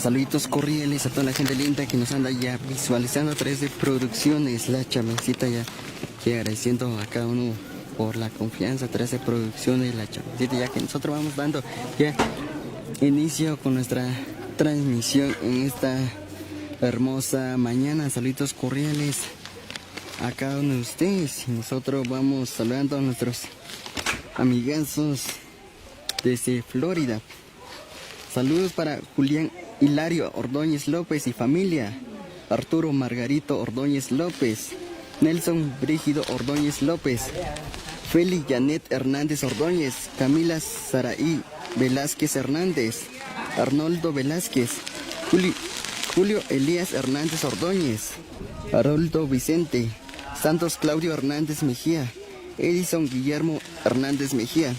Saluditos cordiales a toda la gente linda que nos anda ya visualizando a través de Producciones La Chamencita, ya que agradeciendo a cada uno por la confianza a través de Producciones La Chamencita, ya que nosotros vamos dando ya inicio con nuestra transmisión en esta hermosa mañana. Saluditos cordiales a cada uno de ustedes, y nosotros vamos saludando a nuestros amigazos desde Florida. Saludos para Julián Hilario Ordóñez López y familia, Arturo Margarito Ordóñez López, Nelson Brígido Ordóñez López, Feli Janet Hernández Ordóñez, Camila Saraí Velázquez Hernández, Arnoldo Velázquez, Julio Elías Hernández Ordóñez, Haroldo Vicente, Santos Claudio Hernández Mejía, Edison Guillermo Hernández Mejía.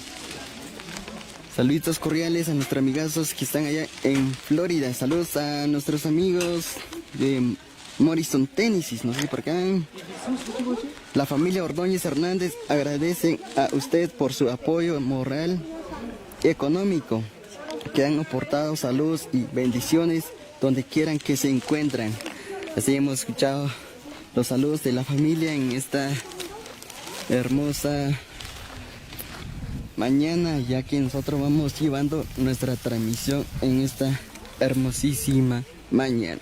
Saluditos cordiales a nuestros amigazos que están allá en Florida. Saludos a nuestros amigos de Morrison Tennessee, no sé por acá. La familia Ordóñez Hernández agradece a usted por su apoyo moral y económico que han aportado. Saludos y bendiciones donde quieran que se encuentren. Así hemos escuchado los saludos de la familia en esta hermosa mañana, ya que nosotros vamos llevando nuestra transmisión en esta hermosísima mañana.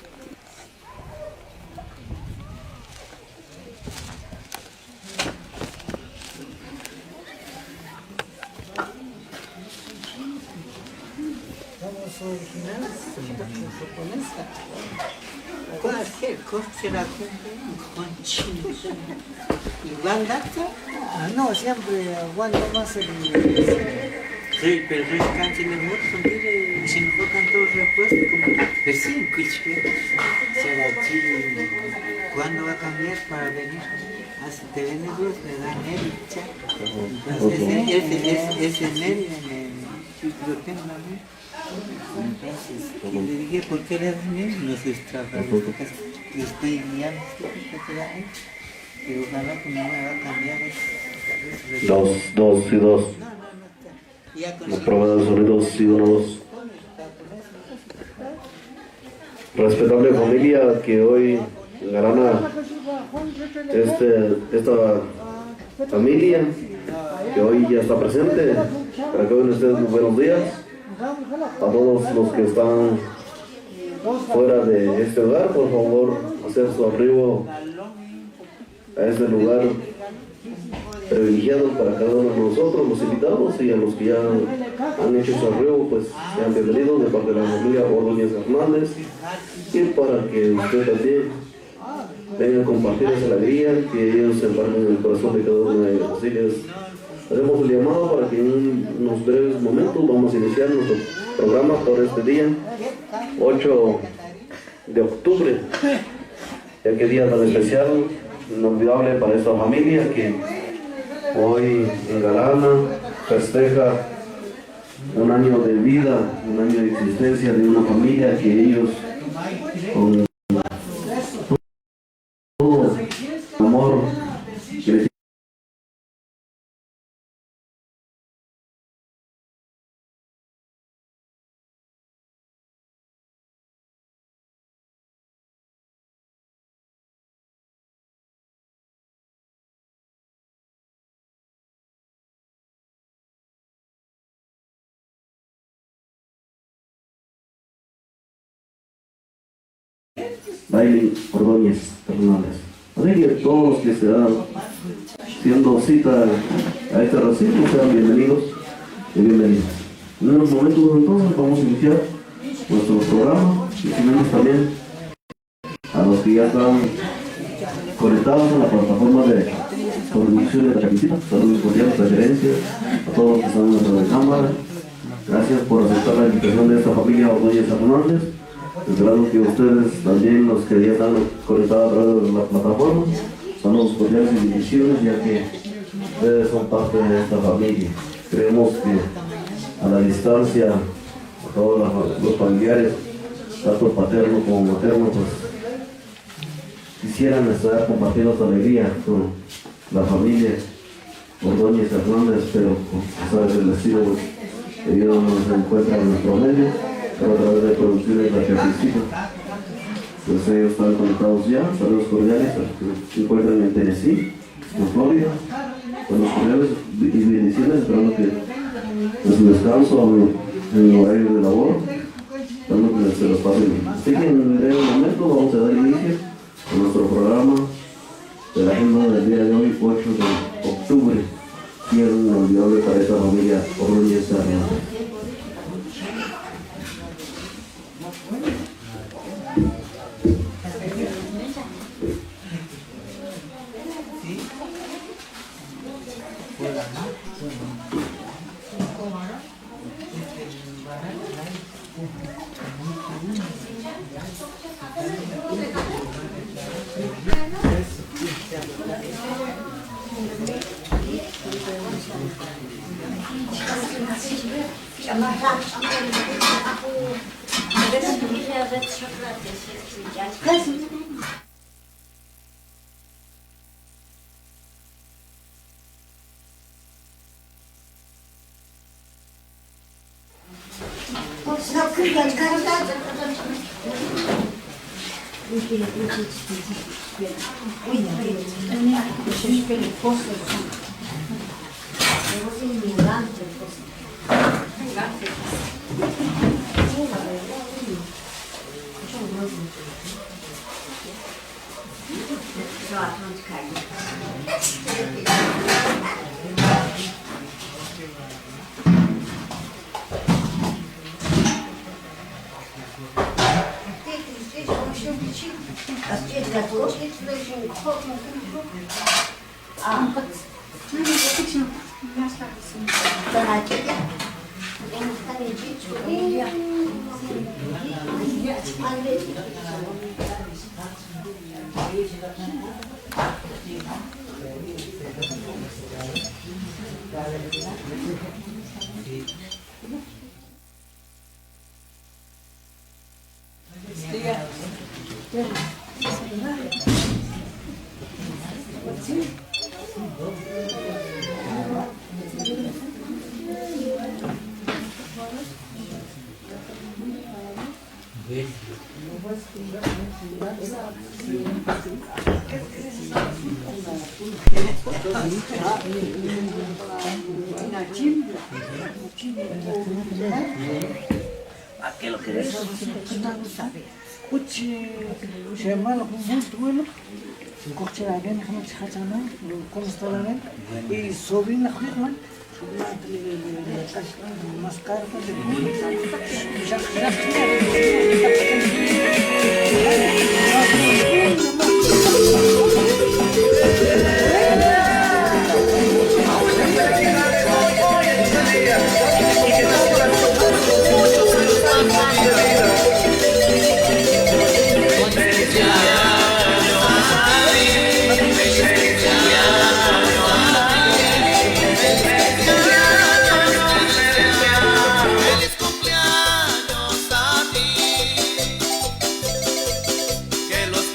Cualquier cosa se la cumple con chino. ¿Igual gato? No, siempre aguanto más el... Sí, pero el cáncer de muerto, mire, si no tocan todos repuestos, como recién, será aquí, ¿cuándo va a cambiar para venir? Si te viene Dios, me da nervio, entonces ese nervio lo tengo a mí. Entonces, le dije, ¿por qué le dan nervio? No se extraja, yo estoy guiando, pero ojalá que no me va a cambiar eso. Dos y dos. La prueba de sonido 2 y 2. Respetable familia que hoy engalana esta familia que hoy ya está presente. Para que hoy ustedes muy buenos días a todos los que están fuera de este hogar. Por favor, hacer su arribo a este lugar privilegiado para cada uno de nosotros, los invitados, y a los que ya han hecho su arribo, pues sean bienvenidos de parte de la familia Ordóñez Hernández, y para que usted también venga a compartir esa alegría que ellos embarcan en el corazón de cada uno de ellos. Así que haremos el llamado para que en unos breves momentos vamos a iniciar nuestro programa por este día 8 de octubre, ya que día tan especial, inolvidable para esta familia que hoy engalana, festeja un año de vida, un año de existencia de una familia que ellos con todo amor que Bailey Ordóñez Hernández. Así que todos los que se dan siendo cita a este recinto sean bienvenidos y bienvenidas. En unos momentos entonces vamos a iniciar nuestro programa, y tenemos también a los que ya están conectados en la plataforma de producción de la Chamencita. Saludos cordiales, preferencias a todos los que están en nuestra cámara. Gracias por aceptar la invitación de esta familia Ordóñez Hernández. Esperando que ustedes también, los que ya están conectados a través de la plataforma, saludos cordiales y bendiciones, ya que ustedes son parte de esta familia. Creemos que a la distancia, a todos los familiares, tanto paterno como materno, pues quisieran estar compartiendo esta alegría con la familia Ordóñez Hernández, pero sabes el destino que Dios nos encuentra en nuestro medio. a través de producciones La Chapicita. Pues ellos están conectados ya, saludos cordiales a los que se encuentran en Tennessee, en Florida. Saludos cordiales y bendiciones, esperando que en su descanso, en el horario de labor, esperando que se los pasen bien. Así que en breve momento vamos a dar inicio a nuestro programa de la agenda del día de hoy, 8 de octubre, día inolvidable para esta familia Ordóñez Sarmiento. Aquilo que eres não sabe. Kuchi shemal muito bueno. Coche la gana como chachana, como está la gana. Y sobrina Juan. Más cartas de Que los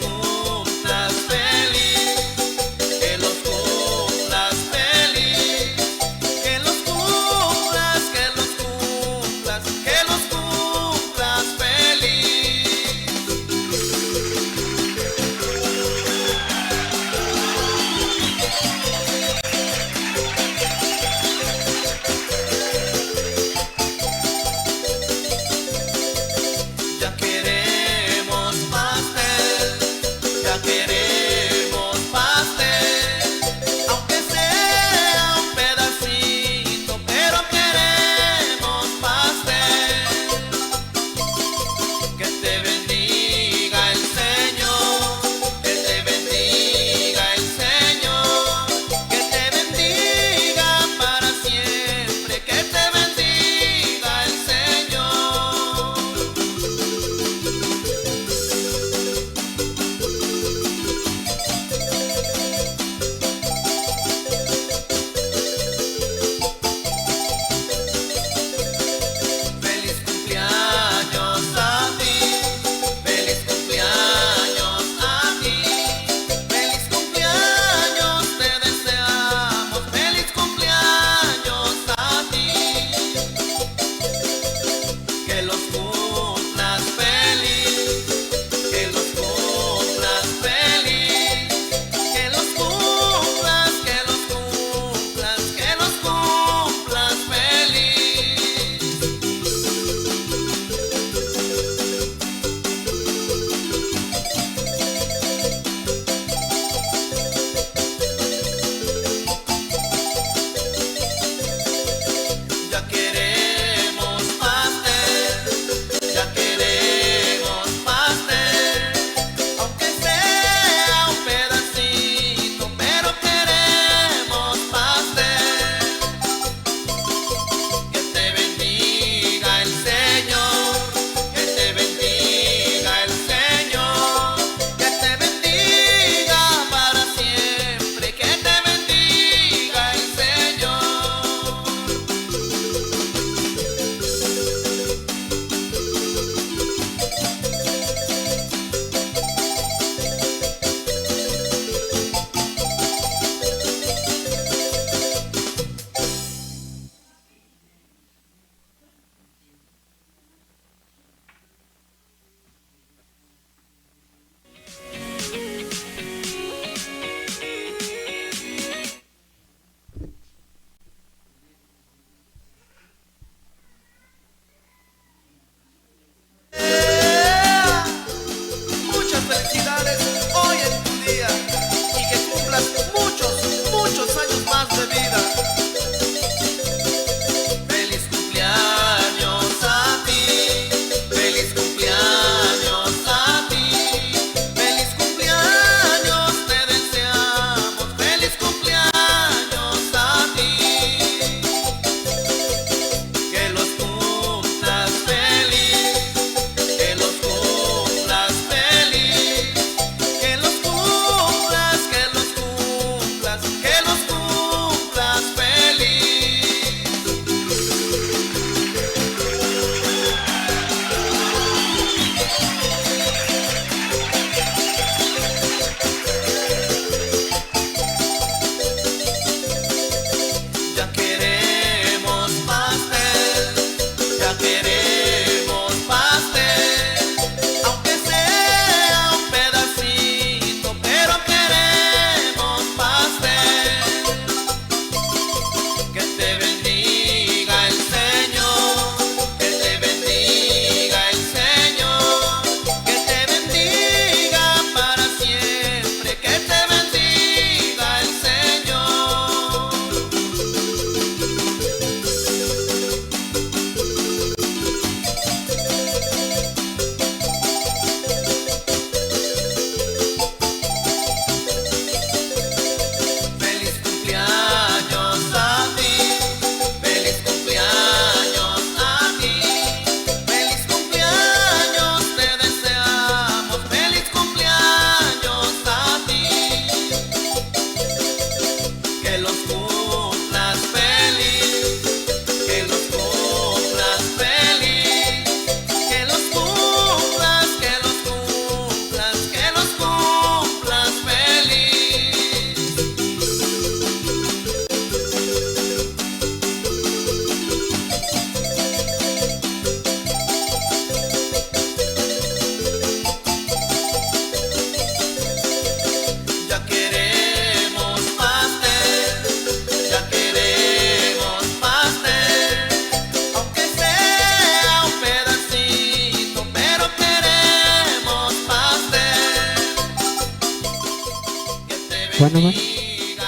Bueno.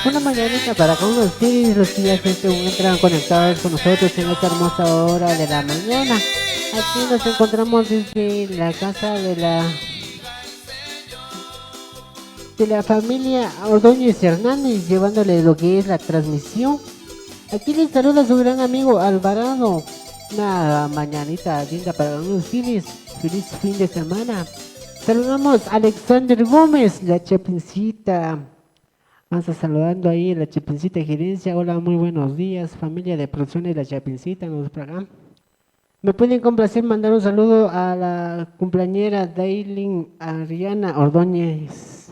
Una mañanita para con ustedes, los que ya se encuentran conectados con nosotros en esta hermosa hora de la mañana. Aquí nos encontramos desde la casa de la familia Ordóñez Hernández, llevándole lo que es la transmisión. Aquí les saluda su gran amigo Alvarado. Una mañanita linda para ustedes. Feliz fin de semana. Saludamos a Alexander Gómez, la chapincita. Vamos a saludando ahí a la Chapincita Gerencia. Hola, muy buenos días, familia de producciones La Chapincita. Nos por acá. Me pueden complacer mandar un saludo a la cumpleañera Daylin Ariana Ordóñez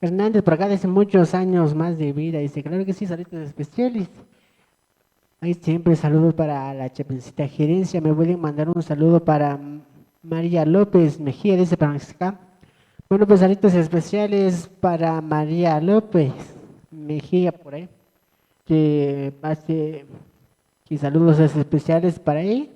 Hernández, por acá desde muchos años más de vida. Dice, claro que sí, saludos especiales. Ahí siempre saludos para la Chapincita Gerencia. Me pueden mandar un saludo para María López Mejía, dice para acá. Bueno, pues saludos especiales para María López Mejía por ahí, que hace saludos especiales para ahí.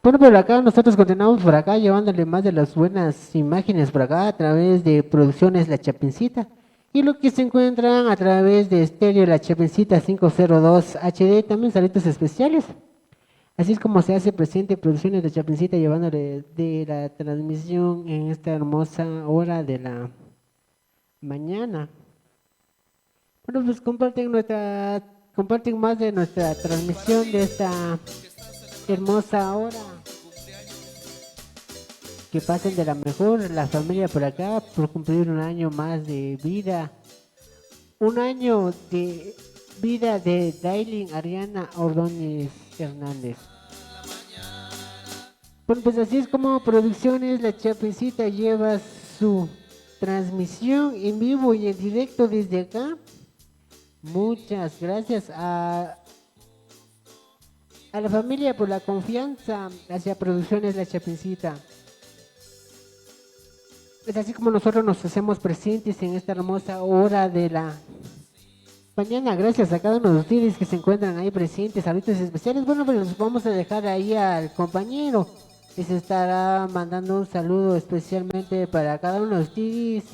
Bueno, pero acá nosotros continuamos por acá llevándole más de las buenas imágenes por acá a través de Producciones La Chapincita y lo que se encuentran a través de Estéreo La Chapincita 502 HD, también saludos especiales. Así es como se hace presente Producciones de Chapincita llevándole de la transmisión en esta hermosa hora de la mañana. Bueno, pues comparten más de nuestra transmisión de esta hermosa hora. Que pasen de la mejor la familia por acá por cumplir un año más de vida. Un año de vida de Daylin Ariana Ordóñez Hernández. Bueno, pues así es como Producciones La Chapincita lleva su transmisión en vivo y en directo desde acá. Muchas gracias a la familia por la confianza hacia Producciones La Chapincita. Es así como nosotros nos hacemos presentes en esta hermosa hora de la mañana, gracias a cada uno de ustedes que se encuentran ahí presentes, saludos especiales. Bueno, pues vamos a dejar ahí al compañero que se estará mandando un saludo especialmente para cada uno de ustedes.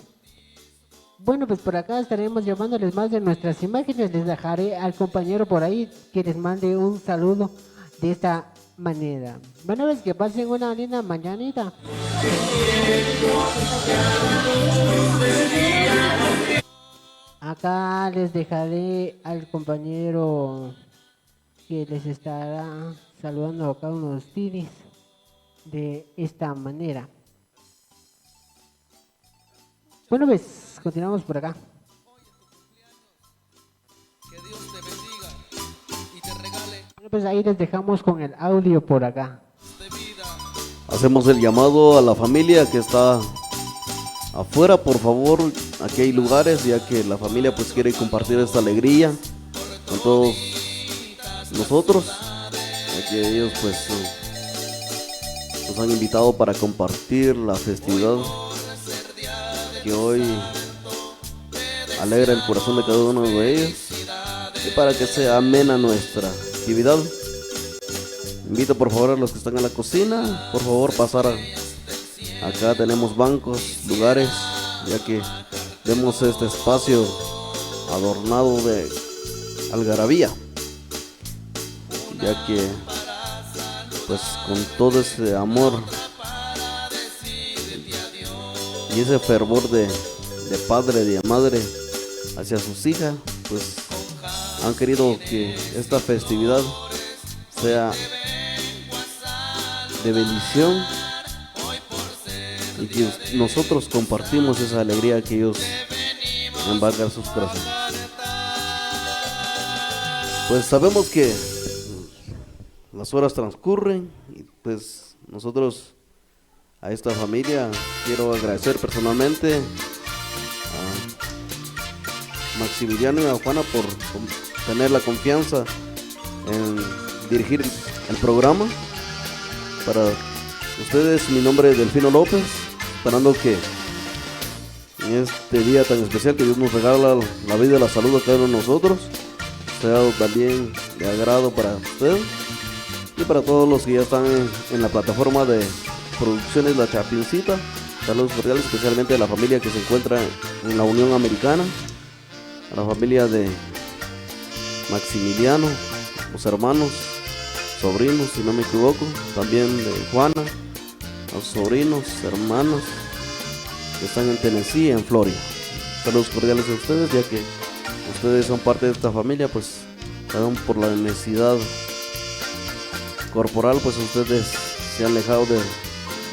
Bueno, pues por acá estaremos llevándoles más de nuestras imágenes. Les dejaré al compañero por ahí que les mande un saludo de esta manera. Bueno, pues que pasen una linda mañanita. Acá les dejaré al compañero que les estará saludando a cada uno de ustedes de esta manera. Bueno, pues continuamos por acá. Bueno, pues ahí les dejamos con el audio por acá. Hacemos el llamado a la familia que está afuera, por favor. Aquí hay lugares, ya que la familia pues quiere compartir esta alegría con todos nosotros, ya que ellos pues nos han invitado para compartir la festividad que hoy alegra el corazón de cada uno de ellos y para que sea amena nuestra actividad. Invito por favor a los que están en la cocina, por favor pasar acá tenemos bancos, lugares, ya que vemos este espacio adornado de algarabía, ya que pues con todo ese amor y ese fervor de padre, de madre hacia sus hijas, pues han querido que esta festividad sea de bendición y que nosotros compartimos esa alegría que ellos embargan sus corazones. Pues sabemos que las horas transcurren y pues nosotros a esta familia quiero agradecer personalmente a Maximiliano y a Juana por tener la confianza en dirigir el programa. Para ustedes, mi nombre es Delfino López, esperando que en este día tan especial que Dios nos regala la vida y la salud a cada uno de nosotros, sea también de agrado para ustedes y para todos los que ya están en la plataforma de Producciones La Chapincita. Saludos cordiales especialmente a la familia que se encuentra en la Unión Americana, a la familia de Maximiliano, los hermanos, sobrinos, si no me equivoco, también de Juana, los sobrinos, hermanos que están en Tennessee, en Florida. Saludos cordiales a ustedes, ya que ustedes son parte de esta familia, pues aún por la necesidad corporal, pues ustedes se han alejado de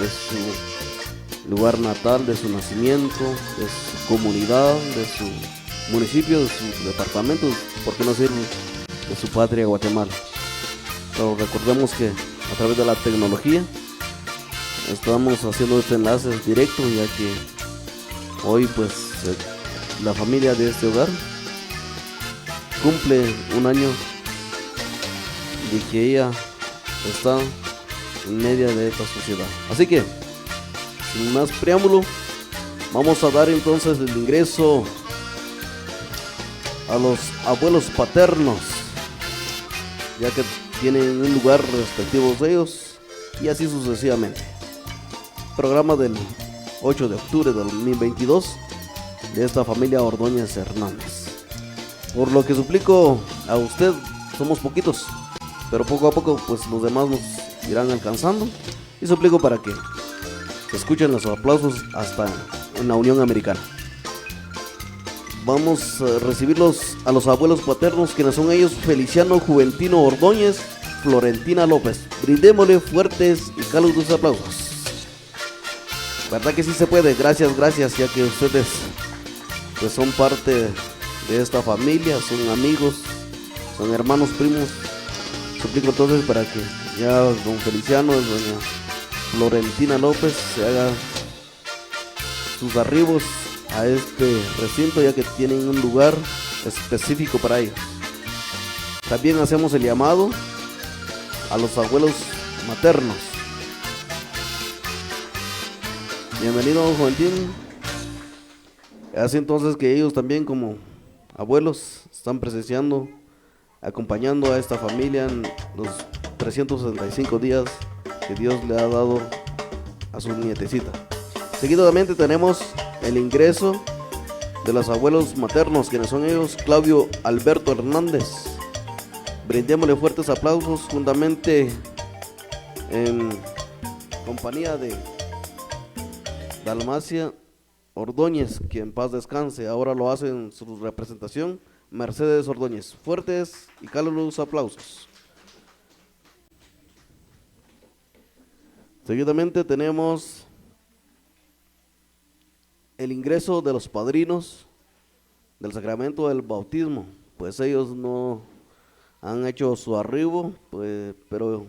su lugar natal, de su nacimiento, de su comunidad, de su municipio, de su departamento, por qué no decir de su patria Guatemala. Pero recordemos que a través de la tecnología estamos haciendo este enlace directo, ya que hoy pues la familia de este hogar cumple un año de que ella está en medio de esta sociedad. Así que, sin más preámbulo, vamos a dar entonces el ingreso a los abuelos paternos, ya que tienen un lugar respectivo de ellos, y así sucesivamente. Programa del 8 de octubre del 2022 de esta familia Ordóñez Hernández. Por lo que suplico a usted, somos poquitos, pero poco a poco pues los demás nos irán alcanzando, y suplico para que se escuchen los aplausos hasta en la Unión Americana. Vamos a recibirlos a los abuelos paternos, quienes son ellos: Feliciano Juventino Ordóñez, Florentina López. Brindémosle fuertes y cálidos aplausos. ¿Verdad que sí se puede? Gracias, ya que ustedes pues son parte de esta familia, son amigos, son hermanos, primos. Suplico entonces para que ya don Feliciano y doña Florentina López se hagan sus arribos a este recinto, ya que tienen un lugar específico para ellos. También hacemos el llamado a los abuelos maternos. Bienvenido, don Juventín. Hace entonces que ellos también, como abuelos, están presenciando, acompañando a esta familia en los 365 días que Dios le ha dado a su nietecita. Seguidamente tenemos el ingreso de los abuelos maternos, quienes son ellos: Claudio Alberto Hernández. Brindémosle fuertes aplausos, juntamente en compañía de Dalmacia Ordóñez, que en paz descanse. Ahora lo hace en su representación Mercedes Ordóñez. Fuertes y cálidos aplausos. Seguidamente tenemos el ingreso de los padrinos del sacramento del bautismo. Pues ellos no han hecho su arribo, pues, pero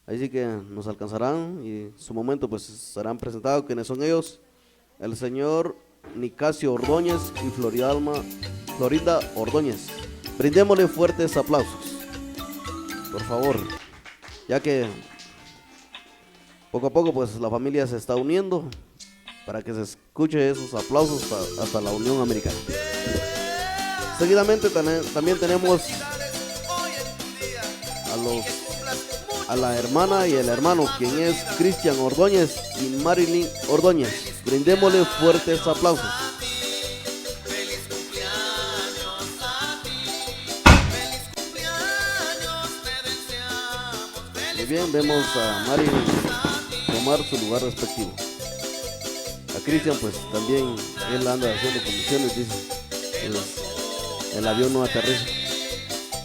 ahí sí que nos alcanzarán, y en su momento pues serán presentados quienes son ellos: el señor Nicasio Ordóñez y Florinda Ordóñez. Brindémosle fuertes aplausos, por favor, ya que poco a poco pues la familia se está uniendo para que se escuche esos aplausos hasta la Unión Americana. Seguidamente también tenemos a la hermana y el hermano, quien es Cristian Ordóñez y Marilyn Ordóñez. Brindémosle fuertes aplausos. Muy bien, vemos a Marilyn tomar su lugar respectivo. A Cristian pues también él anda haciendo comisiones, dice. El avión no aterriza,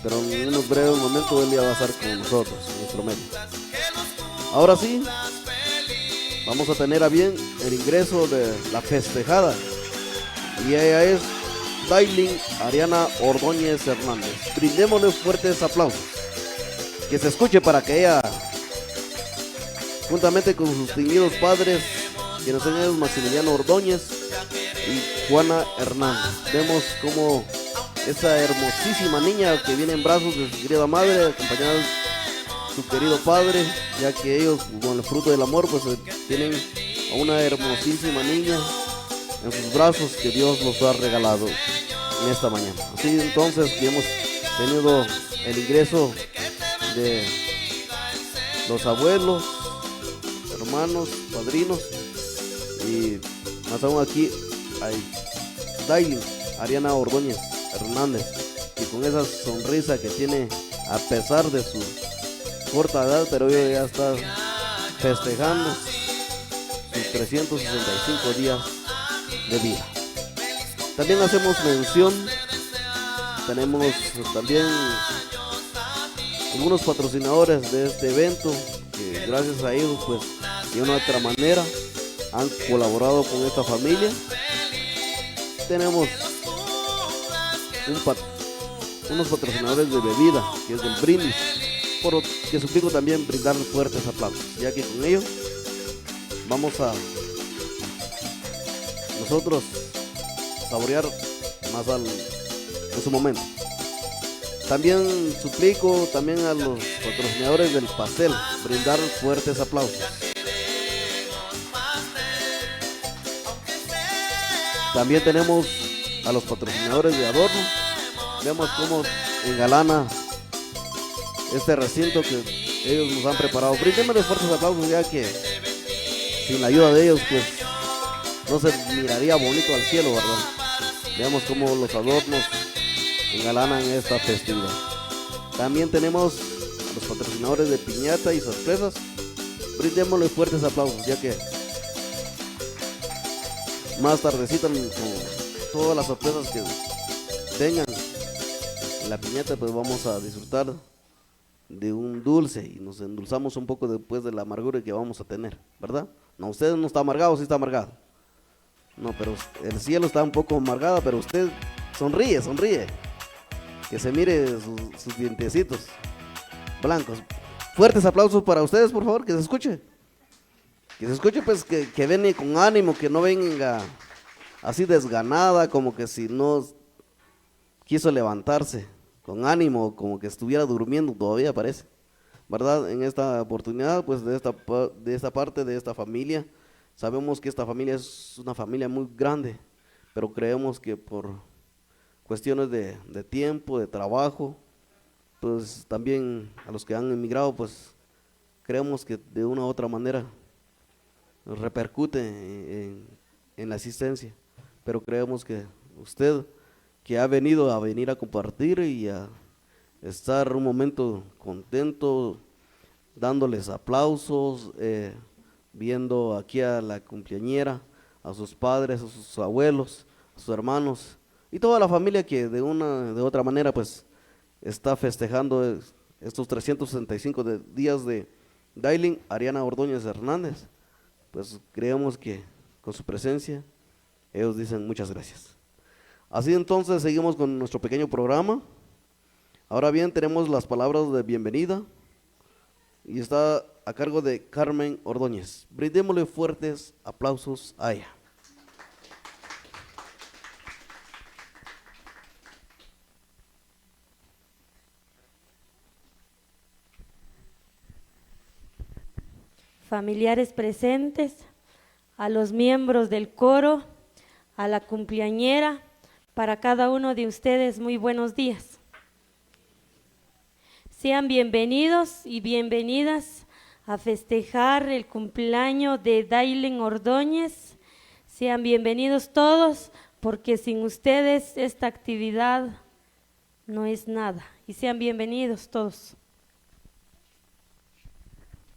pero en unos breves momentos él ya va a estar con nosotros, en nuestro medio. Ahora sí, vamos a tener a bien el ingreso de la festejada, y ella es Dailin Ariana Ordóñez Hernández. Brindémosle fuertes aplausos, que se escuche para que ella, juntamente con sus distinguidos padres, quienes son ellos Maximiliano Ordóñez y Juana Hernández, vemos como esa hermosísima niña que viene en brazos de su querida madre, acompañada de su querido padre, ya que ellos, con el fruto del amor, pues tienen a una hermosísima niña en sus brazos que Dios nos ha regalado en esta mañana. Así entonces que hemos tenido el ingreso de los abuelos, hermanos, padrinos, Y más aún aquí hay Dailin Ariana Ordóñez Hernández, y con esa sonrisa que tiene a pesar de su corta edad, pero ella ya está festejando sus 365 días de vida. También hacemos mención, tenemos también algunos patrocinadores de este evento que gracias a ellos pues de una u otra manera han colaborado con esta familia. Tenemos unos patrocinadores de bebida, que es del brindis, por lo que suplico también brindar fuertes aplausos, ya que con ello vamos a nosotros saborear más en su momento. También suplico también a los patrocinadores del pastel brindar fuertes aplausos. También tenemos a los patrocinadores de adorno. Vemos cómo engalana este recinto que ellos nos han preparado. Brindémosles fuertes aplausos, ya que sin la ayuda de ellos pues no se miraría bonito al cielo, ¿verdad? Veamos cómo los adornos engalanan esta festividad. También tenemos a los patrocinadores de piñata y sorpresas. Brindémosles fuertes aplausos, ya que más tardecita con todas las sorpresas que tengan en la piñata, pues vamos a disfrutar de un dulce y nos endulzamos un poco después de la amargura que vamos a tener, ¿verdad? No, usted no está amargado, sí está amargado. No, pero el cielo está un poco amargado, pero usted sonríe, sonríe. Que se mire sus dientecitos blancos. Fuertes aplausos para ustedes, por favor, que se escuche. Que se escuche, pues, que venga con ánimo, que no venga así desganada, como que si no quiso levantarse, con ánimo, como que estuviera durmiendo todavía, parece. ¿Verdad? En esta oportunidad, pues, de esta parte, de esta familia, sabemos que esta familia es una familia muy grande, pero creemos que por cuestiones de tiempo, de trabajo, pues también a los que han emigrado, pues creemos que de una u otra manera repercute en la asistencia, pero creemos que usted que ha venido a compartir y a estar un momento contento, dándoles aplausos, viendo aquí a la cumpleañera, a sus padres, a sus abuelos, a sus hermanos y toda la familia que de una de otra manera pues está festejando estos 365 días de Dailin Ariana Ordóñez Hernández. Pues creemos que con su presencia ellos dicen muchas gracias. Así entonces seguimos con nuestro pequeño programa. Ahora bien, tenemos las palabras de bienvenida y está a cargo de Carmen Ordóñez. Brindémosle fuertes aplausos a ella. Familiares presentes, a los miembros del coro, a la cumpleañera, para cada uno de ustedes muy buenos días. Sean bienvenidos y bienvenidas a festejar el cumpleaños de Dailin Ordóñez. Sean bienvenidos todos, porque sin ustedes esta actividad no es nada. Y sean bienvenidos todos.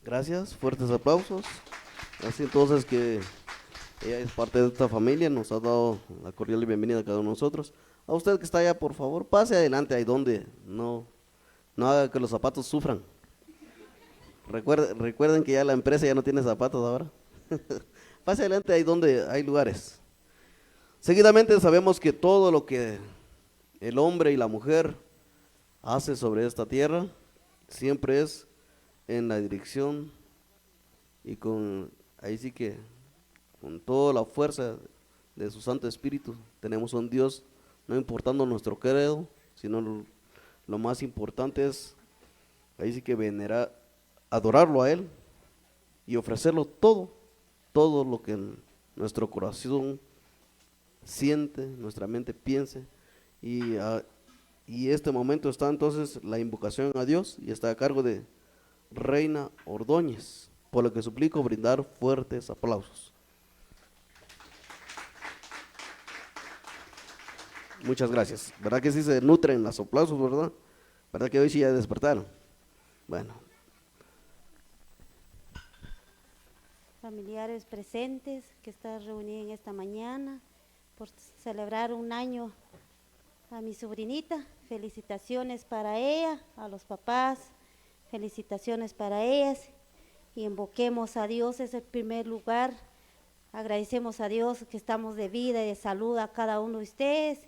Gracias, fuertes aplausos. Así entonces que ella es parte de esta familia, nos ha dado la cordial bienvenida a cada uno de nosotros. A usted que está allá, por favor, pase adelante ahí donde no haga que los zapatos sufran. Recuerden que ya la empresa ya no tiene zapatos ahora. Pase adelante ahí donde hay lugares. Seguidamente sabemos que todo lo que el hombre y la mujer hace sobre esta tierra siempre es en la dirección y ahí sí que con toda la fuerza de su Santo Espíritu tenemos un Dios, no importando nuestro credo, sino lo más importante es ahí sí que venerar, adorarlo a Él y ofrecerlo todo lo que nuestro corazón siente, nuestra mente piense, y este momento está entonces la invocación a Dios y está a cargo de Reina Ordóñez, por lo que suplico brindar fuertes aplausos. Muchas gracias. ¿Verdad que sí se nutren los aplausos, verdad? ¿Verdad que hoy sí ya despertaron? Bueno. Familiares presentes que están reunidos en esta mañana por celebrar un año a mi sobrinita. Felicitaciones para ella, a los papás, felicitaciones para ellas y invoquemos a Dios, es el primer lugar. Agradecemos a Dios que estamos de vida y de salud a cada uno de ustedes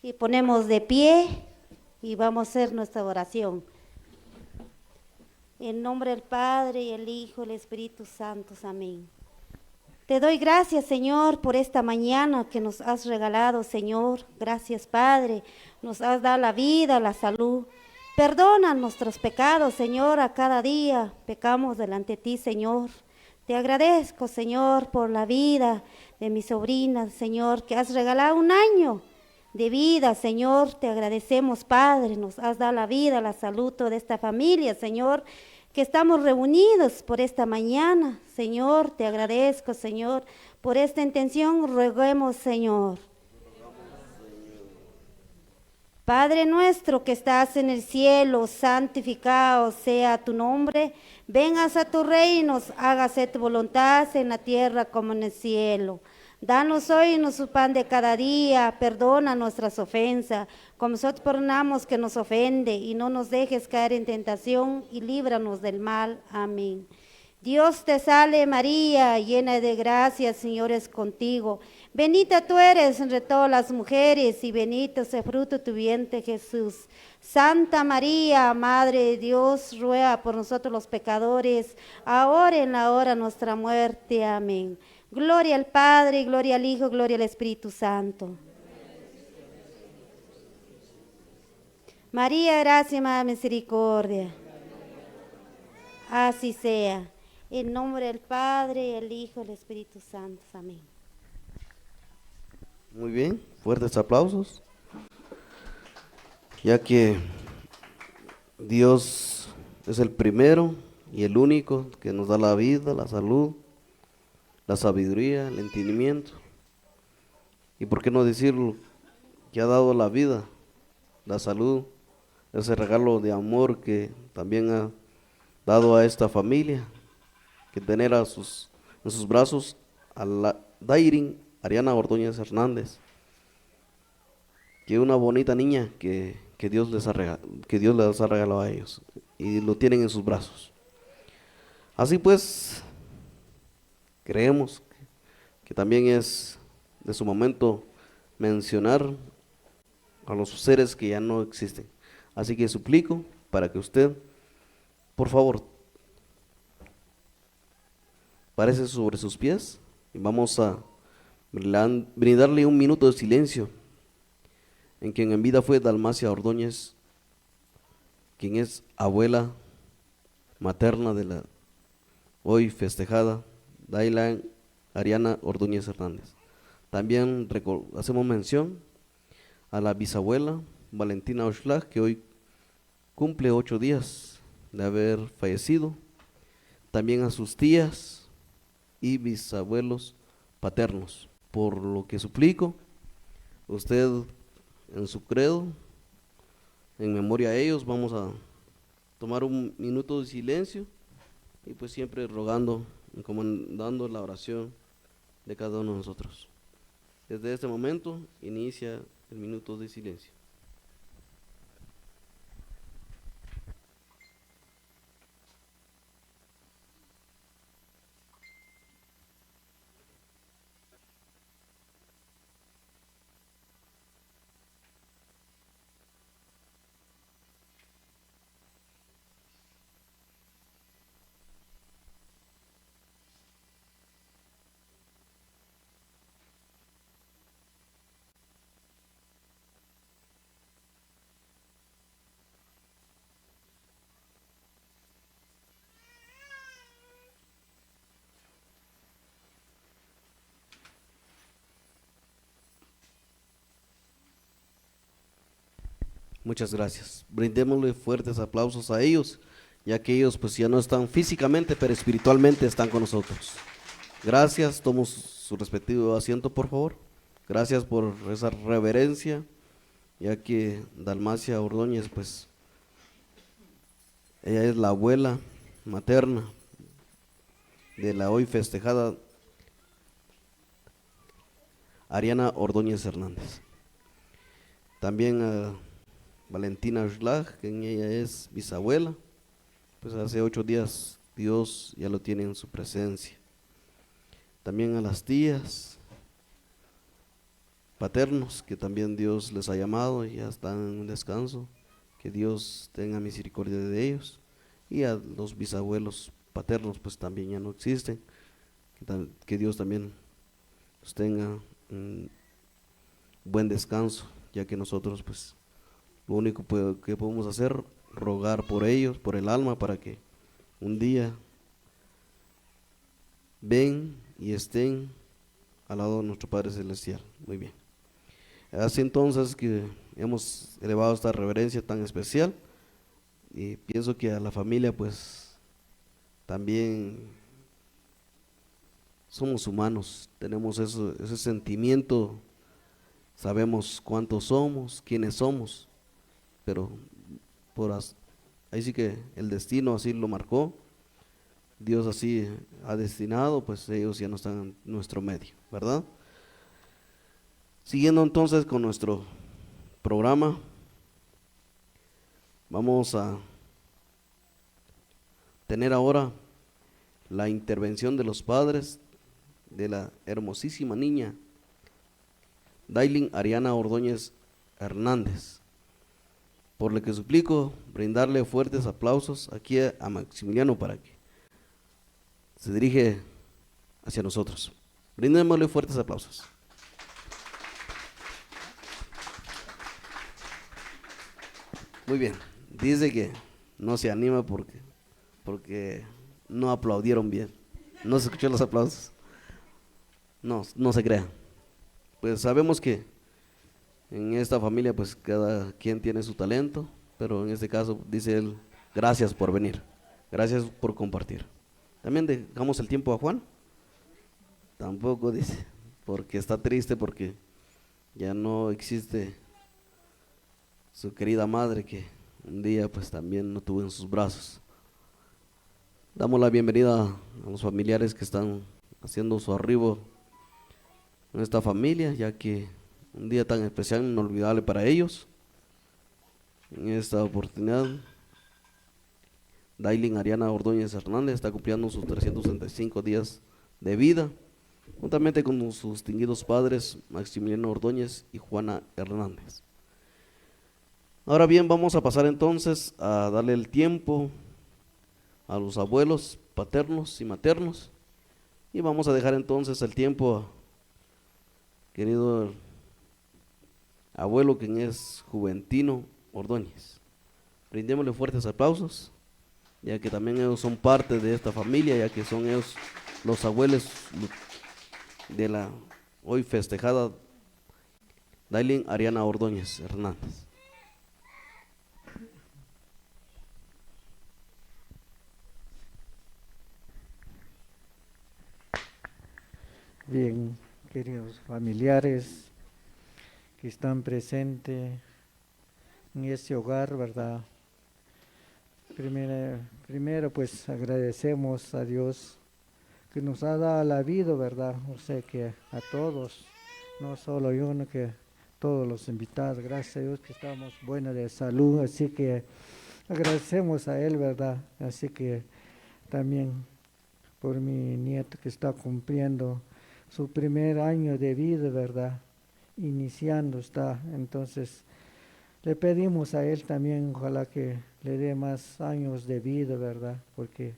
y ponemos de pie y vamos a hacer nuestra oración. En nombre del Padre, y el Hijo, y el Espíritu Santo. Amén. Te doy gracias, Señor, por esta mañana que nos has regalado, Señor. Gracias, Padre. Nos has dado la vida, la salud. Perdona nuestros pecados, Señor, a cada día. Pecamos delante de ti, Señor. Te agradezco, Señor, por la vida de mi sobrina, Señor, que has regalado un año de vida, Señor. Te agradecemos, Padre. Nos has dado la vida, la salud de esta familia, Señor, que estamos reunidos por esta mañana. Señor, te agradezco, Señor, por esta intención. Roguemos, Señor. Padre nuestro que estás en el cielo, santificado sea tu nombre. Vengas a tu reino, hágase tu voluntad en la tierra como en el cielo. Danos hoy nuestro pan de cada día, perdona nuestras ofensas, como nosotros perdonamos que nos ofende, y no nos dejes caer en tentación, y líbranos del mal. Amén. Dios te salve María, llena de gracia, el Señor es contigo. Bendita tú eres entre todas las mujeres, y bendito es el fruto de tu vientre, Jesús. Santa María, Madre de Dios, ruega por nosotros los pecadores, ahora y en la hora de nuestra muerte. Amén. Gloria al Padre, gloria al Hijo, gloria al Espíritu Santo. María, gracia, Madre, misericordia. Así sea. En nombre del Padre, el Hijo, el Espíritu Santo. Amén. Muy bien, fuertes aplausos. Ya que Dios es el primero y el único que nos da la vida, la salud, la sabiduría, el entendimiento. Y por qué no decirlo, que ha dado la vida, la salud, ese regalo de amor que también ha dado a esta familia, que tener en sus brazos a la Dairin Ariana Ordóñez Hernández, que una bonita niña que Dios les ha regalado a ellos y lo tienen en sus brazos. Así pues, creemos que también es de su momento mencionar a los seres que ya no existen. Así que suplico para que usted, por favor, párese sobre sus pies y vamos a brindarle un minuto de silencio en quien en vida fue Dalmacia Ordóñez, quien es abuela materna de la hoy festejada Dailan Ariana Ordóñez Hernández. También hacemos mención a la bisabuela Valentina Oshlag, que hoy cumple 8 días de haber fallecido. También a sus tías y bisabuelos paternos. Por lo que suplico, usted en su credo, en memoria a ellos, vamos a tomar un minuto de silencio y pues siempre rogando, encomendando la oración de cada uno de nosotros. Desde este momento inicia el minuto de silencio. Muchas gracias. Brindémosle fuertes aplausos a ellos, ya que ellos pues ya no están físicamente, pero espiritualmente están con nosotros. Gracias, tomo su respectivo asiento, por favor. Gracias por esa reverencia ya que Dalmacia Ordóñez, pues, ella es la abuela materna de la hoy festejada Ariana Ordóñez Hernández. También a Valentina Schlag, que ella es bisabuela, pues hace 8 días Dios ya lo tiene en su presencia. También a las tías paternos, que también Dios les ha llamado y ya están en un descanso, que Dios tenga misericordia de ellos. Y a los bisabuelos paternos, pues también ya no existen, que Dios también los tenga un buen descanso, ya que nosotros, pues, lo único que podemos hacer, rogar por ellos, por el alma, para que un día ven y estén al lado de nuestro Padre Celestial. Muy bien. Así entonces que hemos elevado esta reverencia tan especial, y pienso que a la familia, pues, también somos humanos, tenemos ese sentimiento, sabemos cuántos somos, quiénes somos, pero ahí sí que el destino así lo marcó, Dios así ha destinado, pues ellos ya no están en nuestro medio, ¿verdad? Siguiendo entonces con nuestro programa, vamos a tener ahora la intervención de los padres de la hermosísima niña Daylin Ariana Ordóñez Hernández, por lo que suplico brindarle fuertes aplausos aquí a Maximiliano para que se dirige hacia nosotros. Brindémosle fuertes aplausos. Muy bien, dice que no se anima porque no aplaudieron bien, no se escuchó los aplausos. No se crean. Pues sabemos que en esta familia, pues cada quien tiene su talento, pero en este caso dice él, gracias por venir, gracias por compartir. También dejamos el tiempo a Juan, tampoco dice, porque está triste porque ya no existe su querida madre, que un día pues también no tuvo en sus brazos. Damos la bienvenida a los familiares que están haciendo su arribo en esta familia, ya que un día tan especial, inolvidable para ellos. En esta oportunidad, Daylin Ariana Ordóñez Hernández está cumpliendo sus 365 días de vida, juntamente con sus distinguidos padres Maximiliano Ordóñez y Juana Hernández. Ahora bien, vamos a pasar entonces a darle el tiempo a los abuelos paternos y maternos, y vamos a dejar entonces el tiempo a querido abuelo, quien es Juventino Ordóñez. Brindémosle fuertes aplausos, ya que también ellos son parte de esta familia, ya que son ellos los abuelos de la hoy festejada Daylin Ariana Ordóñez Hernández. Bien, queridos familiares que están presentes en este hogar, ¿verdad? Primero pues agradecemos a Dios que nos ha dado la vida, ¿verdad? O sea que a todos, no solo yo, no que todos los invitados, gracias a Dios que estamos buenos de salud, así que agradecemos a Él, ¿verdad? Así que también por mi nieto que está cumpliendo su primer año de vida, ¿verdad? Iniciando está, entonces le pedimos a Él también, ojalá que le dé más años de vida, ¿verdad? Porque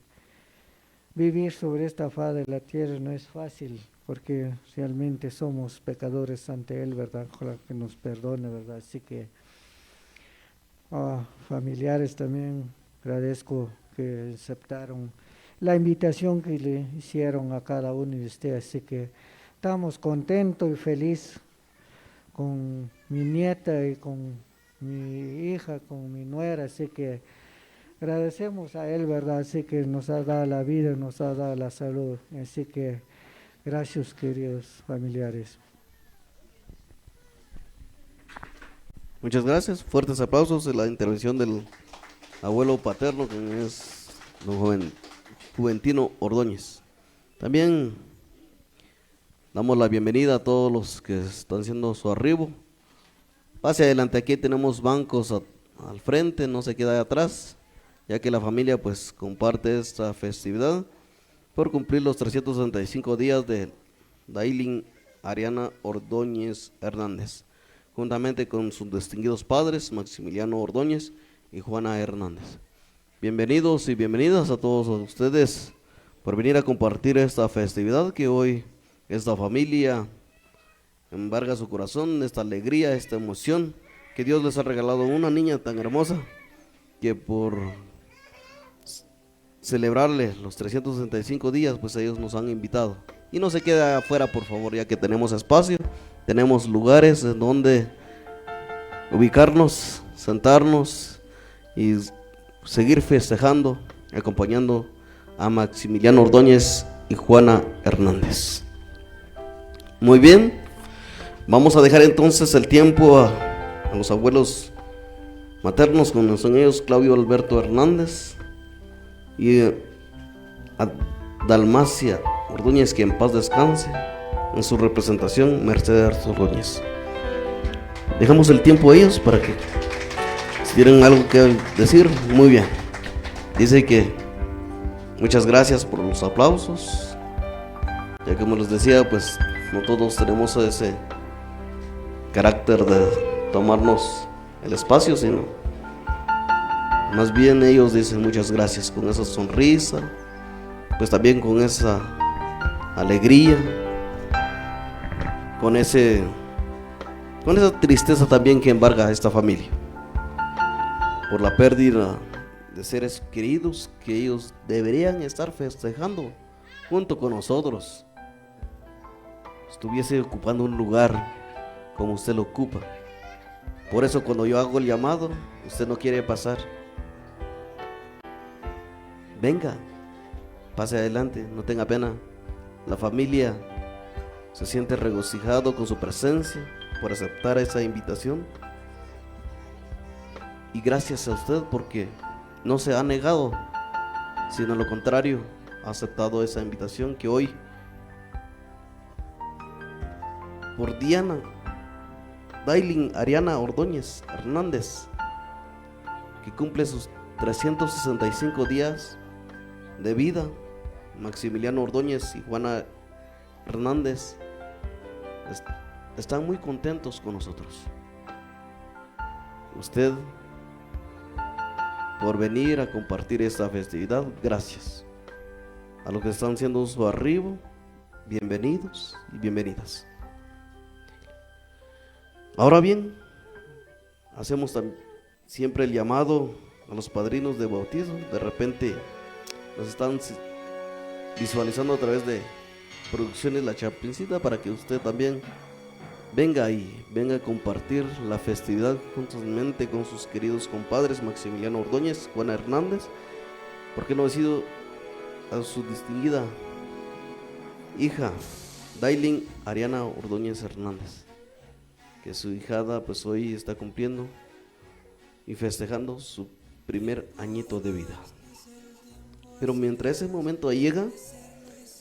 vivir sobre esta faz de la tierra no es fácil, porque realmente somos pecadores ante Él, ¿verdad? Ojalá que nos perdone, ¿verdad? Así que familiares también agradezco que aceptaron la invitación que le hicieron a cada uno de ustedes, así que estamos contentos y felices con mi nieta y con mi hija, con mi nuera, así que agradecemos a Él, ¿verdad? Así que nos ha dado la vida, nos ha dado la salud, así que gracias, queridos familiares. Muchas gracias, fuertes aplausos de la intervención del abuelo paterno, que es don Juventino Ordóñez. También damos la bienvenida a todos los que están haciendo su arribo. Pase adelante, aquí tenemos bancos al frente, no se queda de atrás, ya que la familia pues comparte esta festividad por cumplir los 365 días de Daylin Ariana Ordóñez Hernández, juntamente con sus distinguidos padres Maximiliano Ordóñez y Juana Hernández. Bienvenidos y bienvenidas a todos ustedes por venir a compartir esta festividad que hoy esta familia embarga su corazón, esta alegría, esta emoción, que Dios les ha regalado una niña tan hermosa que por celebrarle los 365 días, pues ellos nos han invitado. Y no se quede afuera, por favor, ya que tenemos espacio, tenemos lugares en donde ubicarnos, sentarnos y seguir festejando, acompañando a Maximiliano Ordóñez y Juana Hernández. Muy bien, vamos a dejar entonces el tiempo a los abuelos maternos, con son ellos Claudio Alberto Hernández y a Dalmacia Ordóñez, que en paz descanse, en su representación Mercedes Ordóñez. Dejamos el tiempo a ellos para que si tienen algo que decir. Muy bien, dice que muchas gracias por los aplausos, ya que como les decía, pues no todos tenemos ese carácter de tomarnos el espacio, sino más bien ellos dicen muchas gracias con esa sonrisa, pues también con esa alegría, con esa tristeza también que embarga a esta familia por la pérdida de seres queridos que ellos deberían estar festejando junto con nosotros. Estuviese ocupando un lugar como usted lo ocupa. Por eso cuando yo hago el llamado, usted no quiere pasar. Venga, pase adelante, no tenga pena. La familia se siente regocijado con su presencia por aceptar esa invitación. Y gracias a usted porque no se ha negado, sino lo contrario, ha aceptado esa invitación que hoy, por Diana Daylin Ariana Ordóñez Hernández, que cumple sus 365 días de vida, Maximiliano Ordóñez y Juana Hernández están muy contentos con nosotros. Usted por venir a compartir esta festividad, gracias. A los que están haciendo su arribo, bienvenidos y bienvenidas. Ahora bien, hacemos siempre el llamado a los padrinos de bautizo. De repente nos están visualizando a través de Producciones La Chapincita, para que usted también venga a compartir la festividad juntamente con sus queridos compadres Maximiliano Ordóñez, Juana Hernández, ¿por qué no decir a su distinguida hija Daylin Ariana Ordóñez Hernández, que su hijada pues hoy está cumpliendo y festejando su primer añito de vida? Pero mientras ese momento llega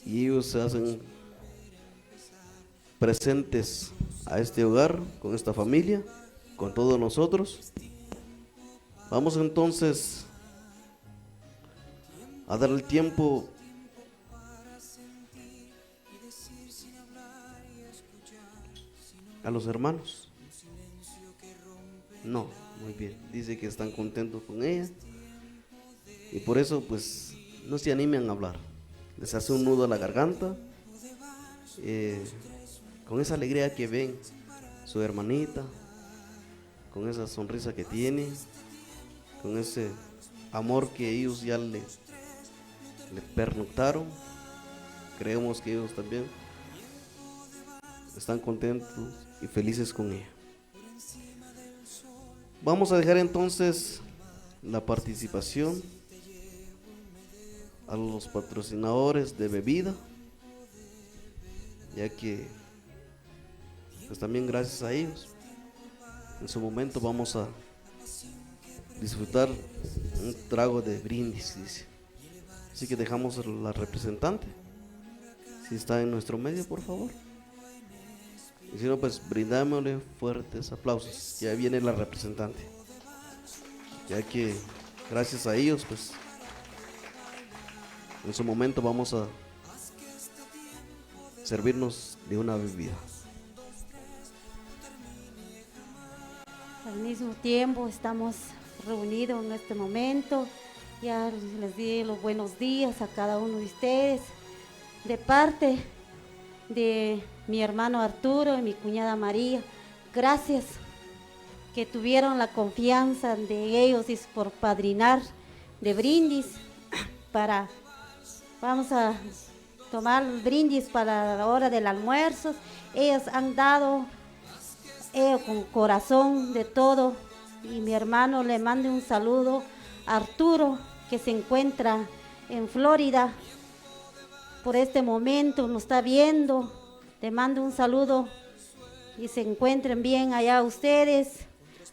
y ellos se hacen presentes a este hogar, con esta familia, con todos nosotros, vamos entonces a dar el tiempo a los hermanos. No, muy bien, dice que están contentos con ella y por eso pues no se animan a hablar, les hace un nudo a la garganta, con esa alegría que ven su hermanita, con esa sonrisa que tiene, con ese amor que ellos ya le pernoctaron. Creemos que ellos también están contentos y felices con ella. Vamos a dejar entonces la participación a los patrocinadores de bebida, ya que pues también gracias a ellos En su momento vamos a disfrutar un trago de brindis, dice. Así que dejamos a la representante, si está en nuestro medio, por favor. Y si no, pues brindámosle fuertes aplausos. Ya viene la representante, ya que gracias a ellos, pues en su momento vamos a servirnos de una bebida. Al mismo tiempo estamos reunidos en este momento. Ya les di los buenos días a cada uno de ustedes. De parte de mi hermano Arturo y mi cuñada María, gracias que tuvieron la confianza de ellos y por padrinar de brindis vamos a tomar brindis para la hora del almuerzo. Ellos han dado con corazón de todo, y mi hermano le mande un saludo a Arturo, que se encuentra en Florida. Por este momento nos está viendo. Le mando un saludo y se encuentren bien allá ustedes.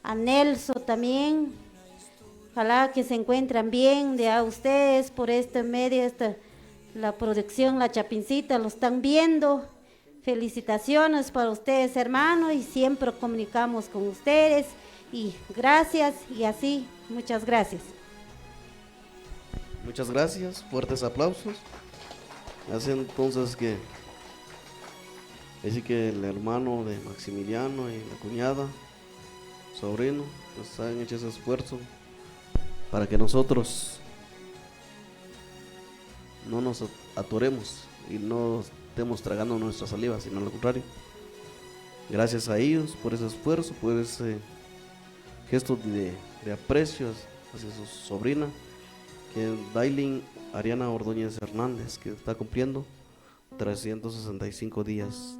A Nelson también. Ojalá que se encuentran bien de a ustedes por este medio, la producción La Chapincita, lo están viendo. Felicitaciones para ustedes, hermanos, y siempre comunicamos con ustedes. Y gracias, y así, muchas gracias. Muchas gracias, fuertes aplausos. Hace entonces que el hermano de Maximiliano y la cuñada, sobrino, pues han hecho ese esfuerzo para que nosotros no nos atoremos y no estemos tragando nuestra saliva, sino lo contrario. Gracias a ellos por ese esfuerzo, por ese gesto de aprecio hacia su sobrina, que es Daylin Ariana Ordóñez Hernández, que está cumpliendo 365 días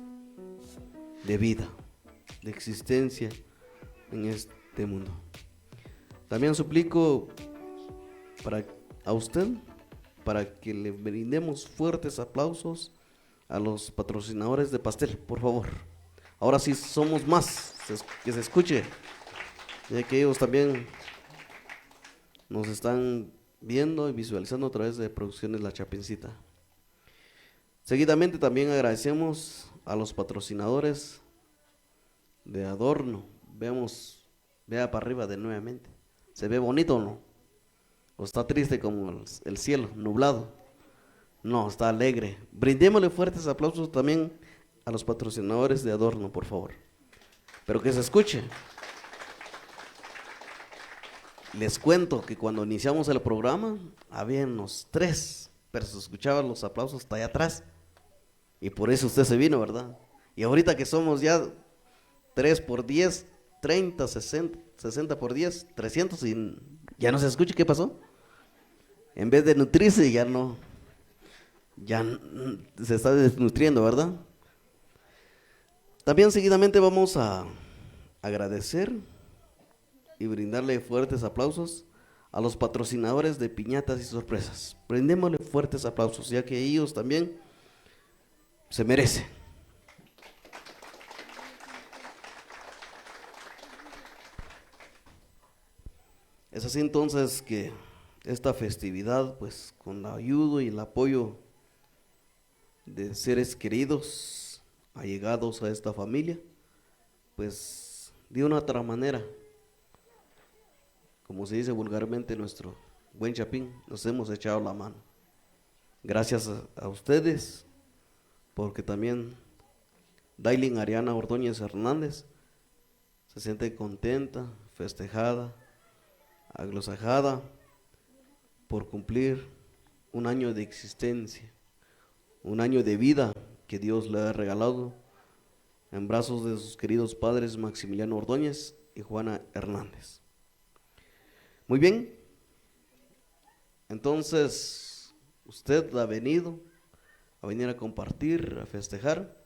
de vida, de existencia en este mundo. También suplico a usted para que le brindemos fuertes aplausos a los patrocinadores de pastel, por favor. Ahora sí somos más, que se escuche, ya que ellos también nos están viendo y visualizando a través de Producciones La Chapincita. Seguidamente también agradecemos a los patrocinadores de adorno. Vea para arriba de nuevamente. ¿Se ve bonito o no? ¿O está triste como el cielo, nublado? No, está alegre. Brindémosle fuertes aplausos también a los patrocinadores de adorno, por favor. Pero que se escuche. Les cuento que cuando iniciamos el programa, había unos 3, pero se escuchaban los aplausos hasta allá atrás. Y por eso usted se vino, ¿verdad? Y ahorita que somos ya 3 por 10, 30, 60 por 10, 300 y ya no se escucha. ¿Qué pasó? En vez de nutrirse, ya se está desnutriendo, ¿verdad? También seguidamente vamos a agradecer y brindarle fuertes aplausos a los patrocinadores de piñatas y sorpresas. Brindémosle fuertes aplausos, ya que ellos también se merecen. Es así entonces que esta festividad, pues con la ayuda y el apoyo de seres queridos, allegados a esta familia, pues de una otra manera, como se dice vulgarmente, nuestro buen Chapín, nos hemos echado la mano. Gracias a ustedes, porque también Daylin Ariana Ordóñez Hernández se siente contenta, festejada, aglosajada por cumplir un año de existencia, un año de vida que Dios le ha regalado en brazos de sus queridos padres Maximiliano Ordóñez y Juana Hernández. Muy bien, entonces usted ha venido a venir a compartir, a festejar,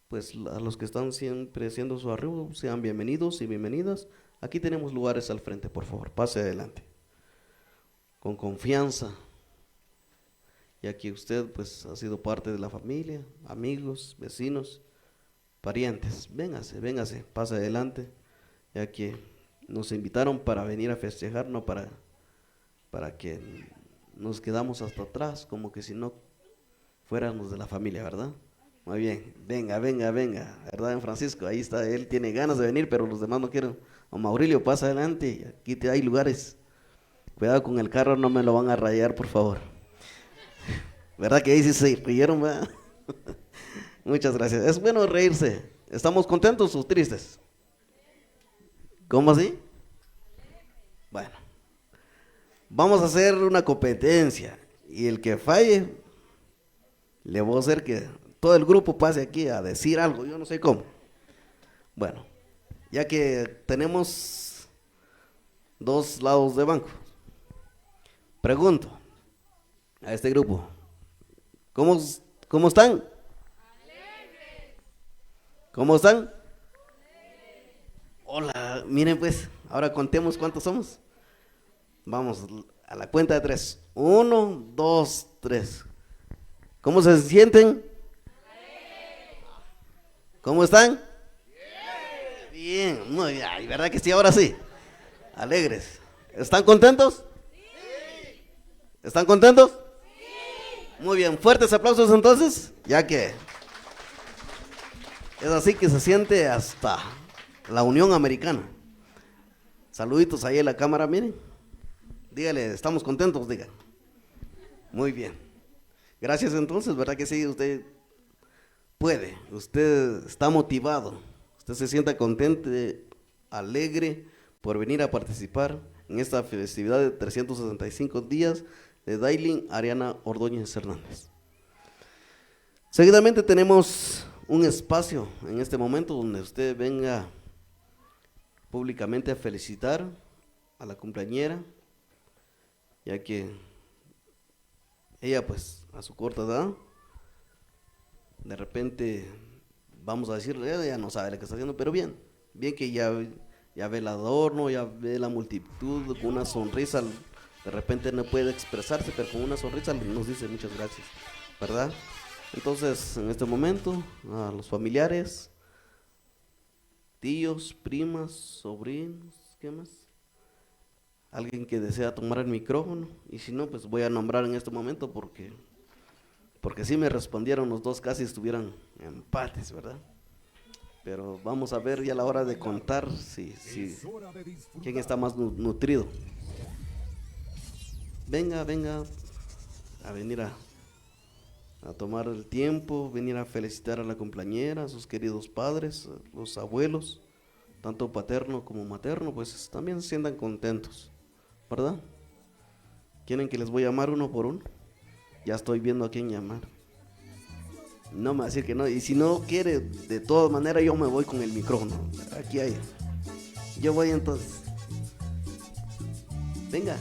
pues a los que están siempre haciendo su arribo, sean bienvenidos y bienvenidas. Aquí tenemos lugares al frente, por favor, pase adelante, con confianza, ya que usted pues ha sido parte de la familia, amigos, vecinos, parientes. Véngase, pase adelante, ya que nos invitaron para venir a festejar, no para que nos quedamos hasta atrás, como que si no fuéramos de la familia, ¿verdad? Muy bien, venga, ¿verdad, don Francisco? Ahí está, él tiene ganas de venir, pero los demás no quieren. Don Maurilio, pasa adelante, aquí hay lugares. Cuidado con el carro, no me lo van a rayar, por favor. ¿Verdad que ahí sí se rieron, verdad? Muchas gracias. Es bueno reírse. ¿Estamos contentos o tristes? ¿Cómo así? Bueno, vamos a hacer una competencia y el que falle, le voy a hacer que todo el grupo pase aquí a decir algo, yo no sé cómo. Bueno, ya que tenemos dos lados de banco, pregunto a este grupo, ¿cómo están? ¿Cómo están? Hola, miren pues, ahora contemos cuántos somos. Vamos a la cuenta de 3. 1, 2, 3. ¿Cómo se sienten? ¿Cómo están? Bien, muy bien, ay, ¿verdad que sí? Ahora sí. Alegres. ¿Están contentos? Sí. ¿Están contentos? Sí. Muy bien, fuertes aplausos entonces, ya que es así que se siente hasta la Unión Americana. Saluditos ahí en la cámara, miren. Dígale, estamos contentos, diga. Muy bien. Gracias entonces, ¿verdad que sí? Usted puede, usted está motivado, usted se sienta contento, alegre por venir a participar en esta festividad de 365 días de Daylin Ariana Ordóñez Hernández. Seguidamente tenemos un espacio en este momento donde usted venga públicamente a felicitar a la cumpleañera, ya que ella pues a su corta edad, de repente vamos a decirle, ella no sabe lo que está haciendo, pero bien que ya ve el adorno, ya ve la multitud con una sonrisa, de repente no puede expresarse, pero con una sonrisa nos dice muchas gracias, ¿verdad? Entonces, en este momento, a los familiares, tíos, primas, sobrinos, ¿qué más? Alguien que desea tomar el micrófono, y si no, pues voy a nombrar en este momento porque sí me respondieron, los dos casi estuvieran empates, ¿verdad? Pero vamos a ver ya a la hora de contar si quién está más nutrido. Venga a venir a tomar el tiempo, venir a felicitar a la cumpleañera, a sus queridos padres, a los abuelos, tanto paterno como materno, pues también se sientan contentos, ¿verdad? ¿Quieren que les voy a llamar uno por uno? Ya estoy viendo a quién llamar. No me va a decir que no, y si no quiere, de todas maneras yo me voy con el micrófono. Aquí hay. Yo voy entonces. Venga.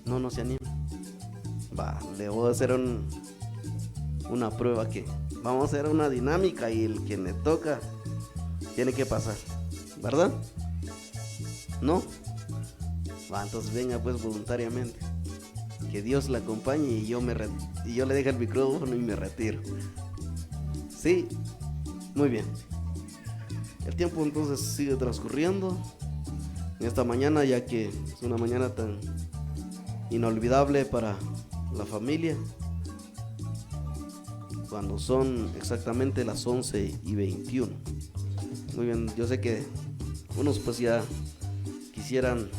No se anima. Va, le voy a hacer una prueba aquí. Vamos a hacer una dinámica y el que me toca tiene que pasar, ¿verdad? ¿No? Va, entonces venga pues voluntariamente. Que Dios la acompañe y yo le dejo el micrófono y me retiro. Sí, muy bien. El tiempo entonces sigue transcurriendo en esta mañana, ya que es una mañana tan inolvidable para la familia, cuando son exactamente las 11:21. Muy bien, yo sé que unos pues ya quisieran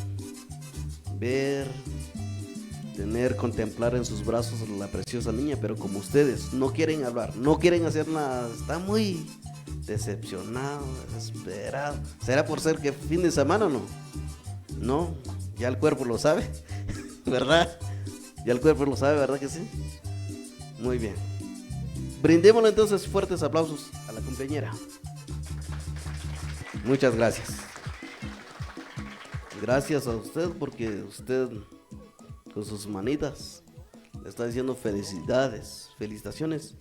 contemplar en sus brazos a la preciosa niña, pero como ustedes no quieren hablar, no quieren hacer nada, está muy decepcionado, desesperado. ¿Será por ser que fin de semana o no? No, ya el cuerpo lo sabe, ¿verdad? Ya el cuerpo lo sabe, ¿verdad que sí? Muy bien. Brindémosle entonces fuertes aplausos a la cumpleañera. Muchas gracias. Gracias a usted porque usted con sus manitas le está diciendo felicitaciones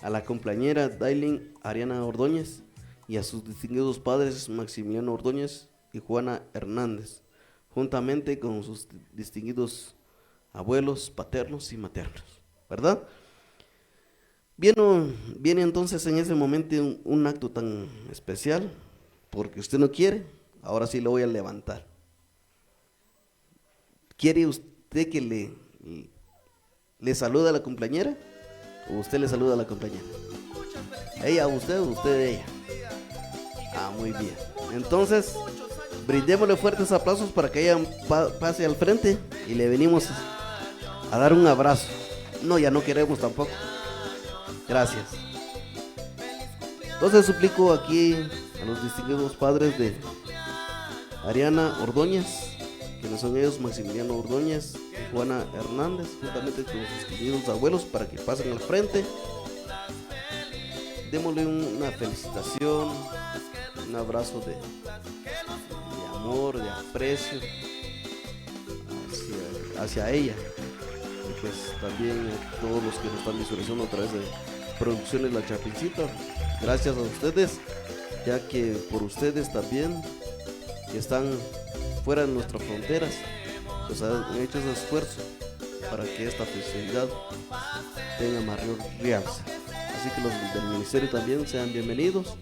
a la cumpleañera Daylin Ariana Ordóñez y a sus distinguidos padres Maximiliano Ordóñez y Juana Hernández, juntamente con sus distinguidos abuelos paternos y maternos, ¿verdad? Viene entonces en ese momento un acto tan especial, porque usted no quiere, ahora sí lo voy a levantar. ¿Quiere usted que le salude a la cumpleañera? ¿O usted le saluda a la cumpleañera? ¿Ella a usted o usted a ella? Ah, muy bien. Entonces, brindémosle fuertes aplausos para que ella pase al frente y le venimos a dar un abrazo. No, ya no queremos tampoco. Gracias. Entonces suplico aquí a los distinguidos padres de Ariana Ordóñez, quienes son ellos Maximiliano Ordóñez y Juana Hernández, juntamente con sus queridos abuelos, para que pasen al frente. Démosle una felicitación, un abrazo de amor, de aprecio hacia ella. Y pues también a todos los que nos están visualizando a través de Producciones La Chapincita. Gracias a ustedes, ya que por ustedes también, que están fuera de nuestras fronteras, pues han hecho ese esfuerzo para que esta festividad tenga mayor realza. Así que los del ministerio también sean bienvenidos.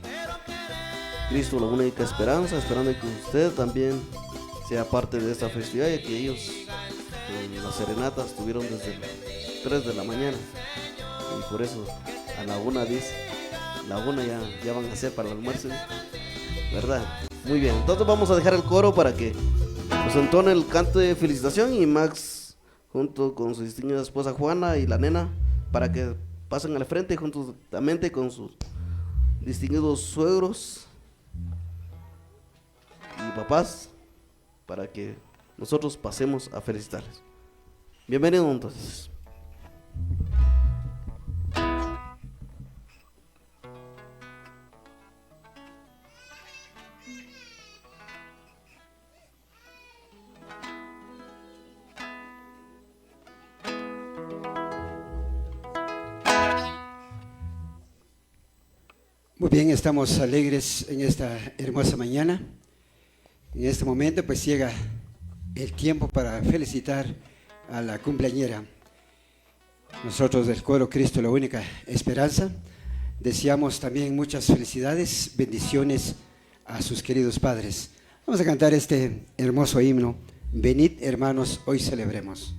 Cristo, la única esperanza, esperando que usted también sea parte de esta festividad, ya que ellos en las serenatas estuvieron desde las 3 de la mañana, y por eso a la 1 dice, la 1 ya van a hacer para el almuerzo, ¿verdad? Muy bien, entonces vamos a dejar el coro para que nos entone el canto de felicitación, y Max junto con su distinguida esposa Juana y la nena, para que pasen al frente juntamente con sus distinguidos suegros y papás, para que nosotros pasemos a felicitarles. Bienvenidos entonces. Muy bien, estamos alegres en esta hermosa mañana. En este momento pues llega el tiempo para felicitar a la cumpleañera. Nosotros del coro Cristo, la única esperanza, deseamos también muchas felicidades, bendiciones a sus queridos padres. Vamos a cantar este hermoso himno. Venid, hermanos, hoy celebremos.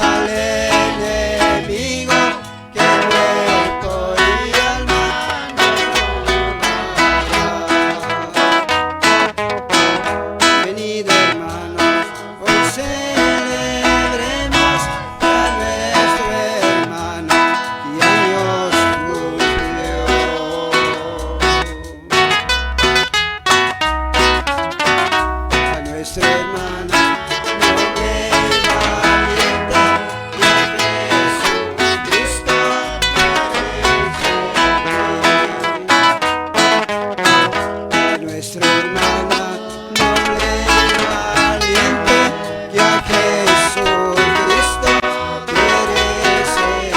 al enemigo que cuerpo y alma nos robará. Venid hermanos, hoy celebremos a nuestro hermano que años cumplió. A nuestro hermano noble y valiente, y a Jesucristo parece. A nuestra hermana noble y valiente, que a Jesucristo quiere seguir.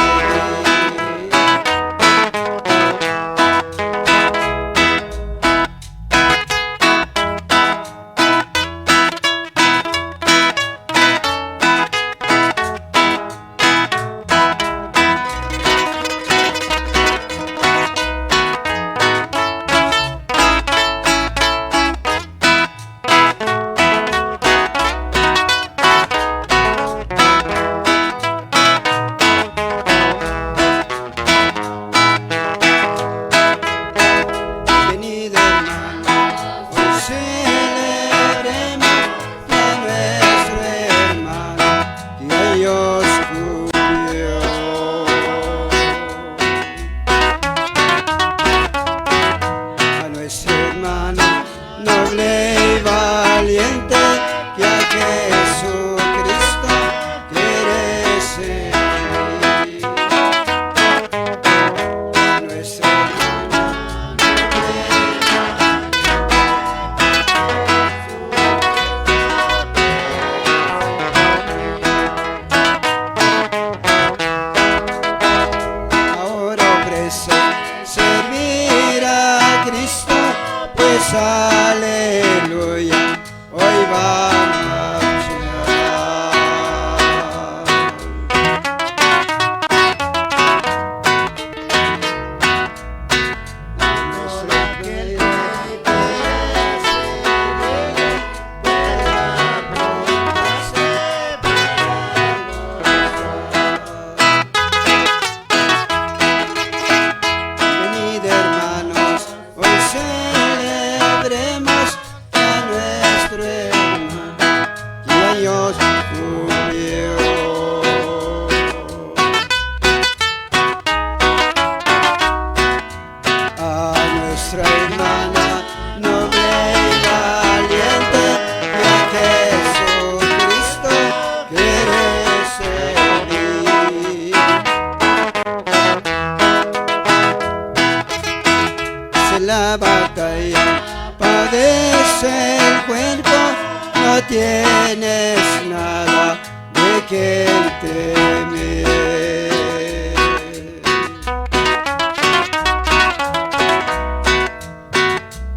Venid hermanos, hoy celebremos a nuestro hermano que años cumplió. A nuestro hermano noble y valiente, que a Jesucristo quiere seguir. A nuestro hermano ahora ofrece servir a Cristo, pues aleluya, hoy va a marchar. Nuestro aquel que venid hermanos, hoy celebremos a nuestro hermano que años cumplió. A nuestra hermana noble y valiente, que a Jesucristo quiere seguir. Si la batalla padece el cuerpo, no tienes nada de quien temer.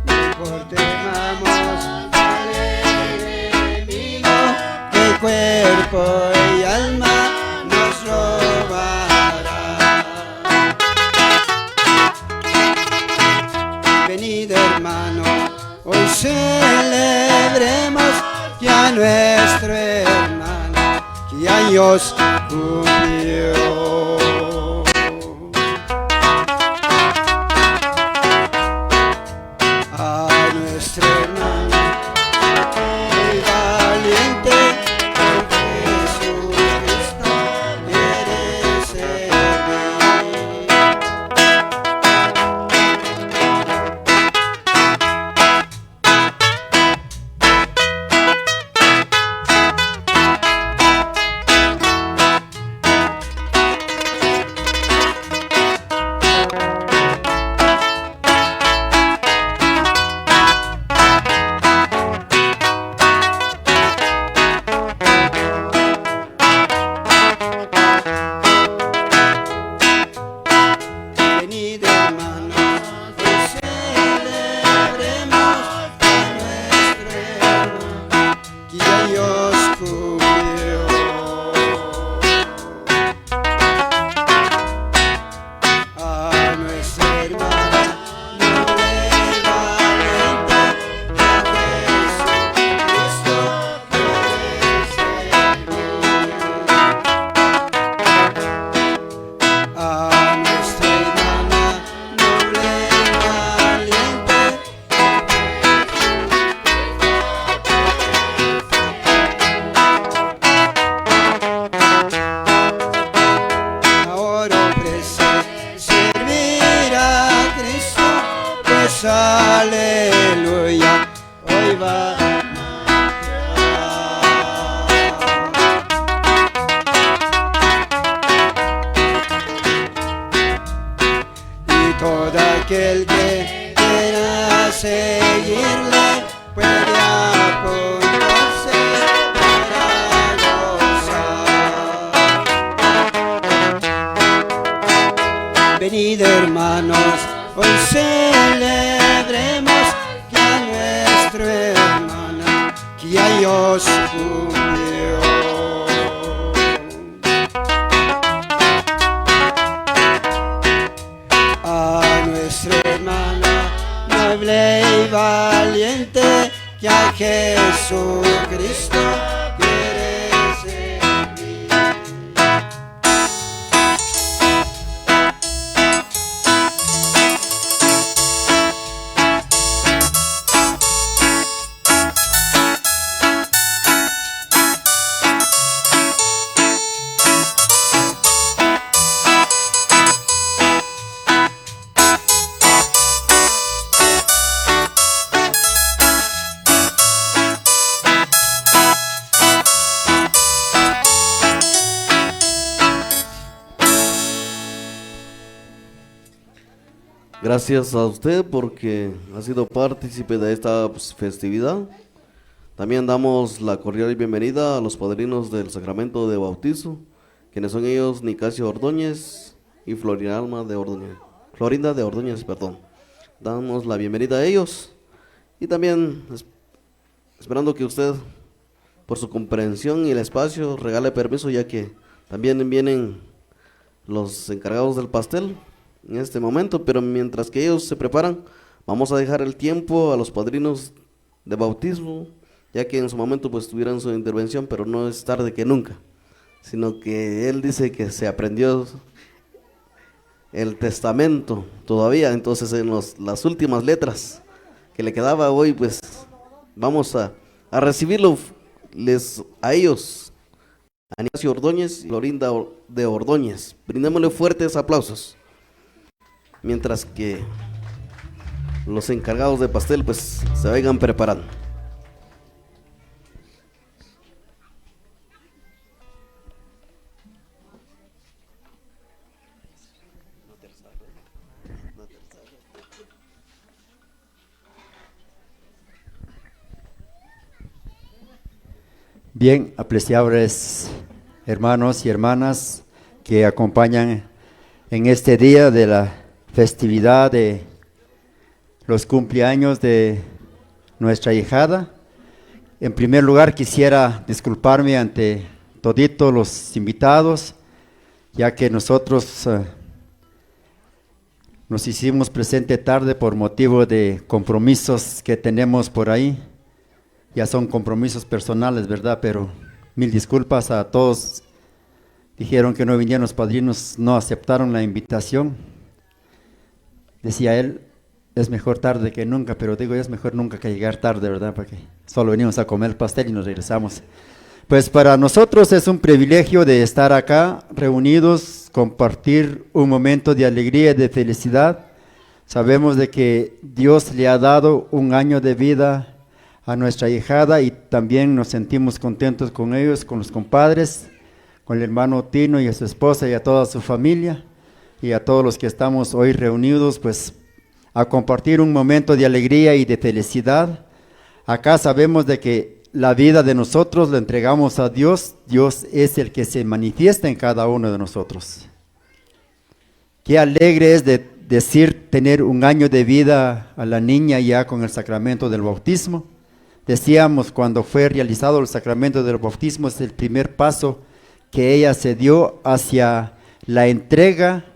Mejor temamos al enemigo, que cuerpo y alma nos robará. Venid hermano, hoy celebremos que a nuestro hermano que años cumplió. A nuestro hermano muy valiente, que Jesucristo quiere seguir. aleluya, hoy va. Y todo aquel que quiera seguirle puede apuntarse para gozar. Venid, hermanos, hoy celebremos que a nuestro hermano que a Dios cumplió. A nuestro hermano noble y valiente que a Jesucristo quiere servir. Gracias a usted porque ha sido partícipe de esta festividad. También damos la cordial bienvenida a los padrinos del sacramento de bautizo, quienes son ellos Nicasio Ordóñez y Florinda de Ordóñez, perdón. Damos la bienvenida a ellos y también esperando que usted, por su comprensión y el espacio, regale permiso, ya que también vienen los encargados del pastel en este momento, pero mientras que ellos se preparan, vamos a dejar el tiempo a los padrinos de bautismo, ya que en su momento pues tuvieron su intervención, pero no es tarde que nunca, sino que él dice que se aprendió el testamento todavía, entonces en las últimas letras que le quedaba hoy, pues vamos a recibirlo a ellos, a Nicasio Ordóñez y Florinda de Ordóñez. Brindémosle fuertes aplausos. Mientras que los encargados de pastel pues se vayan preparando. Bien, apreciables hermanos y hermanas que acompañan en este día de la festividad de los cumpleaños de nuestra hijada. En primer lugar quisiera disculparme ante toditos los invitados, ya que nosotros nos hicimos presente tarde por motivo de compromisos que tenemos por ahí. Ya son compromisos personales, ¿verdad? Pero mil disculpas a todos. Dijeron que no vinieron los padrinos, no aceptaron la invitación. Decía él, es mejor tarde que nunca, pero digo, es mejor nunca que llegar tarde, ¿verdad? Porque solo venimos a comer el pastel y nos regresamos. Pues para nosotros es un privilegio de estar acá reunidos, compartir un momento de alegría y de felicidad. Sabemos de que Dios le ha dado un año de vida a nuestra hijada y también nos sentimos contentos con ellos, con los compadres, con el hermano Tino y a su esposa y a toda su familia. Y a todos los que estamos hoy reunidos, pues a compartir un momento de alegría y de felicidad. Acá sabemos de que la vida de nosotros la entregamos a Dios. Dios es el que se manifiesta en cada uno de nosotros. Qué alegre es de decir tener un año de vida a la niña ya con el sacramento del bautismo. Decíamos cuando fue realizado el sacramento del bautismo, es el primer paso que ella se dio hacia la entrega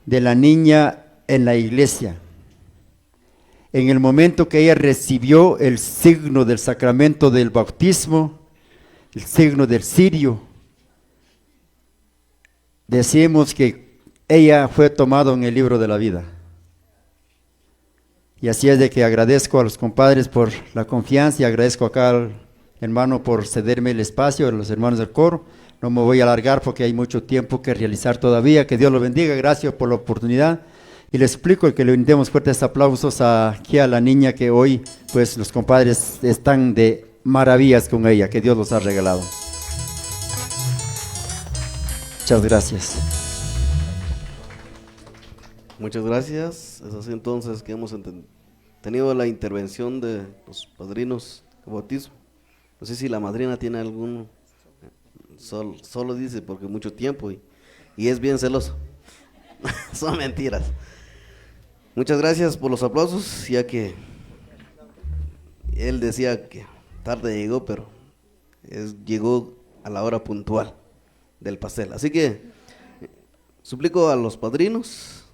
de la niña en la iglesia. En el momento que ella recibió el signo del sacramento del bautismo, el signo del cirio, decimos que ella fue tomada en el libro de la vida. Y así es de que agradezco a los compadres por la confianza y agradezco acá al hermano por cederme el espacio, a los hermanos del coro. No me voy a alargar porque hay mucho tiempo que realizar todavía. Que Dios los bendiga. Gracias por la oportunidad. Y les explico que le brindemos fuertes aplausos aquí a la niña que hoy, pues los compadres están de maravillas con ella, que Dios los ha regalado. Muchas gracias. Muchas gracias. Es así entonces que hemos tenido la intervención de los padrinos de bautismo. No sé si la madrina tiene algún, solo dice porque mucho tiempo y es bien celoso. Son mentiras. Muchas gracias por los aplausos, ya que él decía que tarde llegó, pero llegó a la hora puntual del pastel. Así que suplico a los padrinos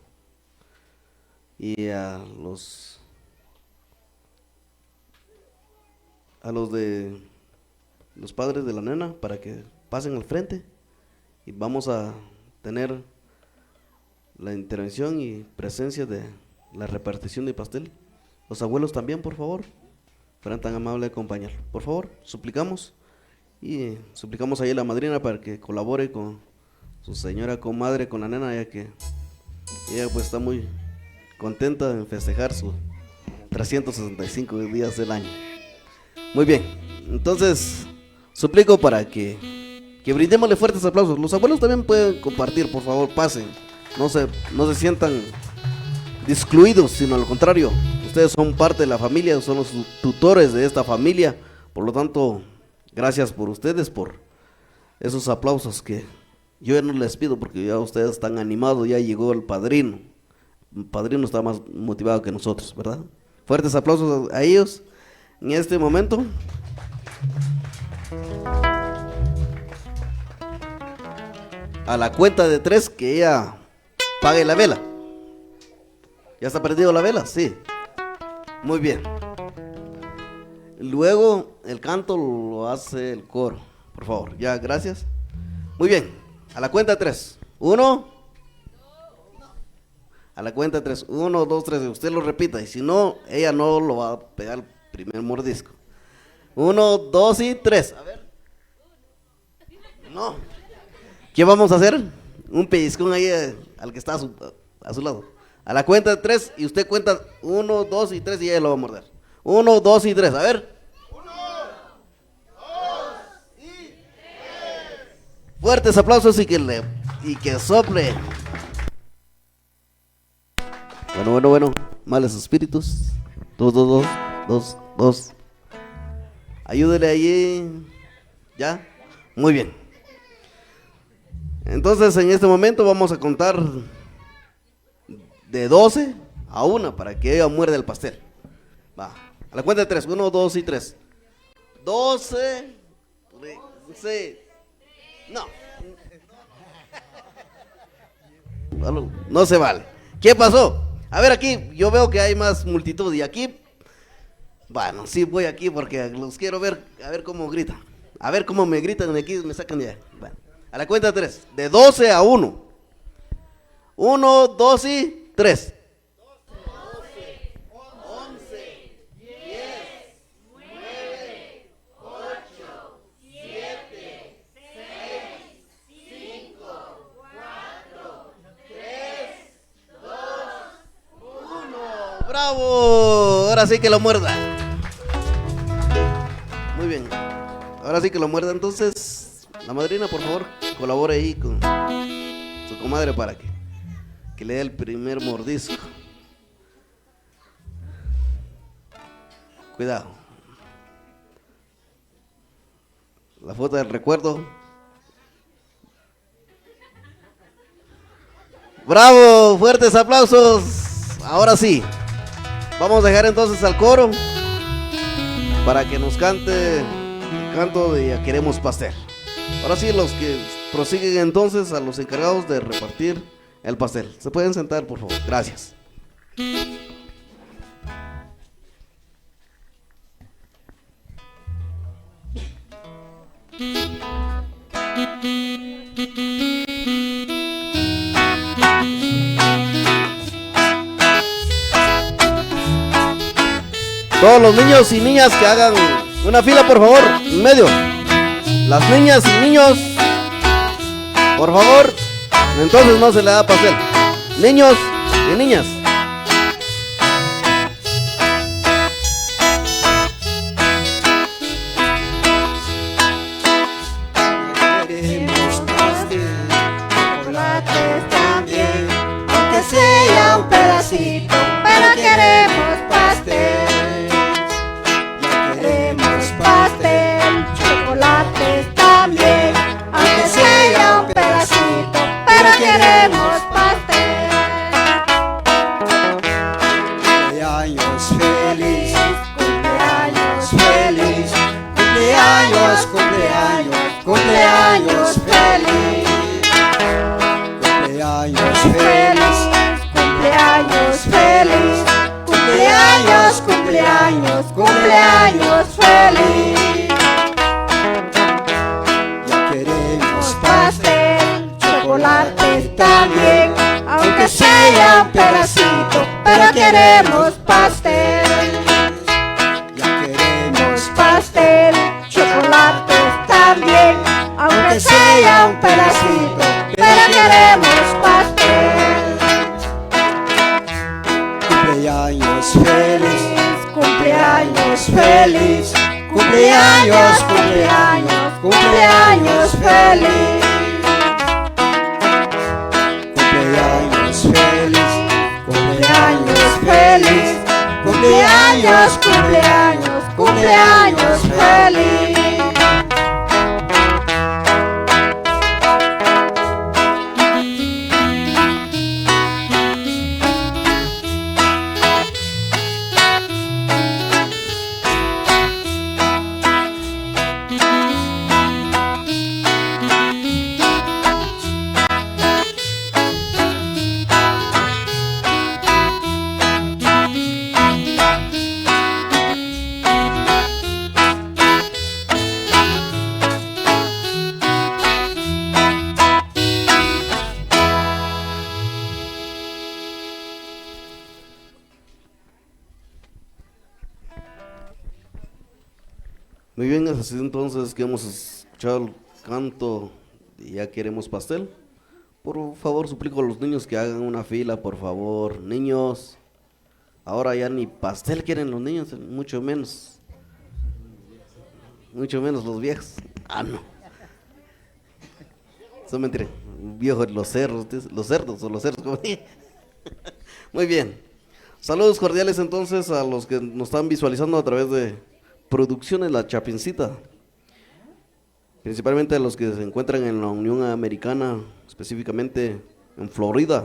y a los de los padres de la nena para que pasen al frente y vamos a tener la intervención y presencia de la repartición de pastel. Los abuelos también, por favor, fueran tan amables de acompañar. Por favor, suplicamos y suplicamos ahí a la madrina para que colabore con su señora comadre, con la nena, ya que ella pues está muy contenta en festejar sus 365 días del año. Muy bien, entonces suplico para que brindémosle fuertes aplausos. Los abuelos también pueden compartir, por favor, pasen. No se sientan excluidos, sino al contrario, ustedes son parte de la familia, son los tutores de esta familia. Por lo tanto, gracias por ustedes, por esos aplausos que yo ya no les pido porque ya ustedes están animados, ya llegó el padrino. El padrino está más motivado que nosotros, ¿verdad? Fuertes aplausos a ellos en este momento. A la cuenta de 3 que ella pague la vela. ¿Ya está prendido la vela? Sí. Muy bien. Luego el canto lo hace el coro. Por favor, ya, gracias. Muy bien. A la cuenta de 3. 1. A la cuenta de 3. 1, 2, 3. Usted lo repita. Y si no, ella no lo va a pegar el primer mordisco. 1, 2 y 3. A ver. No. ¿Qué vamos a hacer? Un pellizcón ahí al que está a su lado. A la cuenta de 3 y usted cuenta 1, 2 y 3 y ella lo va a morder. 1, 2 y 3, a ver. 1, 2 y 3. Fuertes aplausos y que sople. Bueno. Males espíritus. 2. Ayúdele allí. ¿Ya? Muy bien. Entonces en este momento vamos a contar de 12 a 1 para que ella muerda el pastel. Va, a la cuenta de 3, 1, 2 y 3. 12, 13, no se vale. ¿Qué pasó? A ver aquí, yo veo que hay más multitud y aquí, bueno, sí voy aquí porque los quiero ver, a ver cómo gritan. A ver cómo me gritan de aquí, me sacan de allá. Bueno, a la cuenta de 3, de 12 a 1. 1, 2 y 3. 12, 11, 10, 9, 8, 7, 6, 5, 4, 3, 2, 1. ¡Bravo! Ahora sí que lo muerda. Muy bien. Ahora sí que lo muerda. Entonces, la madrina, por favor, colabore ahí con su comadre para que le dé el primer mordisco. Cuidado. La foto del recuerdo. ¡Bravo! Fuertes aplausos. Ahora sí. Vamos a dejar entonces al coro para que nos cante el canto de Ya Queremos Pastel. Ahora sí, los que prosiguen entonces a los encargados de repartir el pastel. ¿Se pueden sentar, por favor? Gracias. Todos los niños y niñas que hagan una fila, por favor, en medio. Las niñas y niños, por favor. Entonces no se le da pastel. Niños, Y niñas. Queremos pastel, chocolates también, aunque sea un pedacito, pero queremos pastel. Ya queremos pastel, chocolates también, aunque sea un pedacito, pero queremos pastel. Cumpleaños feliz, cumpleaños feliz, cumpleaños, cumpleaños, cumpleaños feliz. Cumpleaños feliz, cumpleaños feliz, cumpleaños, cumpleaños, cumpleaños feliz. Ya queremos pastel, chocolates también, aunque sea un pedacito, pero queremos pastel. Ya queremos pastel, chocolates también, aunque sea un pedacito, pero queremos pastel. Cumpleaños feliz, cumpleaños feliz, cumpleaños, cumpleaños, cumpleaños feliz. Cumpleaños feliz, cumpleaños feliz, cumpleaños, cumpleaños, cumpleaños feliz. Muy bien, así entonces que hemos escuchado el canto y ya queremos pastel. Por favor, suplico a los niños que hagan una fila, por favor. Niños, ahora ya ni pastel quieren los niños, mucho menos los viejos. Ah, no. Eso es mentira. Viejos, los cerdos, ¿cómo dije? Muy bien. Saludos cordiales entonces a los que nos están visualizando a través de Producciones La Chapincita, principalmente a los que se encuentran en la Unión Americana, específicamente en Florida.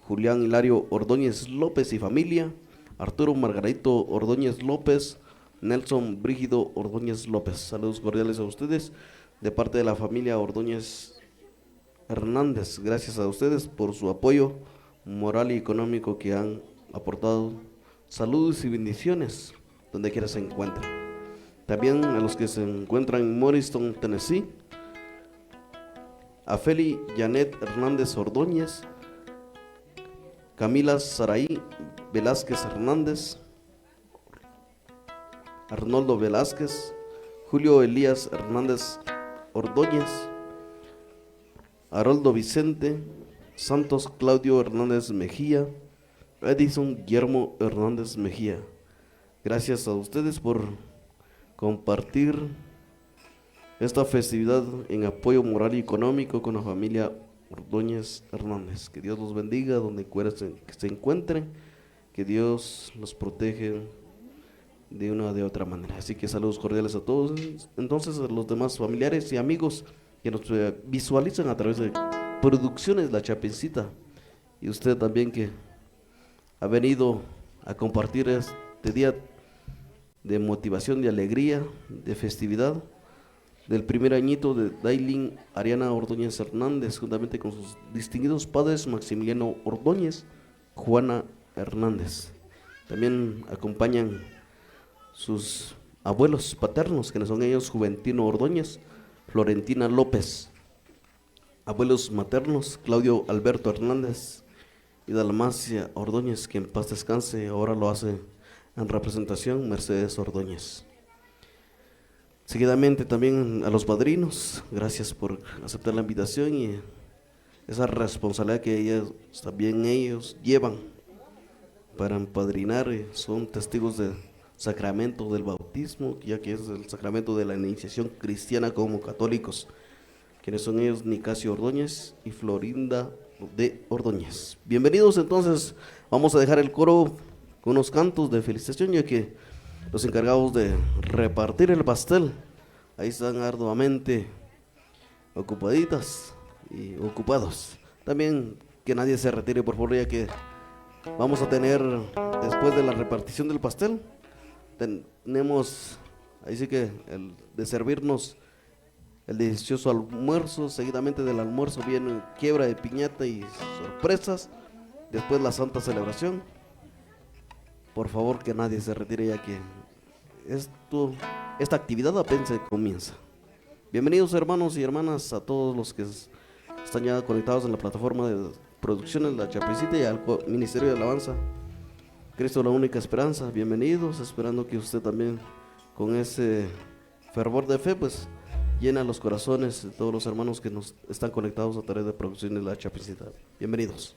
Julián Hilario Ordóñez López y familia, Arturo Margarito Ordóñez López, Nelson Brígido Ordóñez López. Saludos cordiales a ustedes de parte de la familia Ordóñez Hernández. Gracias a ustedes por su apoyo moral y económico que han aportado. Saludos y bendiciones donde quiera se encuentren. También a los que se encuentran en Morriston, Tennessee, a Feli Janet Hernández Ordóñez, Camila Saraí Velázquez Hernández, Arnoldo Velázquez, Julio Elías Hernández Ordóñez, Haroldo Vicente Santos Claudio Hernández Mejía, Edison Guillermo Hernández Mejía. Gracias a ustedes por compartir esta festividad en apoyo moral y económico con la familia Ordóñez Hernández. Que Dios los bendiga donde quiera que se encuentren, que Dios los protege de una o de otra manera. Así que saludos cordiales a todos. Entonces a los demás familiares y amigos que nos visualizan a través de Producciones La Chapincita, y usted también que ha venido a compartir este día de motivación, de alegría, de festividad, del primer añito de Dailin Ariana Ordóñez Hernández, juntamente con sus distinguidos padres Maximiliano Ordóñez, Juana Hernández. También acompañan sus abuelos paternos, que son ellos Juventino Ordóñez, Florentina López. Abuelos maternos, Claudio Alberto Hernández y Dalmacia Ordóñez, que en paz descanse, ahora lo hace en representación Mercedes Ordóñez. Seguidamente también a los padrinos, gracias por aceptar la invitación y esa responsabilidad que ellos, también ellos llevan para empadrinar, son testigos del sacramento del bautismo, ya que es el sacramento de la iniciación cristiana como católicos, quienes son ellos Nicasio Ordóñez y Florinda de Ordóñez. Bienvenidos. Entonces vamos a dejar el coro con unos cantos de felicitación, ya que los encargados de repartir el pastel ahí están arduamente ocupaditas y ocupados. También que nadie se retire, por favor, ya que vamos a tener, después de la repartición del pastel, tenemos, ahí sí que el de servirnos el delicioso almuerzo. Seguidamente del almuerzo viene quiebra de piñata y sorpresas. Después la santa celebración. Por favor, que nadie se retire, ya que esta actividad apenas comienza. Bienvenidos, hermanos y hermanas, a todos los que están ya conectados en la plataforma de producciones La Chapecita y al Ministerio de Alabanza Cristo la Única Esperanza. Bienvenidos, esperando que usted también con ese fervor de fe pues llena los corazones de todos los hermanos que nos están conectados a través de producciones La Chapecita. Bienvenidos.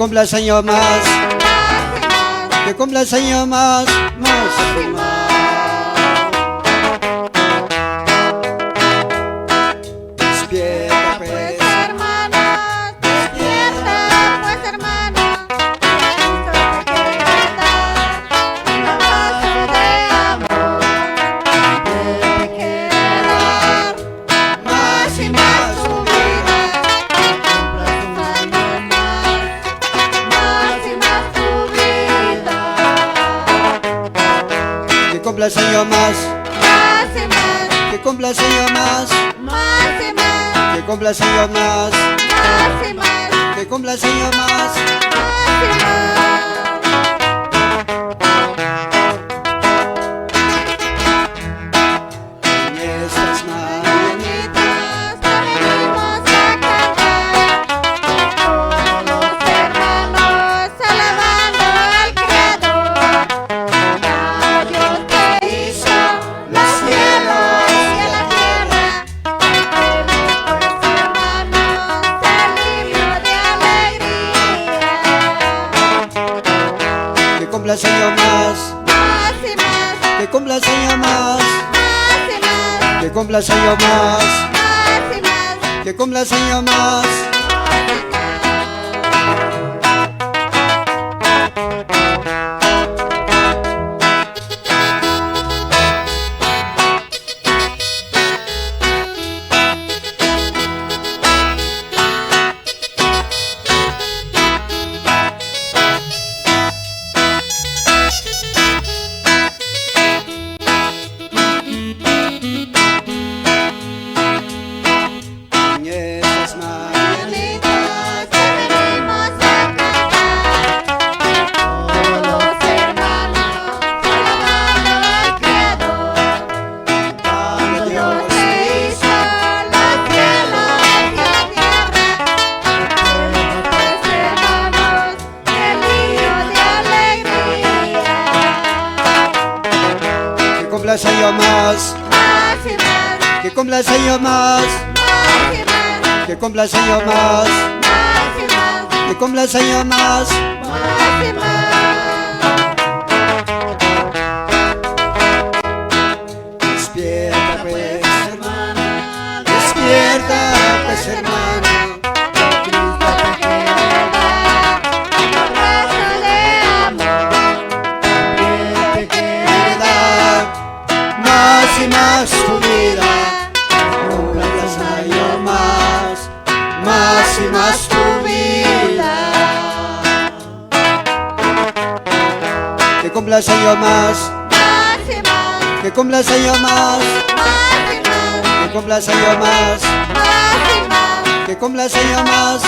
cumpla el Señor más, que cumpla el Señor más, más y más. Despierta pues, hermanos, despierta pues, hermanos, Cristo te quiere dar un abrazo de amor, te quiere dar más y más tu vida, que cumpla el Señor más, y más, que cumpla el Señor más, más y más, que cumpla el Señor más, más y más, que cumpla el Señor más. más y más. En estas mañanitas Venimos a cantar, todos los hermanos alabando al Creador. Ya Dios te hizo los cielos y la tierra, pues hermanos al himno de alegría. que cumpla el Señor más, Más y más, que cumpla el Señor más, más y más, que cumpla el Señor más, más y más. que cumpla el Señor más. En estas mañanitas cumpla el año más, que cumpla el año más, que cumpla el año más, que cumpla el año más. Despierta pues hermano, despierta pues hermano, Cristo te quiere dar una raza de amor, también te quiere dar más y más tu vida, cumpla el año más y más tu vida, que cumpla el año más, que cumpla el año más, que cumpla el año más, que cumpla el año más.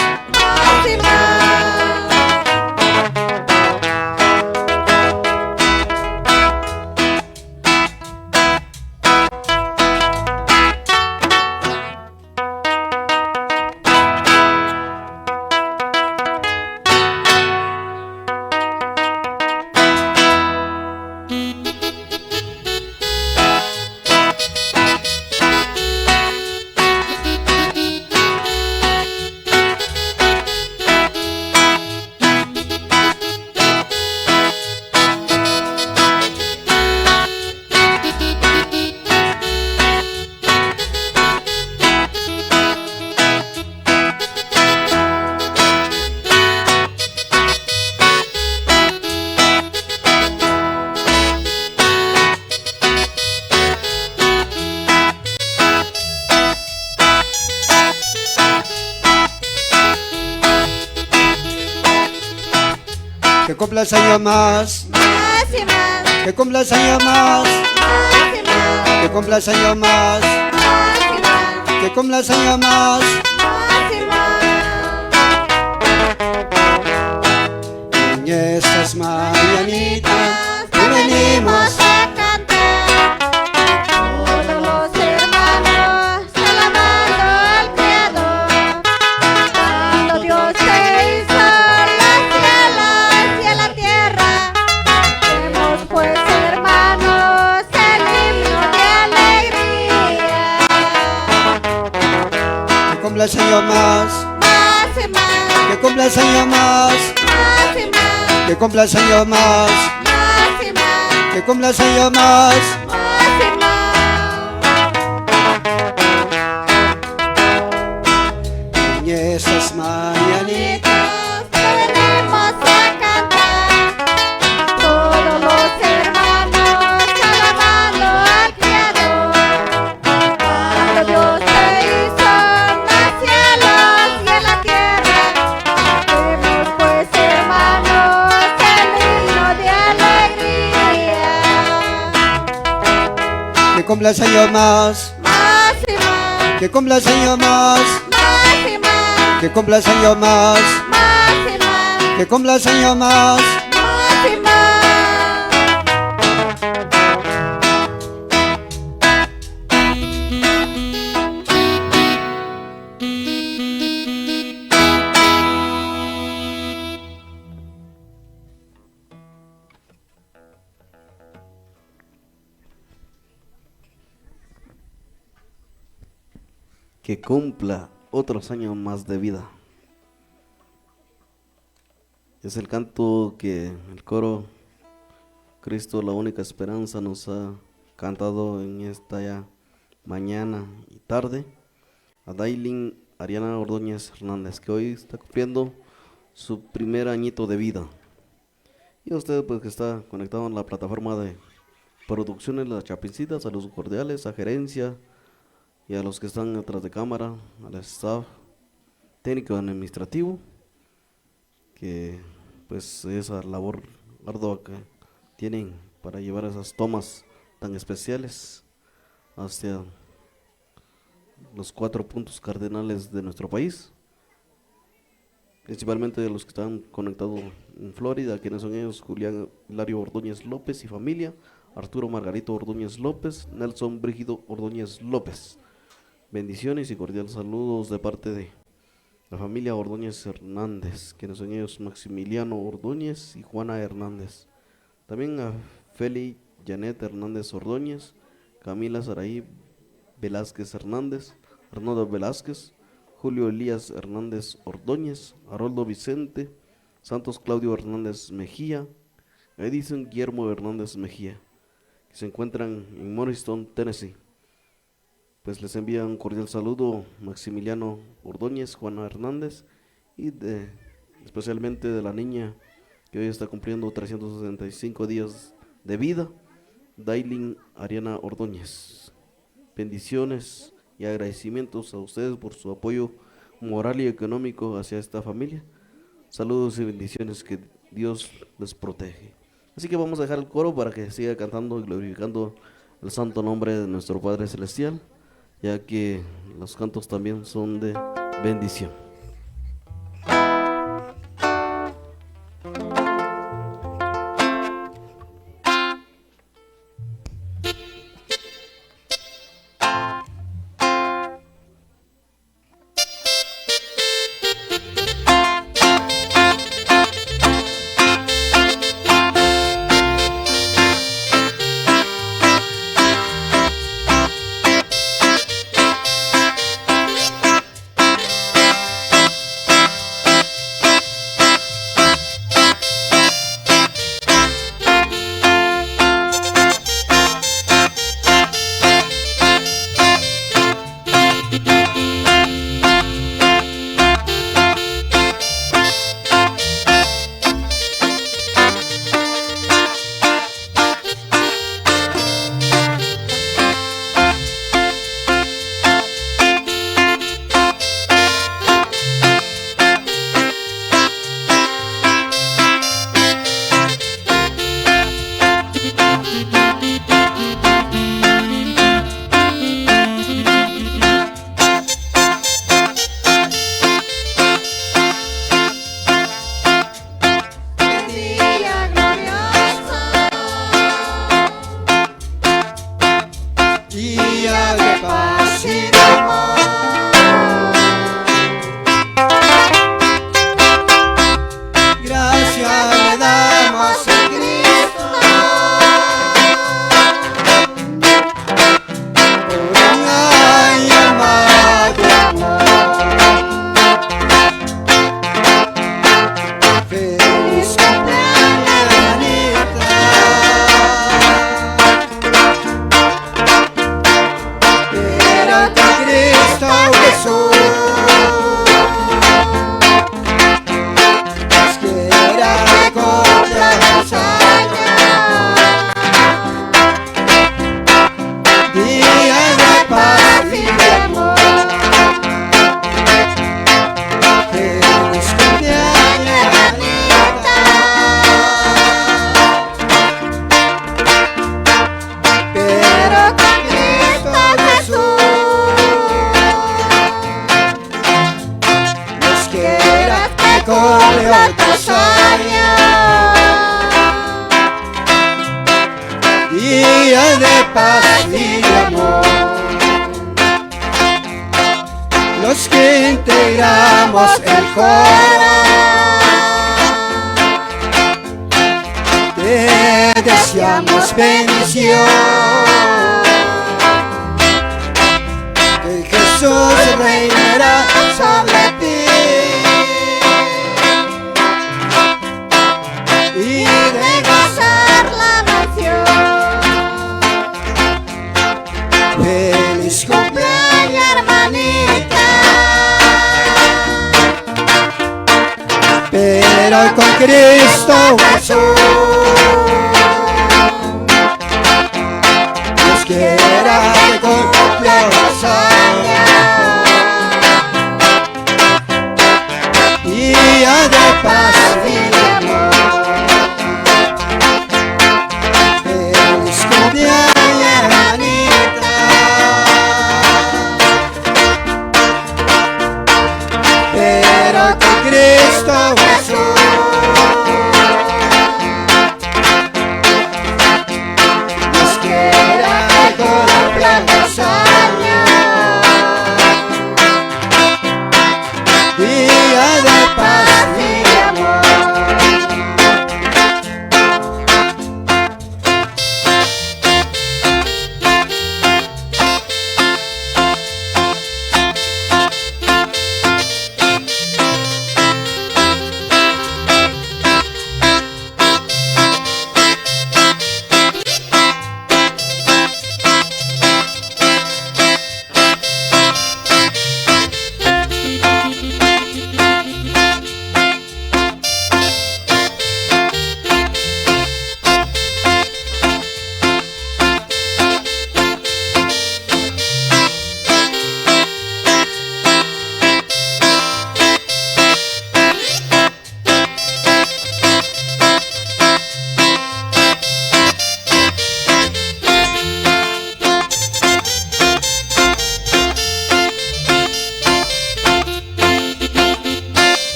Que cumpla el año más, que cumpla el año más, que cumpla el año más, que cumpla el año más. En estas mañanitas que venimos a cantar, todos los hermanos alabando al Creador, cuando Dios te hizo las cielos y a la tierra, demos pues hermanos el himno de alegría. Que cumpla el año más, que cumpla el año más, que cumpla el año más, que cumpla el año más. En esas mañanitas venimos a cantar, todos los hermanos alabando al Creador, cuando Dios te hizo los cielos y en la tierra, demos pues hermanos el himno de alegría. Que cumpla el año más, que cumpla el año más, que cumpla el año más, que cumpla el año más. Que cumpla otros años más de vida. Es el canto que el coro Cristo la única esperanza nos ha cantado en esta ya mañana y tarde a Dailin Ariana Ordóñez Hernández, que hoy está cumpliendo su primer añito de vida. Y a usted pues que está conectado en la plataforma de producciones Las Chapincitas, saludos cordiales a gerencia y a los que están detrás de cámara, al staff técnico y administrativo, que pues esa labor ardua que tienen para llevar esas tomas tan especiales hacia los 4 puntos cardinales de nuestro país, principalmente de los que están conectados en Florida, quienes son ellos: Julián Hilario Ordóñez López y familia, Arturo Margarito Ordóñez López, Nelson Brígido Ordóñez López. Bendiciones y cordiales saludos de parte de la familia Ordóñez Hernández, quienes son ellos: Maximiliano Ordóñez y Juana Hernández. También a Feli Janet Hernández Ordóñez, Camila Saraí Velázquez Hernández, Arnoldo Velázquez, Julio Elías Hernández Ordóñez, Haroldo Vicente Santos Claudio Hernández Mejía, Edison Guillermo Hernández Mejía, que se encuentran en Morristown, Tennessee. Pues les envía un cordial saludo Maximiliano Ordóñez, Juana Hernández y especialmente de la niña que hoy está cumpliendo 365 días de vida, Dailin Ariana Ordóñez. Bendiciones y agradecimientos a ustedes por su apoyo moral y económico hacia esta familia. Saludos y bendiciones, que Dios les protege. Así que vamos a dejar el coro para que siga cantando y glorificando el santo nombre de nuestro Padre Celestial, ya que los cantos también son de bendición. Quiera con la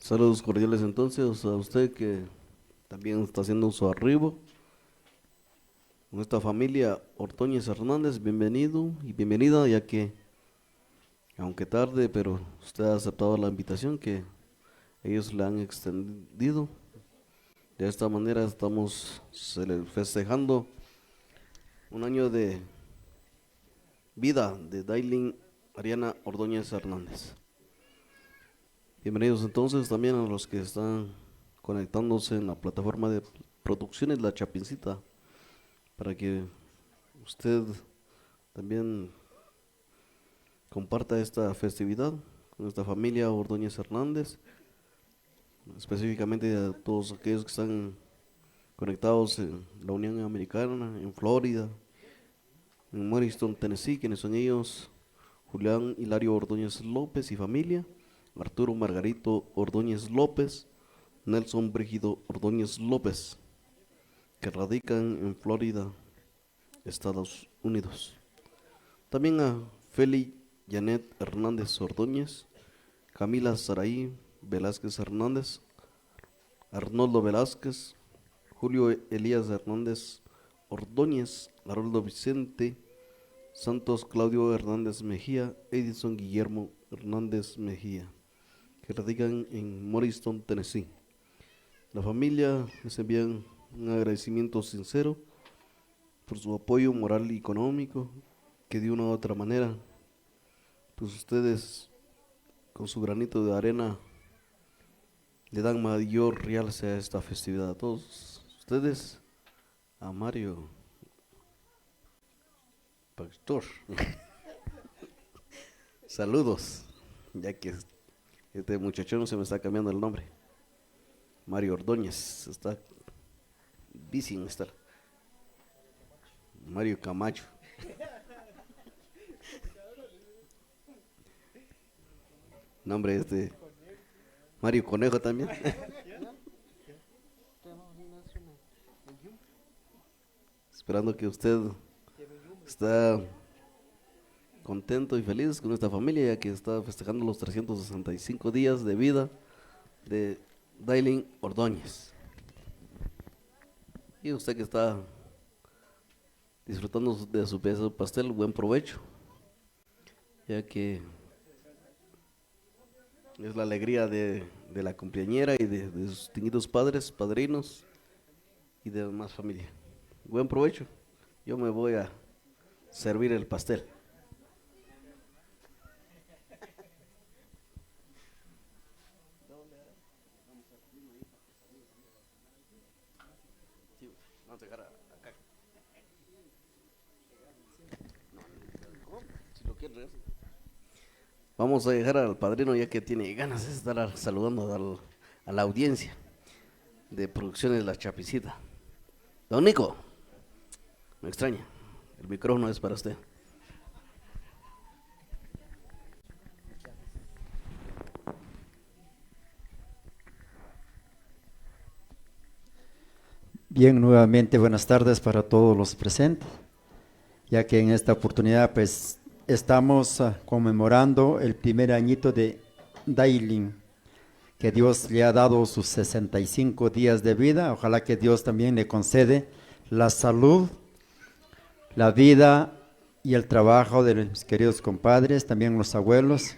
Saludos cordiales entonces a usted que también está haciendo su arribo. Con esta familia Ordóñez Hernández, bienvenido y bienvenida, ya que, aunque tarde, pero usted ha aceptado la invitación que ellos le han extendido. De esta manera estamos festejando un año de vida de Dailin Ariana Ordóñez Hernández. Bienvenidos entonces también a los que están conectándose en la plataforma de producciones La Chapincita, para que usted también comparta esta festividad con esta familia Ordóñez Hernández, específicamente a todos aquellos que están conectados en la Unión Americana, en Florida, en Morristown, Tennessee, quienes son ellos: Julián Hilario Ordóñez López y familia, Arturo Margarito Ordóñez López, Nelson Brígido Ordóñez López, que radican en Florida, Estados Unidos. También a Feli Janet Hernández Ordóñez, Camila Saraí Velázquez Hernández, Arnoldo Velázquez, Julio Elías Hernández Ordóñez, Haroldo Vicente Santos, Claudio Hernández Mejía, Edison Guillermo Hernández Mejía, que radican en Morristown, Tennessee. La familia les envían un agradecimiento sincero por su apoyo moral y económico, que de una u otra manera, pues ustedes con su granito de arena le dan mayor realce a esta festividad. A todos ustedes, a Mario Pastor, saludos, ya que este muchachón se me está cambiando el nombre. Mario Ordóñez está busy en estar. Mario Camacho. Nombre este Mario Conejo también. Esperando que usted está contento y feliz con esta familia, ya que está festejando los 365 días de vida de Dailin Ordóñez. Y usted que está disfrutando de su pedazo de pastel, buen provecho, ya que es la alegría de la cumpleañera y de sus distinguidos padres, padrinos y de demás familia. Buen provecho. Yo me voy a servir el pastel. Vamos a dejar al padrino ya que tiene ganas de estar saludando a la audiencia de Producciones La Chapicita. Don Nico, me extraña, el micrófono es para usted. Bien, nuevamente buenas tardes para todos los presentes, ya que en esta oportunidad pues estamos conmemorando el primer añito de Dailin, que Dios le ha dado sus 65 días de vida. Ojalá que Dios también le concede la salud, la vida y el trabajo de mis queridos compadres, también los abuelos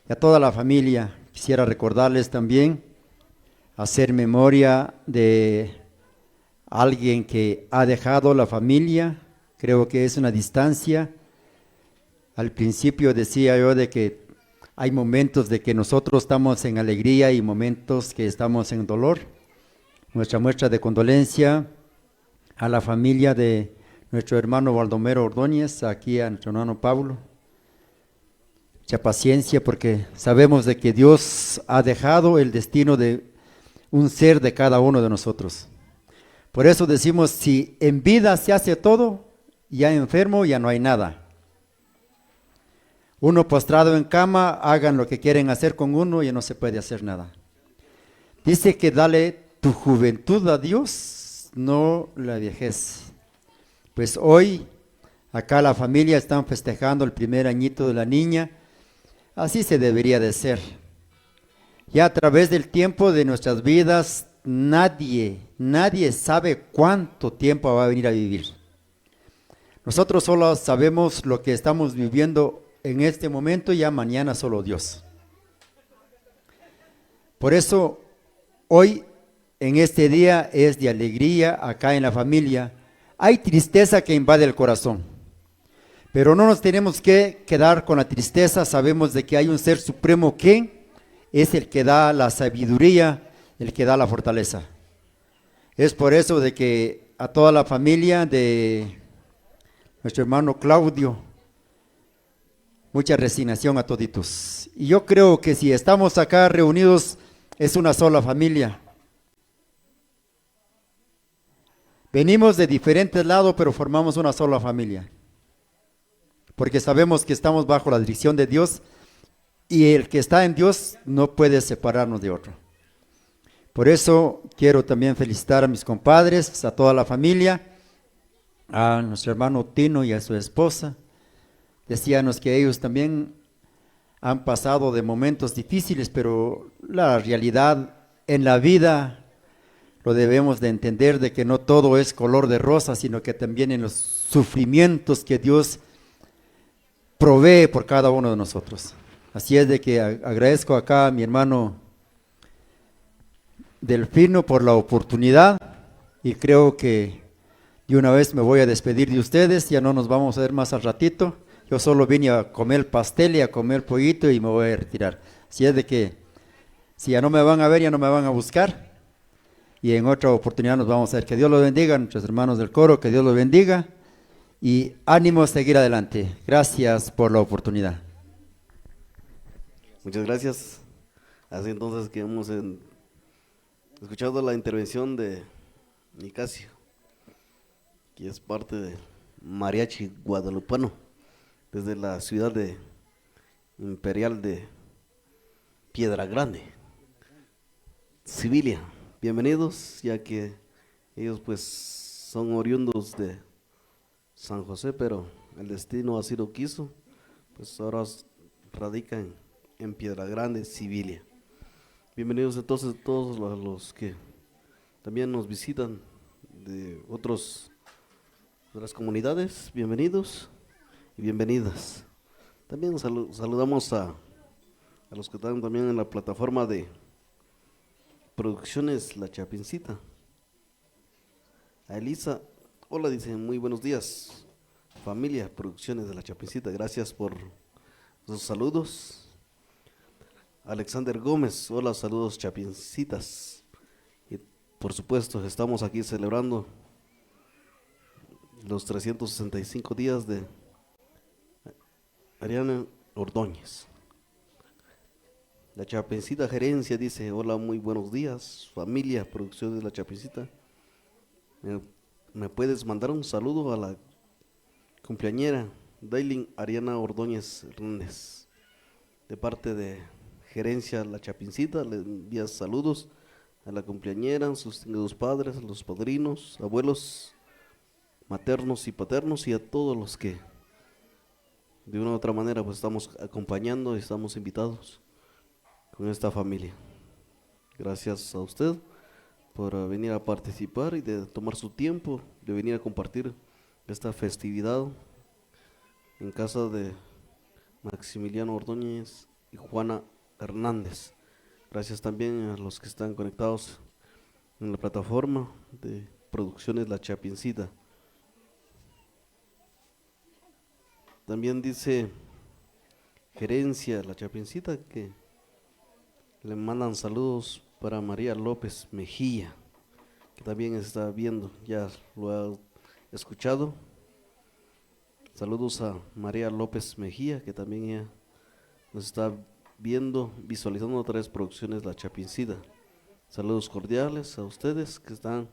y a toda la familia. Quisiera recordarles también, hacer memoria de alguien que ha dejado la familia. Creo que es una distancia. Al principio decía yo de que hay momentos de que nosotros estamos en alegría y momentos que estamos en dolor. Nuestra muestra de condolencia a la familia de nuestro hermano Baldomero Ordóñez, aquí a nuestro hermano Pablo. Mucha paciencia, porque sabemos de que Dios ha dejado el destino de un ser de cada uno de nosotros. Por eso decimos, si en vida se hace todo, ya enfermo ya no hay nada. Uno postrado en cama, hagan lo que quieren hacer con uno y no se puede hacer nada. Dice que dale tu juventud a Dios, no la vejez. Pues hoy, acá la familia están festejando el primer añito de la niña. Así se debería de ser. Ya a través del tiempo de nuestras vidas, nadie sabe cuánto tiempo va a venir a vivir. Nosotros solo sabemos lo que estamos viviendo en este momento, ya mañana solo Dios. Por eso hoy en este día es de alegría acá en la familia. Hay tristeza que invade el corazón, pero no nos tenemos que quedar con la tristeza. Sabemos de que hay un ser supremo que es el que da la sabiduría, el que da la fortaleza. Es por eso de que a toda la familia de nuestro hermano Claudio, mucha resignación a toditos. Y yo creo que si estamos acá reunidos, es una sola familia. Venimos de diferentes lados, pero formamos una sola familia. Porque sabemos que estamos bajo la dirección de Dios, y el que está en Dios no puede separarnos de otro. Por eso quiero también felicitar a mis compadres, a toda la familia, a nuestro hermano Tino y a su esposa. Decíanos que ellos también han pasado de momentos difíciles, pero la realidad en la vida lo debemos de entender, de que no todo es color de rosa, sino que también en los sufrimientos que Dios provee por cada uno de nosotros. Así es de que agradezco acá a mi hermano Delfino por la oportunidad, y creo que de una vez me voy a despedir de ustedes. Ya no nos vamos a ver más al ratito. Yo solo vine a comer pastel y a comer pollito y me voy a retirar. Así es de que si ya no me van a ver, ya no me van a buscar. Y en otra oportunidad nos vamos a ver. Que Dios los bendiga, a nuestros hermanos del coro, que Dios los bendiga. Y ánimo a seguir adelante. Gracias por la oportunidad. Muchas gracias. Así entonces que hemos escuchado la intervención de Nicasio, que es parte de Mariachi Guadalupano, desde la ciudad imperial de Piedra Grande, Sibilia. Bienvenidos, ya que ellos pues son oriundos de San José, pero el destino así lo quiso, pues ahora radican en Piedra Grande, Sibilia. Bienvenidos entonces todos los que también nos visitan de las comunidades. Bienvenidos y bienvenidas. También saludamos a los que están también en la plataforma de Producciones La Chapincita, a Elisa Hola, dice, muy buenos días, familia, producciones de La Chapincita, gracias por sus saludos. Alexander Gómez, hola, saludos Chapincitas. Y por supuesto, estamos aquí celebrando los 365 días de Ariana Ordóñez. La Chapincita Gerencia dice, hola, muy buenos días, familia, producciones de La Chapincita. ¿Me puedes mandar un saludo a la cumpleañera Daylin Ariana Ordóñez Hernández? De parte de Gerencia La Chapincita, le envías saludos a la cumpleañera, sus distinguidos padres, a los padrinos, abuelos maternos y paternos y a todos los que de una u otra manera pues estamos acompañando y estamos invitados con esta familia. Gracias a usted por venir a participar y de tomar su tiempo de venir a compartir esta festividad en casa de Maximiliano Ordóñez y Juana Hernández. Gracias también a los que están conectados en la plataforma de Producciones La Chapincita. También dice Gerencia La Chapincita que le mandan saludos para María López Mejía, que también está viendo, ya lo ha escuchado. Saludos a María López Mejía, que también ya nos está viendo, visualizando otras producciones La Chapincita. Saludos cordiales a ustedes que están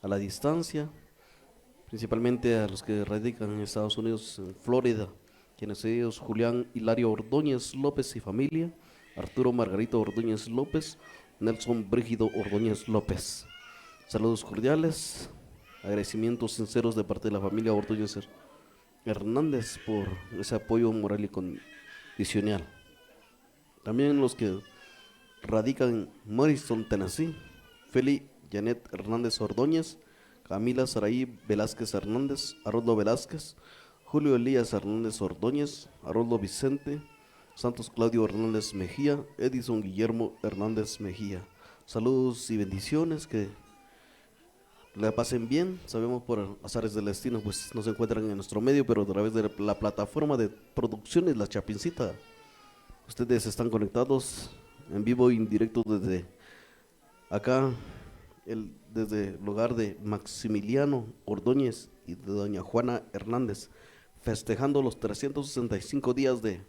a la distancia, principalmente a los que radican en Estados Unidos, en Florida, quienes ellos, Julián Hilario Ordóñez López y familia, Arturo Margarito Ordóñez López, Nelson Brígido Ordóñez López. Saludos cordiales, agradecimientos sinceros de parte de la familia Ordóñez Hernández por ese apoyo moral y condicional. También los que radican en Morrison, Tennessee, Feli Janet Hernández Ordóñez, Camila Saraí Velázquez Hernández, Haroldo Velázquez, Julio Elías Hernández Ordóñez, Haroldo Vicente, Santos Claudio Hernández Mejía, Edison Guillermo Hernández Mejía. Saludos y bendiciones, que la pasen bien. Sabemos por azares del destino pues no se encuentran en nuestro medio, pero a través de la plataforma de Producciones La Chapincita ustedes están conectados en vivo e indirecto desde acá, desde el hogar de Maximiliano Ordóñez y de doña Juana Hernández, festejando los 365 días de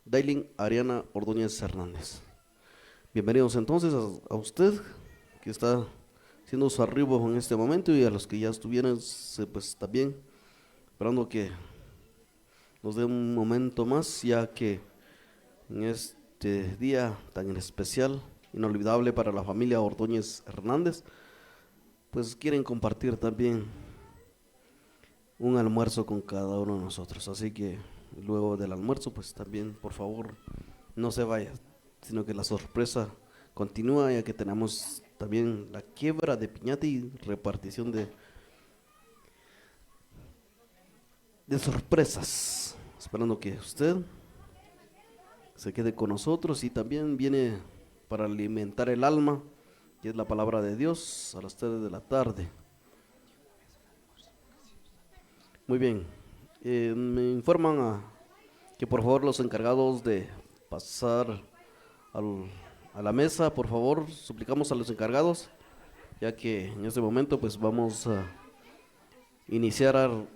Daylin Ariana Ordóñez Hernández. Bienvenidos entonces a usted que está haciendo su arribo en este momento, y a los que ya estuvieron pues también esperando que nos dé un momento más, ya que en este día tan especial, inolvidable para la familia Ordóñez Hernández, pues quieren compartir también un almuerzo con cada uno de nosotros. Así que luego del almuerzo pues también por favor no se vaya, sino que la sorpresa continúa, ya que tenemos también la quiebra de piñata y repartición de sorpresas, esperando que usted se quede con nosotros. Y también viene para alimentar el alma, que es la palabra de Dios, a las 3 de la tarde. Muy bien, me informan que por favor los encargados de pasar a la mesa, por favor, suplicamos a los encargados, ya que en este momento pues vamos a iniciar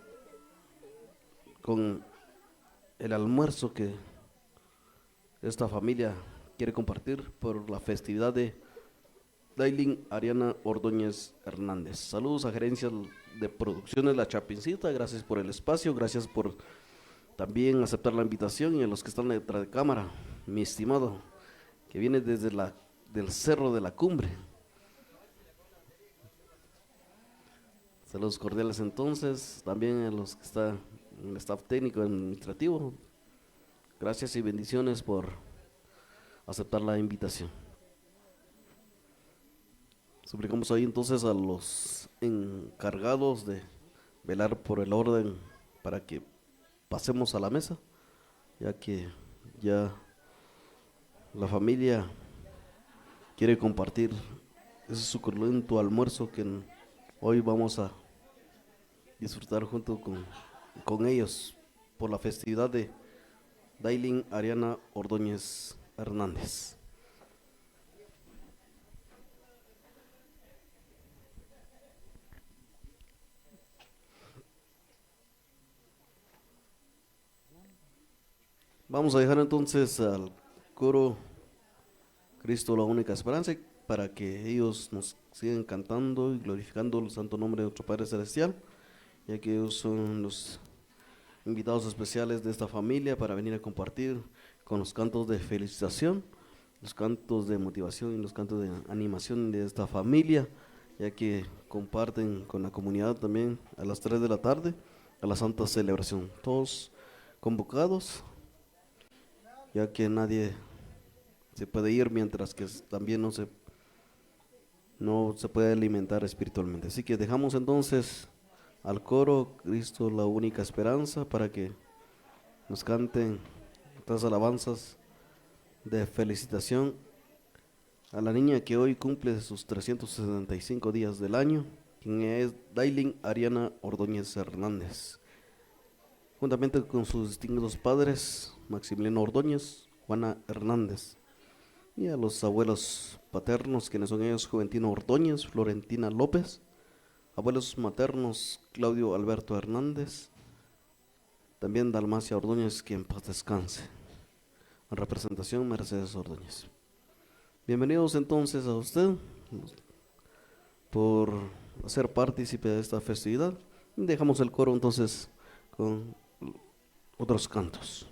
con el almuerzo que esta familia quiere compartir por la festividad de Daylin Ariana Ordóñez Hernández. Saludos a Gerencia de Producciones La Chapincita, gracias por el espacio, gracias por también aceptar la invitación, y a los que están detrás de cámara, mi estimado, que viene desde del Cerro de la Cumbre. Saludos cordiales entonces, también a los que están en el staff técnico administrativo, gracias y bendiciones por aceptar la invitación. Suplicamos ahí entonces a los encargados de velar por el orden para que pasemos a la mesa, ya que ya la familia quiere compartir ese suculento almuerzo que hoy vamos a disfrutar junto con ellos por la festividad de Dailin Ariana Ordóñez Hernández. Vamos a dejar entonces al coro Cristo la única esperanza para que ellos nos sigan cantando y glorificando el santo nombre de nuestro Padre Celestial, ya que ellos son los invitados especiales de esta familia para venir a compartir con los cantos de felicitación, los cantos de motivación y los cantos de animación de esta familia, ya que comparten con la comunidad también a las 3 de la tarde a la santa celebración. Todos convocados, ya que nadie se puede ir mientras que también no se puede alimentar espiritualmente. Así que dejamos entonces al coro Cristo la única esperanza para que nos canten estas alabanzas de felicitación a la niña que hoy cumple sus 365 días del año, quien es Dailin Ariana Ordóñez Hernández, juntamente con sus distinguidos padres Maximiliano Ordóñez, Juana Hernández, y a los abuelos paternos, quienes son ellos Juventino Ordóñez, Florentina López, abuelos maternos Claudio Alberto Hernández, también Dalmacia Ordóñez, que en paz descanse. En representación, Mercedes Ordóñez. Bienvenidos entonces a usted por ser partícipe de esta festividad. Dejamos el coro entonces con otros cantos.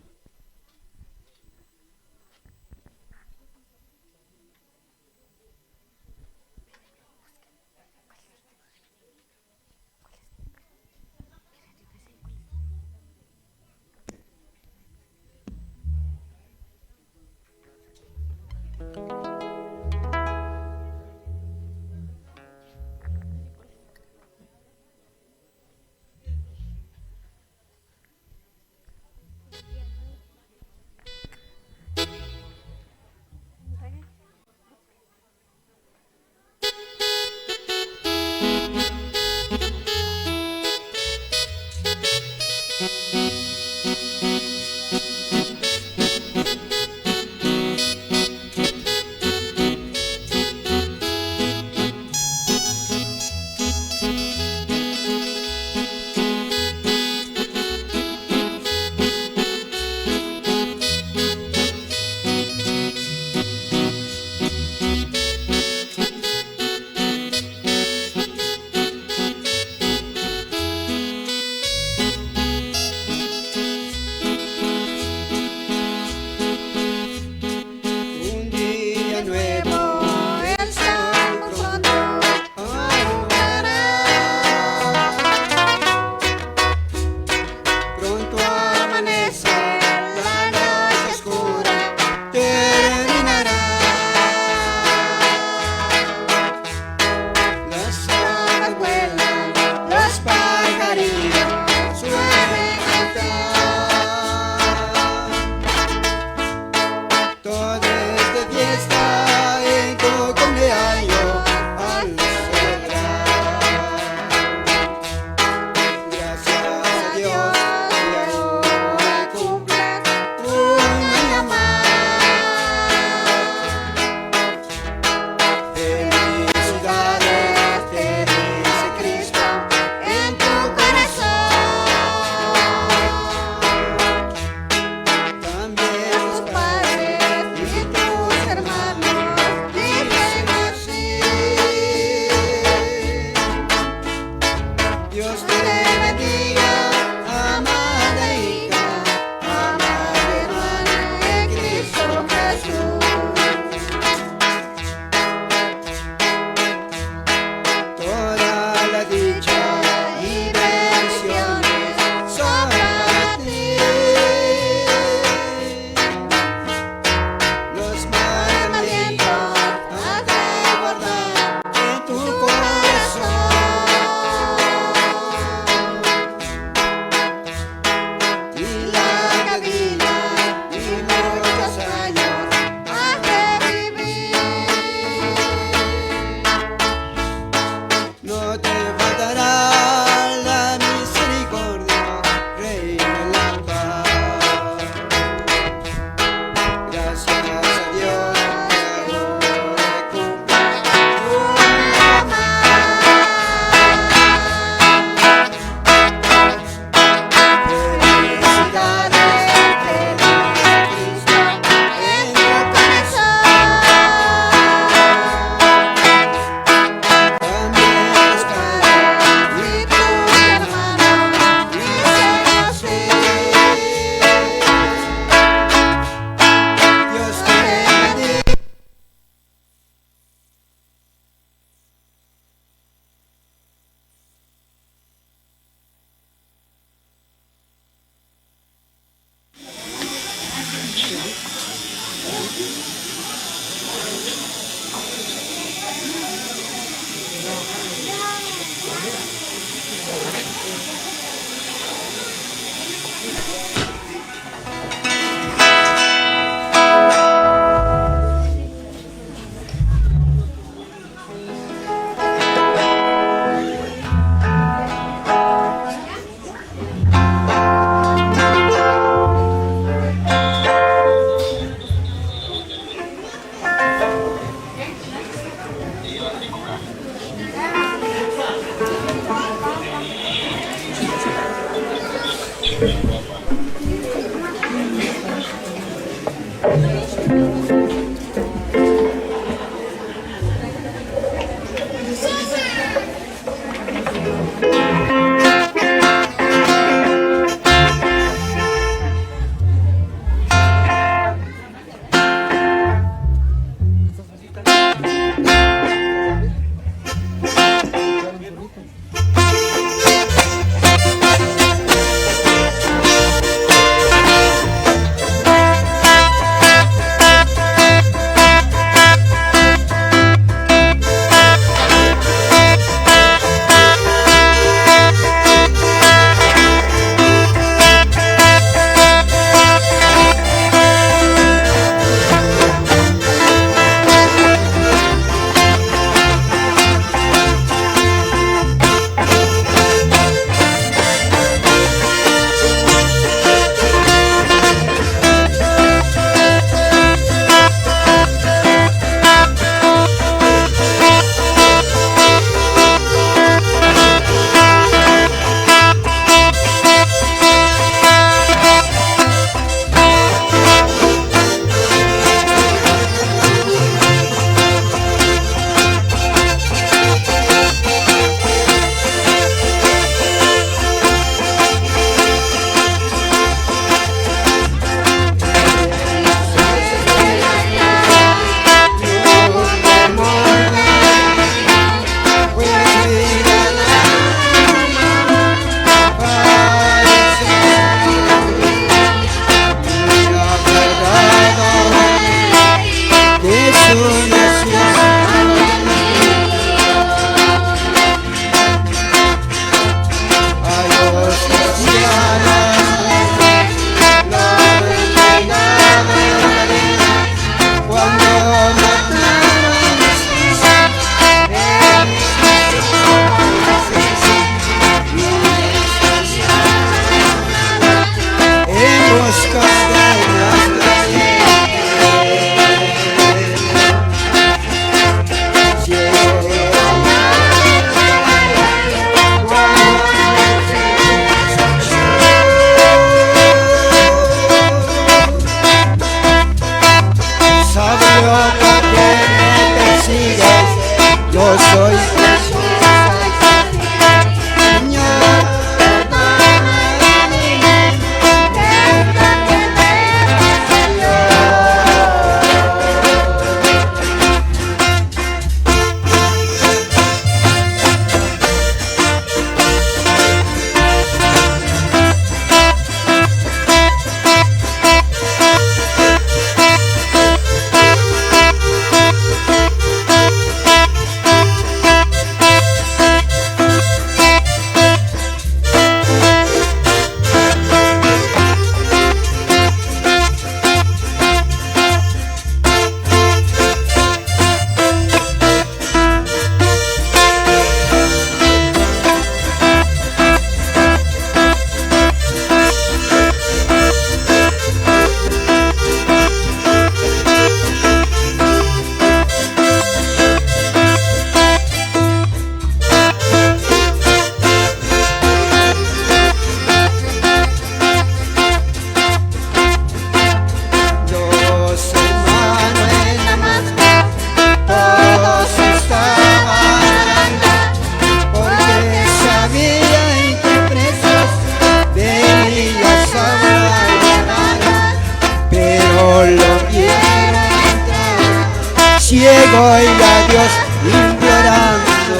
ciego y a Dios implorando.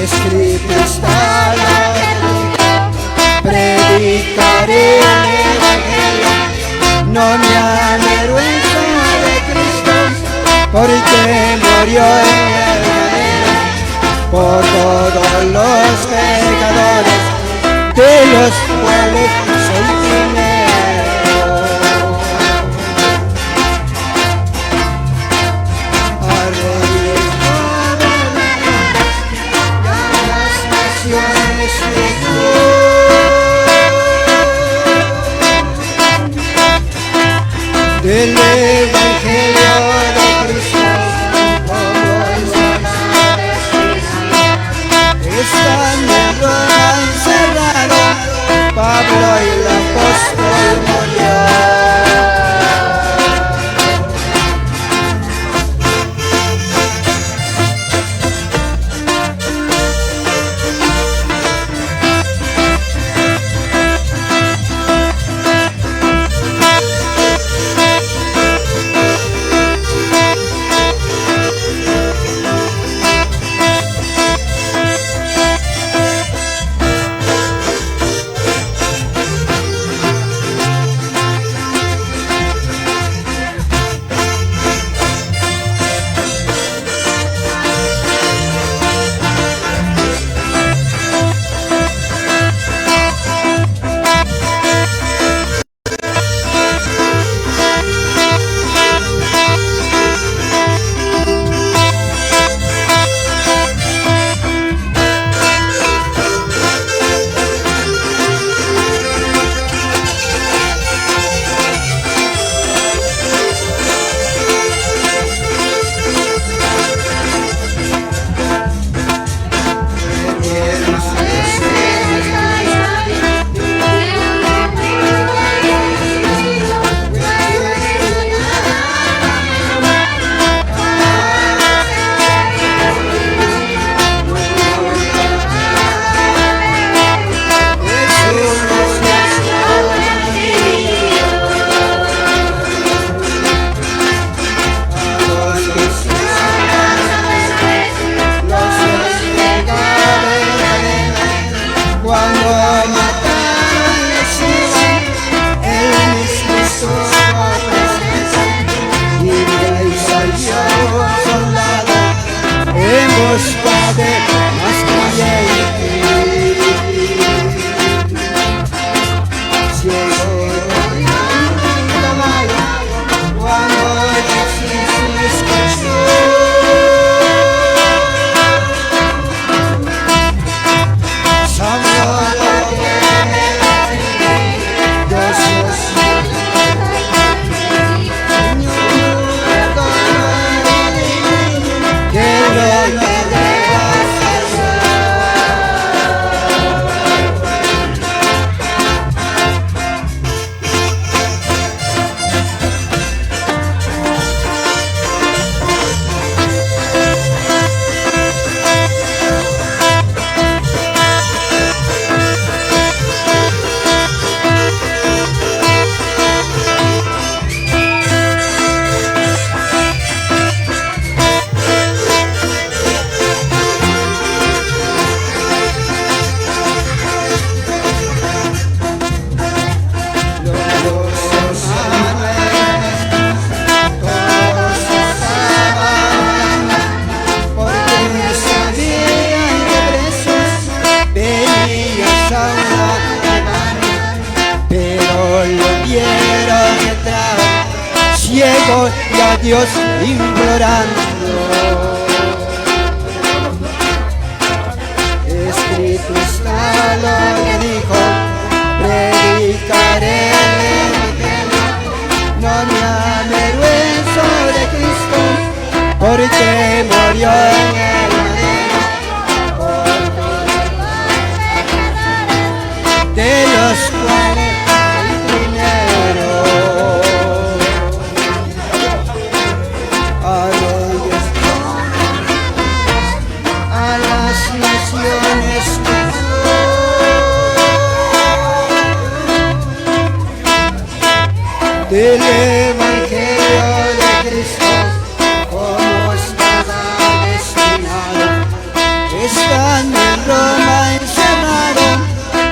Escrito está la verdad, predicaré el evangelio, no me avergüenzo de Cristo, porque murió en el madero por todos los pecadores, de los cuales soy primero. A reyes gobernantes, a las naciones llegó del evangelio de Cristo, como el Dios implorando. Escrito está lo que dijo, predicaré el Evangelio, no me avergüenzo de Cristo, porque murió en el madero, de los cuales el primero. A reyes, a las naciones, del Evangelio de Cristo, como estaba destinado. Están en Roma encerrados,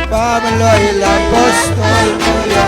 Pablo y el apóstol murió.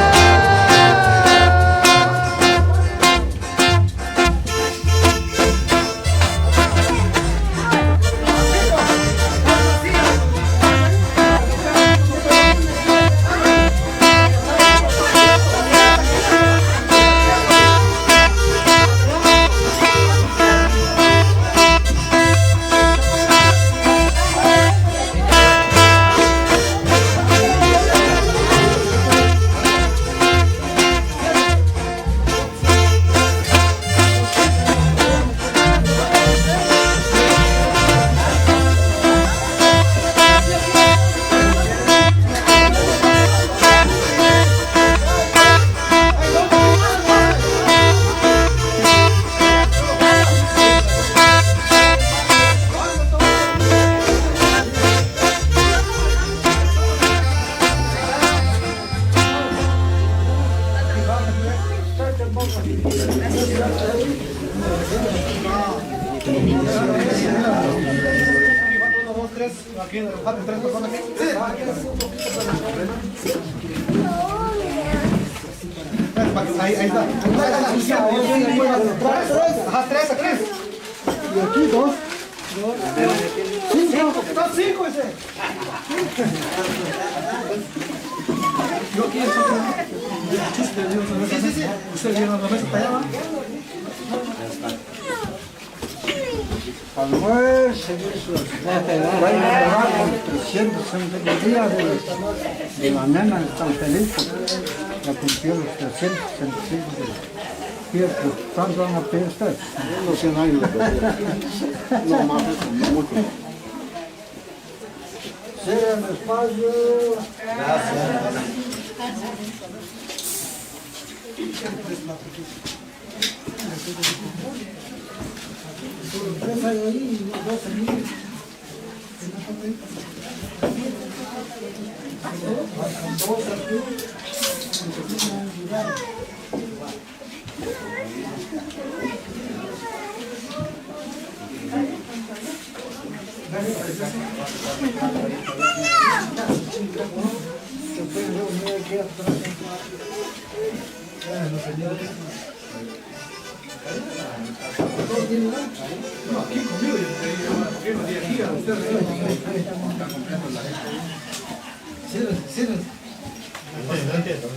Ahí está. Ajá, tres. Y aquí dos. Cinco ese. Yo aquí sí. Usted viene a la mesa para allá. Almuerzo, va a llegar con 360 días de la nena, están felices. Ya cumplió los 365 días. ¿Cuánto van a pedir ustedes? No sé, nadie. No más, mucho. Cierren el espacio. Gracias. Tres hay ahí y dos ahí. Dos aquí. Se pueden reunir aquí atrás. No, aquí conmigo, aquí a ustedes. Cierren. No entiendo.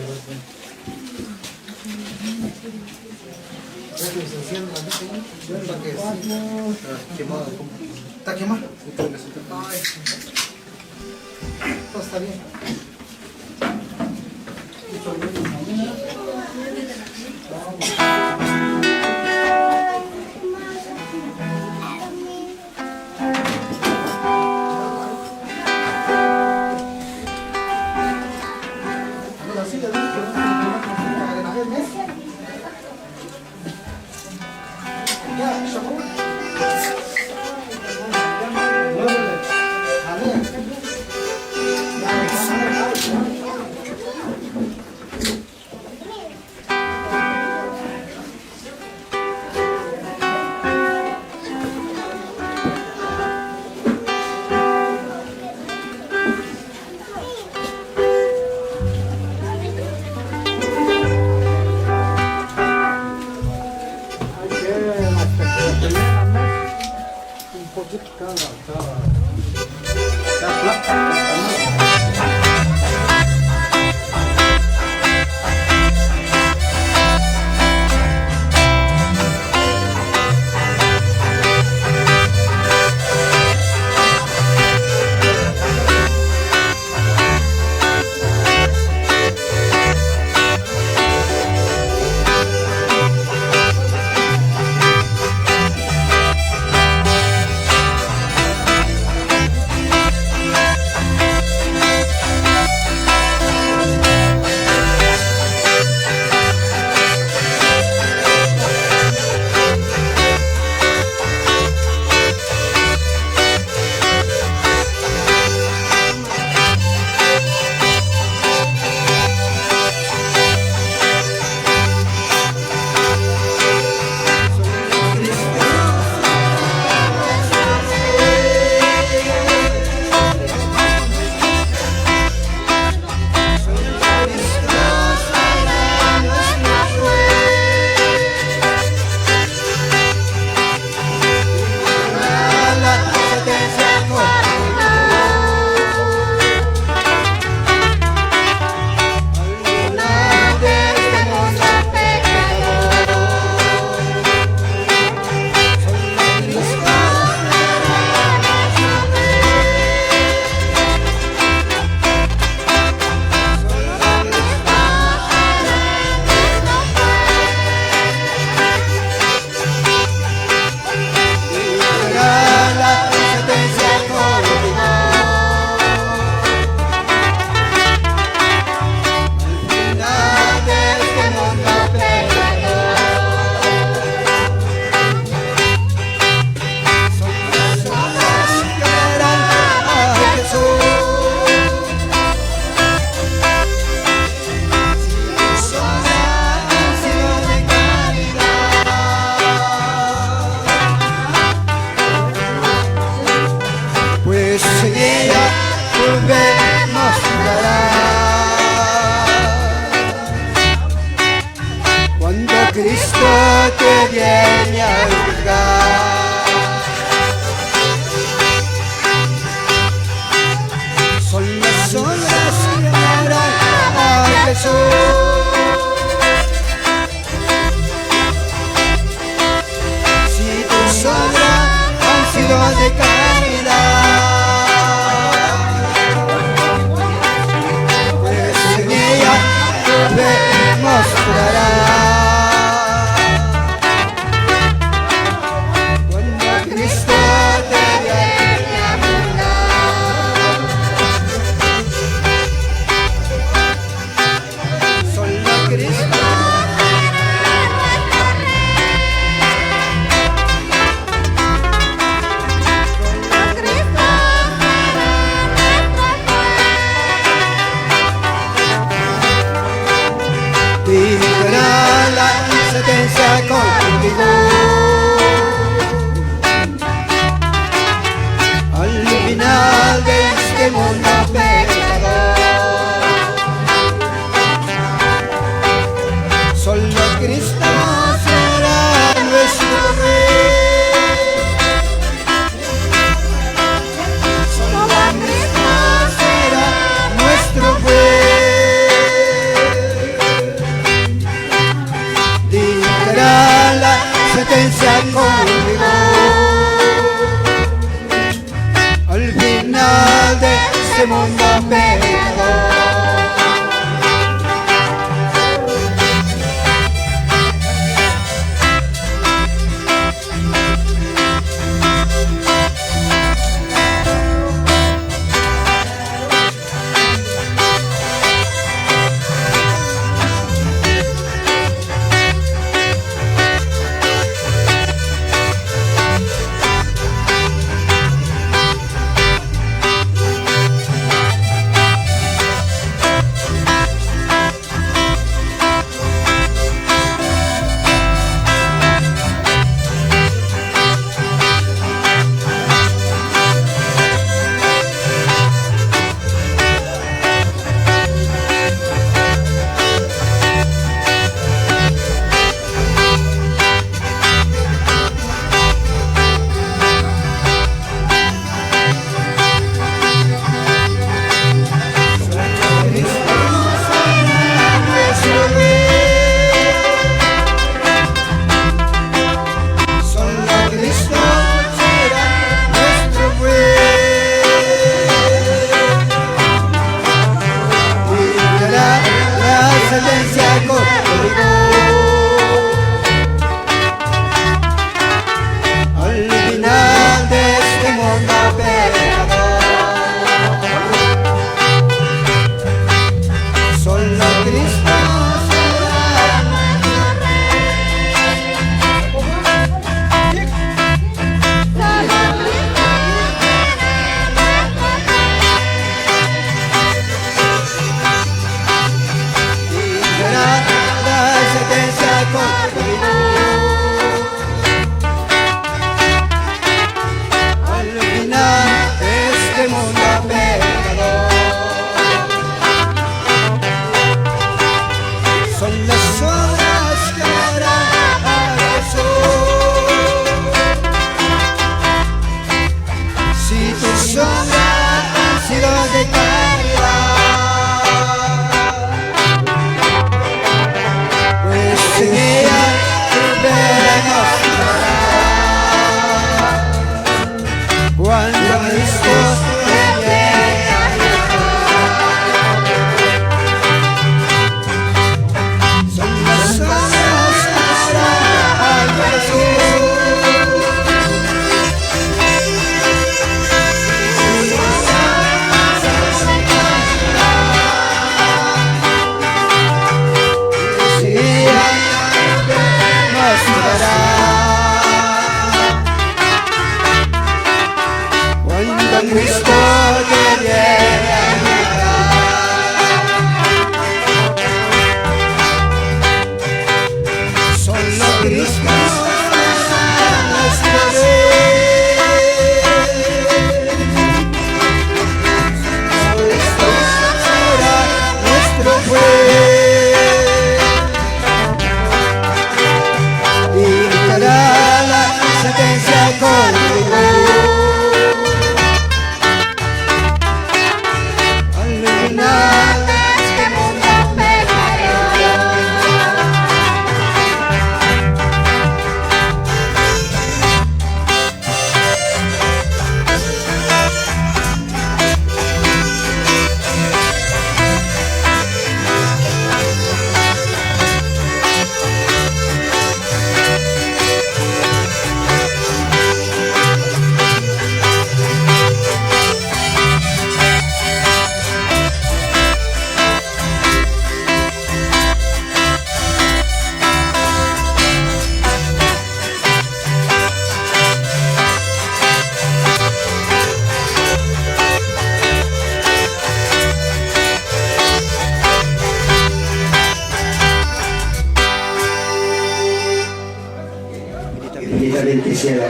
Está quemado. Todo está bien. de caridad, pues en ella tu fe mostrará. Cuando Cristo te vea solo Cristo. Vivirá la sentencia contigo. Al final de este mundo pecador, solo Cristo será nuestro Rey. Solo Cristo será nuestro Rey. Dictará la sentencia conmigo. Al final de este mundo pecador,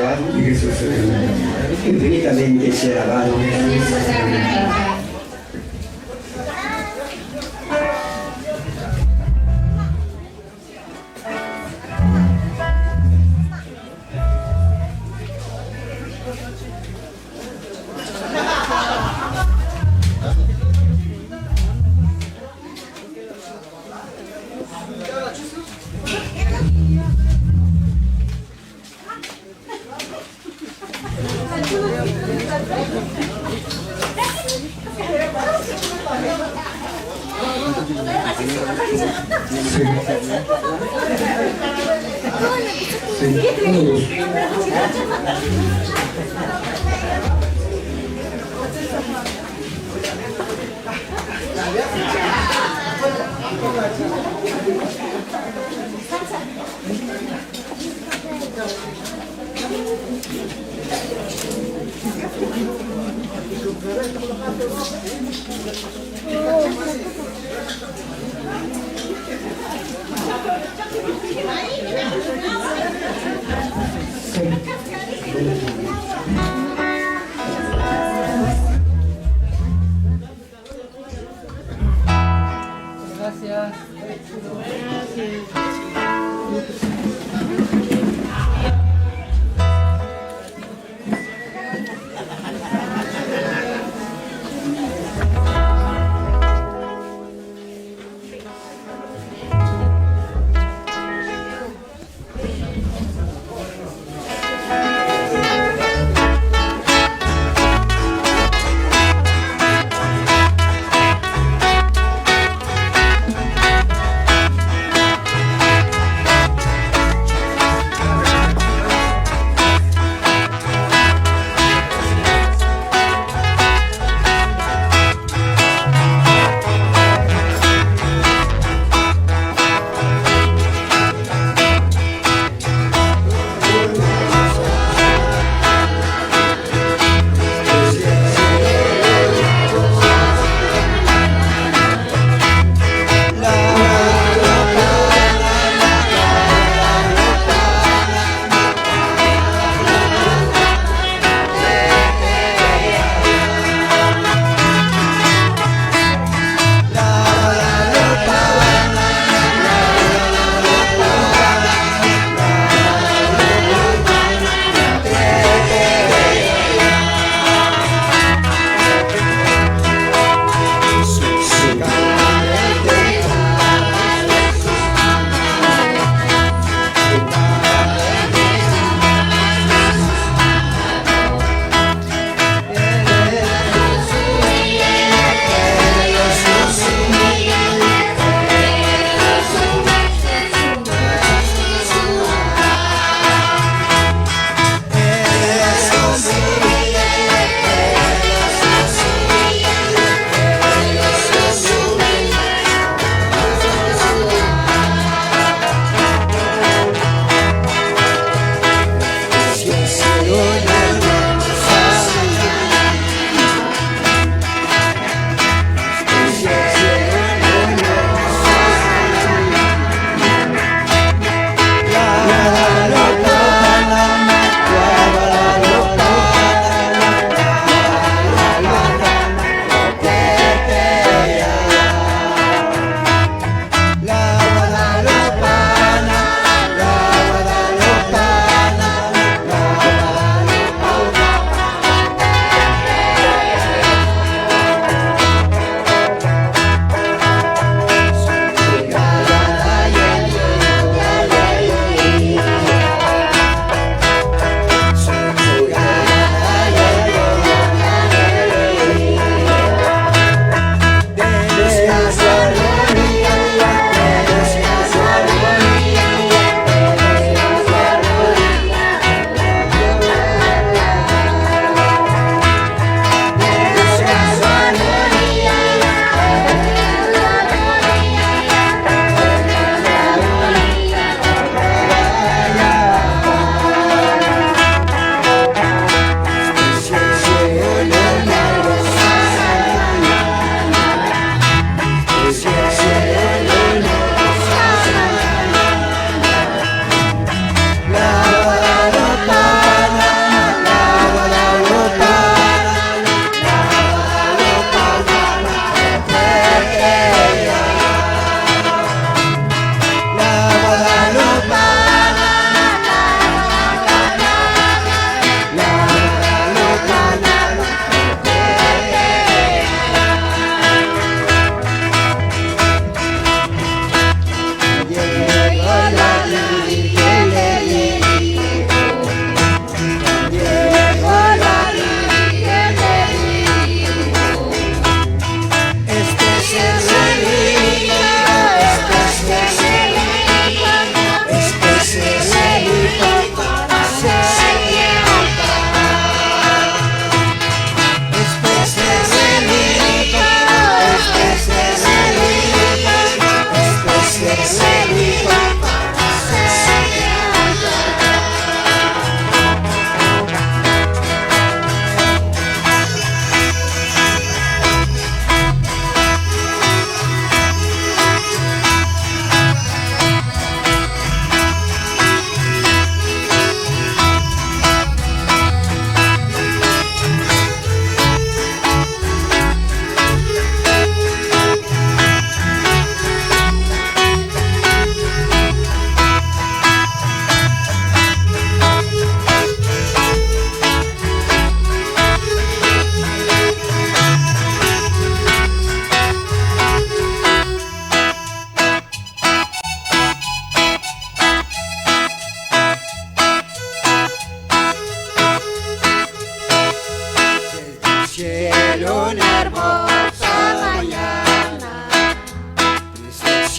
alabado y Jesús infinitamente sea alabado.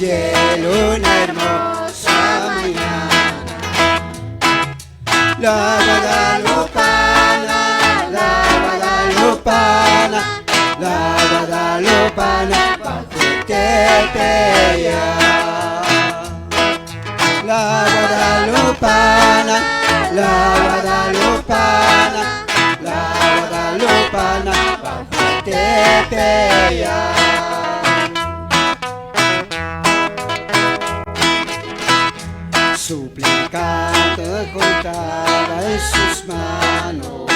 cielo una hermosa mañana. La guadalupana, la guadalupana, la guadalupana, bajo el tepeyac. La guadalupana, la guadalupana, la guadalupana, bajo el tepeyac. Suplicante juntaba en sus manos,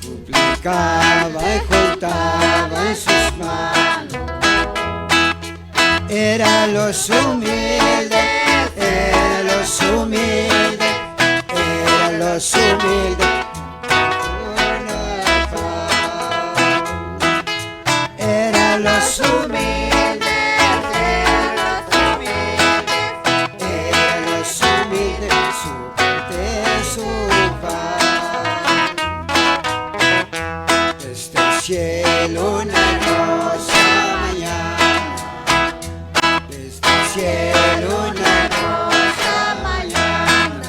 suplicaba y juntaba en sus manos. Eran los humildes, eran los humildes, eran los humildes. Eran los humildes, eran los humildes, su parte, su paz. Desde el cielo una hermosa mañana, desde el cielo una hermosa mañana.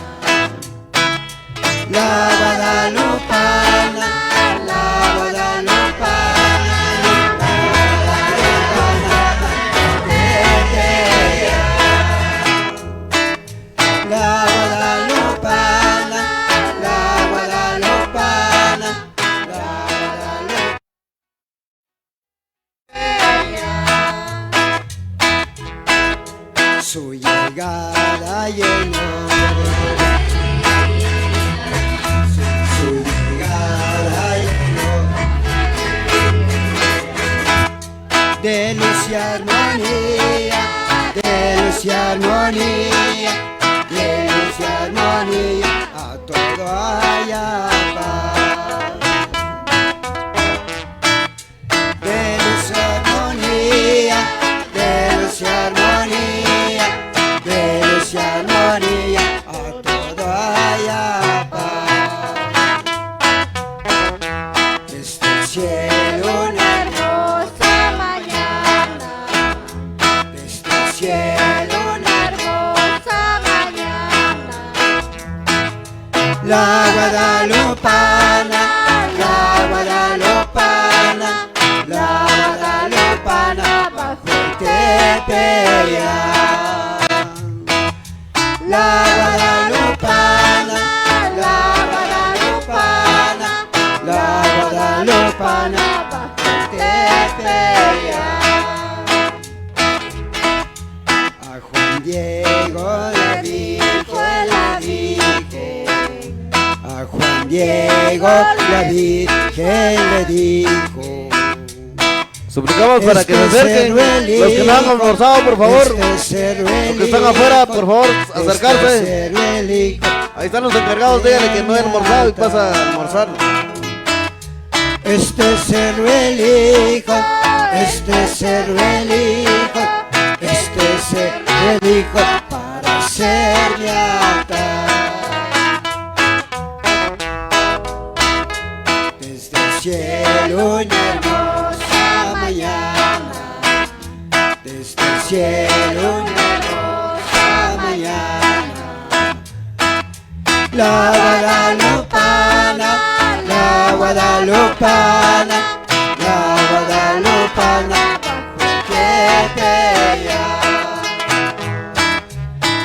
La guadalupana, la guadalupana, la guadalupana, la guadalupana, la guadalupana, la guadalupana. Su llegada llenó, su llegada llenó de luz y armonía, de luz y armonía, de luz y armonía, a todo haya paz. De luz y armonía, de luz y armonía, de luz y armonía, a todo haya paz. Desde el cielo una hermosa mañana, desde el cielo una hermosa mañana. La guadalupana, la guadalupana, la guadalupana, bajo el tepeyac. La guadalupana, la guadalupana, la guadalupana, bajo el tepeyac. A Juan Diego le dijo la Virgen, a Juan Diego la Virgen le dijo. Suplicamos para que se acerquen los que no han almorzado, por favor. Los que están afuera, por favor, acercarse. Ahí están los encargados, díganle que no he almorzado y pasa a almorzar. Este es el hijo, este es el hijo, este es el hijo para ser mi altar. Desde el cielo una hermosa mañana, desde el cielo una hermosa mañana. La guadalupana, la guadalupana, la guadalupana, bajo el tepeyac.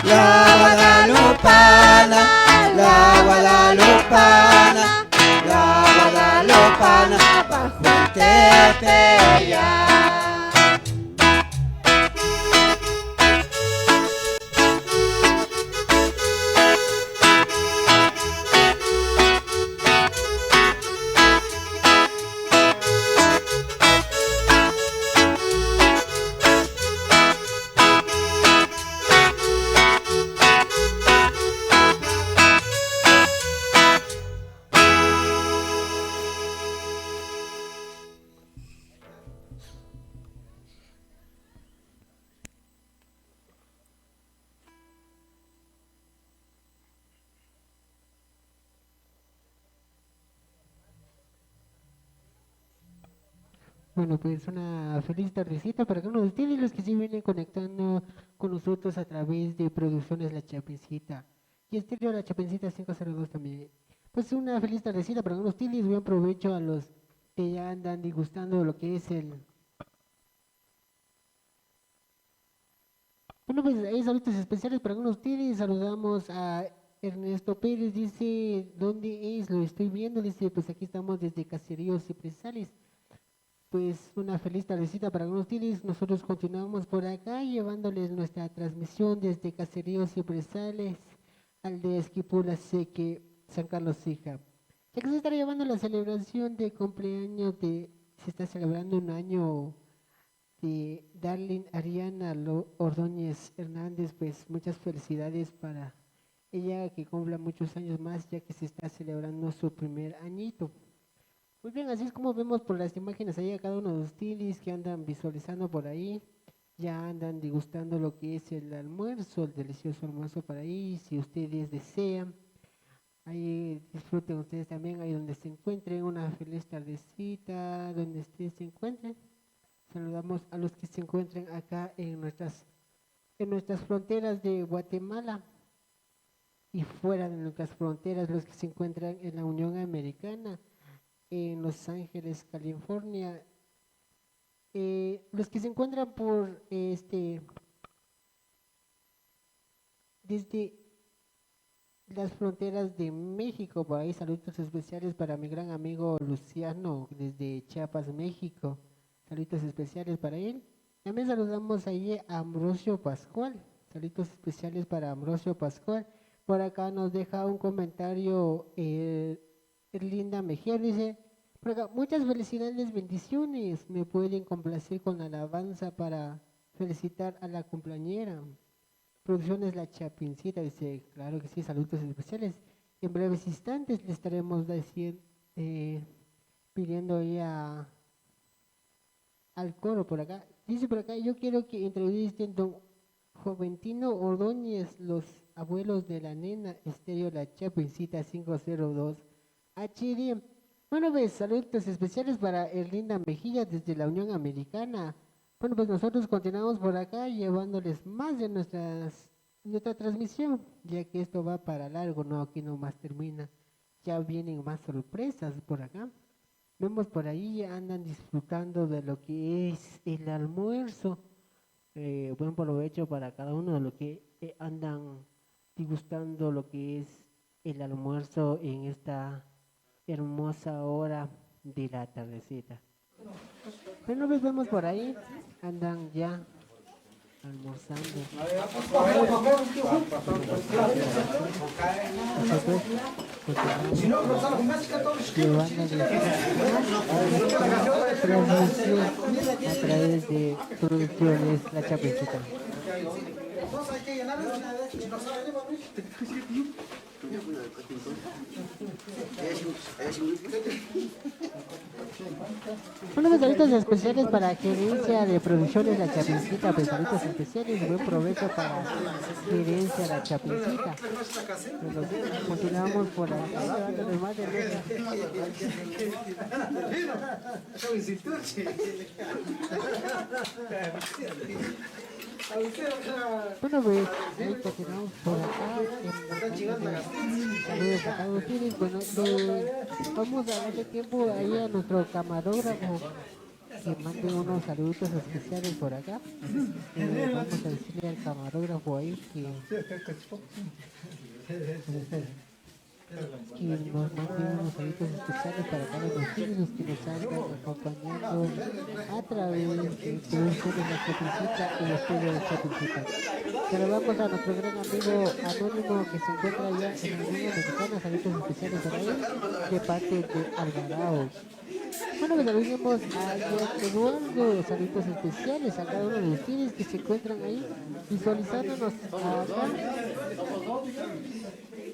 La guadalupana, la guadalupana, la guadalupana, bajo el tepeyac. Bueno, pues una feliz tardecita para cada uno de ustedes, los que se vienen conectando con nosotros a través de Producciones La Chapencita y Estéreo La Chapencita 502 también. Pues una feliz tardecita para cada uno de ustedes, buen provecho a los que ya andan disgustando lo que es el... Bueno, pues hay saludos especiales para algunos de ustedes. Saludamos a Ernesto Pérez, dice, ¿dónde es? Lo estoy viendo, dice, pues aquí estamos desde Caseríos y Presales. Pues una feliz tardecita para algunos de ustedes. Nosotros continuamos por acá llevándoles nuestra transmisión desde Caseríos y Presales al de Esquipula Seque, San Carlos Sija. Ya que se está llevando la celebración de cumpleaños se está celebrando un año de Darlene Ariana Ordóñez Hernández, pues muchas felicidades para ella, que cumpla muchos años más, ya que se está celebrando su primer añito. Muy bien, así es como vemos por las imágenes ahí a cada uno de ustedes que andan visualizando por ahí, ya andan degustando lo que es el almuerzo, el delicioso almuerzo para ahí, si ustedes desean. Ahí disfruten ustedes también, ahí donde se encuentren, una feliz tardecita, donde ustedes se encuentren. Saludamos a los que se encuentran acá en nuestras fronteras de Guatemala y fuera de nuestras fronteras, los que se encuentran en la Unión Americana, en Los Ángeles, California, los que se encuentran por desde las fronteras de México, por ahí saludos especiales para mi gran amigo Luciano desde Chiapas, México, saludos especiales para él. También saludamos ahí a Ambrosio Pascual, saludos especiales para Ambrosio Pascual. Por acá nos deja un comentario Linda Mejía, dice, por acá, muchas felicidades, bendiciones, me pueden complacer con alabanza para felicitar a la cumpleañera. Producciones La Chapincita, dice, claro que sí, saludos especiales. En breves instantes le estaremos pidiendo ahí al coro por acá. Dice por acá, yo quiero que entrevisten don Joventino Ordóñez, los abuelos de la nena, Estéreo La Chapincita 502 HD. Bueno, pues saludos especiales para Erlinda Mejía desde la Unión Americana. Bueno, pues nosotros continuamos por acá llevándoles más de nuestra transmisión, ya que esto va para largo, no, aquí nomás termina. Ya vienen más sorpresas por acá. Vemos por ahí, andan disfrutando de lo que es el almuerzo. Buen provecho para cada uno de los que andan degustando lo que es el almuerzo en esta hermosa hora de la tardecita. Bueno, pues vemos por ahí, andan ya almorzando. A través de Producciones La Chapencita. Unos saludos especiales para Gerencia de Producciones La Chapincita, pues saludos especiales, buen provecho para Gerencia La Chapincita. Continuamos por ahí, llevándoles más de bueno, pues ahí continuamos por acá. Saludos a todos ustedes. Bueno, vamos a darle tiempo ahí a nuestro camarógrafo que mande unos saludos especiales por acá. Vamos a decirle al camarógrafo ahí que nos mande unos saludos especiales para cada uno de ustedes que nos andan acompañando a través de Producciones La Chapincita y Estéreo La Chapincita. Saludamos a nuestro gran amigo Anónimo que se encuentra allá en la Unión Mexicana, saludos especiales para él de parte de Alvarado. Bueno, pues saludemos a Eduardo, saludos especiales a cada uno de ustedes que se encuentran ahí visualizándonos acá.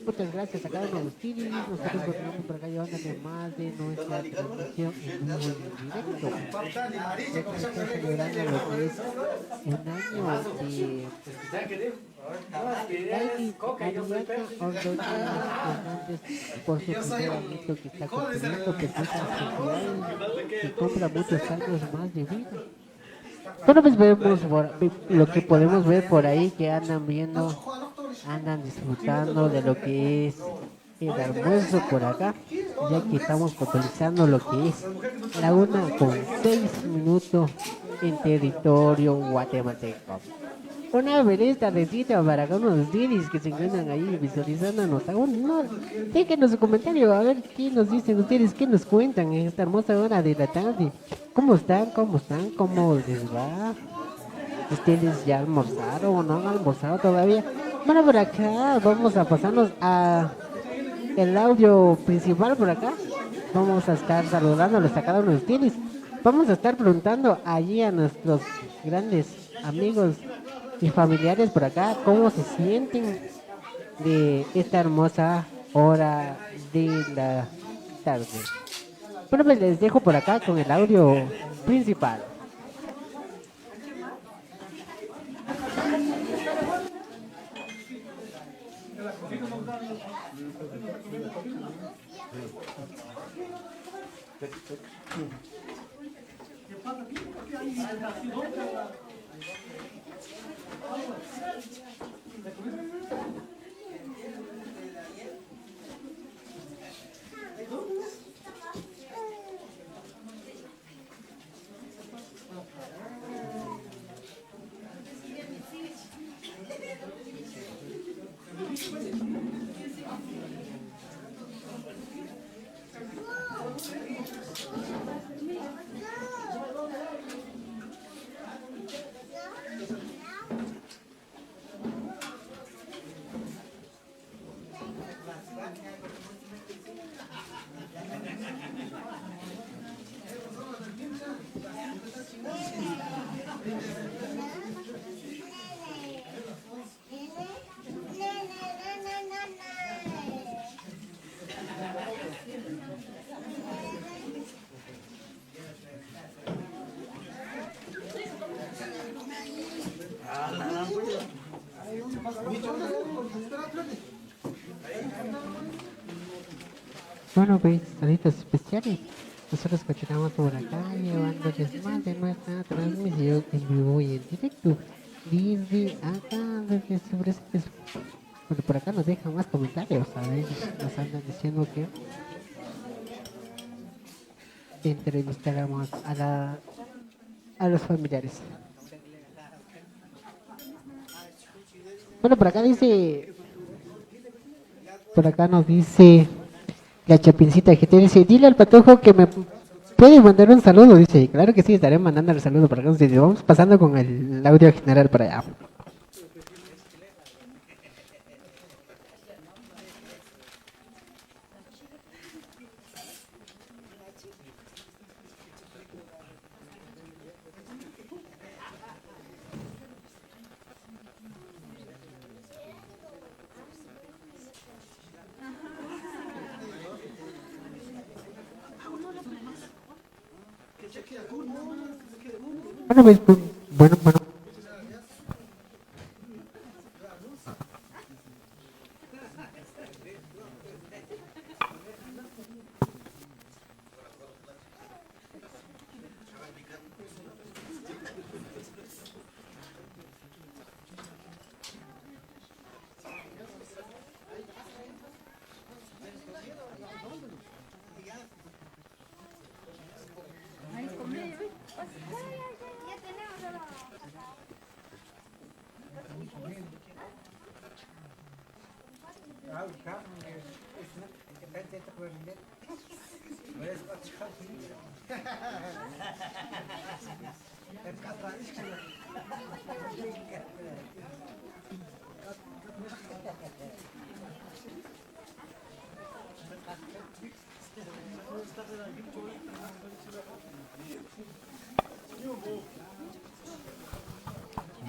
Muchas gracias a cada uno de ustedes. Nosotros continuamos por acá llevándole más de nuestra transmisión en vivo y en directo. Ya que se está celebrando lo que es un año Daily Ariana Ordóñez Hernández por su primer añito que está cumpliendo, pues muchas felicidades y compra muchos años más de vida. Bueno, pues vemos lo que podemos ver por ahí, que andan viendo, andan disfrutando de lo que es el almuerzo por acá, ya que estamos totalizando lo que es la 1:06 en territorio guatemalteco. Una belleza tardecita para acá unos diris que se encuentran ahí visualizándonos. Aún no, déjenos su comentario a ver qué nos dicen ustedes, qué nos cuentan en esta hermosa hora de la tarde. ¿Cómo están? ¿Cómo están? ¿Cómo les va? ¿Ustedes ya almorzaron o no han almorzado todavía? Bueno, por acá vamos a pasarnos a el audio principal por acá. Vamos a estar saludándoles a cada uno de ustedes. Vamos a estar preguntando allí a nuestros grandes amigos y familiares por acá cómo se sienten de esta hermosa hora de la tarde. Bueno, pues les dejo por acá con el audio principal. Bueno, pues, saludos especiales. Nosotros continuamos por acá llevándoles más de nuestra transmisión en vivo y en directo. Desde acá, desde sobre bueno, por acá nos dejan más comentarios, a ver, nos andan diciendo que entrevistáramos a los familiares. Bueno, por acá dice, por acá nos dice la Chapincita GT, dice, dile al Patojo que me puede mandar un saludo, dice. Claro que sí, estaré mandando el saludo para acá. Dice, vamos pasando con el audio general para allá. Bueno, pues, bueno.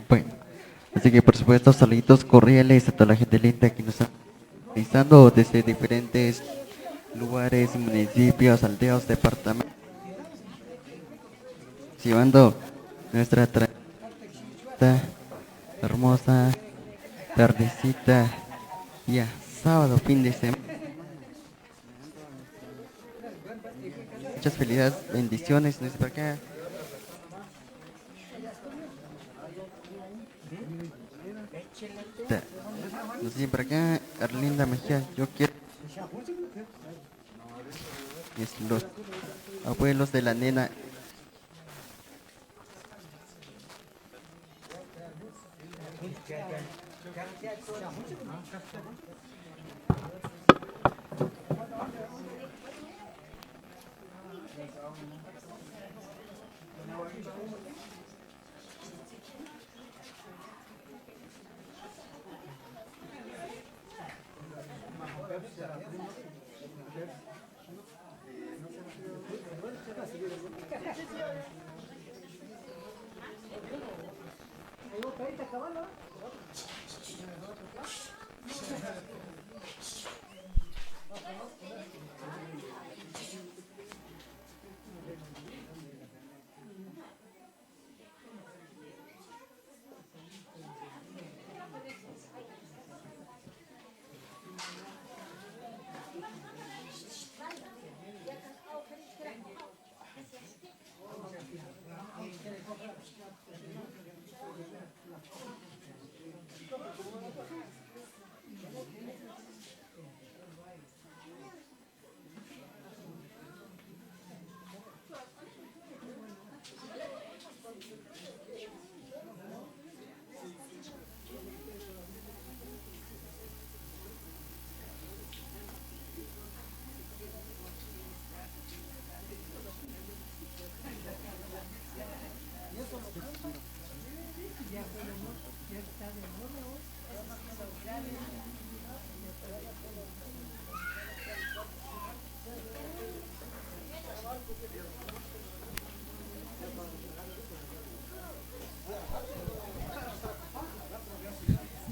Bueno, así que por supuesto saluditos cordiales a toda la gente linda que nos está visitando desde diferentes lugares, municipios, aldeas, departamentos, llevando nuestra hermosa tardecita, ya sábado, fin de semana. Muchas felicidades, bendiciones, no sé por acá. No sé por acá, Arlinda Mejía, yo quiero los abuelos de la nena.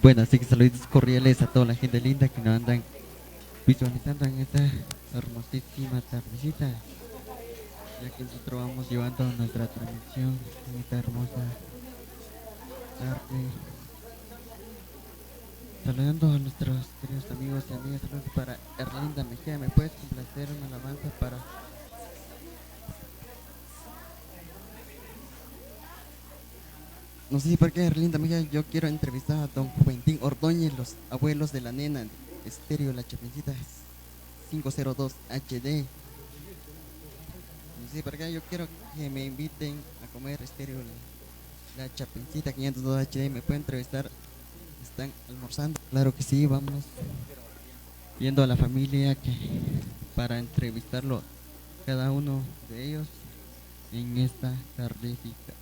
Bueno, así que saludos cordiales a toda la gente linda que nos andan visualizando en esta hermosísima tardecita, ya que nosotros vamos llevando nuestra transmisión en esta hermosa tarde, saludando a nuestros queridos amigos y amigas. Saludos para Erlinda Mejía. ¿Me puedes complacer una alabanza para no sé si por qué Erlinda Mejía? Yo quiero entrevistar a don Juventín Ordóñez, los abuelos de la nena, estéreo La Chapencita 502 HD. No sé por qué yo quiero que me inviten a comer estéreo La Chapencita 502 HD. ¿Me pueden entrevistar? ¿Están almorzando? Claro que sí, vamos viendo a la familia para entrevistarlo cada uno de ellos en esta tardecita.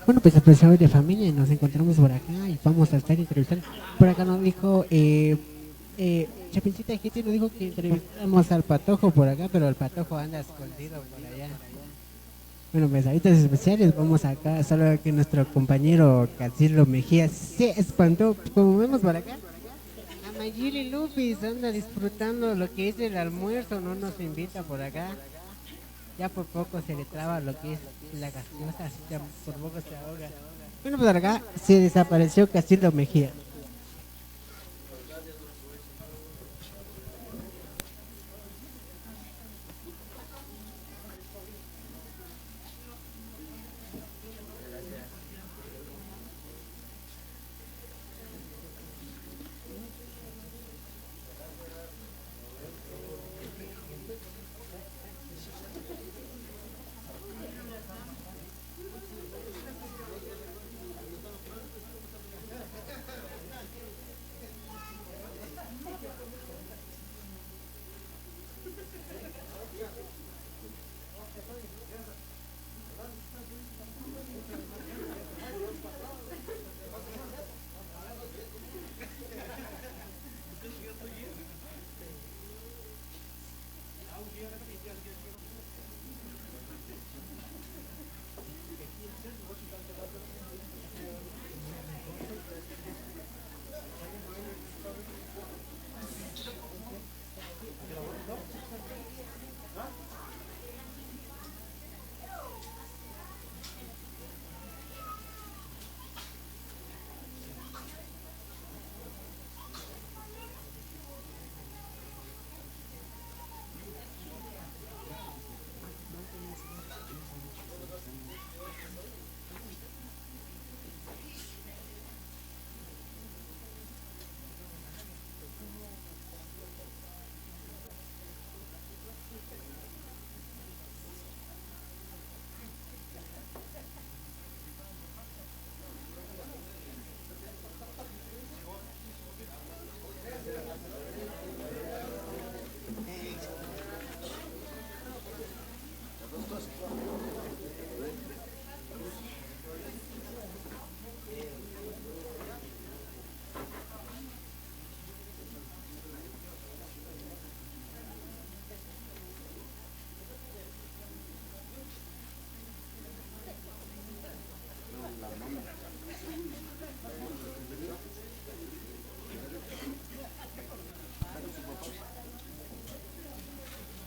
Bueno, pues apreciados de familia, nos encontramos por acá y vamos a estar entrevistando. Por acá nos dijo, Chapincita Giti nos dijo que entrevistamos al Patojo por acá, pero el Patojo anda escondido por allá. Bueno, pues ahorita especiales, vamos acá, solo que nuestro compañero Casildo Mejía se espantó, como vemos por acá. A Mayili Lupis anda disfrutando lo que es el almuerzo, no nos invita por acá. Ya por poco se le traba lo que es la gaseosa, así que por poco se ahoga. Bueno, pues acá se desapareció Casildo Mejía.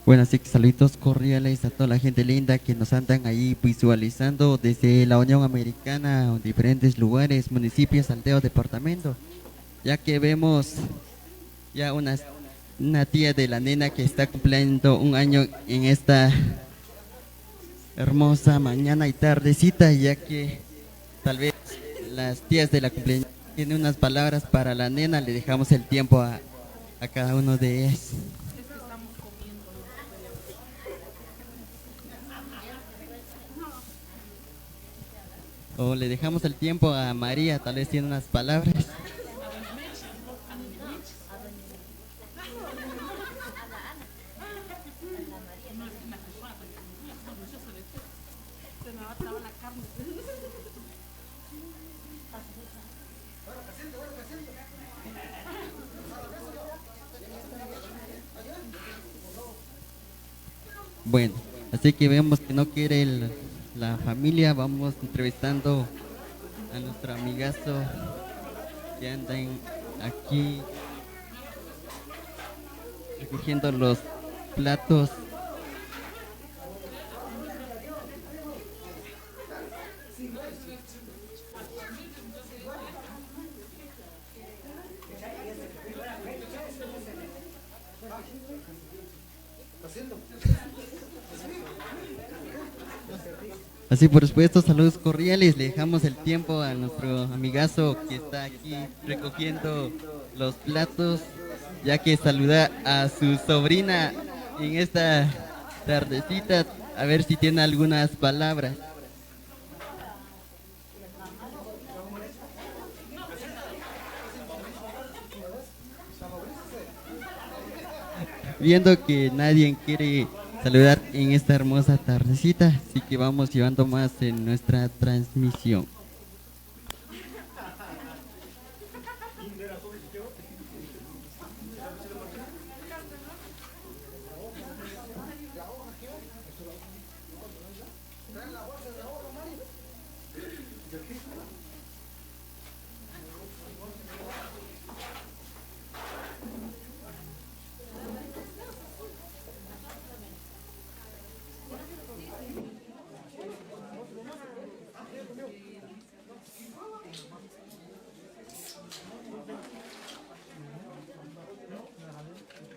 Bueno, así que saluditos cordiales a toda la gente linda que nos andan ahí visualizando desde la Unión Americana, o diferentes lugares, municipios, aldeas, departamentos. Ya que vemos ya una tía de la nena que está cumpliendo un año en esta hermosa mañana y tardecita, ya que tal vez las tías de la cumpleaños tienen unas palabras para la nena. Le dejamos el tiempo a cada uno de ellos. O le dejamos el tiempo a María, tal vez tiene unas palabras. Bueno, así que vemos que no quiere la familia. Vamos entrevistando a nuestro amigazo que andan aquí recogiendo los platos. Así por supuesto, saludos cordiales. Le dejamos el tiempo a nuestro amigazo que está aquí recogiendo los platos, ya que saluda a su sobrina en esta tardecita, a ver si tiene algunas palabras. Viendo que nadie quiere saludar en esta hermosa tardecita, así que vamos llevando más en nuestra transmisión.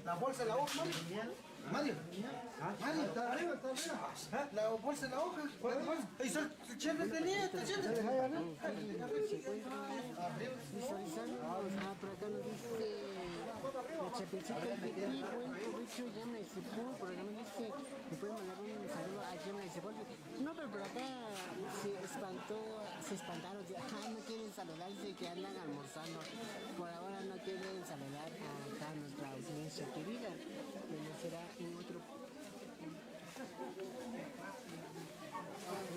La bolsa de la hoja, Mario. Mario, está arriba, está arriba. La bolsa de la hoja. Ahí está el chile tenía, está chile. No, pero por acá se espantaron, no quieren saludar, dice que andan almorzando. Por ahora no quieren saludar a nuestra audiencia querida, pero será en otro.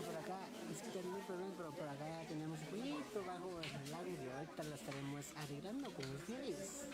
Por acá es que tenemos problemas, pero por acá tenemos un poquito bajo el lago y ahorita lo estaremos arreglando con ustedes.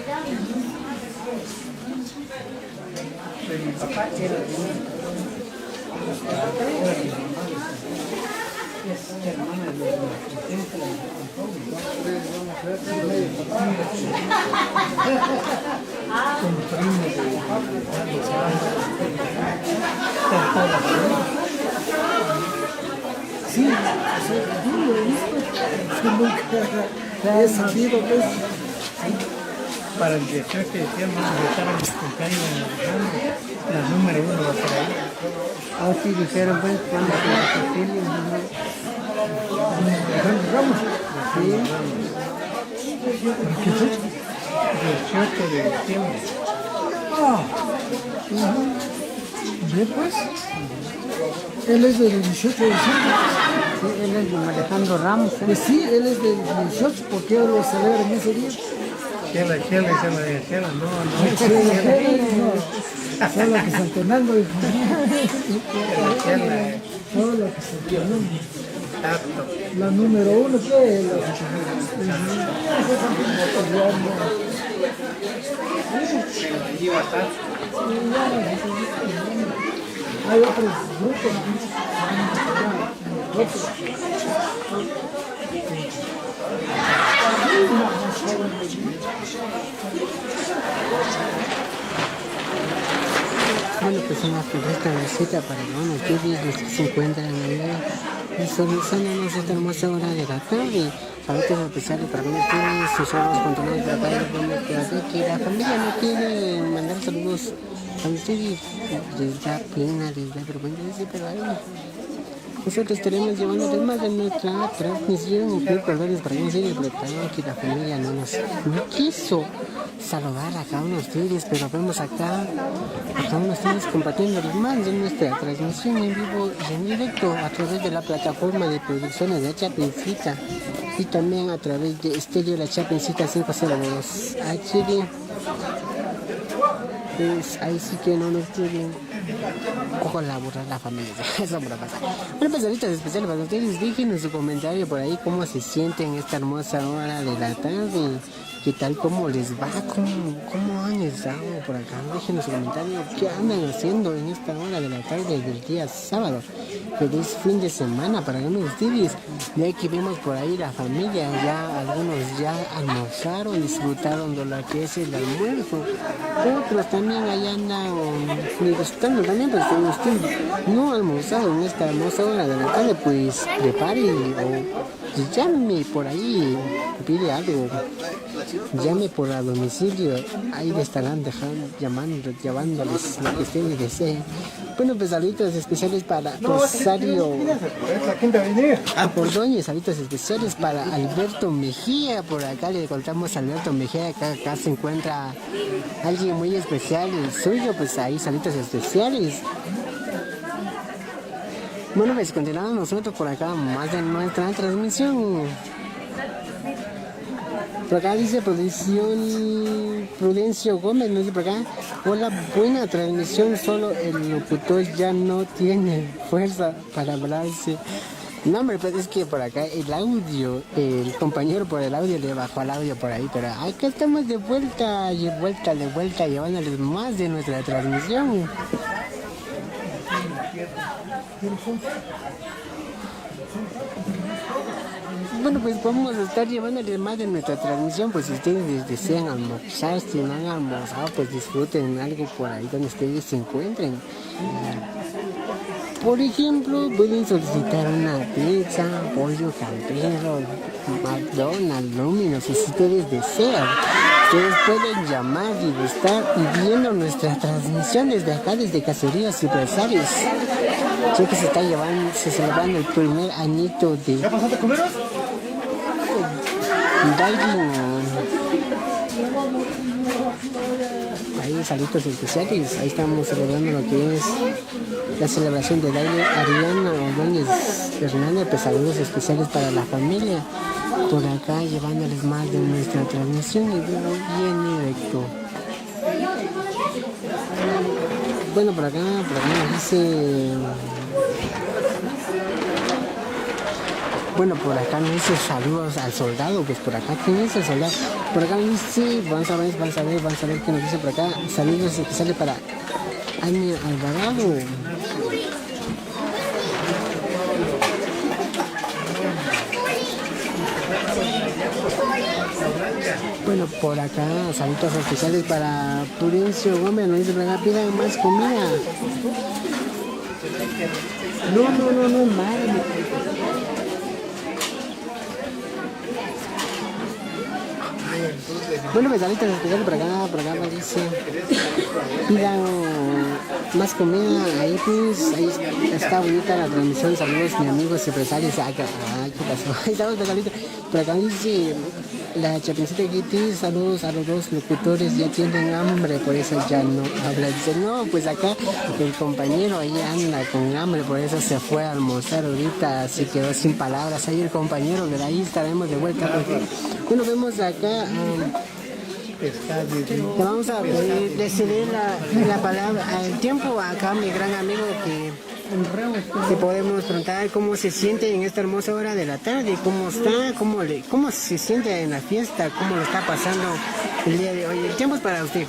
Mi papá era de es hermana de sí, nunca he sabido pues. Para el 18 de diciembre vamos a estar en el cumpleaños de la número 1 va a estar ahí. Ah, sí, dijeron pues cuando se la Cecilia. ¿Vamos? Sí. ¿Qué fecha? 18 de diciembre. Ah, bien pues. Él es del 18 de diciembre. Sí, él es don Alejandro Ramos. Pues sí, él es del 18, porque él lo celebra en ese día. Chela, no. Solo que San Fernando. Solo que San Fernando. La número 1 que es hay otros grupos. Bueno, pues una correcta visita para los tuyos, los que se encuentran allá y solucionan esta hermosa hora de la tarde. Saludos especiales para ustedes, sus horas controladas para cada que la familia no quiere mandar saludos a ustedes, les da pena, les da vergüenza, pero ahí nosotros estaremos llevándoles más de nuestra transmisión y recordarles para que no se interpretaron que la familia no quiso saludar a cada uno de ustedes, pero vemos acá a cada uno de ustedes compartiéndoles más de nuestra transmisión en vivo y en directo a través de la plataforma de producciones de Chapincita y también a través de Estéreo La Chapincita 502 HD. Pues ahí sí que no nos quieren colaborar la familia, eso por pasar. Bueno, pues ahorita especiales para ustedes, déjenos su comentario por ahí, cómo se sienten esta hermosa hora de la tarde, qué tal, cómo les va, cómo han estado por acá, déjenos su comentario, qué andan haciendo en esta hora de la tarde del día sábado, feliz fin de semana para algunos de ustedes, ya que vemos por ahí la familia, ya algunos ya almorzaron, disfrutaron de lo que es el almuerzo, otros también allá andan disfrutando también, pues si usted no ha almorzado en esta hermosa hora de la tarde, pues prepare o llame por ahí, pide algo, llame por a domicilio, ahí le estarán llevándoles lo que ustedes deseen. Bueno, pues saludos especiales para Rosario Ordóñez, saludos especiales para Alberto Mejía, por acá le contamos a Alberto Mejía, acá se encuentra alguien muy especial, el suyo, pues ahí saludos especiales. Bueno, pues continuamos nosotros por acá, más de nuestra transmisión. Por acá dice Prudencio Gómez, nos dice por acá, hola, buena transmisión, solo el locutor ya no tiene fuerza para hablarse. No, hombre, pues es que por acá el audio, el compañero por el audio le bajó el audio por ahí, pero acá estamos de vuelta, llevándoles más de nuestra transmisión. Bueno, pues vamos a estar llevándoles más de nuestra transmisión, pues si ustedes desean almorzar, si no han almorzado, pues disfruten algo por ahí donde ustedes se encuentren. Por ejemplo, pueden solicitar una pizza, pollo campero, McDonald's, Domino's, y si ustedes desean, ustedes pueden llamar y estar viendo nuestra transmisión desde acá, desde Caseríos y Presarios. Ya que se celebrando el primer añito de... ¿Ya pasaste a comeros? Ahí saludos especiales, ahí estamos celebrando lo que es la celebración de Daile Ariana Ordóñez Hernández, pues saludos especiales para la familia, por acá llevándoles más de nuestra transmisión y bien directo. Bueno, por acá nos dice... Bueno, por acá no dice saludos al soldado, pues por acá, ¿quién es el soldado? Por acá dice, vamos a ver qué nos dice por acá. Saludos especiales para Ani Alvarado. Bueno, por acá, saludos especiales para Purencio Gómez, nos dice por acá, pidan más comida. No, madre. Bueno, pues ahorita especiales por acá me dice, pidan más comida, ahí pues, ahí está bonita la transmisión, saludos mi amigos empresarios, ¿qué pasó? Ahí estamos pegaditos, por acá dice, la Chapincita Kitty, saludos a los dos locutores, ya tienen hambre, por eso ya no hablan. Dice, no, pues acá el compañero ahí anda con hambre, por eso se fue a almorzar ahorita, se quedó sin palabras ahí el compañero, pero ahí estaremos de vuelta. Porque, bueno, vemos acá, le vamos a decidir la palabra, el tiempo acá mi gran amigo que podemos preguntar cómo se siente en esta hermosa hora de la tarde, cómo está, cómo se siente en la fiesta, cómo lo está pasando el día de hoy. El tiempo es para usted.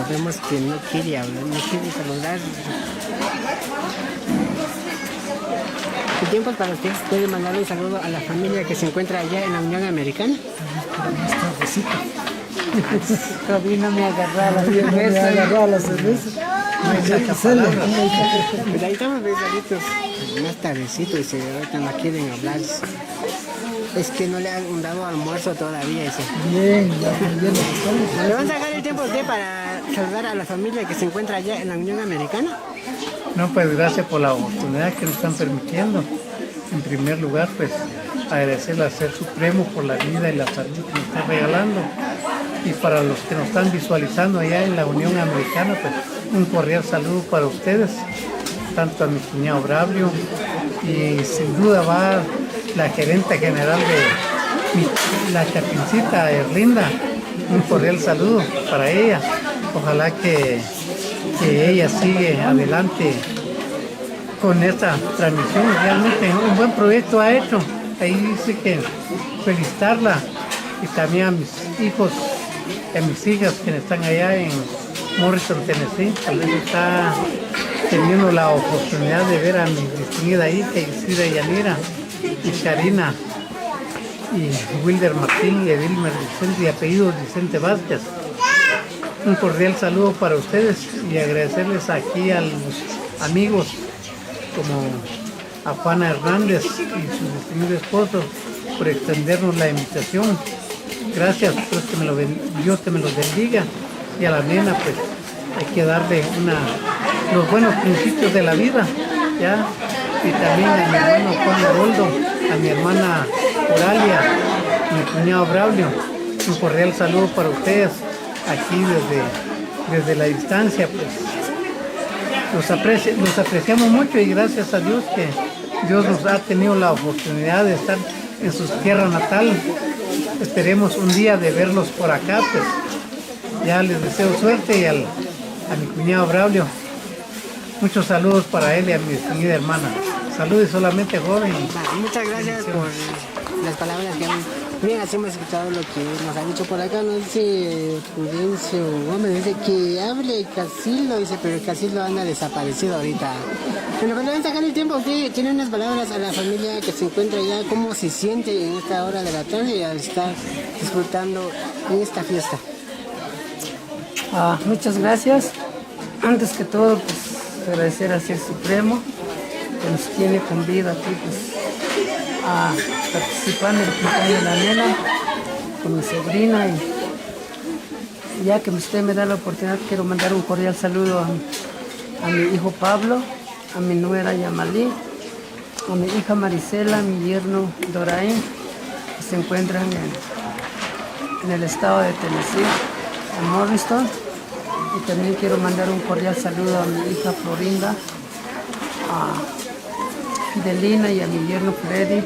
Vemos que no quiere hablar, no quiere saludar. El tiempo es para usted. Puede mandarle un saludo a la familia que se encuentra allá en la Unión Americana. Todavía no me agarraba la cerveza. Pues ahí estamos besaditos. Más tardecito, dice, ahorita no quieren hablar. Es que no le han dado almuerzo todavía, dice. Bien. ¿Le van a sacar el tiempo a usted para saludar a la familia que se encuentra allá en la Unión Americana? No, pues gracias por la oportunidad que nos están permitiendo. En primer lugar, pues agradecerle al Ser Supremo por la vida y la salud que nos está regalando. Y para los que nos están visualizando allá en la Unión Americana, pues un cordial saludo para ustedes, tanto a mi cuñado Braulio y sin duda va la gerente general de la Chapincita, Erlinda, un cordial saludo para ella. Ojalá que ella sigue adelante con esta transmisión. Realmente un buen proyecto ha hecho. Ahí dice que felicitarla y también a mis hijos y a mis hijas que están allá en Morrison, Tennessee. Tal vez está teniendo la oportunidad de ver a mi distinguida hija Isidra Yanira y Sharina y Wilder Martín y Edilmer Vicente y apellido Vicente Vázquez. Un cordial saludo para ustedes y agradecerles aquí a los amigos como a Juana Hernández y su distinguido esposo por extendernos la invitación. Gracias, Dios que me los bendiga. Y a la nena, pues hay que darle los buenos principios de la vida, ¿ya? Y también a mi hermano Juan Aroldo, a mi hermana Oralia, a mi cuñado Braulio. Un cordial saludo para ustedes aquí desde la distancia, pues nos apreciamos mucho y gracias a Dios que Dios nos ha tenido la oportunidad de estar en su tierra natal. Esperemos un día de verlos por acá, pues ya les deseo suerte y a mi cuñado Braulio, muchos saludos para él y a mi distinguida hermana. Saludos solamente, joven. Muchas gracias por las palabras que han... Bien, así hemos escuchado lo que nos ha dicho por acá, nos dice Prudencio Gómez, dice que hable Casildo, dice, pero el Casildo anda desaparecido ahorita. Bueno, cuando van a sacar el tiempo, usted tiene unas palabras a la familia que se encuentra allá, cómo se siente en esta hora de la tarde y al estar disfrutando en esta fiesta. Muchas gracias. Antes que todo, pues agradecer al Ser Supremo que nos tiene con vida aquí, pues a participar en el cumpleaños de la nena con mi sobrina y ya que usted me da la oportunidad quiero mandar un cordial saludo a mi hijo Pablo, a mi nuera Yamalí, a mi hija Marisela, a mi yerno Doraín, que se encuentran en el estado de Tennessee, en Morristown. Y también quiero mandar un cordial saludo a mi hija Florinda, a Fidelina y a mi yerno Freddy,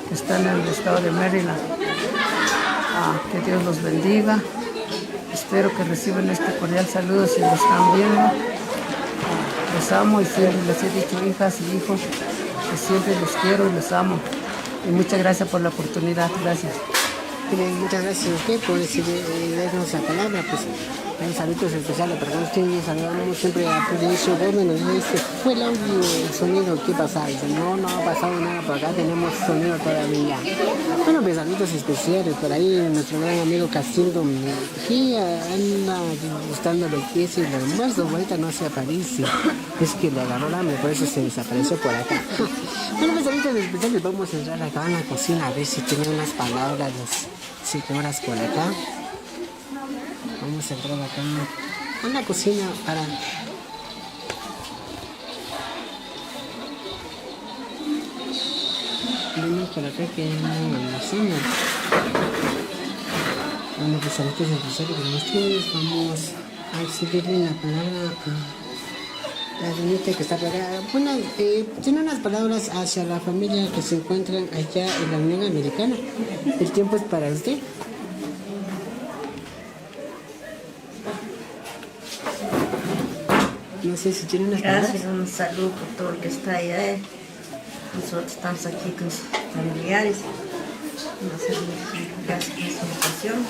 que están en el estado de Maryland. Que Dios los bendiga. Espero que reciban este cordial saludo si lo están viendo. les amo y siempre les he dicho, hijas y hijos, que siempre los quiero y los amo. Y muchas gracias por la oportunidad. Gracias. Muchas gracias a usted por darnos la palabra. Pues, un saludo especial para usted. Saludamos siempre a Prudencio Gómez. Nos dice, fue el audio, el sonido, ¿qué pasa? Dice, no ha pasado nada por acá, tenemos sonido todavía. Bueno, pues saludos especiales. Por ahí nuestro gran amigo Castillo Mejía anda gustando lo que es el almuerzo. Ahorita no se aparece. Es que le agarró el hambre, por eso se desapareció por acá. Bueno, pues saludos especiales. Vamos a entrar acá en la cocina a ver si tiene unas palabras las señoras por acá. Vamos a entrar acá en la cocina para... Vemos por acá que hay un almacén. Bueno, pues ahorita es necesario que ustedes vamos a exhibirle la palabra a la señorita que está por acá. Bueno, tiene unas palabras hacia la familia que se encuentran allá en la Unión Americana. El tiempo es para usted. No sé si tiene unas palabras. Gracias, un saludo por todo el que está allá. Nosotros estamos aquí con sus familiares. Gracias por su invitación.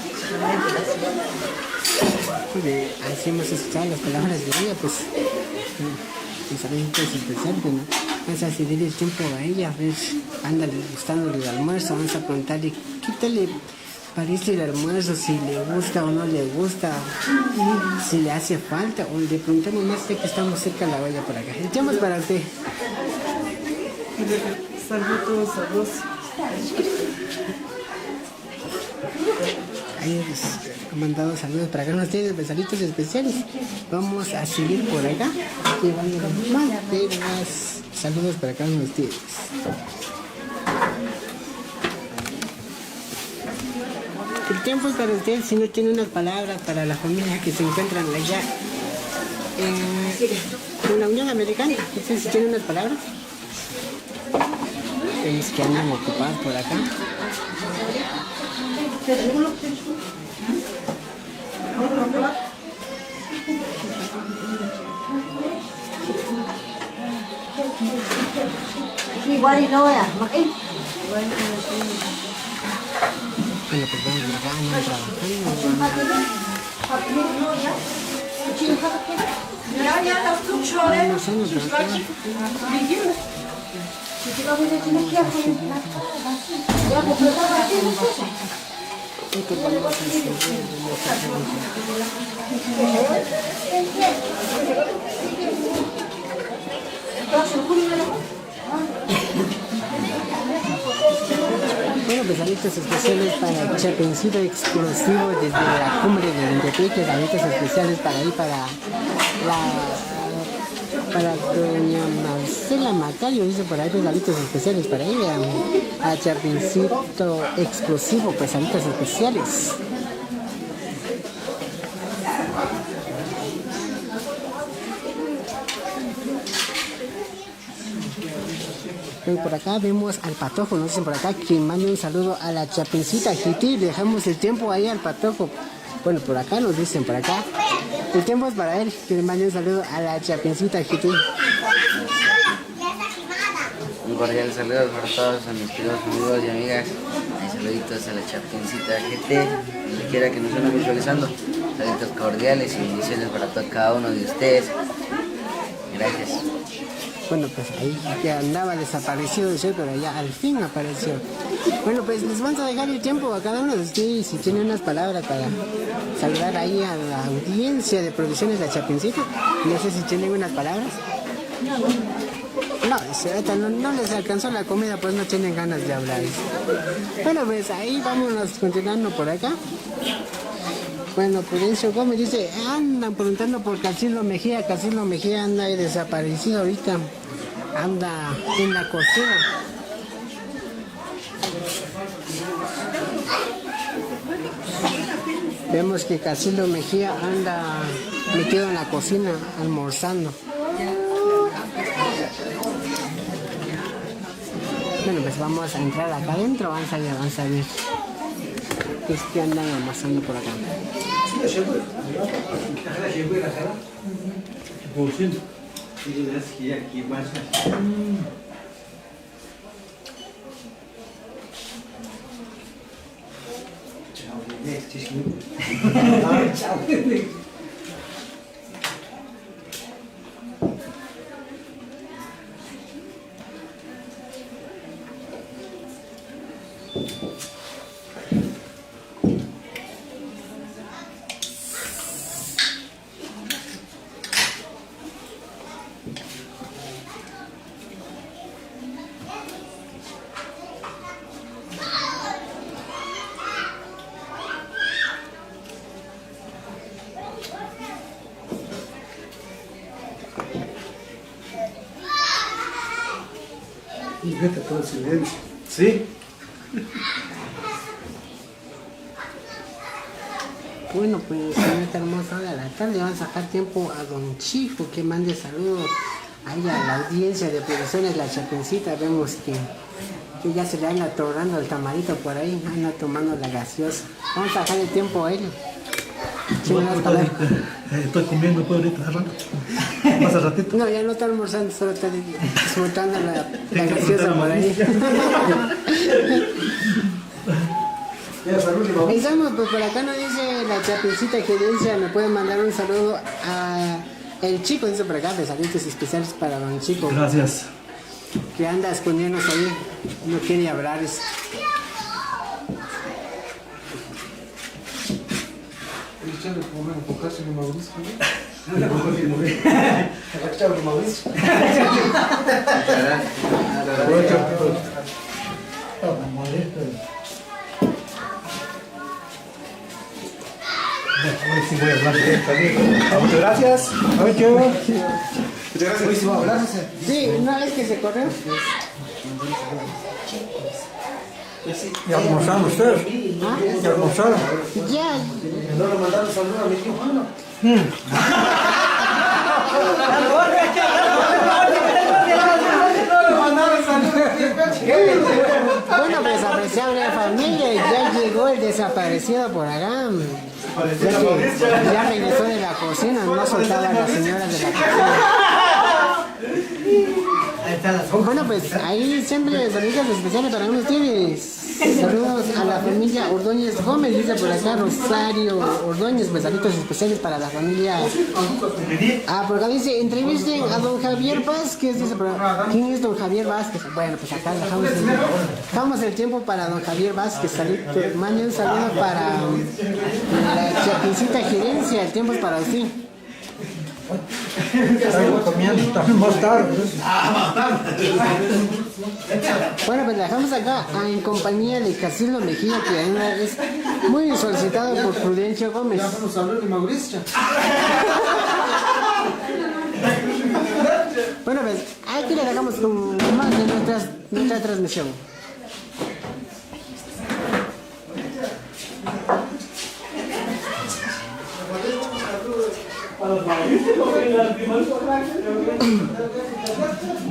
Hacemos escuchar las palabras de ella, pues. Es especial, ¿no? Vamos a ceder el tiempo a ella, a ver, ándale gustándole el almuerzo. Vamos a preguntarle qué tal le parece el almuerzo, si le gusta o no le gusta, si le hace falta, o le preguntamos más de que estamos cerca de la olla por acá. El tiempo es para usted. Saludos. Ahí han mandado saludos para acá, ustedes, besaditos especiales. Vamos a seguir por acá, llevando más temas. Saludos para acá con ustedes. El tiempo es para usted, si no tiene unas palabras para la familia que se encuentran allá en la Unión Americana. No sé si tiene unas palabras. Vemos que andan ocupados por acá. Igual y no ya. Bueno, pues vamos acá, andan trabajando. Bueno, pues saludos especiales para el Chapincito exclusivo desde la cumbre de Independencia, saludos especiales para ahí, para doña Marcela Macario, dice por ahí, pues saludos especiales para ella, a Chapincito exclusivo, pues saludos especiales. Por acá vemos al Patojo, nos dicen por acá que mande un saludo a la Chapincita Jití. Le dejamos el tiempo ahí al Patojo. Bueno, por acá nos dicen, por acá. El tiempo es para él, que le mande un saludo a la Chapincita Jití. Un cordial saludo para todos a mis queridos amigos y amigas. Y saluditos a la Chapincita GT, donde quiera que nos estén visualizando. Saluditos cordiales y bendiciones para cada uno de ustedes. Gracias. Bueno, pues ahí que andaba desaparecido de ser, pero ya al fin apareció. Bueno, pues les vamos a dejar el tiempo a cada uno de ustedes si tienen unas palabras para saludar ahí a la audiencia de Producciones La Chapincita. No sé si tienen unas palabras. No les alcanzó la comida, pues no tienen ganas de hablar. Bueno, pues ahí vámonos continuando por acá. Bueno, Prudencio Gómez dice, andan preguntando por Castillo Mejía. Castillo Mejía anda ahí desaparecido ahorita. Anda en la cocina. Vemos que Castillo Mejía anda metido en la cocina almorzando. Bueno, pues vamos a entrar acá adentro, vamos a ver qué es que andan almorzando por acá. Y vete todo el silencio. Sí. Bueno, pues en esta hermosa hora de la tarde vamos a sacar tiempo a don Chico que mande saludos ahí a la audiencia de producciones La Chapencita. Vemos que ya se le anda atorando el tamarito por ahí, anda tomando la gaseosa. Vamos a sacar el tiempo a él. Sí, Estoy comiendo pues ahorita, arranca. Más al ratito. No, ya no está almorzando, solo está disfrutando la gaseosa por ahí. Estamos, pues por acá nos dice La Chapencita que dice, me pueden mandar un saludo a el Chico, dice por acá, de saludos especiales para don Chico. Gracias. Que anda a escondernos ahí, no quiere hablar. Sí, voy a hablar también. Muchas gracias. Muchas gracias. Hoy sí va a hablar. Sí, una vez que se corrió. ¿Ya almorzaron ustedes? ¿Ah? ¿Ya almorzaron? Ya. ¿No le mandaron saludos a mi tío Juan? Bueno, pues apreciable familia, ya llegó el desaparecido por acá. Ya regresó de la cocina, no soltaba a las señoras de la cocina. Bueno, pues ahí siempre saludos especiales para ustedes. Saludos a la familia Ordóñez Gómez, dice por acá Rosario Ordóñez, pues saludos especiales para la familia. Por acá dice, entrevisten a don Javier Vázquez, dice por acá. ¿Quién es don Javier Vázquez? Bueno, pues acá dejamos el tiempo para don Javier Vázquez. Mande un saludo para la Chapencita Gerencia, el tiempo es para usted. Comiendo también más tarde. Bueno, pues la dejamos acá en compañía de Casildo Mejía, que es muy solicitado por Prudencio Gómez. Ya nos habló de Mauricio. Bueno, pues aquí le dejamos con más de nuestra transmisión.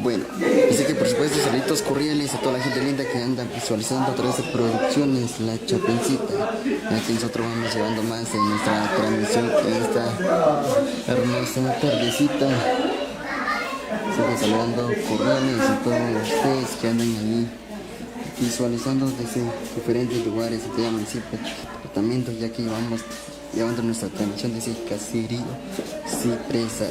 Bueno, dice que por supuesto saluditos cordiales a toda la gente linda que anda visualizando a través de producciones La Chapencita. Aquí nosotros vamos llevando más de nuestra transmisión en esta hermosa tardecita. Sigo saludando cordiales a todos ustedes que andan ahí visualizando desde diferentes lugares de este municipio, departamentos, ya que vamos llevando nuestra transmisión desde el caserío Cipresa.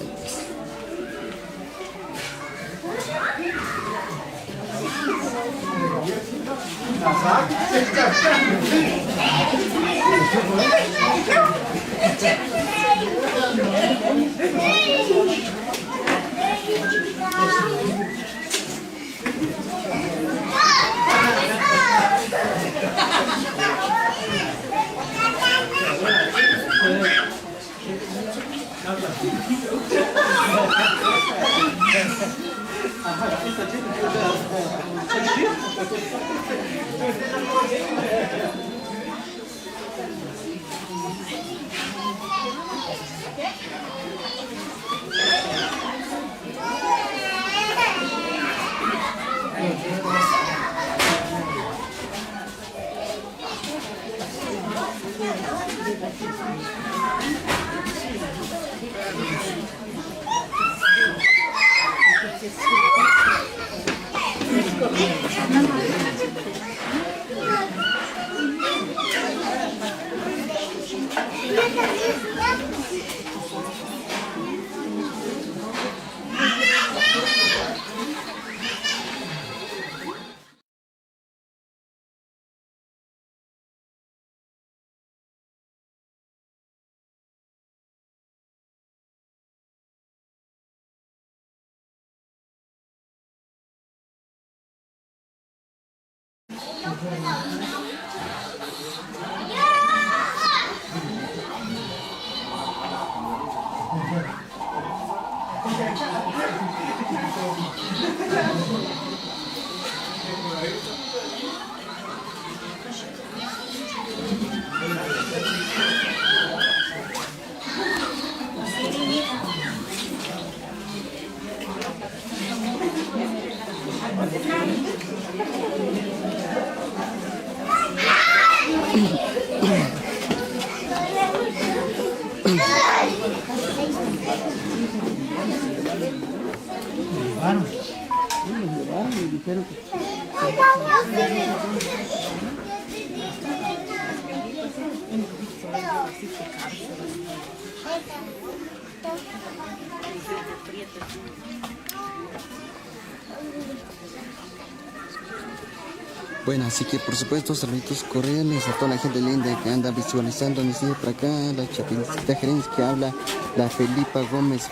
Bueno, así que por supuesto saluditos cordiales a toda la gente linda que anda visualizando mi silla por acá, la chapincita gerencia que habla, la Felipa Gómez.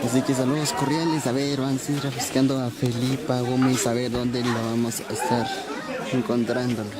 Así que saludos cordiales, a ver, van a ir buscando a Felipa Gómez, a ver dónde lo vamos a estar encontrándolo.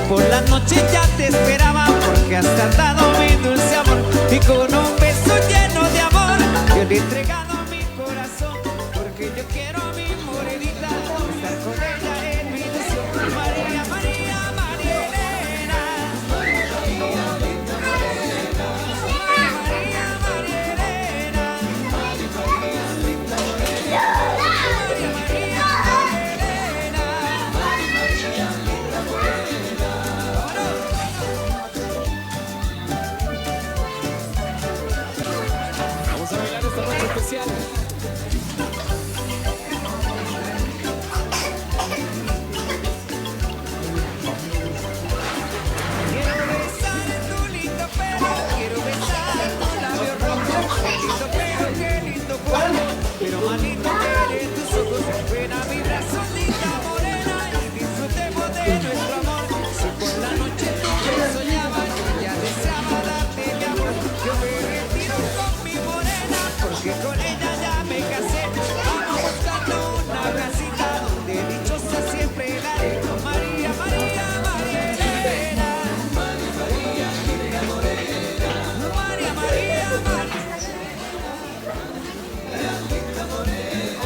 Por la noche ya te esperaba porque has tardado mi dulce amor y con un beso lleno de amor yo le he entregado mi corazón porque yo quiero a mi morenita estar con ella en mi ilusión. María, María, María Elena, María, María, María Elena, María, especial. Quiero besar tu lindo pelo, quiero besar tus labios rojos, qué lindo pelo, qué lindo cuerpo, pero más lindo que eres tus ojos, ven a mi brazo linda morena y disfrutemos de nuestro amor. Si por la noche tú me soñabas, ya deseaba darte mi amor, yo me retiro con mi morena porque con ella ya me casé. Vamos buscando una casita donde dichosa siempre la haré. María, María, María Elena, María, María, María Morena, María, María, María Linda Morena,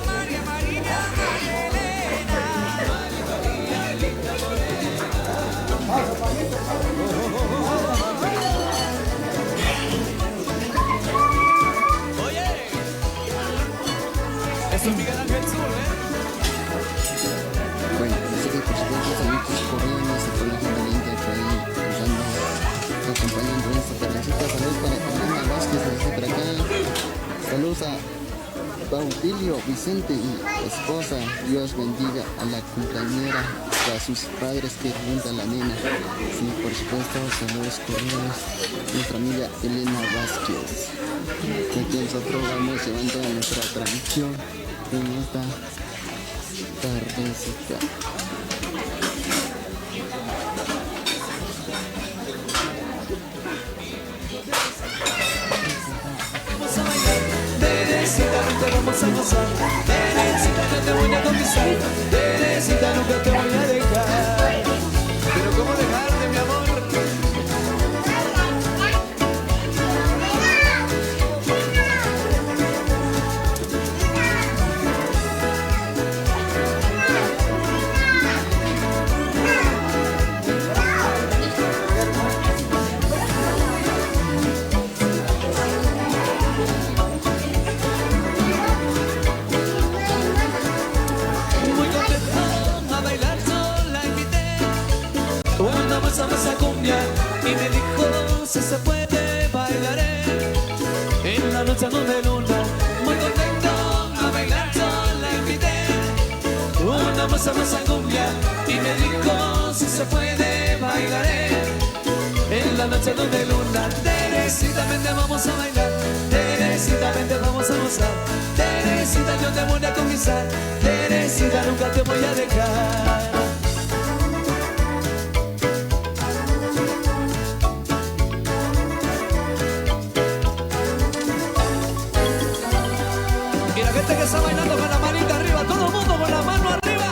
María, María, María Elena, María, María, Linda Eso es Miguel Ángel Sur, Bueno, así que por supuesto saludos cordiales a toda la gente linda que ahí nos anda acompañando en esta tardecita. Saludos para Ana Vázquez, desde por acá. Saludos a Bautilio, Vicente y esposa. Dios bendiga a la cumpleañera. a sus padres que juntan la nena. Sí, por supuesto, saludos cordiales. Nuestra amiga Elena Vázquez. Que aquí nosotros vamos llevando a nuestra transmisión en esta tardecita. Teresita, nunca vamos a gozar. Teresita, no te voy a conquistar. Teresita, nunca te voy a dejar. Pero ¿cómo dejarte, mi amor? Vamos a cumbia y me dijo si se puede bailaré en la noche de luna. Muy contento a bailar yo la invité. Una moza a cumbia y me dijo si se puede bailaré en la noche de luna. Teresita, vente, vamos a bailar. Teresita, vente, vamos a gozar. Teresita, yo te voy a conquistar. Teresita, nunca te voy a dejar. Que está bailando con la manita arriba, todo el mundo con la mano arriba.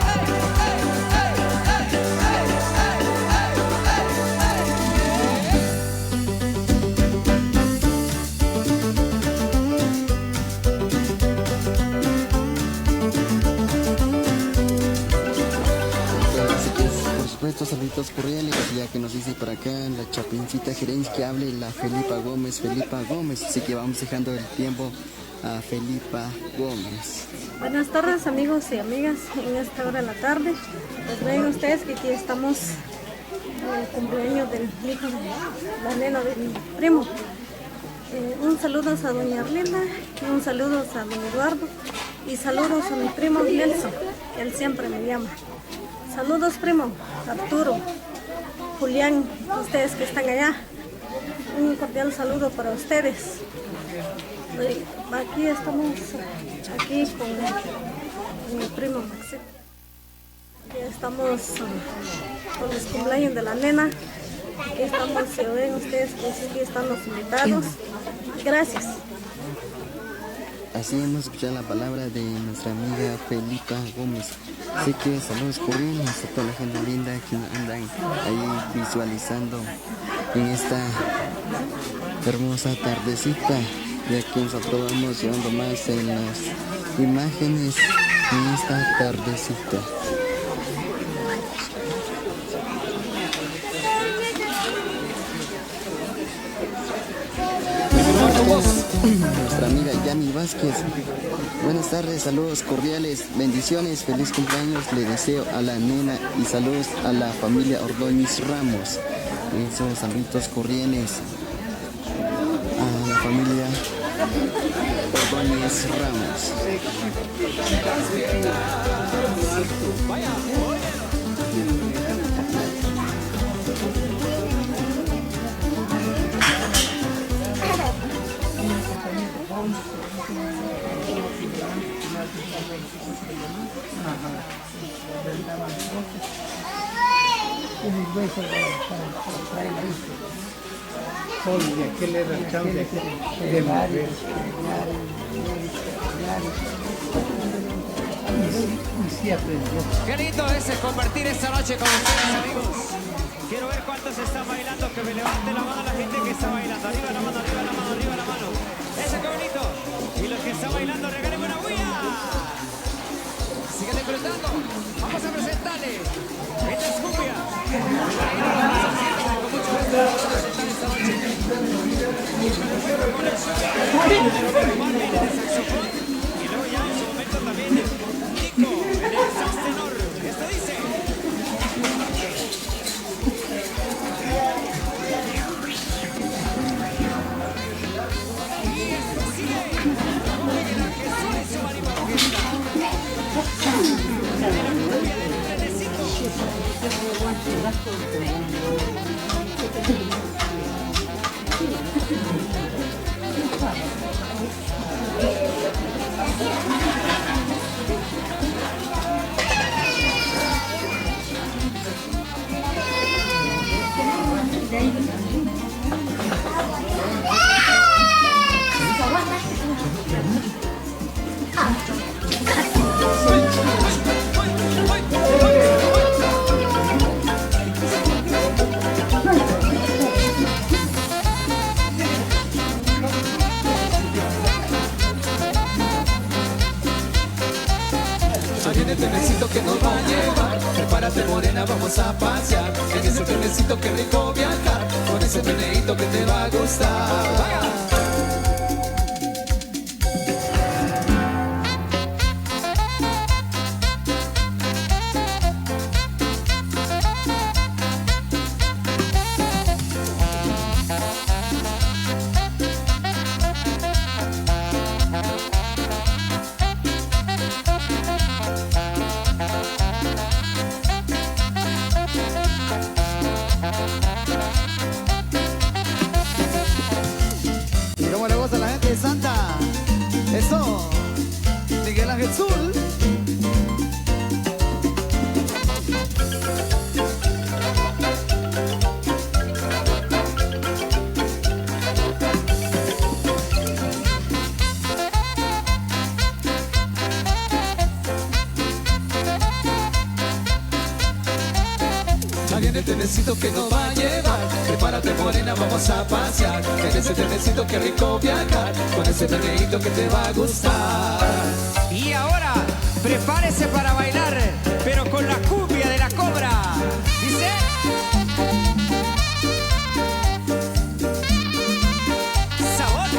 Por supuesto, saluditos cordiales, ya que nos dice por acá la Chapincita Gerencia que hable la Felipa Gómez, así que vamos dejando el tiempo a Felipa Gómez. Buenas tardes, amigos y amigas, en esta hora de la tarde. Pues ven ustedes que aquí estamos en el cumpleaños del hijo de la nena de mi primo. Un saludo a doña Arlinda, un saludo a don Eduardo y saludos a mi primo Nelson, que él siempre me llama. Saludos, primo Arturo, Julián, ustedes que están allá. Un cordial saludo para ustedes. Aquí estamos aquí con mi primo Maxi. Aquí estamos con los cumpleaños de la nena. Aquí estamos, si ven ustedes, pues aquí están los invitados. Gracias. Así hemos escuchado la palabra de nuestra amiga Felipa Gómez. Así que saludos cordiales a toda la gente linda que andan ahí visualizando en esta hermosa tardecita. Y aquí nosotros vamos llevando más en las imágenes en esta tardecita. Nuestra amiga Yami Vázquez. Buenas tardes, saludos cordiales, bendiciones, feliz cumpleaños le deseo a la nena y saludos a la familia Ordóñez Ramos. Esos saludos cordiales a la familia Ordóñez Ramos. Y aquel era el chance de mover. Y sí aprendió. Qué lindo es compartir esta noche con ustedes, amigos. Quiero ver cuántos están bailando, que me levante la mano la gente que está bailando. Arriba la mano, arriba la mano, arriba la mano. Eso, qué bonito. Y los que están bailando, regalen una bulla. Sigan disfrutando. Vamos a presentarle. Esta es cumbia. Ahí nos vamos haciendo con mucho gusto. Vamos a presentar esta noche. Y con el show de saxofón. Y luego ya en su momento también Nico, el sax tenor. Esto dice. Viene el trenecito que nos va a llevar. Prepárate morena, vamos a pasear. En ese trenecito que rico viajar. Con ese treneito que te va a gustar. ¡Vaya! ¿Cómo le gusta a la gente de Santa? Eso, Miguel Ángel Zul. Ya viene el trenecito que nos va a llevar. Prepárate morena, vamos a pasear. En ese trenecito que rico viajar. Con ese treneito que te va a gustar. Y ahora, prepárese para bailar, pero con la cumbia de la cobra. Dice... Sabor.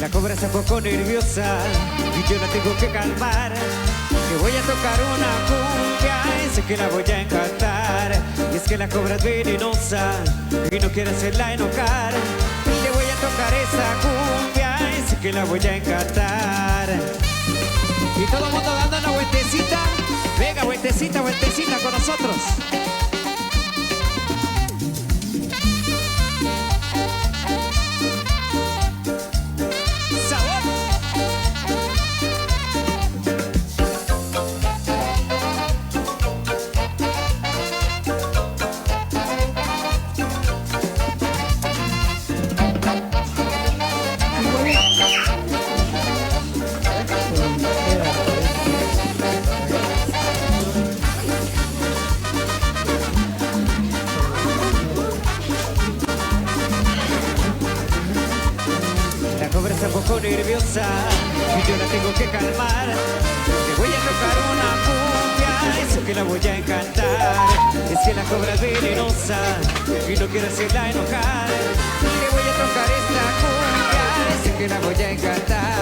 La cobra está un poco nerviosa y yo la tengo que calmar. Le voy a tocar una cumbia y sé que la voy a encantar. Y es que la cobra es venenosa y no quiere hacerla enojar. Le voy a tocar esa cumbia y sé que la voy a encantar. Y todo el mundo dando una vueltecita. Venga, vueltecita, vueltecita con nosotros. La cobra está un poco nerviosa y yo la tengo que calmar. Le voy a tocar una cumbia, eso que la voy a encantar. Es que la cobra es venenosa y no quiero hacerla enojar. Le voy a tocar esta cumbia, eso que la voy a encantar.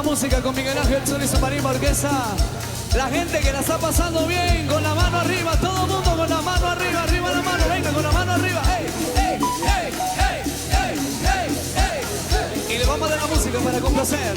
Música con Miguel Ángel Zul y su Marín Marquesa. La gente que la está pasando bien, con la mano arriba, todo el mundo con la mano arriba, arriba la mano, venga con la mano arriba, ¡ey, ey, ey, ey, ey, ey, ey! Y le vamos a dar la música para complacer.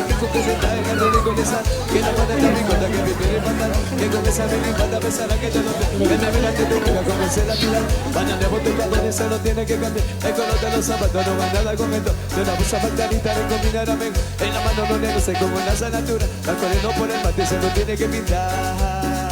pesa que con que se trae la ridiculizar. Que la pata está mi contra, que me quiere matar. Que con esa mini pata pesará que yo no te. Que me mira que tu boca comencé a tirar. Mañana vos tu cabeza, eso no tiene que cambiar. El color de los zapatos no va nada con esto. De una blusa pantalita de combinar a mí. En la mano no negro sé como una sanatura. Al no por el mate se lo tiene que pintar.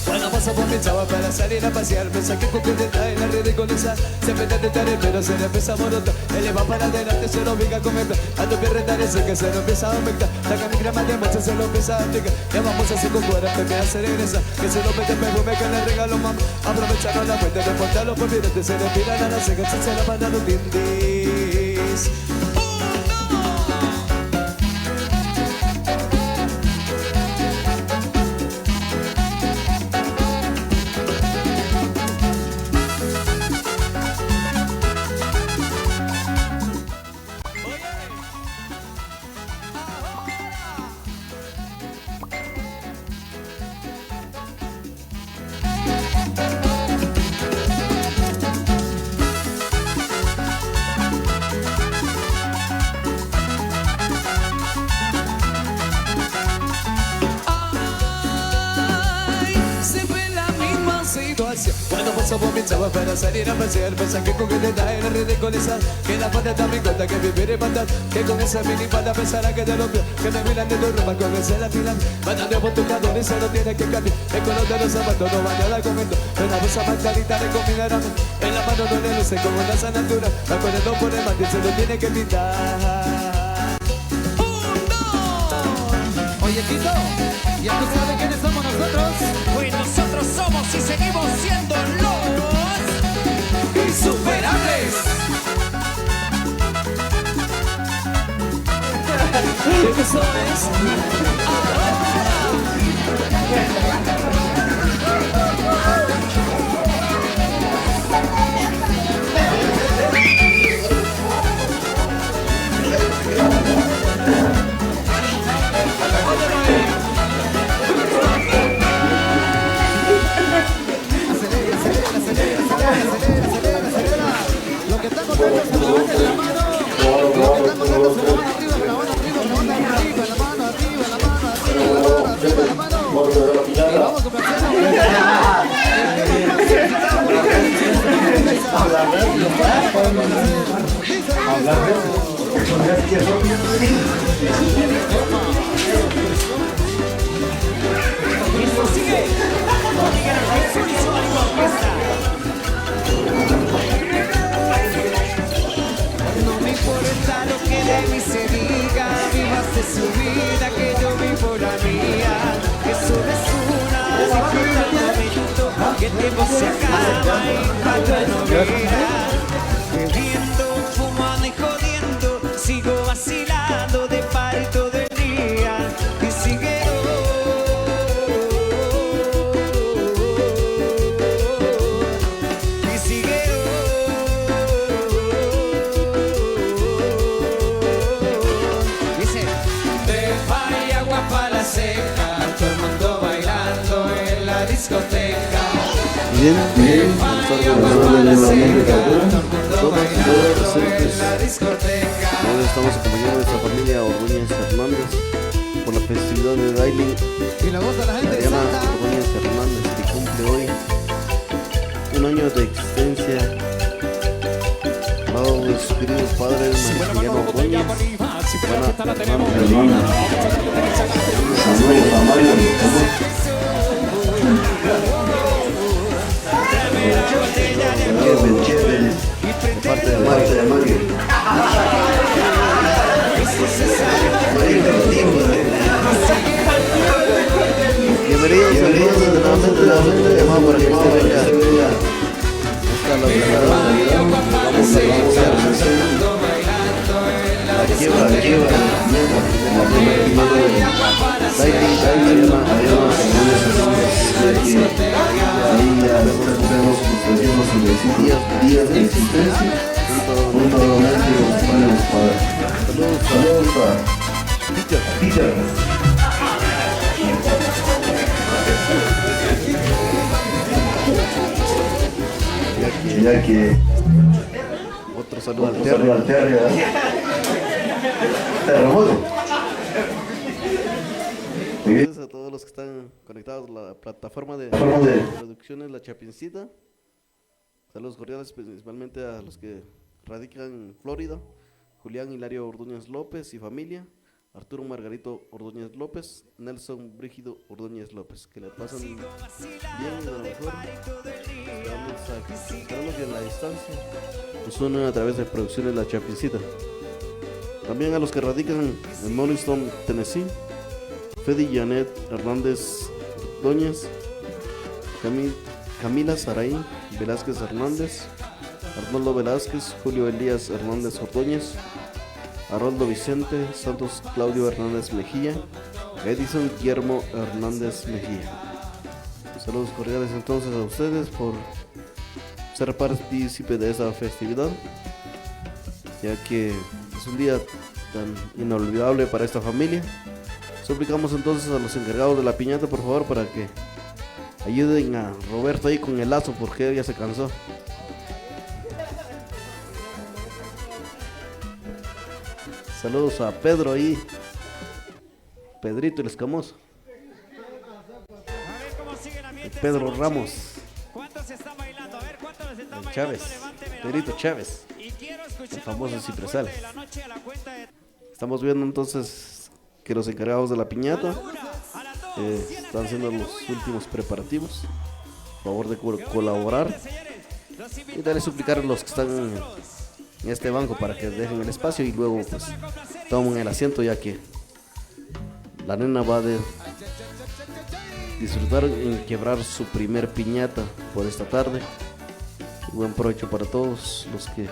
Bueno, paso por mi chava para salir a pasear. Me saqué con que te trae la ridiculizar. Se mete de tarea pero se le empieza a morotar. Él le va para adelante, se lo obliga a comer. A tu pierna parece que se lo empieza a aumentar. Saca mi crema de mocha, se lo empieza a aplicar. Ya vamos a hacer con fuera, que me hace regresar. Que se lo mete perfume que le regalo mamá. Aprovecharon la fuente de portarlo por mirarte. Se le tiran a la ceja, se la van a los dientes. Cuando paso por mi chava para salir a pasear. Pasa que con que te trae la ridiculizar. Que la pata está mi contra, que me viene matar. Que con esa mini pata pensará que te lo veo. Que me miran de tu ropa con ese la fila. Mandando por tu cadón y se lo tiene que cambiar. El color de los zapatos no va nada con esto. Una blusa pantalita de combinar a mí. En la mano no le luce como una sanatura. Va poniendo por el mate, se lo tiene que pintar. Oye, Tito, ¿ya tú sabes quiénes somos nosotros? Pues nosotros somos y seguimos siendo los insuperables. Eso es. Lo que está contento se lo levanta la mano. Lo que está contento se lo mano arriba, la mano arriba, la mano arriba, la mano arriba, la mano arriba, la mano arriba, la mano. Y vamos a No me importa lo que de mí se diga, vivas de su vida, que yo vivo la mía. Eso es una disfruta el momento, que el tiempo se acaba y falta no verá. Bebiendo, fumando y jodiendo, sigo vacilando de par todo el día. Y sigue discoteca. Bien, hoy estamos acompañando a nuestra familia Ordóñez Hernández por la festividad de Dailing. Y la voz de la gente de Mariana Santa. Ordóñez Hernández, que cumple hoy un año de existencia. Al lado de sus queridos padres, Maximiliano Ordóñez, hermana de parte de Mario. Bienvenidos nuevamente la gente llamada para que usted venga hasta la Navidad. Vamos a la quiebra, días de existencia, junto a los padres. Saludos a Peter. Ya que otro saludo al Terry, terremoto. Gracias a todos los que están conectados a la plataforma de producciones La Chapincita. Saludos cordiales principalmente a los que radican en Florida: Julián Hilario Ordóñez López y familia, Arturo Margarito Ordóñez López, Nelson Brígido Ordóñez López. Que le pasen bien y de lo mejor. Esperamos que en la distancia nos unen a través de producciones La Chapincita. También a los que radican en Morristown, Tennessee: Fedi Janet Hernández Ordóñez, Camila Saray Velázquez Hernández, Arnoldo Velázquez, Julio Elías Hernández Ordóñez, Haroldo Vicente Santos Claudio Hernández Mejía, Edison Guillermo Hernández Mejía. Saludos cordiales entonces a ustedes por ser partícipe de esta festividad, ya que es un día tan inolvidable para esta familia. Suplicamos entonces a los encargados de la piñata, por favor, para que ayuden a Roberto ahí con el lazo, porque ya se cansó. Saludos a Pedro ahí, Pedrito el Escamoso, Pedro Ramos, el Chávez, Pedrito Chávez, el famoso Cipresal. Estamos viendo entonces que los encargados de la piñata están haciendo los últimos preparativos. Por favor de colaborar y darle suplicar a los que están en este banco para que dejen el espacio y luego pues tomen el asiento, ya que la nena va a disfrutar en quebrar su primer piñata por esta tarde. Y buen provecho para todos los que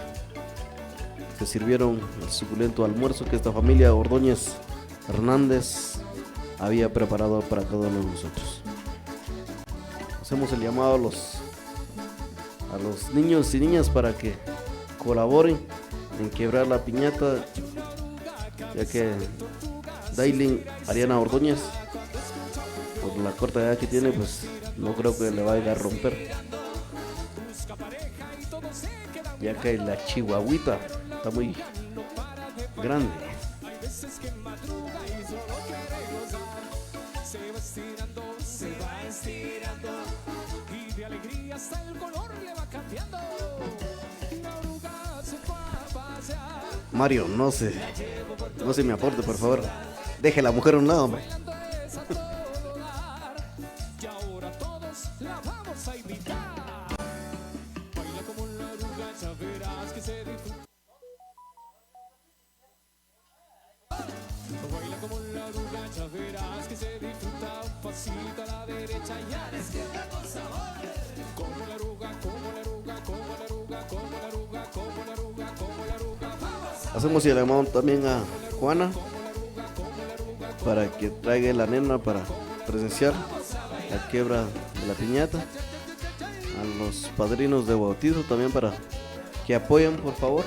se sirvieron el suculento almuerzo que esta familia Ordóñez Hernández había preparado para cada uno de nosotros. Hacemos el llamado a los niños y niñas para que colaboren en quebrar la piñata, ya que Dailin Ariana Ordóñez, por la corta edad que tiene, pues no creo que le vaya a romper, ya que la chihuahuita está muy grande. Mario, no se me aporte, por favor. Deje la mujer a un lado, hombre. Hacemos el llamado también a Juana para que traiga la nena para presenciar la quiebra de la piñata. A los padrinos de bautizo también para que apoyen, por favor.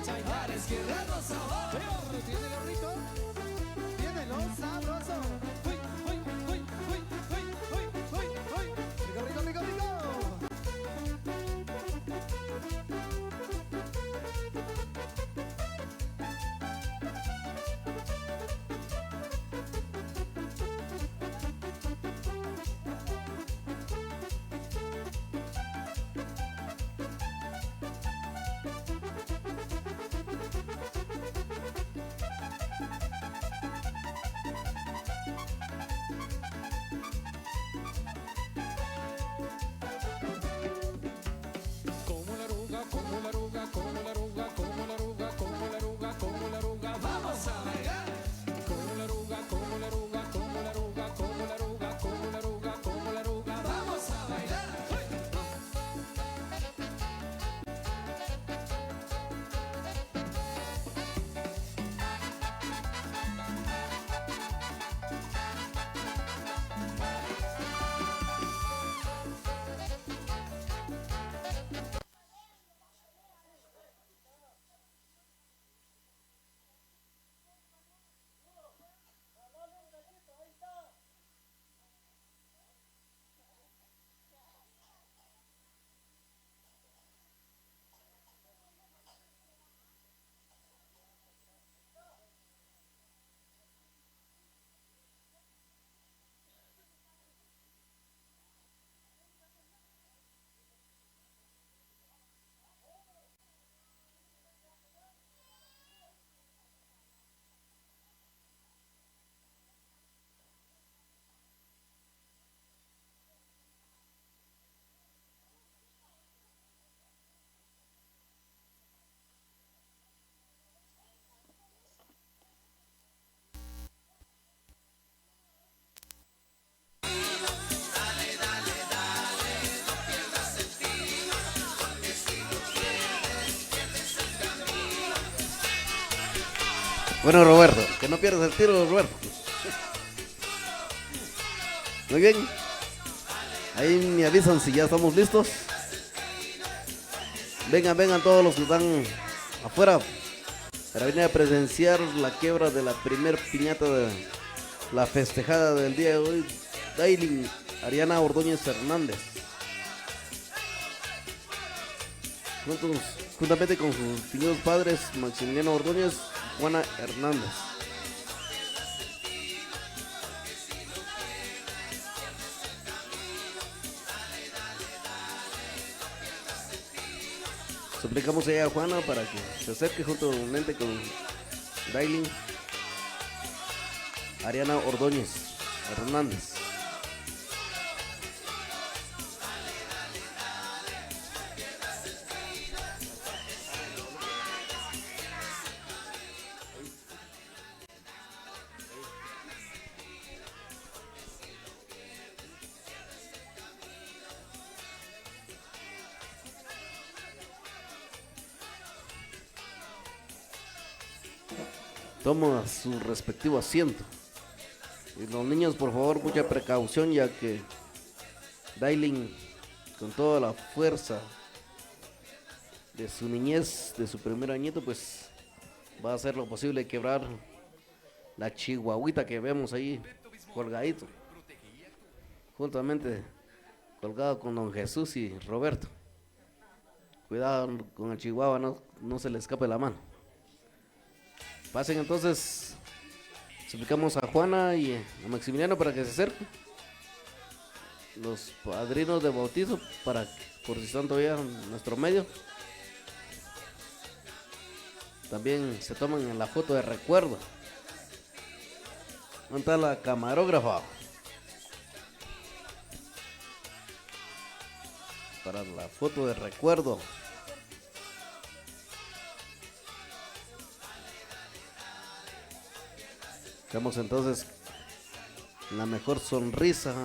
Chaimares, guerreros sabor. Tiene lo rico, tiene lo sabroso. Uy, uy, uy, uy, uy, uy, uy, uy. Rico, rico, rico, rico. Como la arruga, como la arruga, como la arruga, como la arruga, como la arruga, como la arruga, vamos a bailar. Como la arruga, como la arruga, como la arruga, como la arruga, como la arruga, como la arruga, vamos a bailar. Bueno, Roberto, que no pierdas el tiro, Roberto. Muy bien. Ahí me avisan si ya estamos listos. Vengan, vengan todos los que están afuera para venir a presenciar la quiebra de la primer piñata de la festejada del día de hoy. Dailin Ariana Ordóñez Hernández. Juntamente con sus fingidos padres Maximiliano Ordóñez, Juana Hernández. Suplicamos a Juana para que se acerque juntamente con Dailin Ariana Ordóñez Hernández. Toma su respectivo asiento. Y los niños, por favor, mucha precaución, ya que Dailin, con toda la fuerza de su niñez, de su primer añito, pues va a hacer lo posible de quebrar la chihuahuita que vemos ahí colgadito, juntamente colgado con don Jesús y Roberto. Cuidado con el chihuahua, no se le escape la mano. Pasen entonces, suplicamos a Juana y a Maximiliano para que se acerquen. Los padrinos de bautizo, para por si están todavía en nuestro medio. También se toman la foto de recuerdo. ¿Dónde está la camarógrafa? Para la foto de recuerdo. Damos entonces la mejor sonrisa,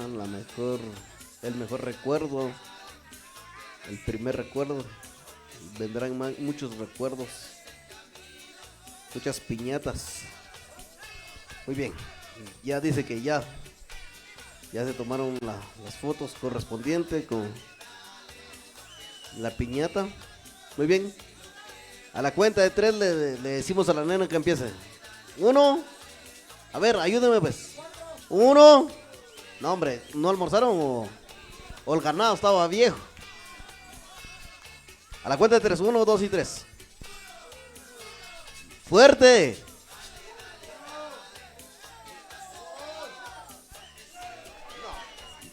el mejor recuerdo, el primer recuerdo. Vendrán muchos recuerdos, muchas piñatas. Muy bien, ya dice que ya se tomaron las fotos correspondientes con la piñata. Muy bien, A la cuenta de 3 le decimos a la nena que empiece. 1. A ver, ayúdeme pues. 1. No, hombre, ¿no almorzaron o el ganado estaba viejo? A la cuenta de 3. 1, 2 y 3. ¡Fuerte!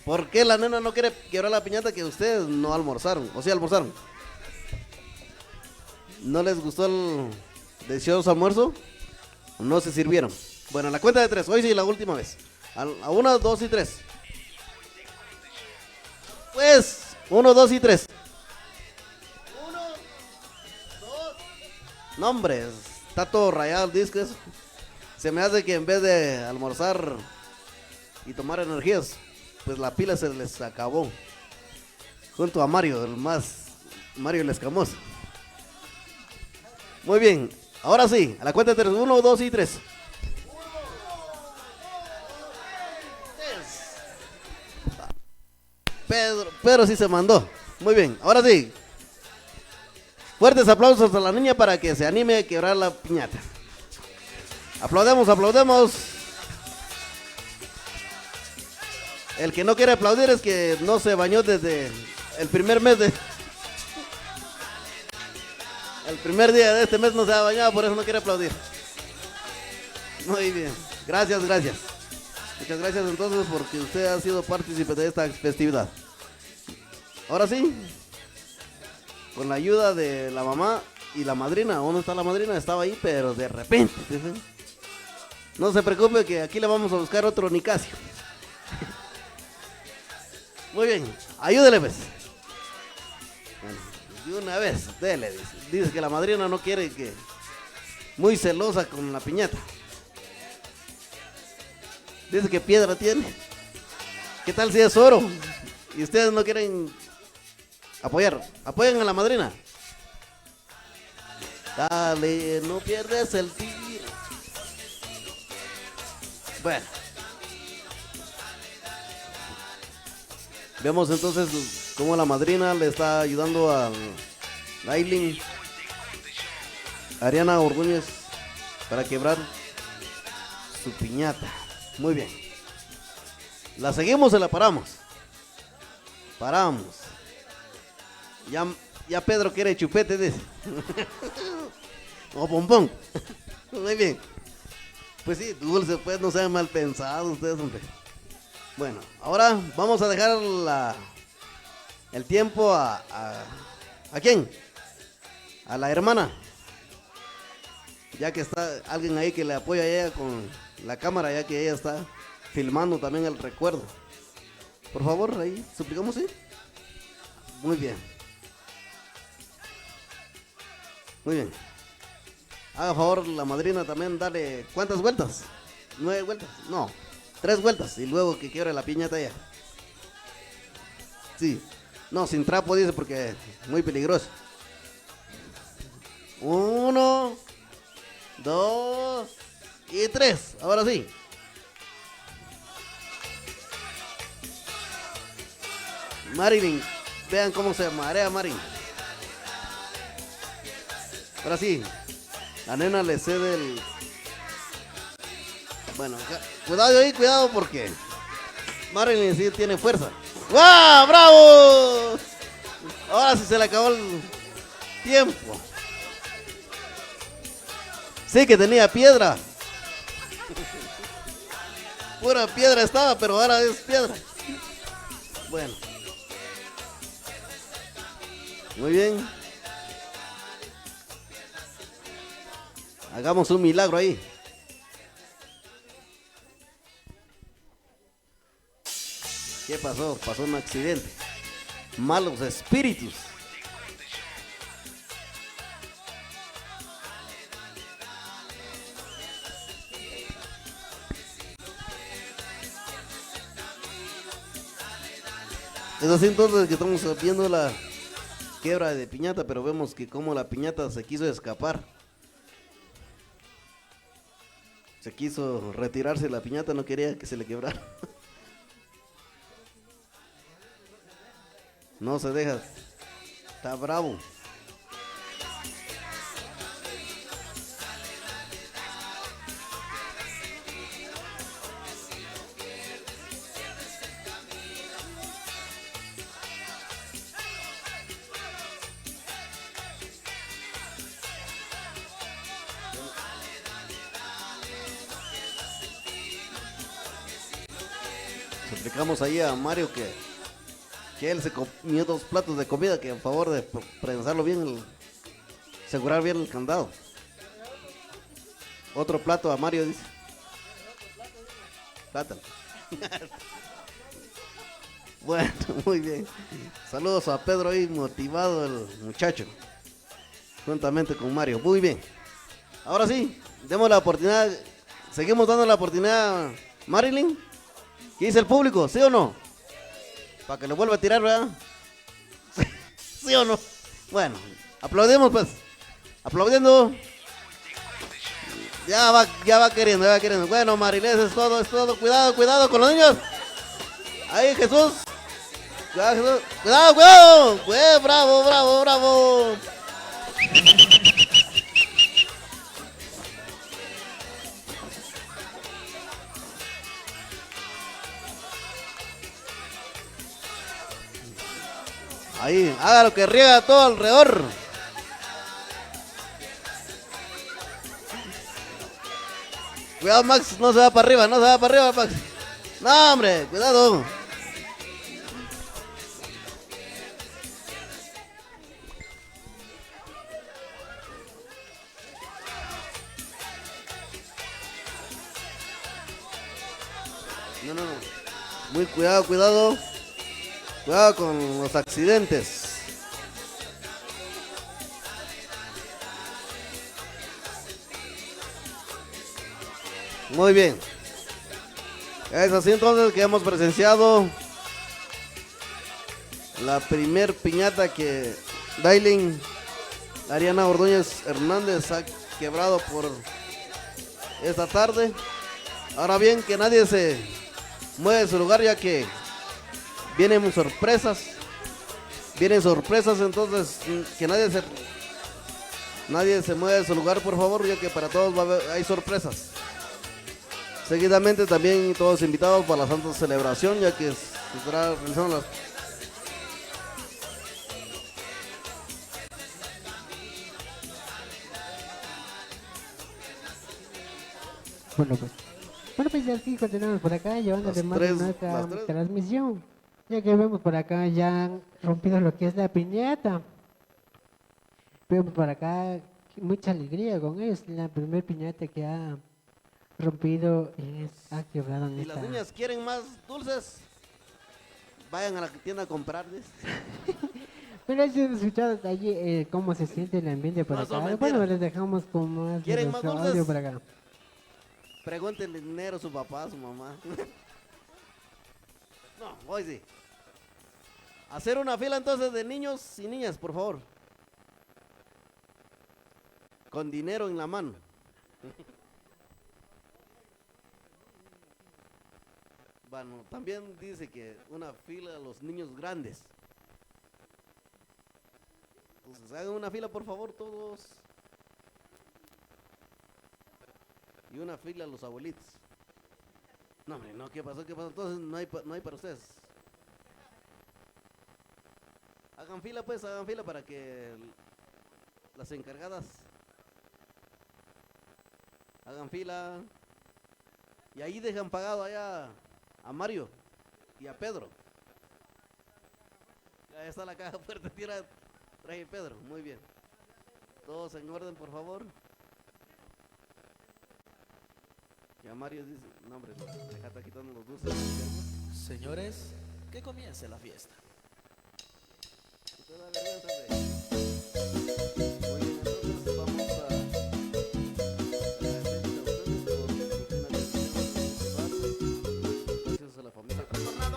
¿Por qué la nena no quiere quebrar la piñata que ustedes no almorzaron? ¿O sí almorzaron? ¿No les gustó el delicioso almuerzo? ¿No se sirvieron? Bueno, a la cuenta de 3. Hoy sí, la última vez. A 1, 2 y 3. Pues, 1, 2 y 3. 1, 2. No, hombre, está todo rayado el disco eso. Se me hace que en vez de almorzar y tomar energías, pues la pila se les acabó. Junto a Mario, Mario el escamoso. Muy bien, ahora sí, a la cuenta de 3, 1, 2 y 3. Pedro sí se mandó. Muy bien, ahora sí. Fuertes aplausos a la niña para que se anime a quebrar la piñata. Aplaudemos, aplaudemos. El que no quiere aplaudir es que no se bañó desde el primer mes de... El primer día de este mes no se ha bañado, por eso no quiere aplaudir. Muy bien, gracias, gracias. Muchas gracias entonces porque usted ha sido partícipe de esta festividad. Ahora sí, con la ayuda de la mamá y la madrina. ¿Dónde está la madrina? Estaba ahí, pero de repente. No se preocupe que aquí le vamos a buscar otro Nicasio. Muy bien, ayúdele pues. Bueno, de una vez, dele, dice. Dice que la madrina no quiere que... Muy celosa con la piñata. Dice que piedra tiene. ¿Qué tal si es oro? Y ustedes no quieren apoyar. Apoyen a la madrina. Dale, no pierdes el tiro. Bueno. Vemos entonces cómo la madrina le está ayudando a Aileen Ariana Ordóñez para quebrar su piñata. Muy bien. ¿La seguimos o la paramos? Paramos. Ya Pedro quiere chupete, dice. O bombón. Muy bien. Pues sí, dulce, pues no sean mal pensados ustedes, hombre. Bueno, ahora vamos a dejar el tiempo ¿a quién? A la hermana. Ya que está alguien ahí que le apoya a ella con la cámara, ya que ella está filmando también el recuerdo. Por favor, ahí, suplicamos, ¿sí? Muy bien. Muy bien. Haga favor la madrina también, dale, ¿cuántas vueltas? 9 vueltas, no, 3 vueltas y luego que quiebre la piñata ya. Sí, no, sin trapo dice porque muy peligroso. 1, 2 y 3, ahora sí. Marilyn, vean cómo se marea Marilyn. Ahora sí, la nena le cede el... Bueno, cuidado ahí, cuidado porque Marilyn sí tiene fuerza. ¡Wow! ¡Bravo! Ahora sí se le acabó el tiempo. Sí que tenía piedra. Pura piedra estaba, pero ahora es piedra. Bueno. Muy bien. Hagamos un milagro ahí. ¿Qué pasó? Pasó un accidente. Malos espíritus. Es así entonces que estamos viendo la quiebra de piñata, pero vemos que como la piñata se quiso escapar. Se quiso retirarse la piñata, no quería que se le quebrara. No se deja. Está bravo. explicamos ahí a Mario que él se comió 2 platos de comida, que a favor de prensarlo bien, asegurar bien el candado. Otro plato a Mario, dice. Plátano. Bueno, muy bien. Saludos a Pedro ahí, motivado el muchacho. Juntamente con Mario. Muy bien. Ahora sí, demos la oportunidad. Seguimos dando la oportunidad a Marilyn. ¿Qué dice el público? ¿Sí o no? Para que lo vuelva a tirar, ¿verdad? ¿Sí o no? Bueno, aplaudimos pues. Aplaudiendo. Ya va queriendo, ya va queriendo. Bueno, Marilyn, es todo. Cuidado con los niños. Ahí, Jesús. Cuidado. Bravo. Ahí, haga lo que riega todo alrededor. Cuidado, Max, no se va para arriba, Max. No, hombre, cuidado. No. Muy cuidado. Cuidado con los accidentes. Muy bien. Es así entonces que hemos presenciado la primer piñata que Dailin Ariana Ordóñez Hernández ha quebrado por esta tarde. Ahora bien, que nadie se mueve de su lugar, ya que vienen sorpresas, entonces que nadie se mueve de su lugar, por favor, ya que para todos hay sorpresas. Seguidamente también todos invitados para la santa celebración, ya que se estará realizando las... Bueno, pues así continuamos por acá, llevándole más de nuestra transmisión. Ya que vemos por acá ya han rompido lo que es la piñata. Vemos por acá mucha alegría con ellos. La primer piñata que ha rompido ha quebrado en esta. Si las niñas quieren más dulces, vayan a la tienda a comprar. Pero hay escuchado allí cómo se siente el ambiente por acá. Bueno, les dejamos con más de nuestro audio por acá. Pregúntenle dinero a su papá, a su mamá. No, hoy sí. Hacer una fila entonces de niños y niñas, por favor. Con dinero en la mano. Bueno, también dice que una fila a los niños grandes. Entonces hagan una fila, por favor, todos. Y una fila a los abuelitos. No, hombre, no, ¿qué pasó? Entonces no hay para ustedes. Hagan fila para que las encargadas hagan fila. Y ahí dejan pagado allá a Mario y a Pedro. Ahí está la caja fuerte, trae Pedro, muy bien. Todos en orden, por favor. Ya Mario dice, no hombre, deja está quitando los dulces. Señores, que comience la fiesta. Gracias a la familia.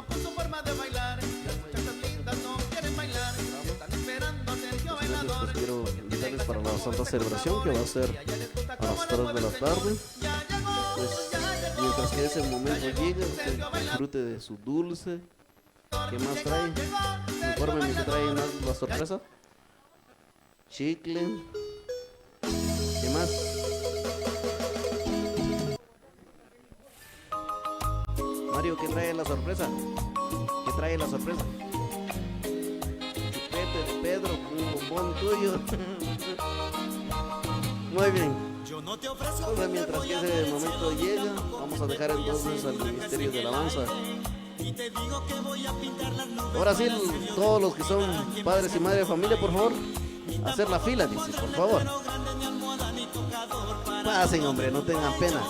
Con su forma de bailar, las muchachas lindas no quieren bailar, están esperando a Sergio Bailador. Pues quiero invitarles para la santa celebración que va a ser a las 3 de la tarde. Pues, mientras que ese momento llegue, usted disfrute de su dulce. ¿Qué más trae? Infórmenme que trae más la sorpresa. Chicle. ¿Qué más? Mario, ¿qué trae la sorpresa? ¿Qué trae la sorpresa? Chupete, Pedro, un bombón tuyo. Muy bien. Entonces, mientras que ese momento llega, vamos a dejar entonces al Ministerio de Alabanza Ahora sí, todos los que son padres y madres de familia, por favor, hacer la fila, dice, por favor. Pasen, hombre, no tengan pena.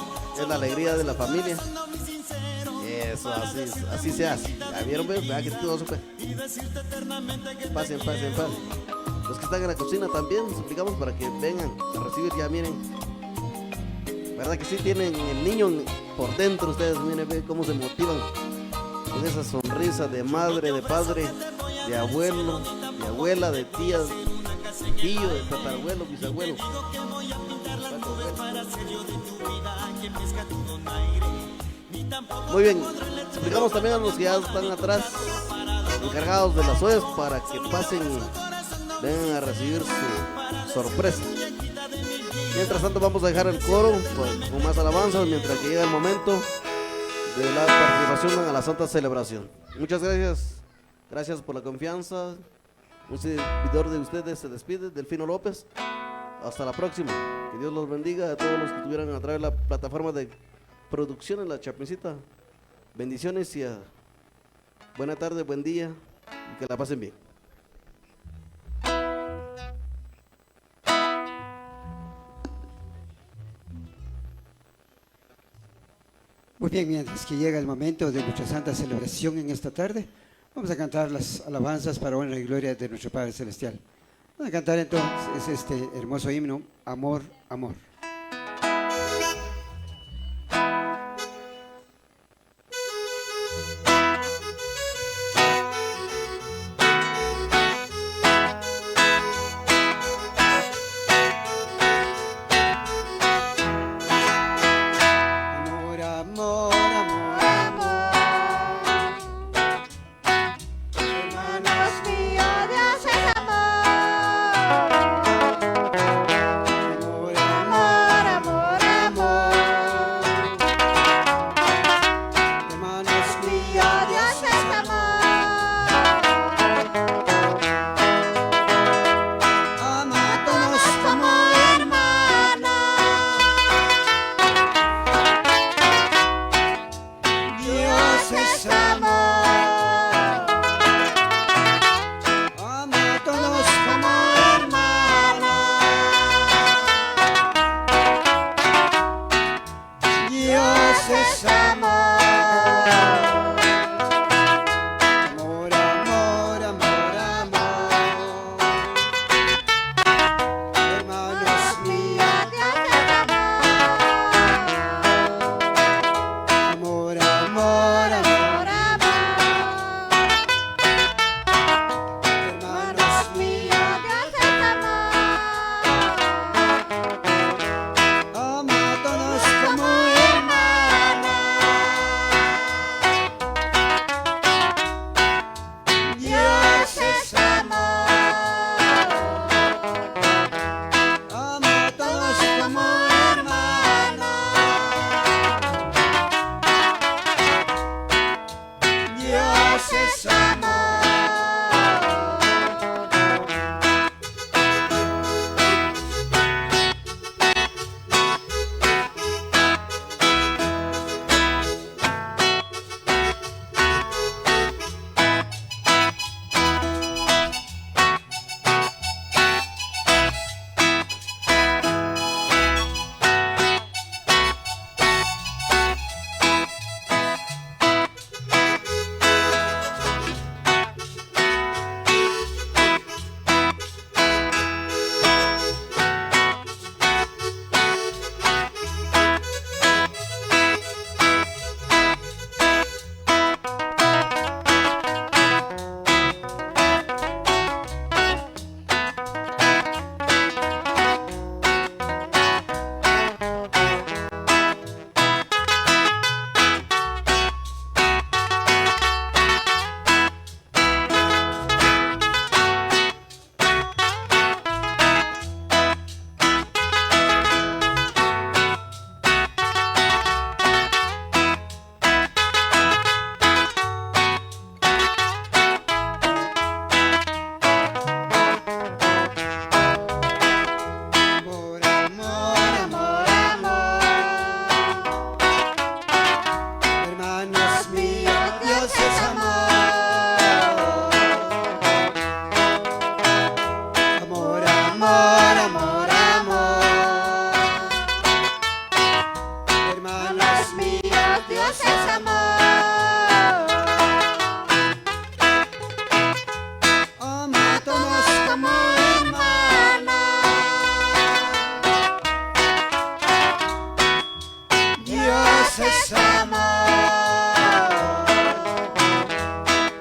Es la alegría de la familia. Eso, así se hace. ¿Ya vieron? Vea que todo se puede. Pasen. Los que están en la cocina también, les explicamos para que vengan a recibir. Ya miren, verdad que sí tienen el niño por dentro. Ustedes miren, ven cómo se motivan con esa sonrisa de madre, de padre, de abuelo, de abuela, de tía, de tío, de tatarabuelo, bisabuelo. Muy bien, explicamos también a los que ya están atrás, encargados de las ollas, para que pasen y vengan a recibir su sorpresa. Mientras tanto vamos a dejar el coro con más alabanzas mientras que llega el momento de la participación a la Santa Celebración. Muchas gracias por la confianza. Un servidor de ustedes se despide, Delfino López. Hasta la próxima. Que Dios los bendiga a todos los que estuvieran a través de la plataforma de producción en la Chapincita. Bendiciones y buena tarde, buen día y que la pasen bien. Muy bien, mientras que llega el momento de nuestra santa celebración en esta tarde, vamos a cantar las alabanzas para honra y gloria de nuestro Padre Celestial. Vamos a cantar entonces este hermoso himno, Amor, Amor. Dios es amor. Ama a todos como hermanos. Dios es amor.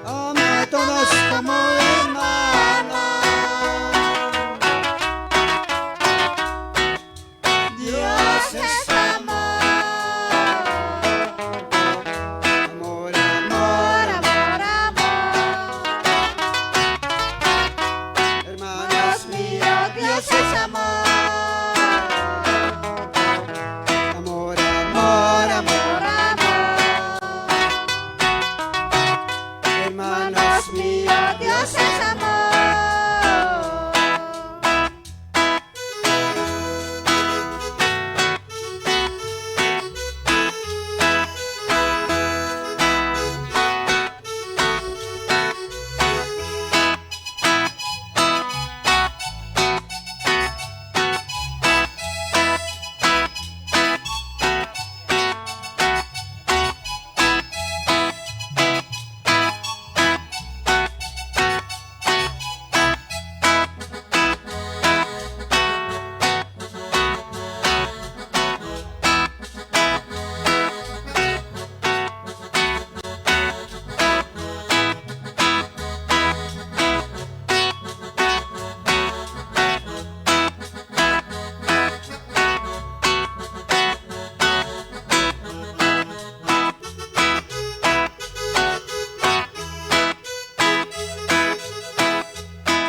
Ama a todos como hermanos. Dios es amor. Amor, amor, amor, amor. Hermanos míos, Dios es amor. Amor, amor, amor, amor. Hermanos míos, Dios es amor.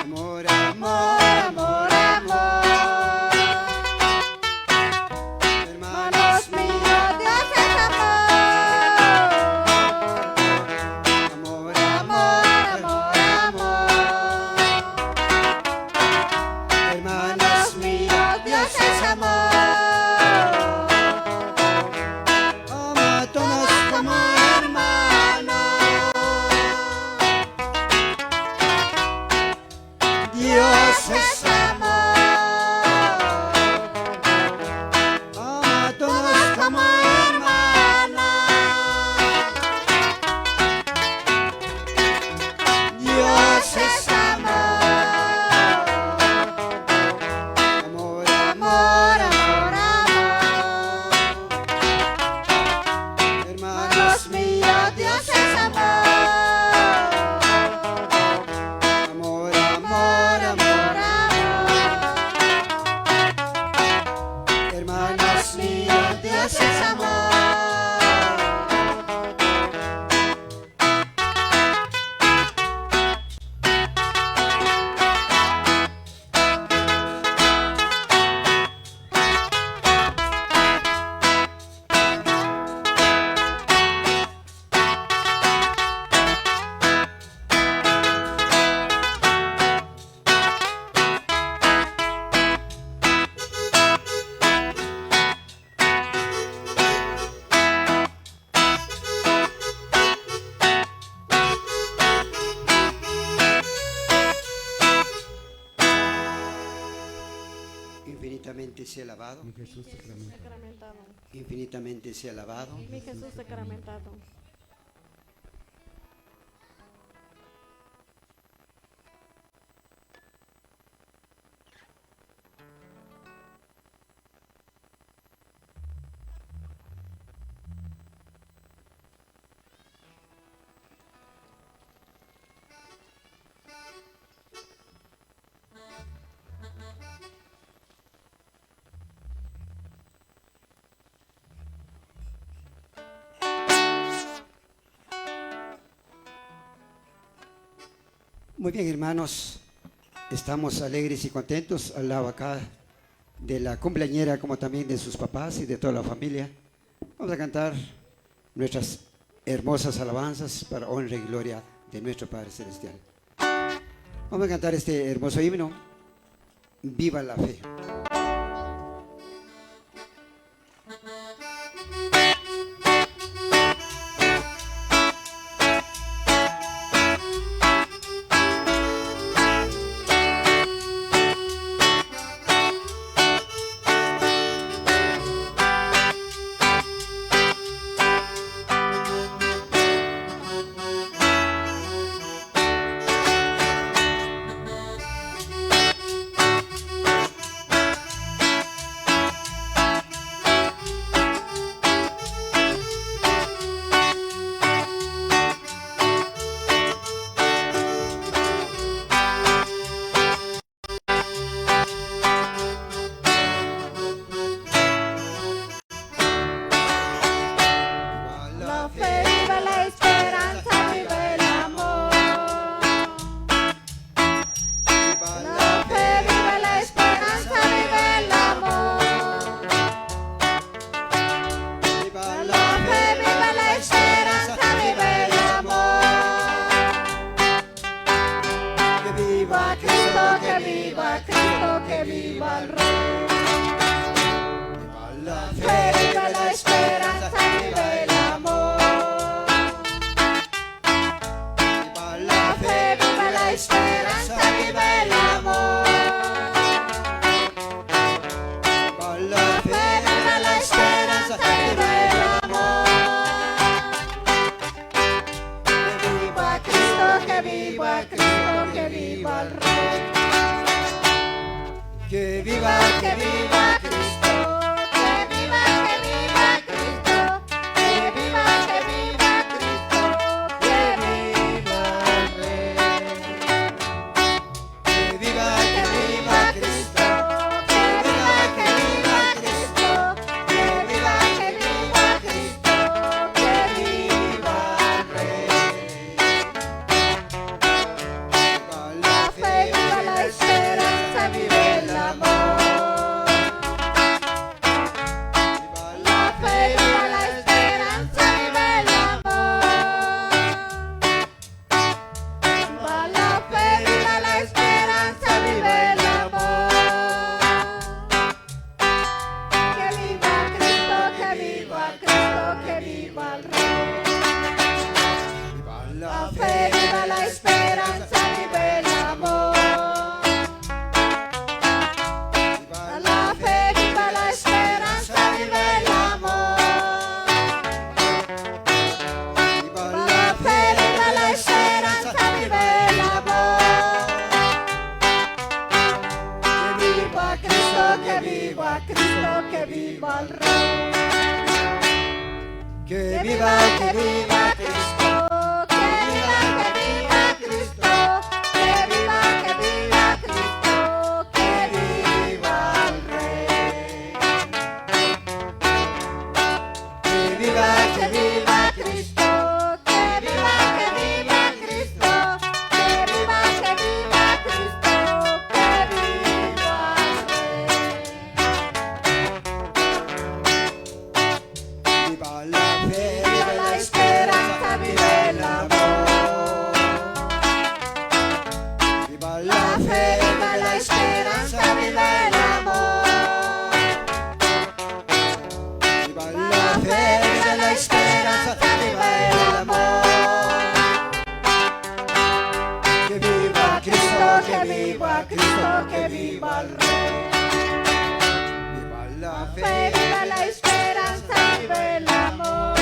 Amor, amor, amor, amor. Hermanos míos, Dios es amor. Amor, amor, amor, amor. Hermanos míos, Dios es amor. Ama a todos como hermanos. Dios es amor. Ama a todos como hermanos. Dios es amor. Amor, amor, amor, amor. Hermanos míos, Dios es amor. Amor, amor, amor, amor. Hermanos míos, Dios es amor. Infinitamente sea alabado. Sacramentado. Infinitamente sea alabado. Mi Jesús sacramentado. Muy bien, hermanos, estamos alegres y contentos al lado acá de la cumpleañera, como también de sus papás y de toda la familia. Vamos a cantar nuestras hermosas alabanzas para honra y gloria de nuestro Padre Celestial. Vamos a cantar este hermoso himno, Viva la Fe. fe, viva la esperanza, viva el amor. Viva la fe, viva la esperanza, viva el amor. Viva la fe, viva la esperanza, viva el amor. Que viva Cristo, que viva Cristo, que viva el Rey. Que viva Cristo, que viva Cristo, que viva Cristo, que viva Cristo, que viva el Rey. Que viva Cristo, que viva Cristo, que viva Cristo, que viva el Rey. Viva la fe, viva la esperanza, vive el amor. Viva la fe, viva la esperanza, vive el amor. Viva la fe, viva la esperanza, vive el amor. Que viva Cristo, que viva Cristo, que viva el Rey. Viva la fe, viva la esperanza, vive el amor. Viva la fe, viva la esperanza, vive el amor. Viva la fe, viva la esperanza, vive el amor. Que viva Cristo, que viva Cristo, que viva el Rey. Que viva Cristo, que viva Cristo, que viva Cristo, que viva el Rey. Que viva Cristo, que viva Cristo, que viva Cristo, que viva Cristo, que viva el Rey. Viva la fe, viva la esperanza, vive el amor. Viva la fe, viva la esperanza, vive el amor. Viva la fe, viva la esperanza, vive el amor. Que viva Cristo, que viva Cristo, que viva el Rey. Viva la fe, viva la esperanza, vive el amor.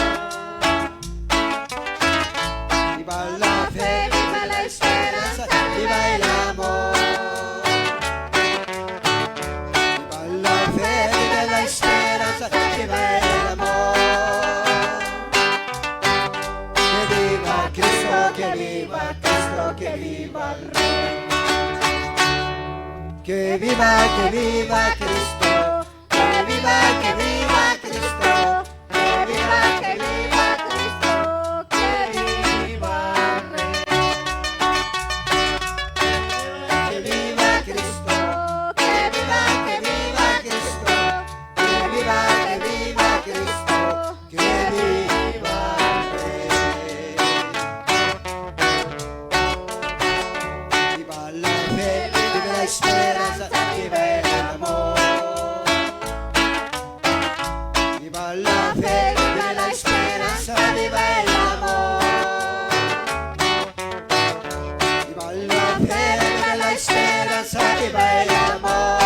Viva la fe, viva la esperanza, viva el amor. Viva la fe, viva la esperanza, viva el amor. Que viva Cristo, que viva Cristo, que viva el Rey. Que viva Cristo, que viva Cristo, que viva Cristo, que viva el Rey. Que viva Cristo, que viva Cristo, que viva Cristo, que viva el Rey. Viva la fe, viva la esperanza, vive el amor. Viva la fe, viva la esperanza, viva el amor. Viva la fe, viva la esperanza, viva el amor.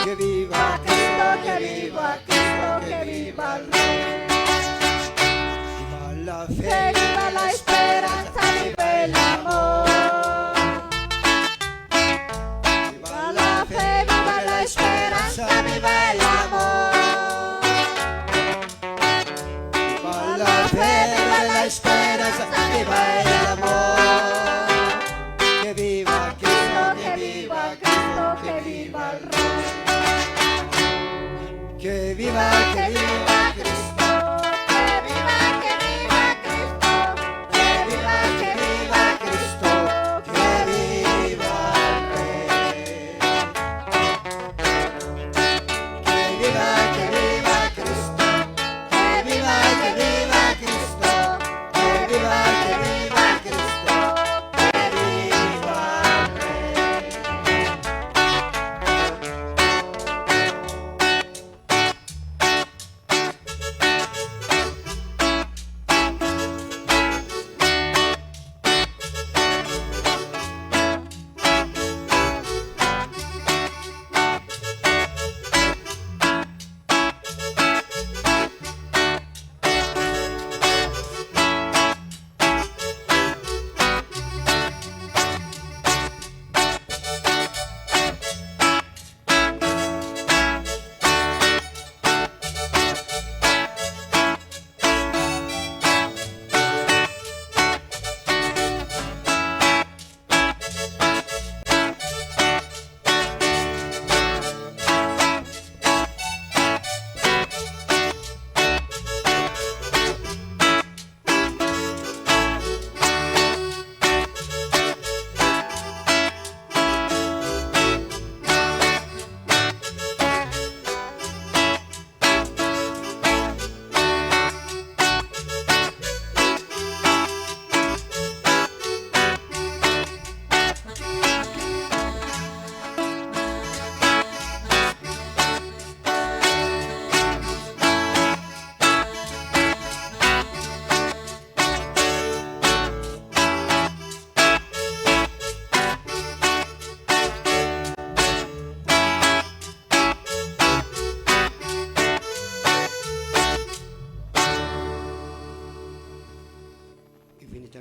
Que viva Cristo, que viva Cristo, que viva el Rey. Viva la fe, viva la esperanza, vive el amor. Viva la fe, viva la esperanza, viva el amor. Viva la fe, viva la esperanza, viva el amor. Que viva Cristo, que viva Cristo, que viva el Rey. Que viva Cristo, que viva Cristo, que viva Cristo, que viva el Rey. Que viva Cristo, que viva Cristo, que viva Cristo, que viva el Rey.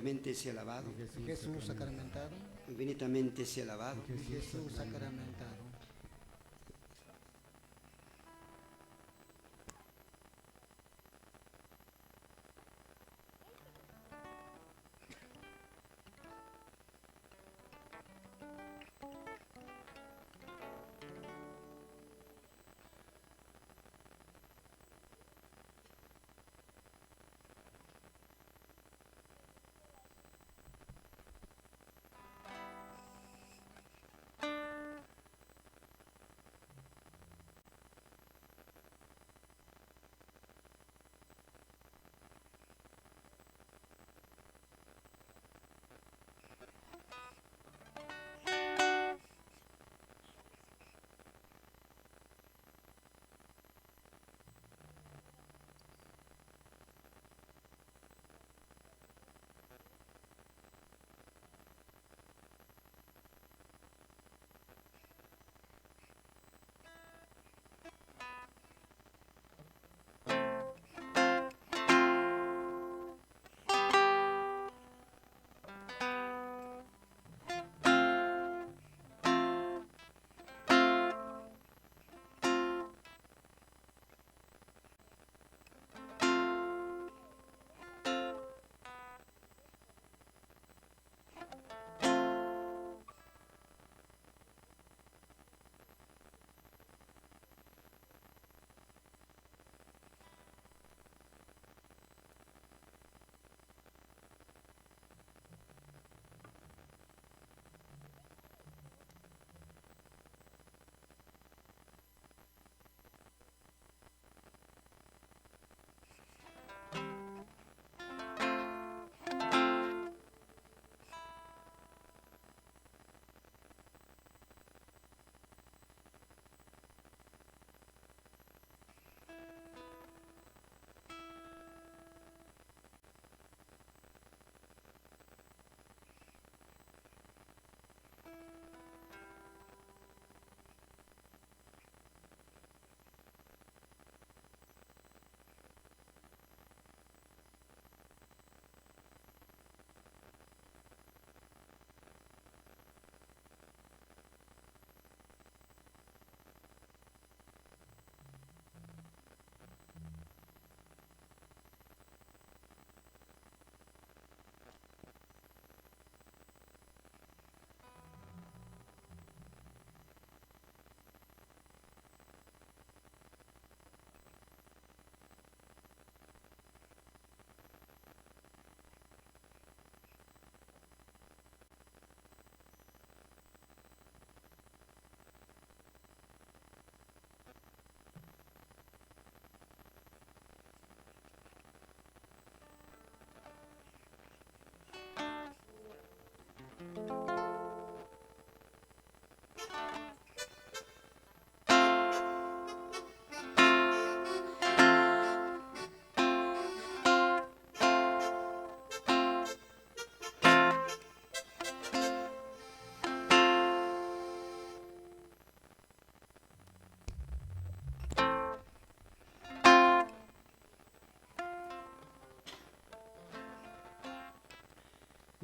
infinitamente sea alabado. Jesús sacramentado. Infinitamente sea alabado. Jesús sacramentado.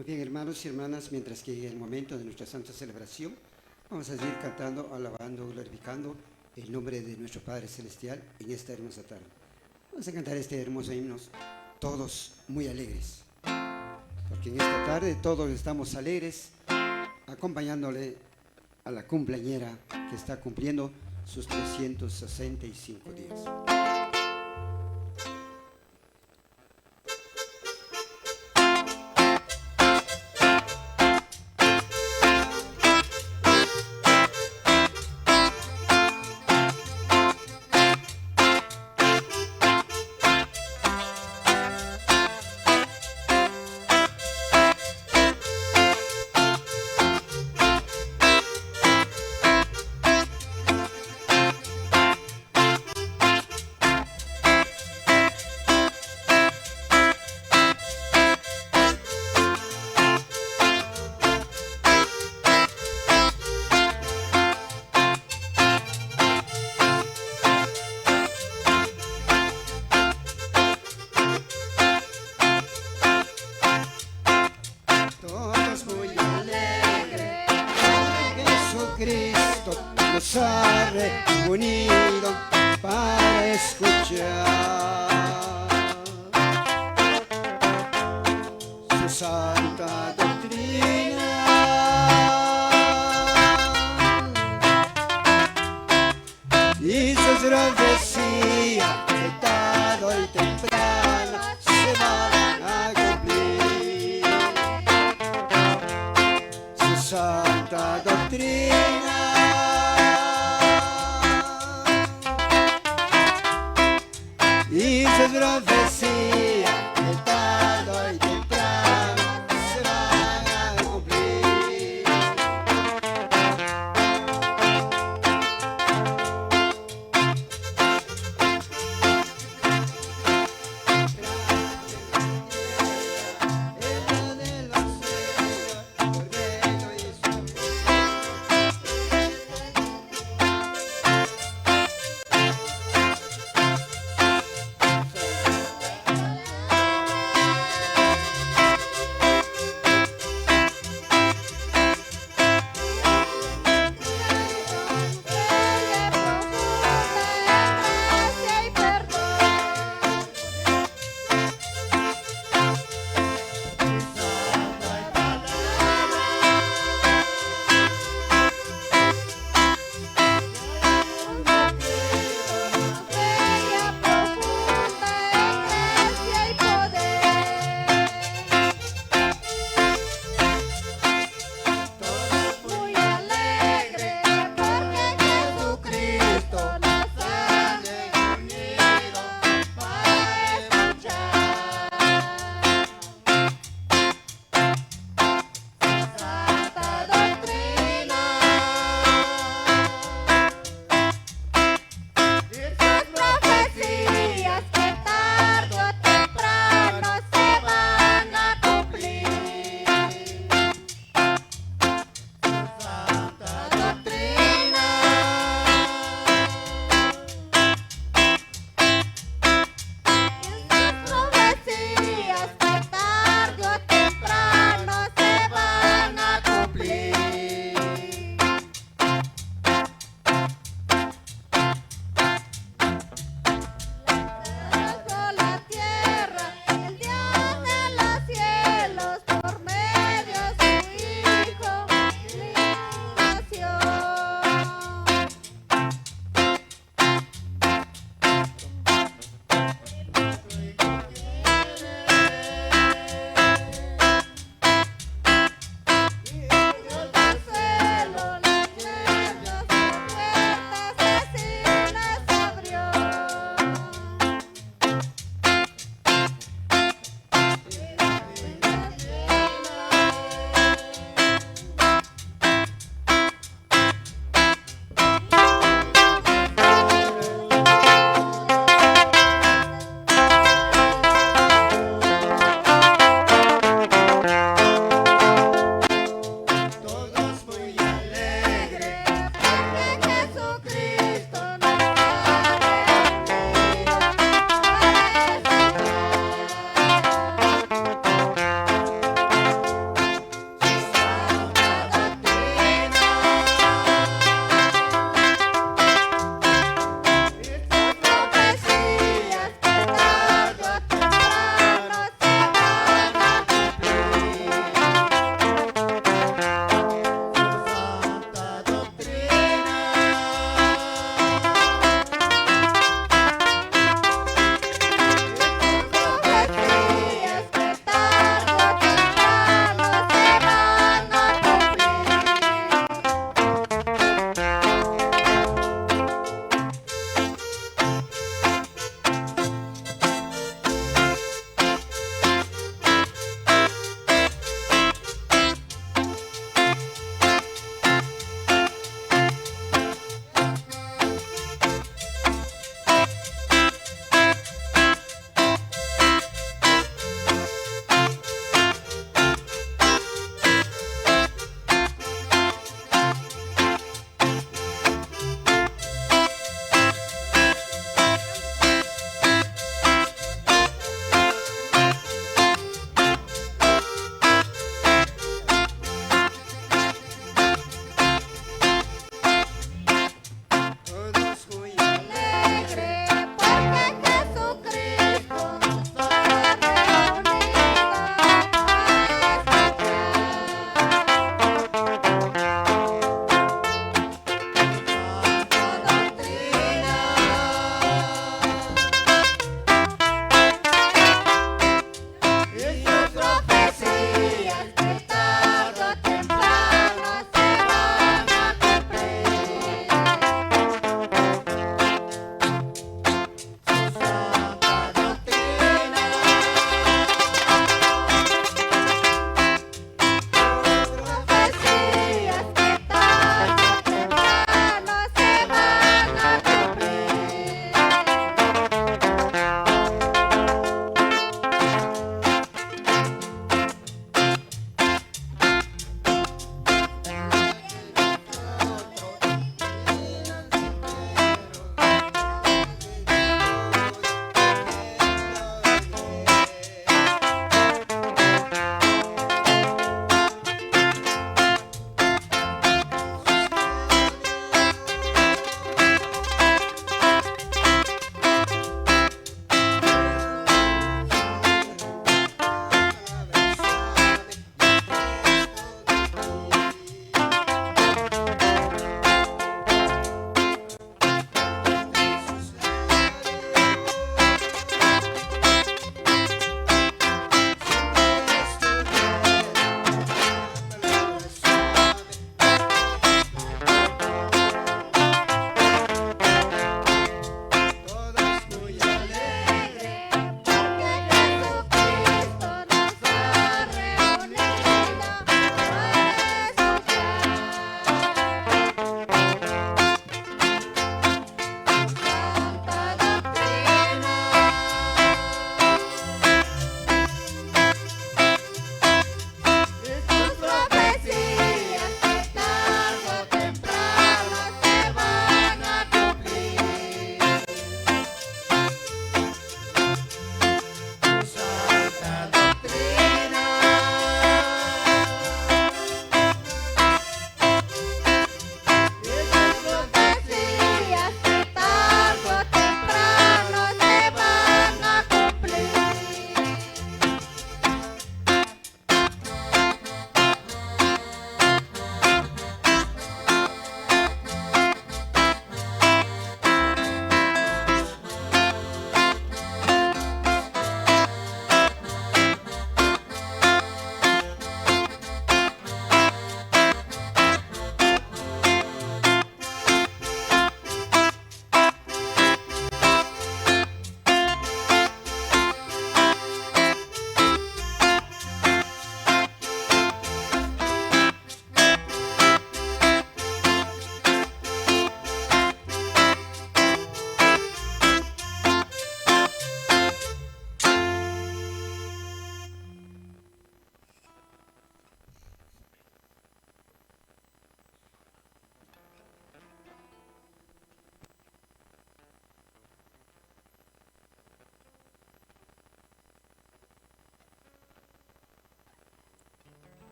Muy bien, hermanos y hermanas, mientras que llegue el momento de nuestra santa celebración, vamos a seguir cantando, alabando, glorificando el nombre de nuestro Padre Celestial en esta hermosa tarde. Vamos a cantar este hermoso himno, todos muy alegres, porque en esta tarde todos estamos alegres, acompañándole a la cumpleañera que está cumpliendo sus 365 días. oído para escuchar su santa doctrina. Y sus profecías de tarde y temprano se van a cumplir. Su santa doctrina. Y sus profecías de tarde y temprano se van a cumplir.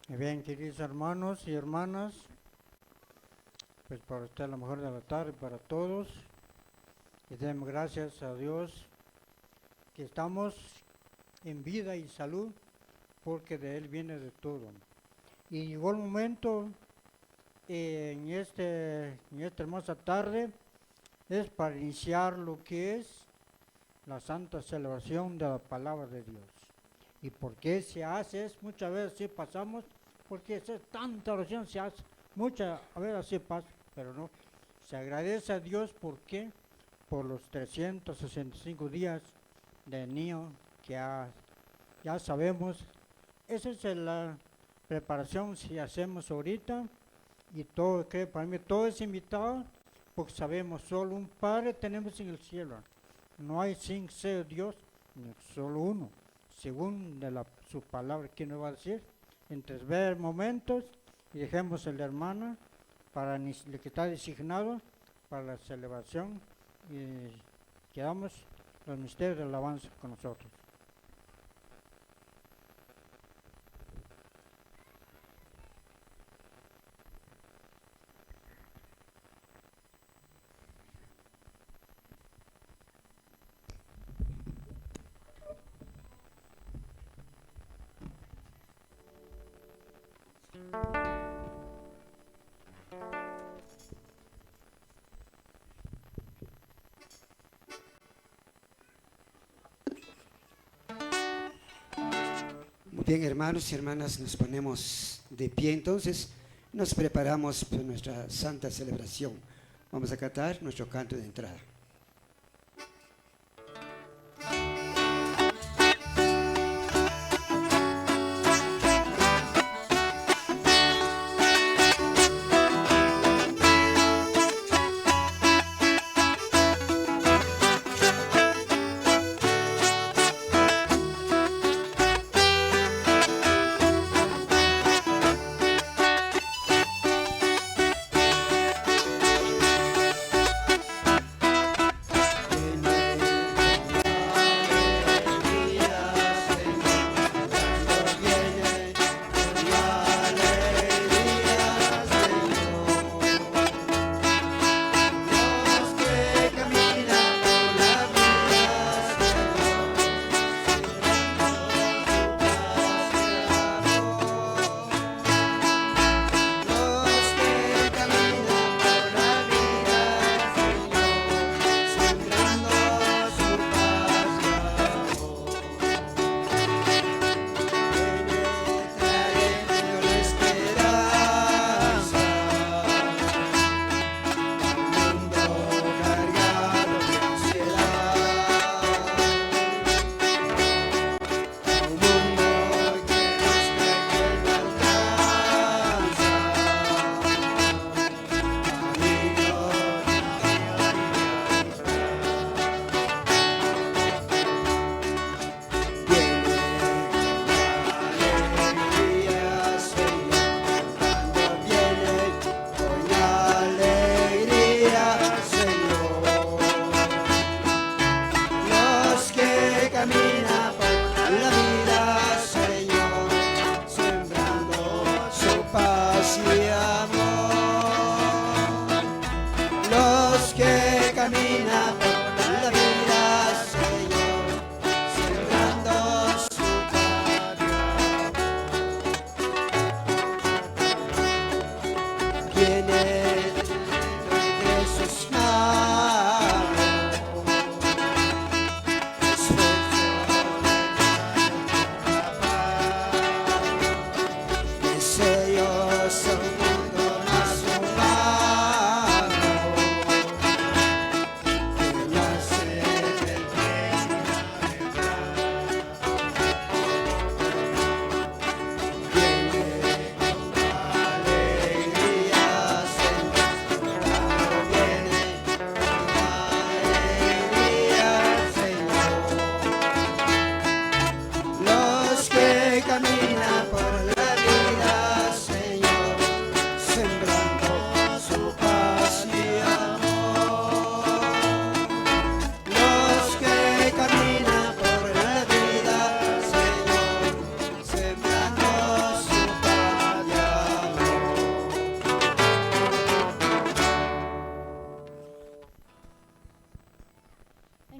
Bien, queridos hermanos y hermanas, pues para usted la mejor de la tarde para todos. Y demos gracias a Dios que estamos en vida y salud, porque de Él viene de todo. Y llegó el momento en esta hermosa tarde, es para iniciar lo que es la santa celebración de la palabra de Dios. ¿Y por qué se hace? Es muchas veces sí pasamos, porque es tanta oración se hace, muchas veces así pasa, pero no. Se agradece a Dios, ¿por qué? Por los 365 días de niño que ya sabemos. Esa es la preparación si hacemos ahorita, y todo, para mí todo es invitado, porque sabemos solo un Padre tenemos en el cielo. No hay sin ser Dios, solo uno. Según su palabra, ¿quién nos va a decir? Entonces, ver momentos y dejemos el hermano para el que está designado para la celebración, y quedamos los misterios de alabanza con nosotros. Muy bien, hermanos y hermanas, nos ponemos de pie, entonces nos preparamos para nuestra santa celebración. Vamos a cantar nuestro canto de entrada.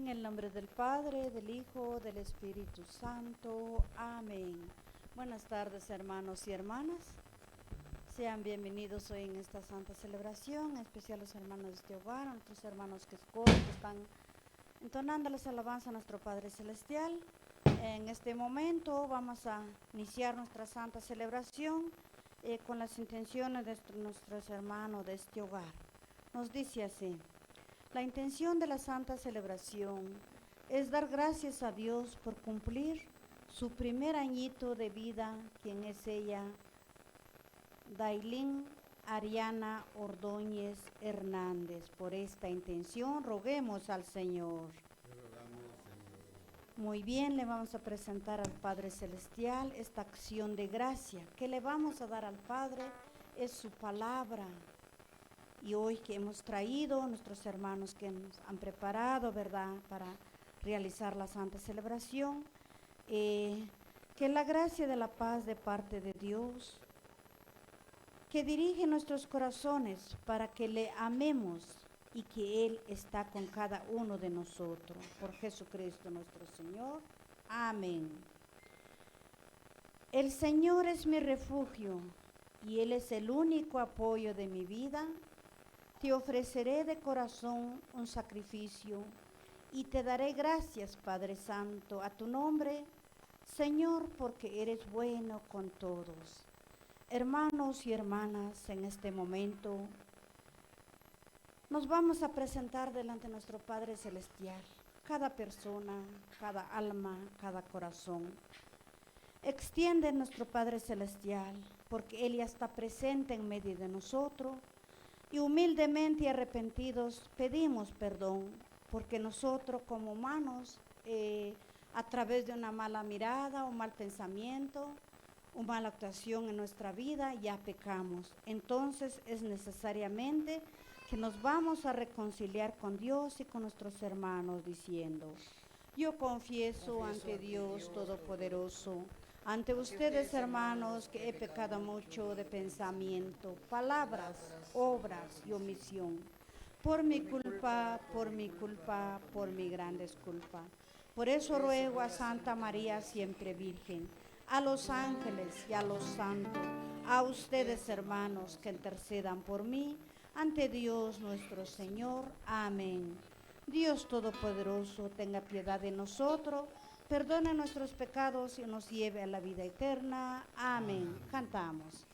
En el nombre del Padre, del Hijo, del Espíritu Santo. Amén. Buenas tardes, hermanos y hermanas. Sean bienvenidos hoy en esta santa celebración, en especial los hermanos de este hogar, a nuestros hermanos que están entonando las alabanzas a nuestro Padre Celestial. En este momento vamos a iniciar nuestra santa celebración con las intenciones de nuestros hermanos de este hogar. Nos dice así: la intención de la santa celebración es dar gracias a Dios por cumplir su primer añito de vida, quien es ella, Dailín Ariana Ordóñez Hernández. Por esta intención roguemos al Señor. Muy bien, le vamos a presentar al Padre Celestial esta acción de gracia que le vamos a dar al Padre, es su palabra. Y hoy que hemos traído nuestros hermanos que nos han preparado, ¿verdad?, para realizar la santa celebración, que la gracia de la paz de parte de Dios, que dirige nuestros corazones para que le amemos y que Él está con cada uno de nosotros. Por Jesucristo nuestro Señor. Amén. El Señor es mi refugio y Él es el único apoyo de mi vida. Te ofreceré de corazón un sacrificio y te daré gracias, Padre Santo, a tu nombre, Señor, porque eres bueno con todos. Hermanos y hermanas, en este momento nos vamos a presentar delante de nuestro Padre Celestial, cada persona, cada alma, cada corazón. Extiende nuestro Padre Celestial, porque Él ya está presente en medio de nosotros, y humildemente y arrepentidos pedimos perdón, porque nosotros como humanos, a través de una mala mirada, un mal pensamiento, una mala actuación en nuestra vida, ya pecamos. Entonces es necesariamente que nos vamos a reconciliar con Dios y con nuestros hermanos diciendo: yo confieso ante Dios Todopoderoso, ante ustedes, hermanos, que he pecado mucho de pensamiento, palabras, obras y omisión. Por mi culpa, por mi culpa, por mi gran disculpa. Por eso ruego a Santa María siempre Virgen, a los ángeles y a los santos, a ustedes, hermanos, que intercedan por mí ante Dios nuestro Señor. Amén. Dios Todopoderoso, tenga piedad de nosotros, perdone nuestros pecados y nos lleve a la vida eterna. Amén. Cantamos.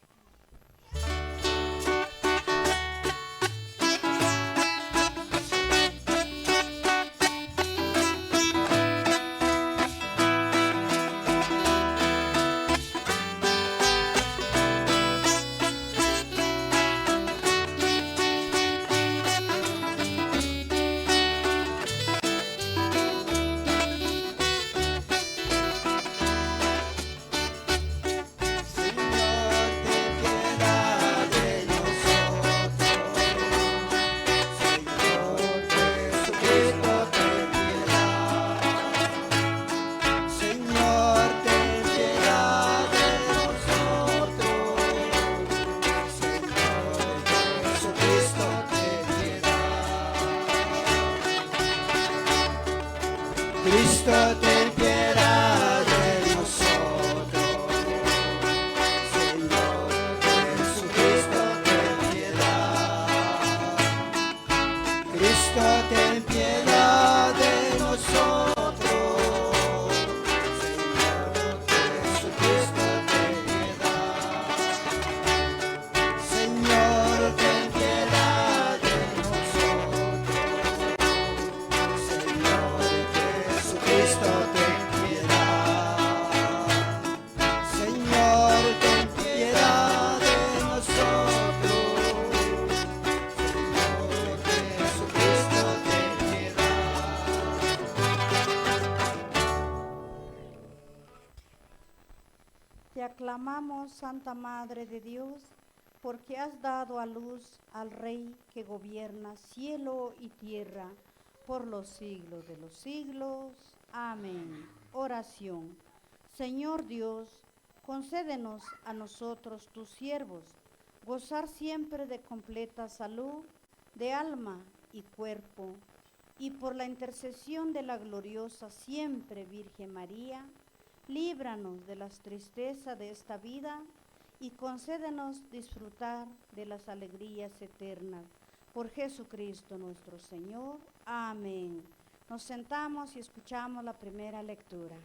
Cristo, ten piedad de nosotros. Señor Jesucristo, ten piedad. Cristo, ten piedad de nosotros. Señor, ten piedad de nosotros. Señor Jesucristo, ten piedad. Señor, ten piedad de nosotros. Señor Jesucristo, ten piedad. Te aclamamos, Santa Madre de Dios, porque has dado a luz al Rey que gobierna cielo y tierra por los siglos de los siglos. Amén. Oración. Señor Dios, concédenos a nosotros, tus siervos, gozar siempre de completa salud de alma y cuerpo, y por la intercesión de la gloriosa siempre Virgen María, líbranos de las tristezas de esta vida y concédenos disfrutar de las alegrías eternas. Por Jesucristo nuestro Señor. Amén. Nos sentamos y escuchamos la primera lectura.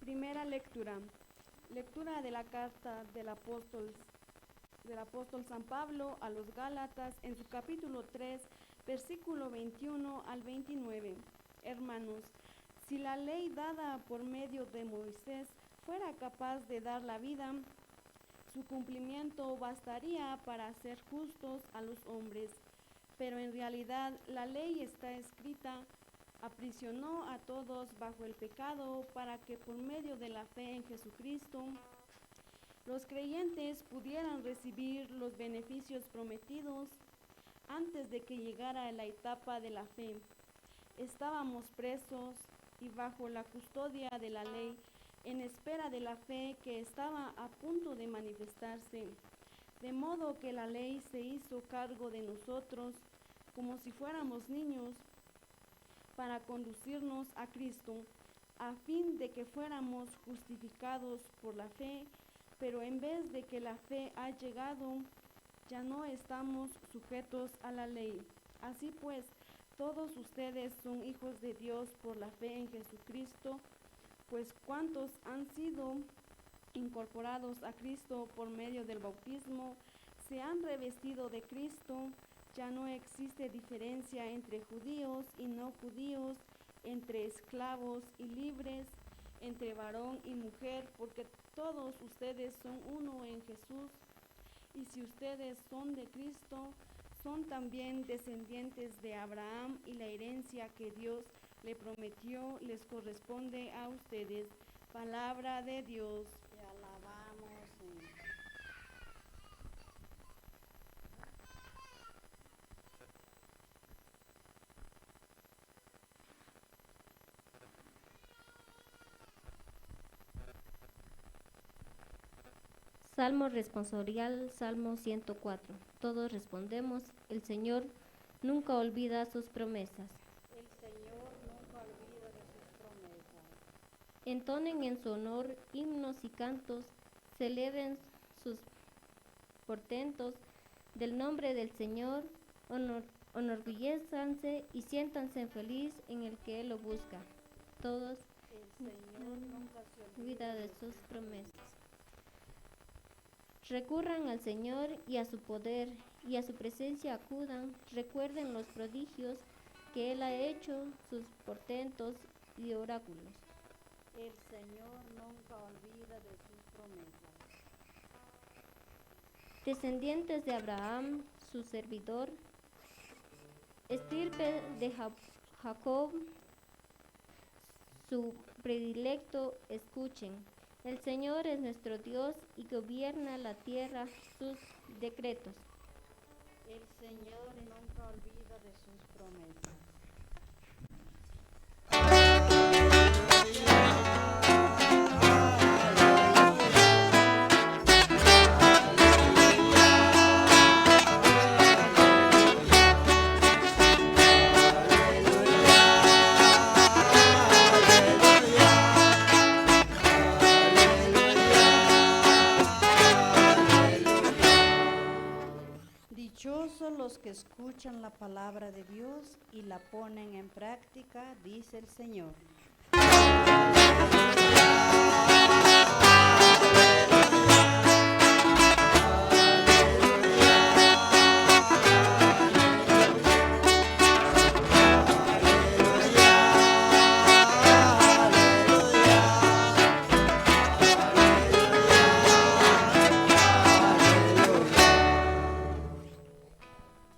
Primera lectura. Lectura de la carta del apóstol San Pablo a los Gálatas en su capítulo 3, versículo 21 al 29. Hermanos, si la ley dada por medio de Moisés fuera capaz de dar la vida, su cumplimiento bastaría para hacer justos a los hombres. Pero en realidad la ley está escrita, aprisionó a todos bajo el pecado para que por medio de la fe en Jesucristo los creyentes pudieran recibir los beneficios prometidos. Antes de que llegara la etapa de la fe, estábamos presos y bajo la custodia de la ley, en espera de la fe que estaba a punto de manifestarse. De modo que la ley se hizo cargo de nosotros como si fuéramos niños para conducirnos a Cristo, a fin de que fuéramos justificados por la fe. Pero en vez de que la fe ha llegado, ya no estamos sujetos a la ley. Así pues, todos ustedes son hijos de Dios por la fe en Jesucristo, pues cuantos han sido incorporados a Cristo por medio del bautismo, se han revestido de Cristo. Ya no existe diferencia entre judíos y no judíos, entre esclavos y libres, entre varón y mujer, porque todos ustedes son uno en Jesús. Y si ustedes son de Cristo, son también descendientes de Abraham, y la herencia que Dios le prometió les corresponde a ustedes. Palabra de Dios. Te alabamos, Señor. Salmo responsorial, Salmo 104. Todos respondemos, el Señor nunca olvida sus promesas. El Señor nunca olvida de sus promesas. Entonen en su honor himnos y cantos, celebren sus portentos del nombre del Señor, enorgullézanse y siéntanse feliz en el que Él lo busca. Todos el Señor nunca se olvida de sus promesas. Recurran al Señor y a su poder, y a su presencia acudan. Recuerden los prodigios que Él ha hecho, sus portentos y oráculos. El Señor nunca olvida de sus promesas. Descendientes de Abraham, su servidor, estirpe de Jacob, su predilecto, escuchen. El Señor es nuestro Dios y gobierna la tierra, sus decretos. El Señor nunca olvida de sus promesas. Dichosos los que escuchan la palabra de Dios y la ponen en práctica, dice el Señor.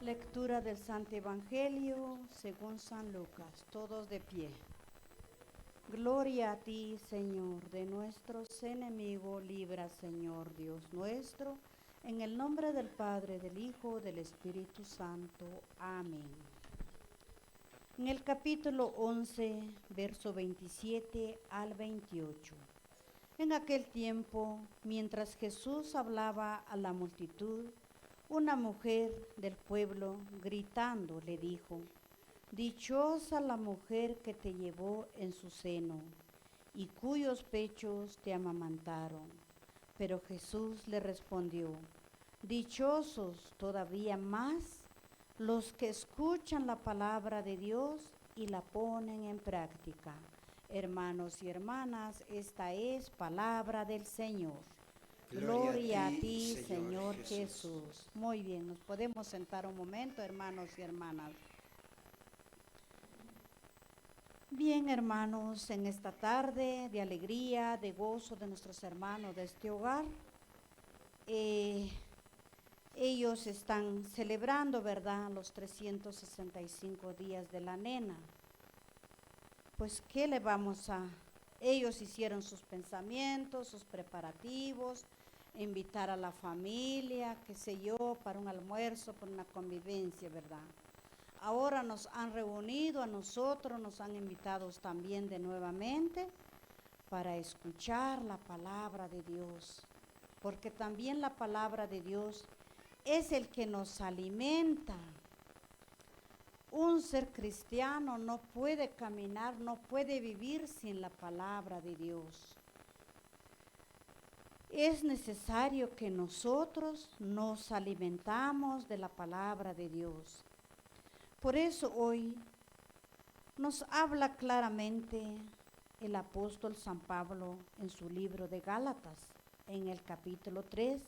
Lectura del Santo Evangelio según San Lucas, todos de pie. Gloria a ti, Señor, de nuestros enemigos, libra, Señor Dios nuestro, en el nombre del Padre, del Hijo, del Espíritu Santo. Amén. En el capítulo 11, verso 27 al 28. En aquel tiempo, mientras Jesús hablaba a la multitud, una mujer del pueblo, gritando, le dijo: dichosa la mujer que te llevó en su seno y cuyos pechos te amamantaron. Pero Jesús le respondió: dichosos todavía más los que escuchan la palabra de Dios y la ponen en práctica. Hermanos y hermanas, esta es palabra del Señor. Gloria a ti, Señor Jesús. Muy bien, nos podemos sentar un momento, hermanos y hermanas. Bien, hermanos, en esta tarde de alegría, de gozo de nuestros hermanos de este hogar, ellos están celebrando, ¿verdad?, los 365 días de la nena. Pues, ¿qué le vamos a...? Ellos hicieron sus pensamientos, sus preparativos, invitar a la familia, qué sé yo, para un almuerzo, para una convivencia, ¿verdad? Ahora nos han reunido a nosotros, nos han invitado también de nuevamente para escuchar la palabra de Dios, porque también la palabra de Dios es el que nos alimenta. Un ser cristiano no puede caminar, no puede vivir sin la palabra de Dios. Es necesario que nosotros nos alimentamos de la palabra de Dios. Por eso hoy nos habla claramente el apóstol San Pablo en su libro de Gálatas, en el capítulo 3,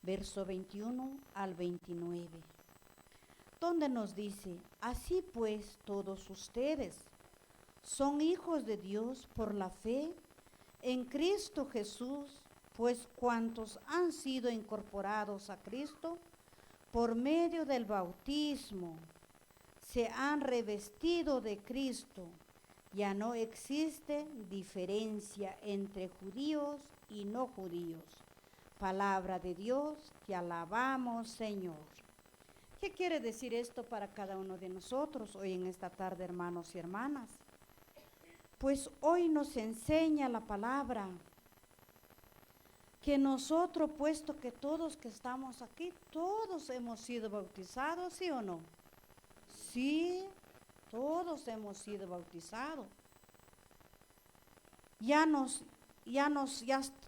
verso 21 al 29. Donde nos dice: así pues todos ustedes son hijos de Dios por la fe en Cristo Jesús, pues cuantos han sido incorporados a Cristo por medio del bautismo, se han revestido de Cristo. Ya no existe diferencia entre judíos y no judíos. Palabra de Dios, te alabamos, Señor. ¿Qué quiere decir esto para cada uno de nosotros hoy en esta tarde, hermanos y hermanas? Pues hoy nos enseña la palabra que nosotros, puesto que todos que estamos aquí, todos hemos sido bautizados, ¿sí o no? Sí, todos hemos sido bautizados. Ya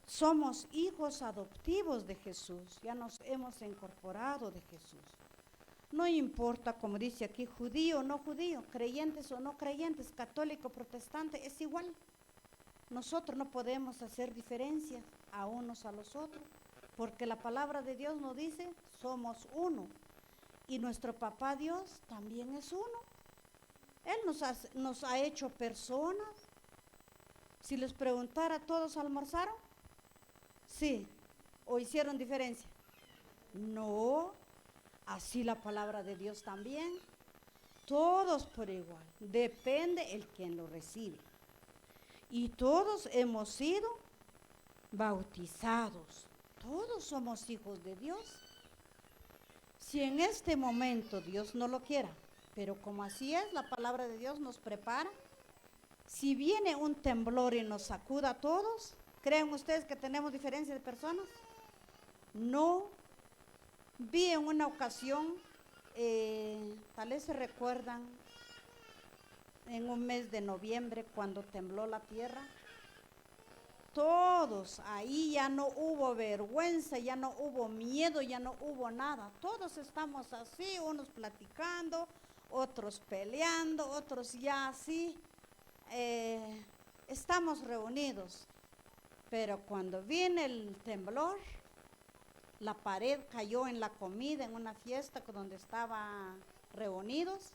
somos hijos adoptivos de Jesús, ya nos hemos incorporado de Jesús. No importa, como dice aquí, judío o no judío, creyentes o no creyentes, católico, protestante, es igual. Nosotros no podemos hacer diferencia a unos a los otros, porque la palabra de Dios nos dice, somos uno. Y nuestro papá Dios también es uno. Él nos ha hecho personas. Si les preguntara, ¿todos almorzaron? Sí. ¿O hicieron diferencia? No. Así la palabra de Dios también. Todos por igual. Depende el quien lo recibe. Y todos hemos sido bautizados. Todos somos hijos de Dios. Si en este momento Dios no lo quiera, pero como así es, la palabra de Dios nos prepara. Si viene un temblor y nos sacuda a todos, ¿creen ustedes que tenemos diferencia de personas? No. Vi en una ocasión, tal vez se recuerdan, en un mes de noviembre cuando tembló la tierra, todos, ahí ya no hubo vergüenza, ya no hubo miedo, ya no hubo nada. Todos estamos así, unos platicando, otros peleando, otros ya así. Estamos reunidos. Pero cuando viene el temblor, la pared cayó en la comida, en una fiesta donde estaban reunidos.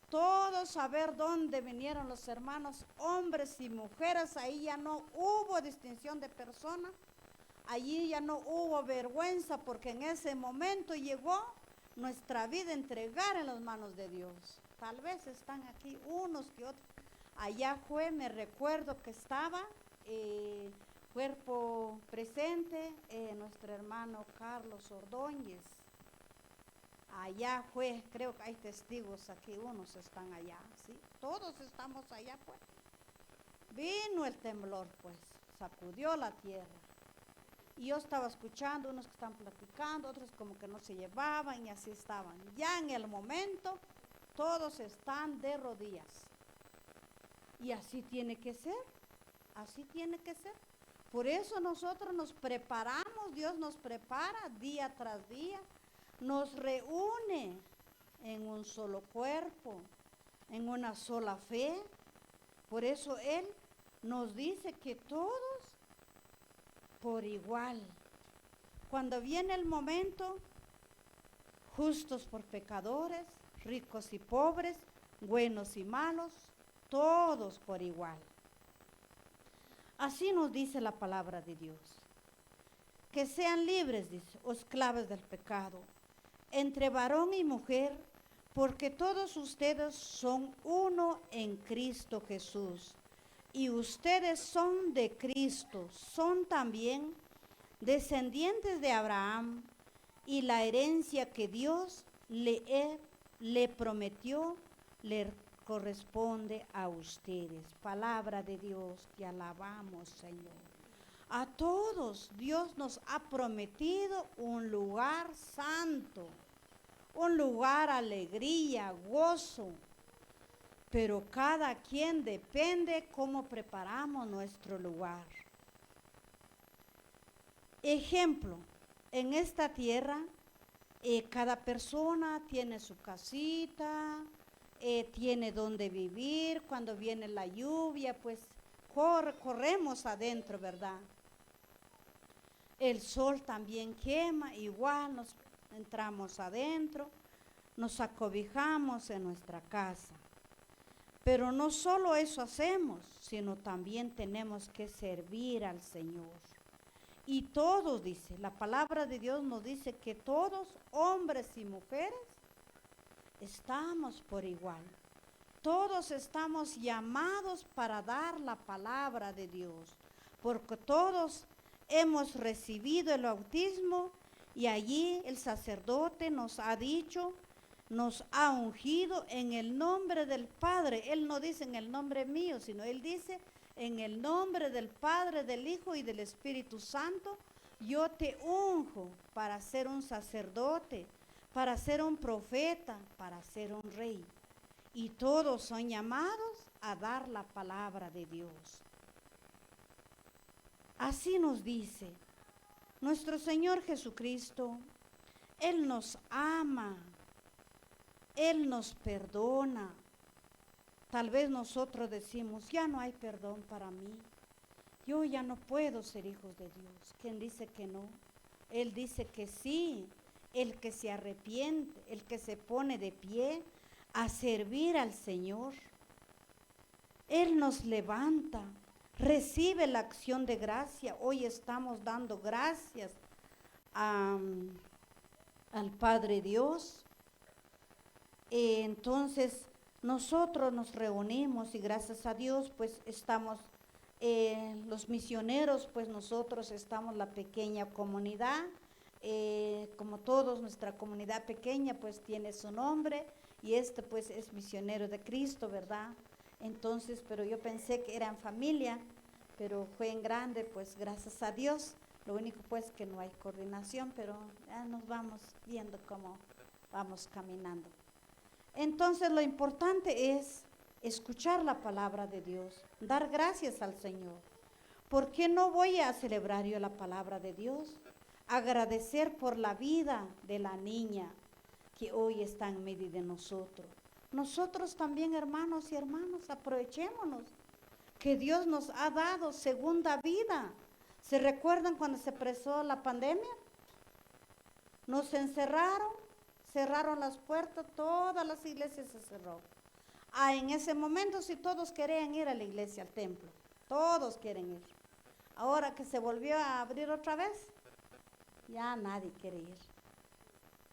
Todos a ver dónde vinieron los hermanos, hombres y mujeres, ahí ya no hubo distinción de persona, allí ya no hubo vergüenza, porque en ese momento llegó nuestra vida a entregar en las manos de Dios. Tal vez están aquí unos que otros. Allá fue, me recuerdo que estaba cuerpo presente nuestro hermano Carlos Ordóñez. allá fue, creo que hay testigos aquí, unos están allá, ¿sí? Todos estamos allá, pues. Vino el temblor, pues, sacudió la tierra. Y yo estaba escuchando, unos que están platicando, otros como que no se llevaban y así estaban. Ya en el momento, todos están de rodillas. Y así tiene que ser, así tiene que ser. Por eso nosotros nos preparamos, Dios nos prepara día tras día, nos reúne en un solo cuerpo, en una sola fe. Por eso Él nos dice que todos por igual. Cuando viene el momento, justos por pecadores, ricos y pobres, buenos y malos, todos por igual. Así nos dice la palabra de Dios. Que sean libres, dice, o esclavos del pecado, entre varón y mujer, porque todos ustedes son uno en Cristo Jesús. Y ustedes son de Cristo, son también descendientes de Abraham, y la herencia que Dios le prometió le corresponde a ustedes. Palabra de Dios, te alabamos, Señor. A todos Dios nos ha prometido un lugar santo, un lugar alegría, gozo. Pero cada quien depende cómo preparamos nuestro lugar. Ejemplo, en esta tierra, cada persona tiene su casita, tiene donde vivir. Cuando viene la lluvia, pues corremos adentro, ¿verdad? El sol también quema, igual nos entramos adentro, nos acobijamos en nuestra casa. Pero no solo eso hacemos, sino también tenemos que servir al Señor. Y todos, dice, la palabra de Dios nos dice que todos, hombres y mujeres, estamos por igual. Todos estamos llamados para dar la palabra de Dios, porque todos hemos recibido el bautismo y allí el sacerdote nos ha dicho, nos ha ungido en el nombre del Padre. Él no dice en el nombre mío, sino Él dice en el nombre del Padre, del Hijo y del Espíritu Santo. Yo te unjo para ser un sacerdote, para ser un profeta, para ser un rey. Y todos son llamados a dar la palabra de Dios. Así nos dice nuestro Señor Jesucristo. Él nos ama. Él nos perdona. Tal vez nosotros decimos, ya no hay perdón para mí. Yo ya no puedo ser hijos de Dios. ¿Quién dice que no? Él dice que sí. El que se arrepiente, el que se pone de pie a servir al Señor. Él nos levanta, recibe la acción de gracia. Hoy estamos dando gracias al Padre Dios. Entonces nosotros nos reunimos y gracias a Dios pues estamos los misioneros, pues nosotros estamos la pequeña comunidad, como todos nuestra comunidad pequeña pues tiene su nombre y pues es misionero de Cristo, ¿verdad? Entonces, pero yo pensé que era en familia, pero fue en grande, pues gracias a Dios. Lo único pues que no hay coordinación, pero ya nos vamos viendo cómo vamos caminando. Entonces lo importante es escuchar la palabra de Dios, dar gracias al Señor. ¿Por qué no voy a celebrar yo la palabra de Dios? Agradecer por la vida de la niña que hoy está en medio de nosotros. Nosotros también, hermanos y hermanas, aprovechémonos que Dios nos ha dado segunda vida. ¿Se recuerdan cuando se empezó la pandemia? Nos encerraron, cerraron las puertas, todas las iglesias se cerró. En ese momento sí todos querían ir a la iglesia, al templo, todos quieren ir. Ahora que se volvió a abrir otra vez, ya nadie quiere ir.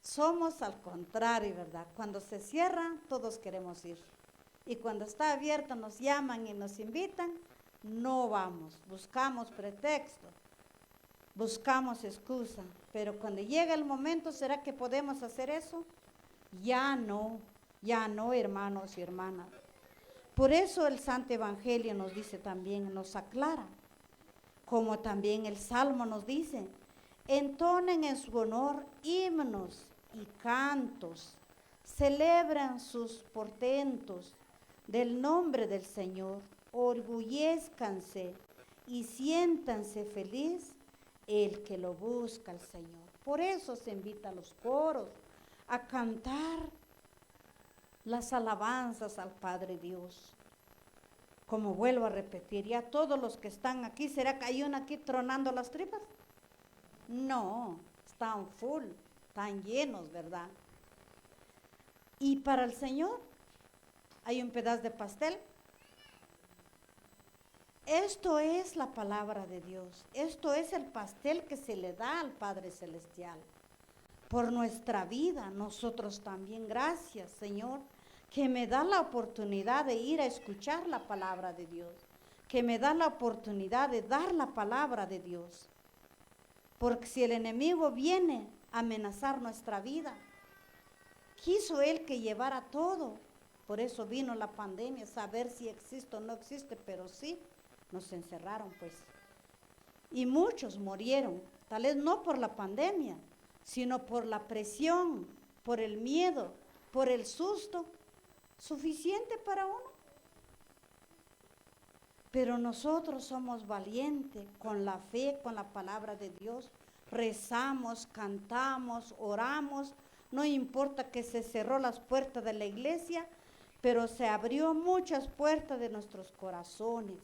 Somos al contrario, ¿verdad? Cuando se cierra, todos queremos ir. Y cuando está abierto, nos llaman y nos invitan, no vamos, buscamos pretexto, buscamos excusa. Pero cuando llega el momento, ¿será que podemos hacer eso? Ya no, hermanos y hermanas. Por eso el Santo Evangelio nos dice también, nos aclara, como también el Salmo nos dice, entonen en su honor himnos y cantos, celebran sus portentos del nombre del Señor, orgullezcanse y siéntanse feliz el que lo busca al Señor. Por eso se invita a los coros a cantar las alabanzas al Padre Dios. Como vuelvo a repetir, ya todos los que están aquí, ¿será que hay uno aquí tronando las tripas? No, están full, están llenos, ¿verdad? Y para el Señor hay un pedazo de pastel. Esto es la palabra de Dios. Esto es el pastel que se le da al Padre Celestial. Por nuestra vida, nosotros también. Gracias, Señor, que me da la oportunidad de ir a escuchar la palabra de Dios. Que me da la oportunidad de dar la palabra de Dios. Porque si el enemigo viene a amenazar nuestra vida, quiso él que llevara todo. Por eso vino la pandemia, saber si existe o no existe, pero sí. Nos encerraron, pues. Y muchos murieron, tal vez no por la pandemia, sino por la presión, por el miedo, por el susto. Suficiente para uno. Pero nosotros somos valientes con la fe, con la palabra de Dios. Rezamos, cantamos, oramos. No importa que se cerró las puertas de la iglesia, pero se abrió muchas puertas de nuestros corazones.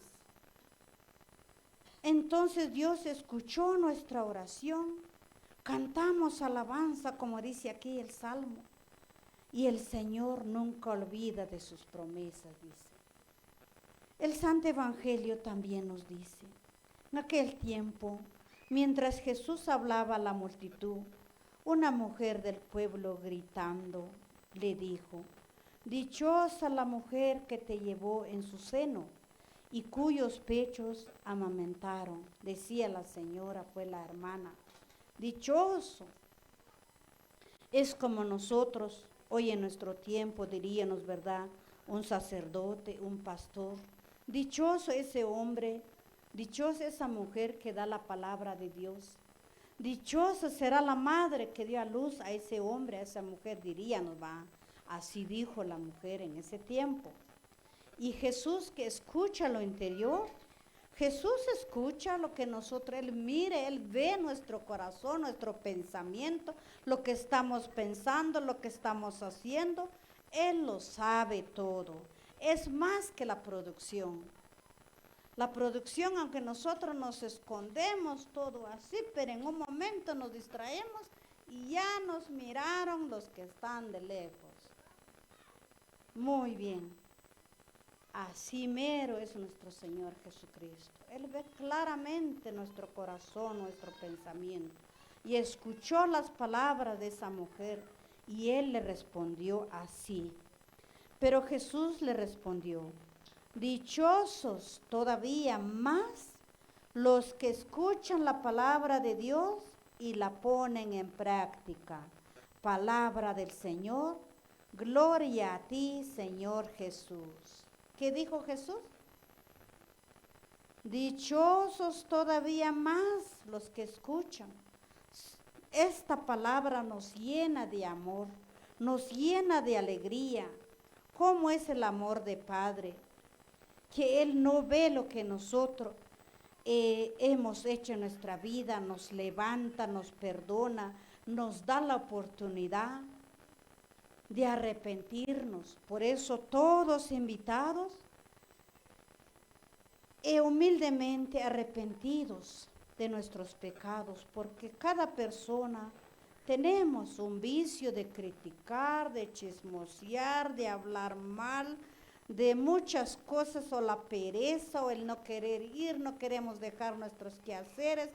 Entonces Dios escuchó nuestra oración, cantamos alabanza, como dice aquí el Salmo, y el Señor nunca olvida de sus promesas, dice. El Santo Evangelio también nos dice, en aquel tiempo, mientras Jesús hablaba a la multitud, una mujer del pueblo gritando le dijo, dichosa la mujer que te llevó en su seno y cuyos pechos amamentaron. Decía la señora, fue la hermana, dichoso. Es como nosotros, hoy en nuestro tiempo diríamos, ¿verdad? Un sacerdote, un pastor. Dichoso ese hombre, dichosa esa mujer que da la palabra de Dios. Dichosa será la madre que dio a luz a ese hombre, a esa mujer, diríamos, va. Así dijo la mujer en ese tiempo. Y Jesús que escucha lo interior, Jesús escucha lo que nosotros, Él mire, Él ve nuestro corazón, nuestro pensamiento, lo que estamos pensando, lo que estamos haciendo, Él lo sabe todo. Es más que la producción. La producción, aunque nosotros nos escondemos todo así, pero en un momento nos distraemos y ya nos miraron los que están de lejos. Muy bien. Así mero es nuestro Señor Jesucristo. Él ve claramente nuestro corazón, nuestro pensamiento. Y escuchó las palabras de esa mujer y Él le respondió así. Pero Jesús le respondió, dichosos todavía más los que escuchan la palabra de Dios y la ponen en práctica. Palabra del Señor, gloria a ti, Señor Jesús. ¿Qué dijo Jesús? Dichosos todavía más los que escuchan. Esta palabra nos llena de amor, nos llena de alegría. ¿Cómo es el amor de Padre? Que Él no ve lo que nosotros hemos hecho en nuestra vida, nos levanta, nos perdona, nos da la oportunidad de arrepentirnos. Por eso todos invitados humildemente arrepentidos de nuestros pecados, porque cada persona tenemos un vicio de criticar, de chismosear, de hablar mal, de muchas cosas, o la pereza, o el no querer ir, no queremos dejar nuestros quehaceres,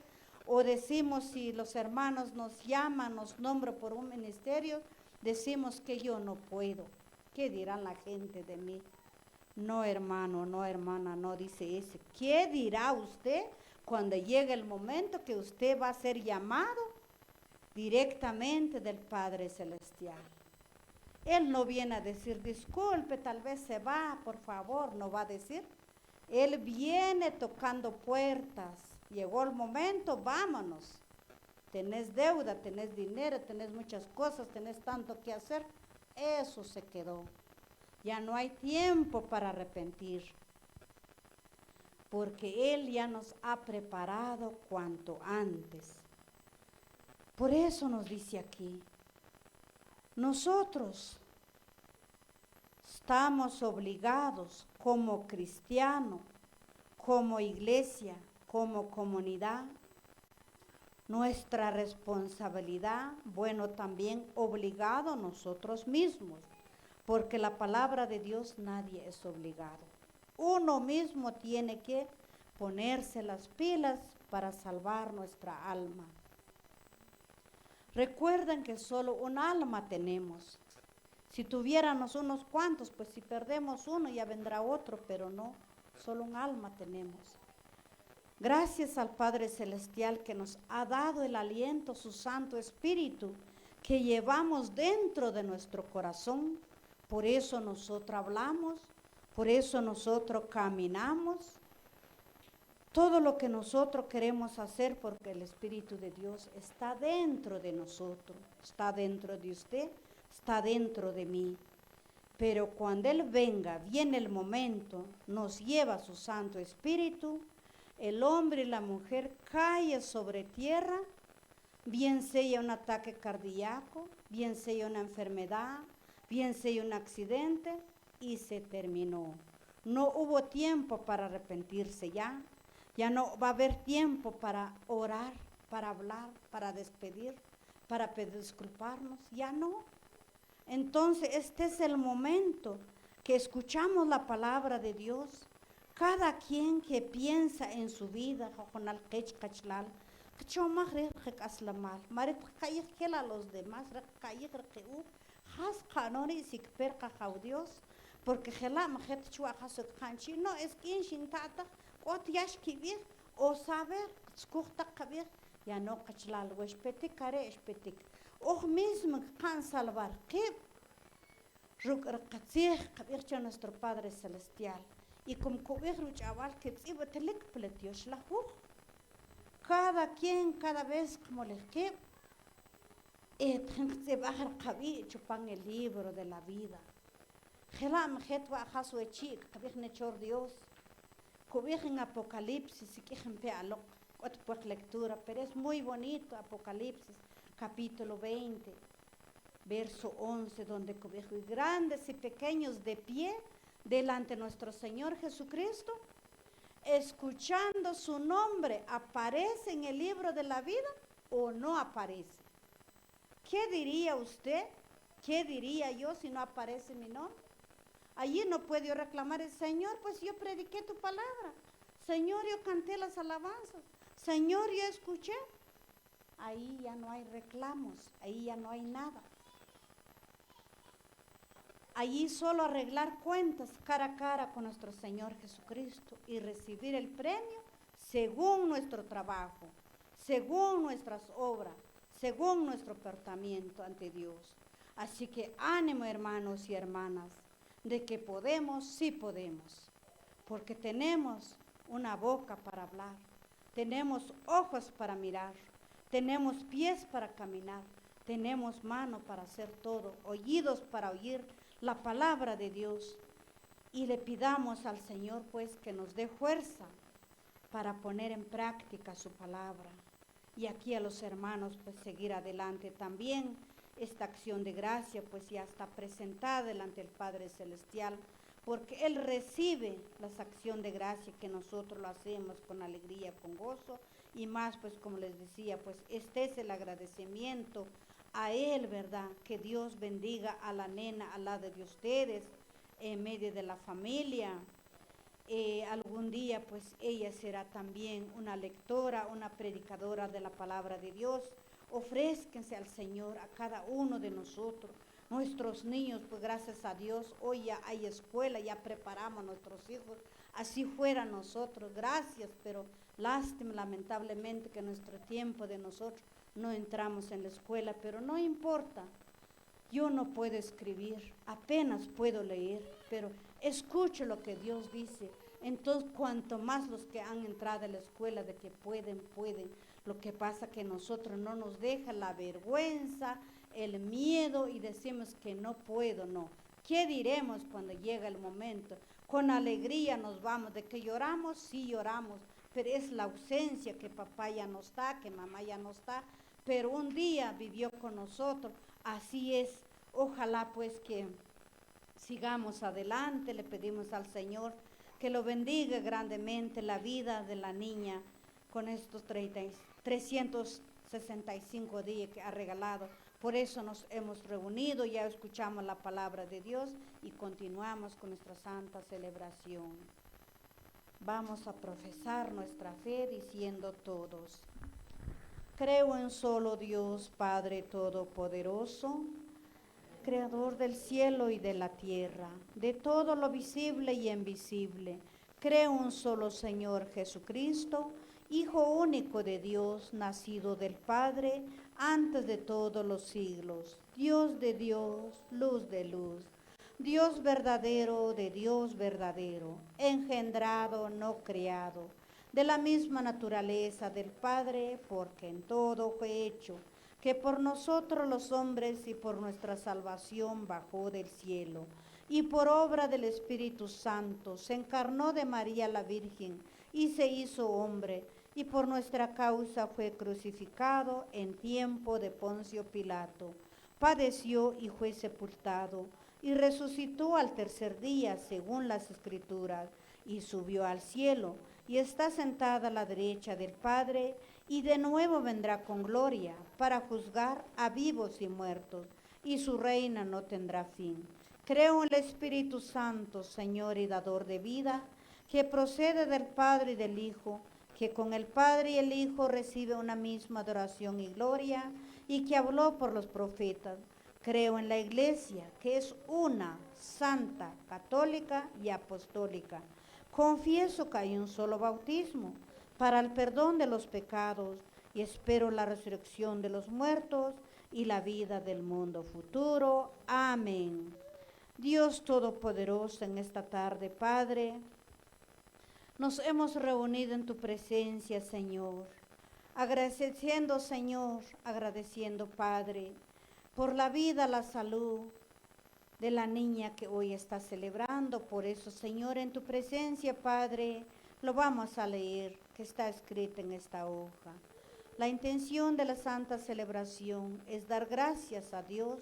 o decimos, si los hermanos nos llaman, nos nombran por un ministerio, decimos que yo no puedo. ¿Qué dirá la gente de mí? No, hermano, no, hermana, no dice ese. ¿Qué dirá usted cuando llegue el momento que usted va a ser llamado directamente del Padre Celestial? Él no viene a decir, disculpe, tal vez se va, por favor, no va a decir. Él viene tocando puertas. Llegó el momento, vámonos. Tenés deuda, tenés dinero, tenés muchas cosas, tenés tanto que hacer. Eso se quedó. Ya no hay tiempo para arrepentir. Porque Él ya nos ha preparado cuanto antes. Por eso nos dice aquí, nosotros estamos obligados como cristianos, como iglesia, como comunidad, nuestra responsabilidad, bueno, también obligado nosotros mismos, porque la palabra de Dios nadie es obligado. Uno mismo tiene que ponerse las pilas para salvar nuestra alma. Recuerden que solo un alma tenemos. Si tuviéramos unos cuantos, pues si perdemos uno ya vendrá otro, pero no, solo un alma tenemos. Gracias al Padre Celestial que nos ha dado el aliento, su Santo Espíritu, que llevamos dentro de nuestro corazón. Por eso nosotros hablamos, por eso nosotros caminamos. Todo lo que nosotros queremos hacer porque el Espíritu de Dios está dentro de nosotros, está dentro de usted, está dentro de mí. Pero cuando Él venga, viene el momento, nos lleva su Santo Espíritu, el hombre y la mujer caen sobre tierra, bien sea un ataque cardíaco, bien sea una enfermedad, bien sea un accidente, y se terminó. No hubo tiempo para arrepentirse ya. Ya no va a haber tiempo para orar, para hablar, para despedir, para pedir disculparnos. Ya no. Entonces este es el momento que escuchamos la palabra de Dios. Cada quien que piensa en su vida, a los demás, Dios, porque no es que o saber, ya no cachlal, huespetic, care, espetic. Mismo can salvar, que nuestro Padre Celestial. Y como que cada quien, cada vez como les que chupan el libro de la vida. Dios. En Apocalipsis, lectura, pero es muy bonito Apocalipsis, capítulo 20, verso 11, donde grandes y pequeños de pie delante de nuestro Señor Jesucristo, escuchando su nombre, ¿aparece en el libro de la vida o no aparece? ¿Qué diría usted? ¿Qué diría yo si no aparece mi nombre? Allí no puedo reclamar el Señor, pues yo prediqué tu palabra. Señor, yo canté las alabanzas. Señor, yo escuché. Ahí ya no hay reclamos, ahí ya no hay nada. Allí solo arreglar cuentas cara a cara con nuestro Señor Jesucristo y recibir el premio según nuestro trabajo, según nuestras obras, según nuestro portamiento ante Dios. Así que ánimo, hermanos y hermanas, de que podemos, sí podemos, porque tenemos una boca para hablar, tenemos ojos para mirar, tenemos pies para caminar, tenemos mano para hacer todo, oídos para oír la palabra de Dios, y le pidamos al Señor pues que nos dé fuerza para poner en práctica su palabra, y aquí a los hermanos pues seguir adelante también. Esta acción de gracia pues ya está presentada delante del Padre Celestial, porque Él recibe la acción de gracia que nosotros lo hacemos con alegría, con gozo, y más pues como les decía, pues este es el agradecimiento a Él, ¿verdad? Que Dios bendiga a la nena al lado de ustedes, en medio de la familia. Algún día pues ella será también una lectora, una predicadora de la palabra de Dios. Ofrézcanse al Señor, a cada uno de nosotros. Nuestros niños, pues gracias a Dios, hoy ya hay escuela, ya preparamos a nuestros hijos. Así fuera nosotros, gracias, pero lástima, lamentablemente, que en nuestro tiempo de nosotros no entramos en la escuela, pero no importa. Yo no puedo escribir, apenas puedo leer, pero escucho lo que Dios dice. Entonces, cuanto más los que han entrado a la escuela de que pueden, pueden. Lo que pasa que nosotros no nos deja la vergüenza, el miedo y decimos que no puedo, no. ¿Qué diremos cuando llega el momento? Con alegría nos vamos, de que lloramos, sí lloramos, pero es la ausencia, que papá ya no está, que mamá ya no está, pero un día vivió con nosotros, así es. Ojalá pues que sigamos adelante, le pedimos al Señor que lo bendiga grandemente la vida de la niña con estos 365 días que ha regalado. Por eso nos hemos reunido, ya escuchamos la palabra de Dios y continuamos con nuestra santa celebración. Vamos a profesar nuestra fe diciendo todos: creo en solo Dios, Padre Todopoderoso, Creador del cielo y de la tierra, de todo lo visible y invisible. Creo en un solo Señor Jesucristo, Hijo único de Dios, nacido del Padre antes de todos los siglos, Dios de Dios, luz de luz, Dios verdadero de Dios verdadero, engendrado, no creado, de la misma naturaleza del Padre, porque en todo fue hecho, que por nosotros los hombres y por nuestra salvación bajó del cielo, y por obra del Espíritu Santo se encarnó de María la Virgen y se hizo hombre, y por nuestra causa fue crucificado en tiempo de Poncio Pilato, padeció y fue sepultado, y resucitó al tercer día según las Escrituras, y subió al cielo, y está sentada a la derecha del Padre, y de nuevo vendrá con gloria para juzgar a vivos y muertos, y su reino no tendrá fin. Creo en el Espíritu Santo, Señor y dador de vida, que procede del Padre y del Hijo, que con el Padre y el Hijo recibe una misma adoración y gloria, y que habló por los profetas. Creo en la Iglesia, que es una, santa, católica y apostólica. Confieso que hay un solo bautismo para el perdón de los pecados, y espero la resurrección de los muertos y la vida del mundo futuro. Amén. Dios Todopoderoso, en esta tarde, Padre, nos hemos reunido en tu presencia, Señor, agradeciendo, Señor, agradeciendo, Padre, por la vida, la salud de la niña que hoy está celebrando. Por eso, Señor, en tu presencia, Padre, lo vamos a leer, que está escrito en esta hoja. La intención de la santa celebración es dar gracias a Dios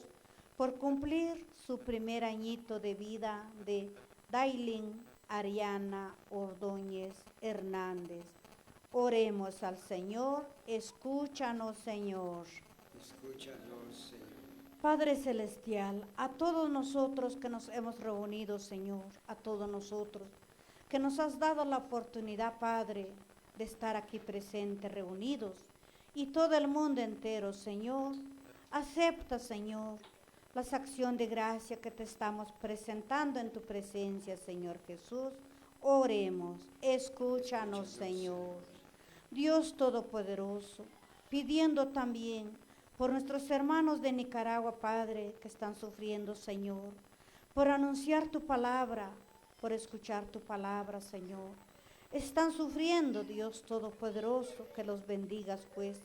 por cumplir su primer añito de vida de Dailin Ariana Ordóñez Hernández. Oremos al Señor, escúchanos, Señor. Escúchanos, Señor. Padre Celestial, a todos nosotros que nos hemos reunido, Señor, a todos nosotros que nos has dado la oportunidad, Padre, de estar aquí presentes, reunidos, y todo el mundo entero, Señor, acepta, Señor, la acción de gracia que te estamos presentando en tu presencia, Señor Jesús. Oremos, escúchanos, Señor. Dios Todopoderoso, pidiendo también por nuestros hermanos de Nicaragua, Padre, que están sufriendo, Señor, por anunciar tu palabra, por escuchar tu palabra, Señor. Están sufriendo, Dios Todopoderoso, que los bendigas, pues,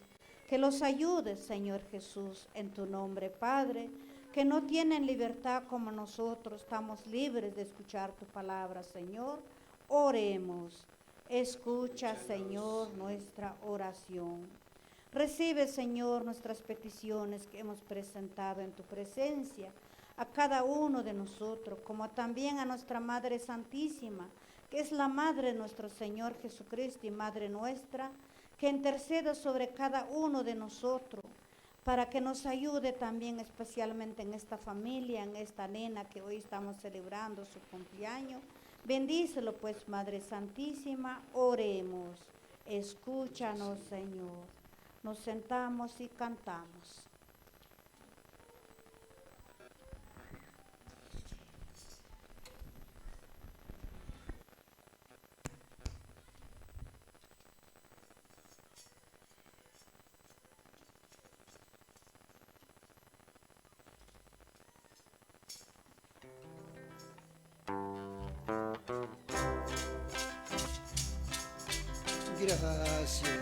que los ayudes, Señor Jesús, en tu nombre, Padre, que no tienen libertad como nosotros, estamos libres de escuchar tu palabra, Señor. Oremos, escucha, Señor, nuestra oración. Recibe, Señor, nuestras peticiones que hemos presentado en tu presencia, a cada uno de nosotros, como también a nuestra Madre Santísima, que es la Madre de nuestro Señor Jesucristo y Madre nuestra, que interceda sobre cada uno de nosotros, para que nos ayude también especialmente en esta familia, en esta nena que hoy estamos celebrando su cumpleaños. Bendícelo pues, Madre Santísima, oremos. Escúchanos, Señor. Nos sentamos y cantamos. gracias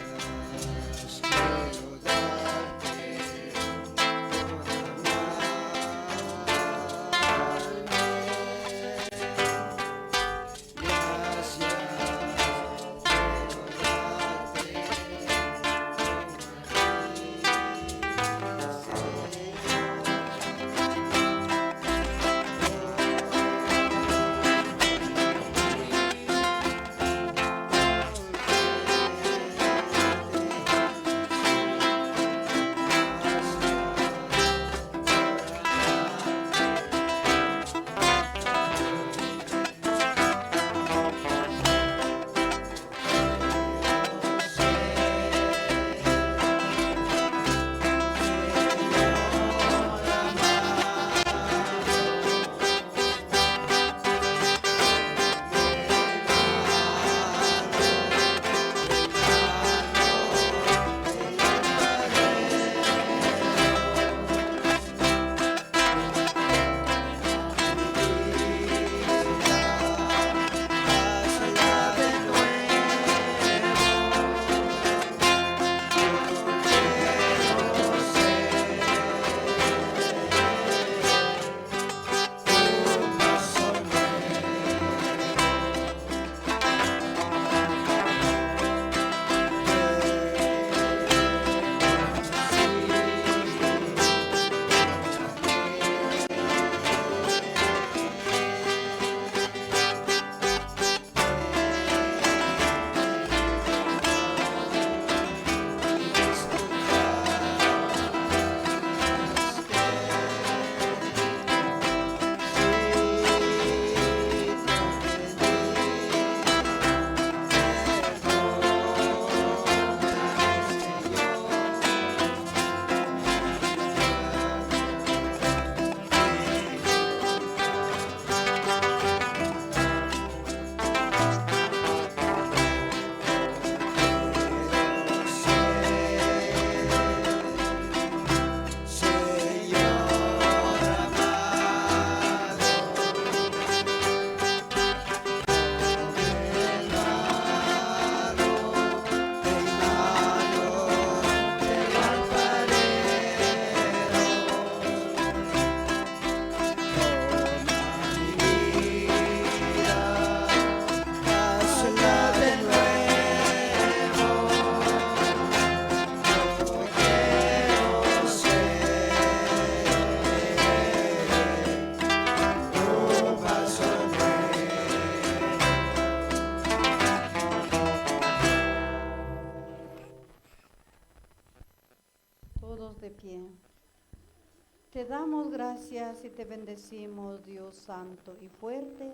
quiero darte De pie. Te damos gracias y te bendecimos, Dios santo y fuerte,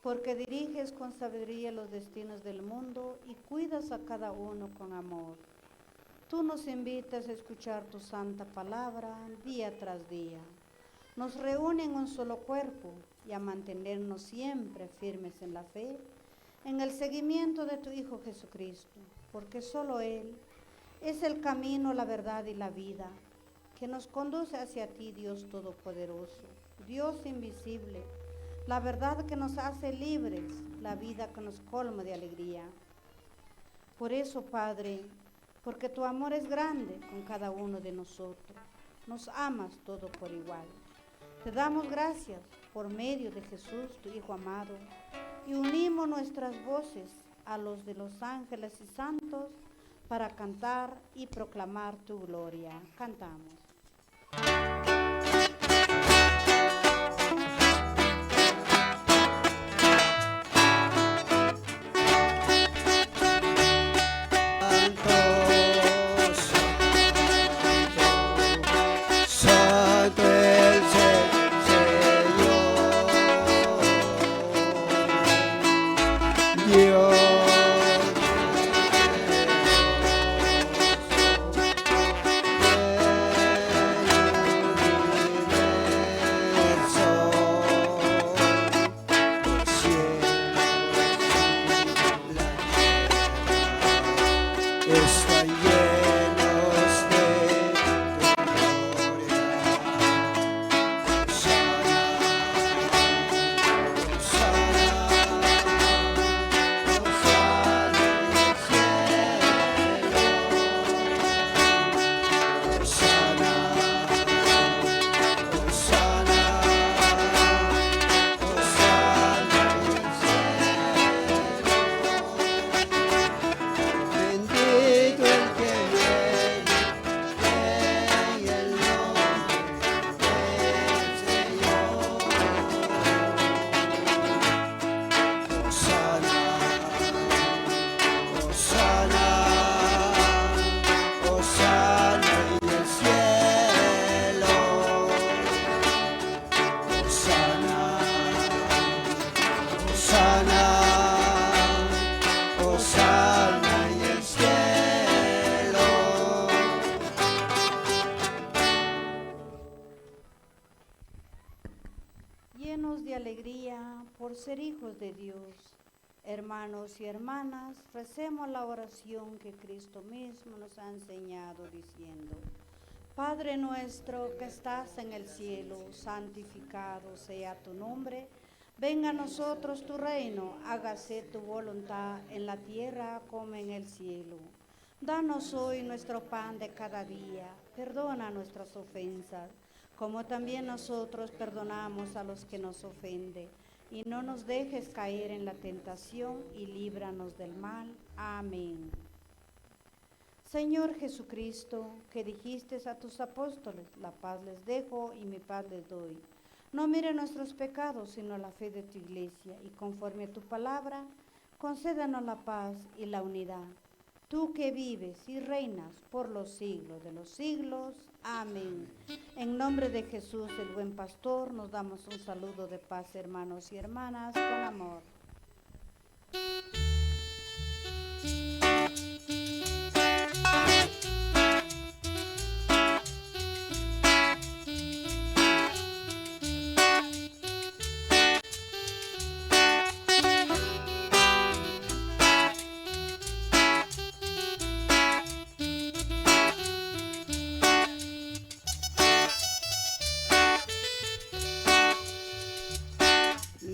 porque diriges con sabiduría los destinos del mundo y cuidas a cada uno con amor. Tú nos invitas a escuchar tu santa palabra día tras día. Nos reúne en un solo cuerpo y a mantenernos siempre firmes en la fe, en el seguimiento de tu Hijo Jesucristo, porque solo Él es el camino, la verdad y la vida que nos conduce hacia ti, Dios Todopoderoso, Dios invisible, la verdad que nos hace libres, la vida que nos colma de alegría. Por eso, Padre, porque tu amor es grande con cada uno de nosotros, nos amas todo por igual. Te damos gracias por medio de Jesús, tu Hijo amado, y unimos nuestras voces a los de los ángeles y santos para cantar y proclamar tu gloria. Cantamos. Santo el Señor, Dios. llenos de alegría por ser hijos de Dios. Hermanos y hermanas, recemos la oración que Cristo mismo nos ha enseñado diciendo: Padre nuestro que estás en el cielo, santificado sea tu nombre. Venga a nosotros tu reino, hágase tu voluntad en la tierra como en el cielo. Danos hoy nuestro pan de cada día, perdona nuestras ofensas, como también nosotros perdonamos a los que nos ofenden. Y no nos dejes caer en la tentación y líbranos del mal. Amén. Señor Jesucristo, que dijiste a tus apóstoles, la paz les dejo y mi paz les doy. No mire nuestros pecados, sino la fe de tu iglesia, y conforme a tu palabra, concédanos la paz y la unidad. Tú que vives y reinas por los siglos de los siglos. Amén. En nombre de Jesús, el buen pastor, nos damos un saludo de paz, hermanos y hermanas, con amor.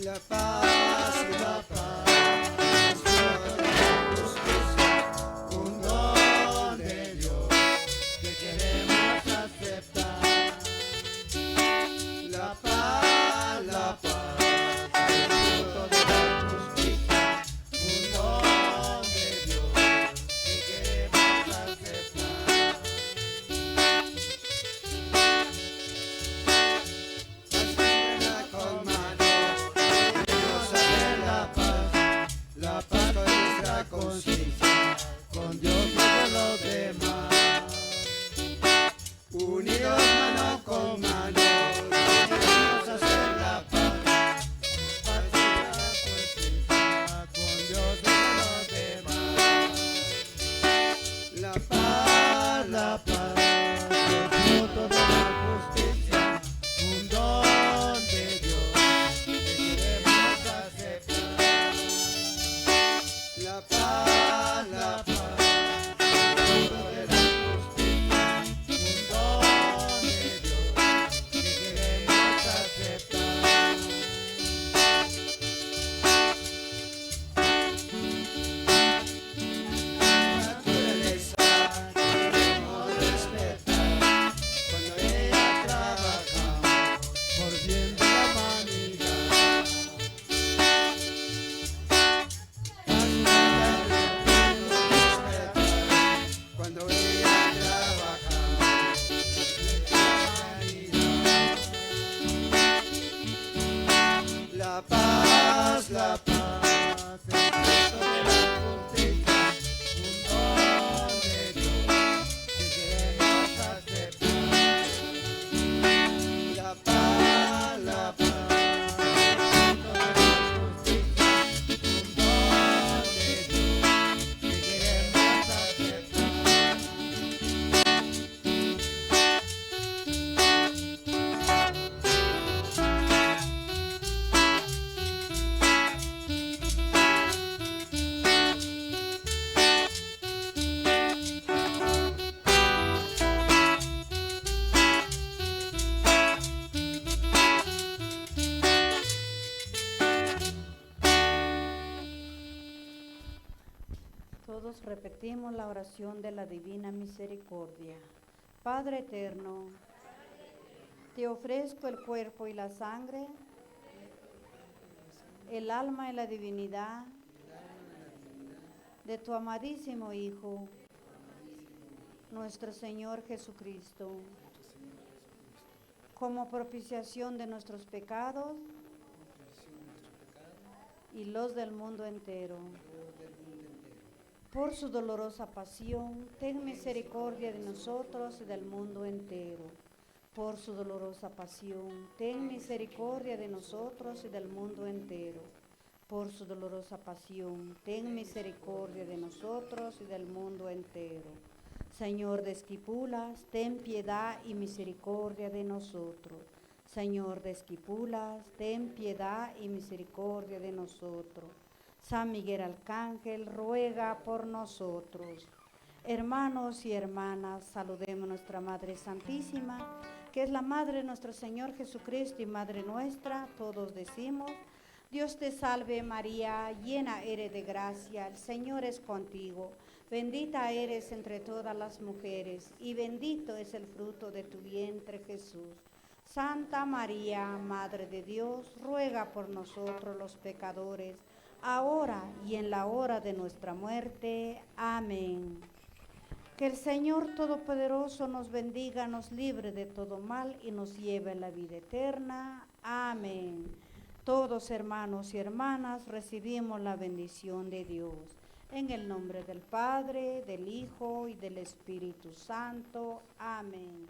La paz, la paz, justicia, un don de Dios que queremos aceptar. La paz, el fruto de la justicia, un don de Dios que queremos aceptar. Paz con mano. La paz con nuestra conciencia, con Dios y con los demás. Unidos mano con mano, queremos hacer la paz. Paz y la conciencia, con Dios y con los demás. La paz, el fruto de la justicia, un don de Dios que queremos aceptar. La paz, el fruto de la justicia, un don de Dios que queremos aceptar. La naturaleza queremos respetar cuando ella trabaja por bien de la humanidad. Cuando ella trabaja la paz, el fruto de la justicia, un don de Dios que queremos aceptar. La paz, el fruto de la justicia, un don de Dios que queremos aceptar. Todos repetimos la oración de la Divina Misericordia. Padre eterno, te ofrezco el cuerpo y la sangre, el alma y la divinidad de tu amadísimo Hijo, nuestro Señor Jesucristo, como propiciación de nuestros pecados y los del mundo entero. Por su dolorosa pasión, ten misericordia de nosotros y del mundo entero. Por su dolorosa pasión, ten misericordia de nosotros y del mundo entero. Por su dolorosa pasión, ten misericordia de nosotros y del mundo entero. Señor de Esquipulas, ten piedad y misericordia de nosotros. Señor de Esquipulas, ten piedad y misericordia de nosotros. San Miguel Arcángel, ruega por nosotros. Hermanos y hermanas, saludemos a nuestra Madre Santísima, que es la Madre de nuestro Señor Jesucristo y Madre nuestra. Todos decimos: Dios te salve María, llena eres de gracia, el Señor es contigo. Bendita eres entre todas las mujeres, y bendito es el fruto de tu vientre, Jesús. Santa María, Madre de Dios, ruega por nosotros los pecadores, ahora y en la hora de nuestra muerte. Amén. Que el Señor Todopoderoso nos bendiga, nos libre de todo mal y nos lleve a la vida eterna. Amén. Todos, hermanos y hermanas, recibimos la bendición de Dios. En el nombre del Padre, del Hijo y del Espíritu Santo. Amén.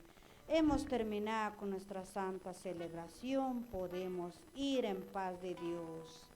Hemos terminado con nuestra santa celebración. Podemos ir en paz de Dios.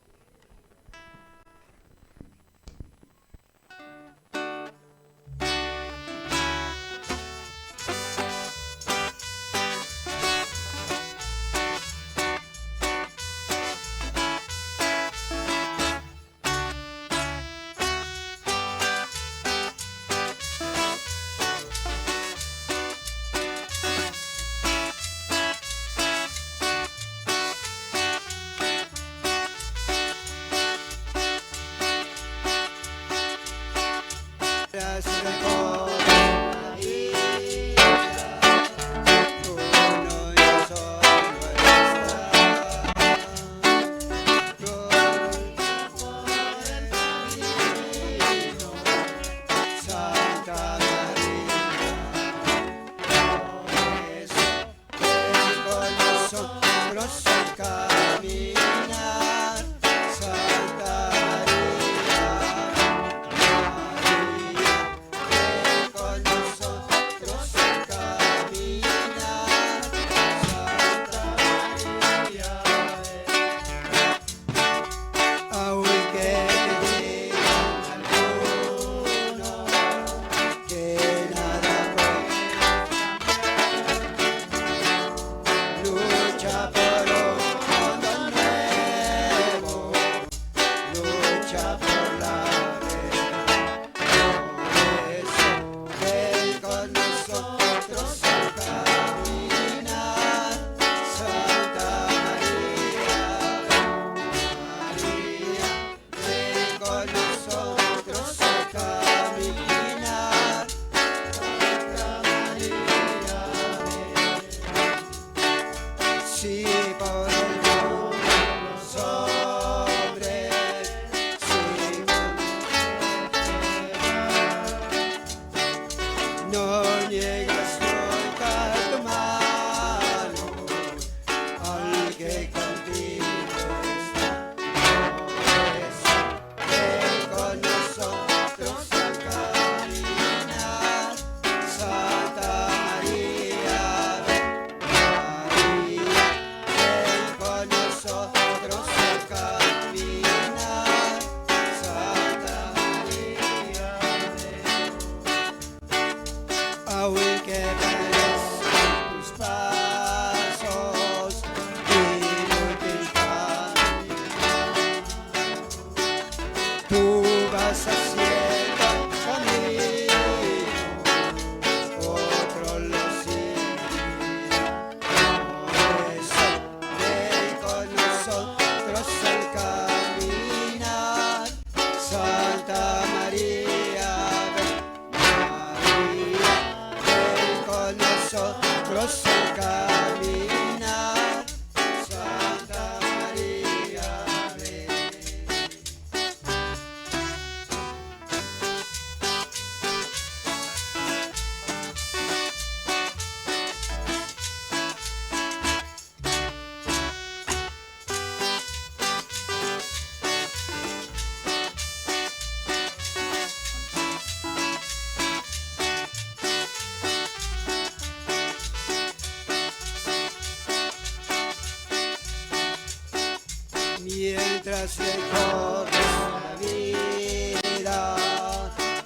mientras recorres la vida,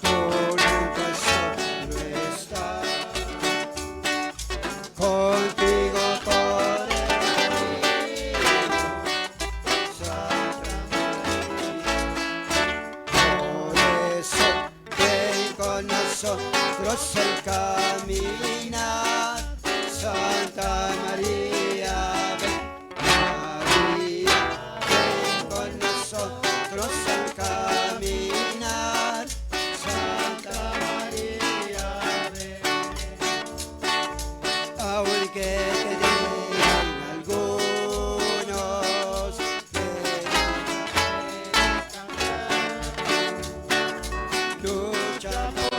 tú nunca solo estás. Contigo podré nosotros el caminar. Santa María, ven, María, ven con nosotros al caminar. Santa María, ven. Aunque te digan algunos que lucha por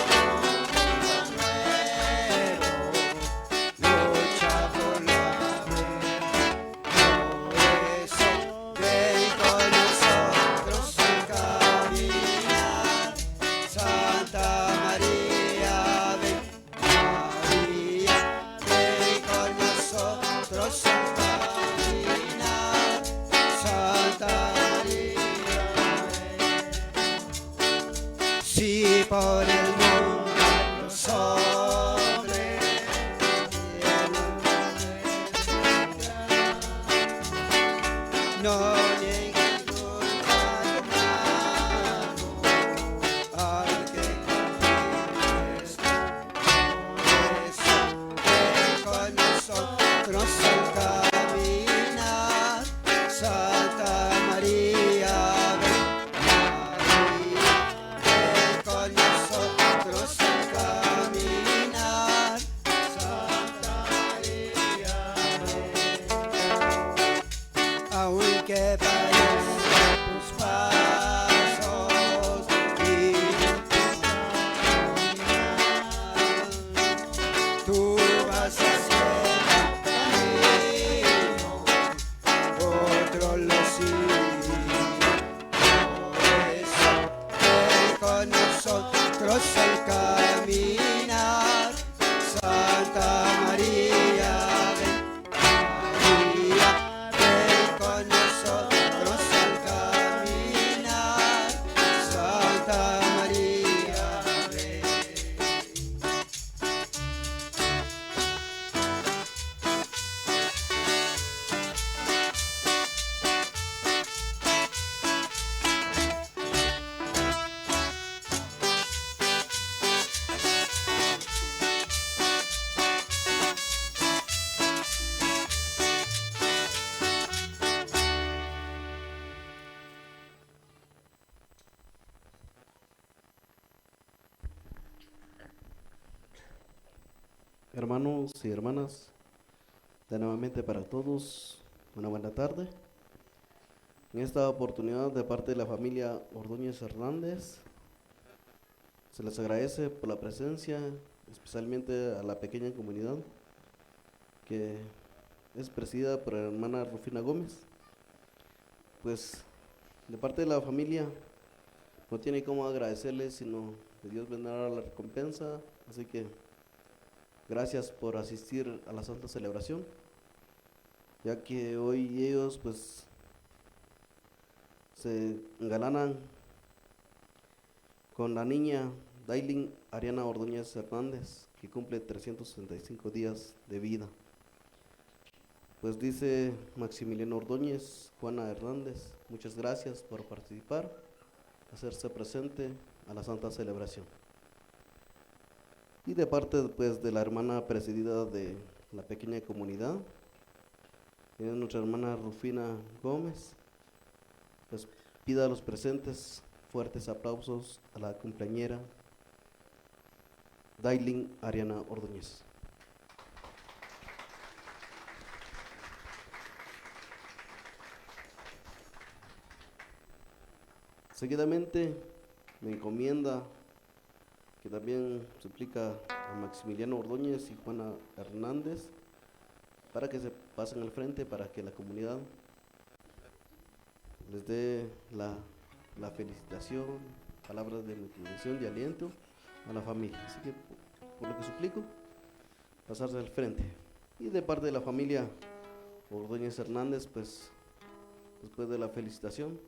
lucha por la fe, por eso ven con nosotros al caminar. Santa María, ven, María, ven con nosotros al caminar. Santa María, ven. Si por el mundo los hombres no niegues nunca tu mano al que confíes. Por eso ven con nosotros al caminar. Santa María, ven, María, ven con nosotros al caminar. Santa María, ven. Aunque parezcan tus pasos y tú vas a hacer camino, otro lo sigue. Por eso ven con nosotros al caminar. Santa María, ven, María, ven con nosotros al caminar. Santa María, ven. Hermanos y hermanas, de nuevamente para todos, una buena tarde. En esta oportunidad, de parte de la familia Ordóñez Hernández, se les agradece por la presencia, especialmente a la pequeña comunidad que es presidida por la hermana Rufina Gómez. Pues, de parte de la familia, no tiene cómo agradecerles, sino que Dios vendrá la recompensa, así que gracias por asistir a la Santa Celebración, ya que hoy ellos pues se engalanan con la niña Daylin Ariana Ordóñez Hernández, que cumple 365 días de vida. Pues dice Maximiliano Ordóñez, Juana Hernández, muchas gracias por participar, hacerse presente a la Santa Celebración. Y de parte pues de la hermana presidida de la pequeña comunidad, que es nuestra hermana Rufina Gómez, pues pida a los presentes fuertes aplausos a la cumpleañera Daylin Ariana Ordóñez. Seguidamente me encomienda que también suplica a Maximiliano Ordóñez y Juana Hernández para que se pasen al frente, para que la comunidad les dé la felicitación, palabras de motivación, de aliento a la familia. Así que por lo que suplico, pasarse al frente. Y de parte de la familia Ordóñez Hernández, pues después de la felicitación,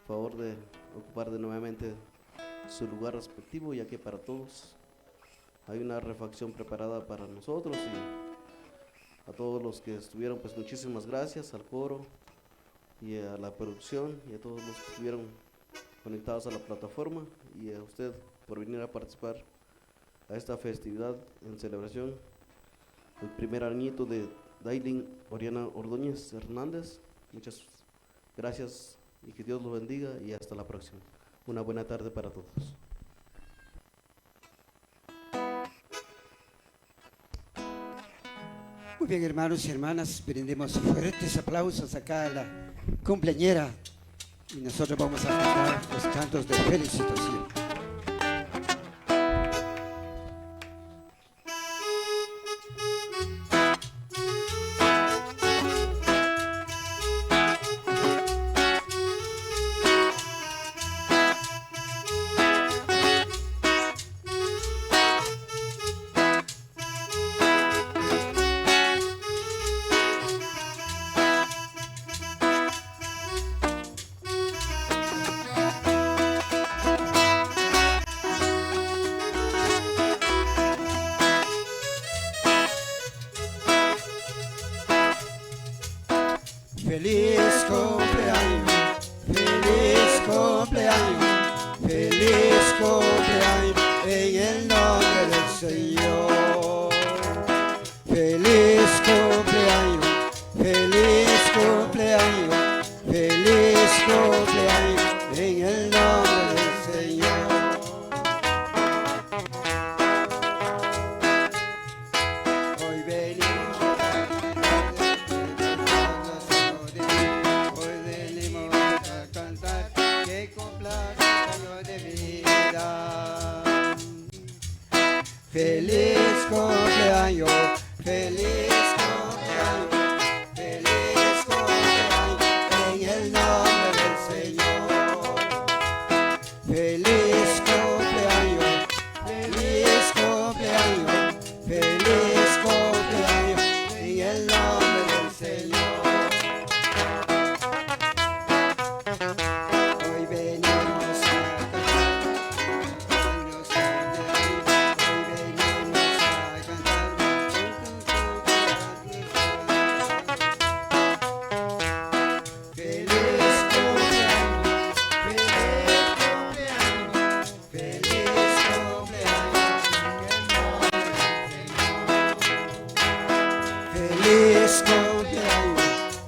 favor de ocupar de nuevamente su lugar respectivo, ya que para todos hay una refacción preparada para nosotros. Y a todos los que estuvieron, pues muchísimas gracias al coro y a la producción y a todos los que estuvieron conectados a la plataforma, y a usted por venir a participar a esta festividad en celebración del primer añito de Dailin Oriana Ordóñez Hernández. Muchas gracias y que Dios los bendiga y hasta la próxima. Una buena tarde para todos. Muy bien, hermanos y hermanas, brindemos fuertes aplausos acá a la cumpleañera y nosotros vamos a cantar los cantos de felicitación. Feliz cumpleaños, feliz cumpleaños, feliz cumpleaños en el nombre del Señor. Feliz cumpleaños, feliz cumpleaños, feliz cumpleaños en el nombre del Señor. Hoy venimos feliz cumpleaños, feliz cumpleaños, feliz cumpleaños en el nombre del Señor. Feliz cumpleaños, feliz cumpleaños, feliz cumpleaños en el nombre del Señor. Hoy venimos a feliz cumpleaños,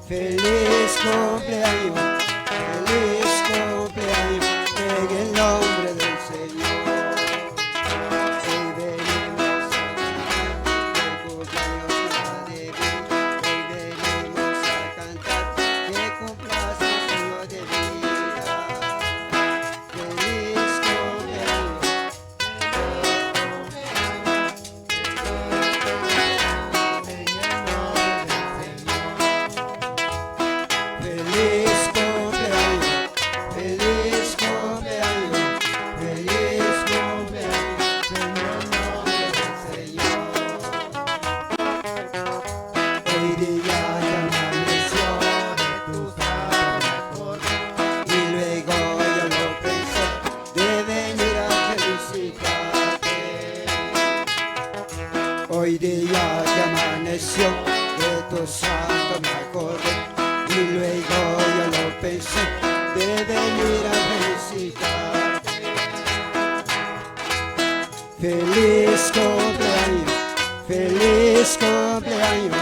feliz cumpleaños, feliz cumpleaños en el nombre del Señor. Hoy venimos a cantar el cumpleaños de vida, hoy venimos a cantar que cumplas el sueño de vida. Feliz cumpleaños, feliz cumpleaños, feliz cumpleaños, feliz cumpleaños en el nombre del Señor. Hoy día ya amaneció de tu santo me acordé y luego yo lo pensé de venir a felicitarte. Hoy día ya amaneció de tu santo me acordé y luego yo lo pensé de venir a felicitarte. Feliz cumpleaños, feliz cumpleaños,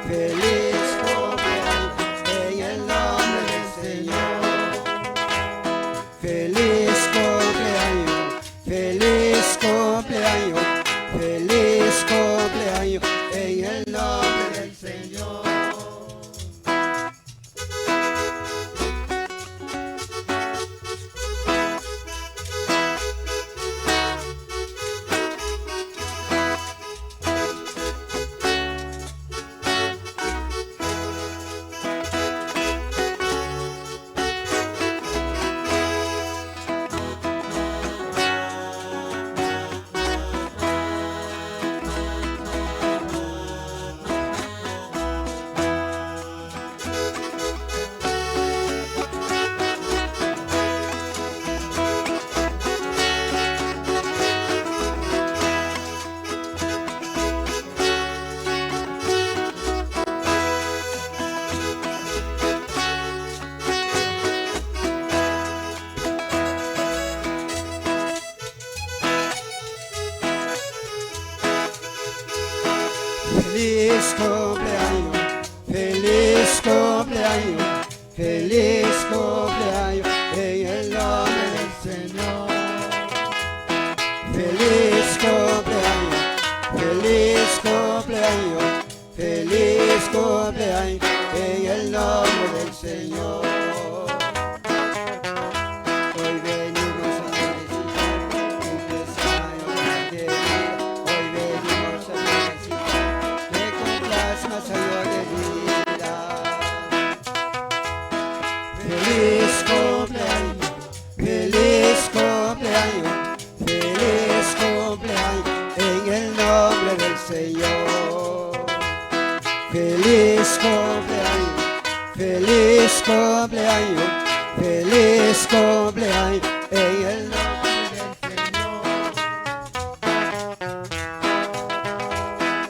feliz cumpleaños en el nombre del Señor. Feliz cumpleaños, feliz cumpleaños, feliz cumpleaños en el nombre del Señor. feliz cumpleaños, feliz cumpleaños, feliz cumpleaños, en el nombre del Señor. Feliz cumpleaños, feliz cumpleaños, feliz cumpleaños, en el nombre del Señor. Hoy venimos a felicitar tu cumpleaños más de vida. Hoy venimos a felicitar que cumplas más años de vida. Feliz cumpleaños, feliz cumpleaños, feliz cumpleaños, en el nombre del Señor. Feliz cumpleaños, feliz cumpleaños, feliz cumpleaños, en el nombre del Señor.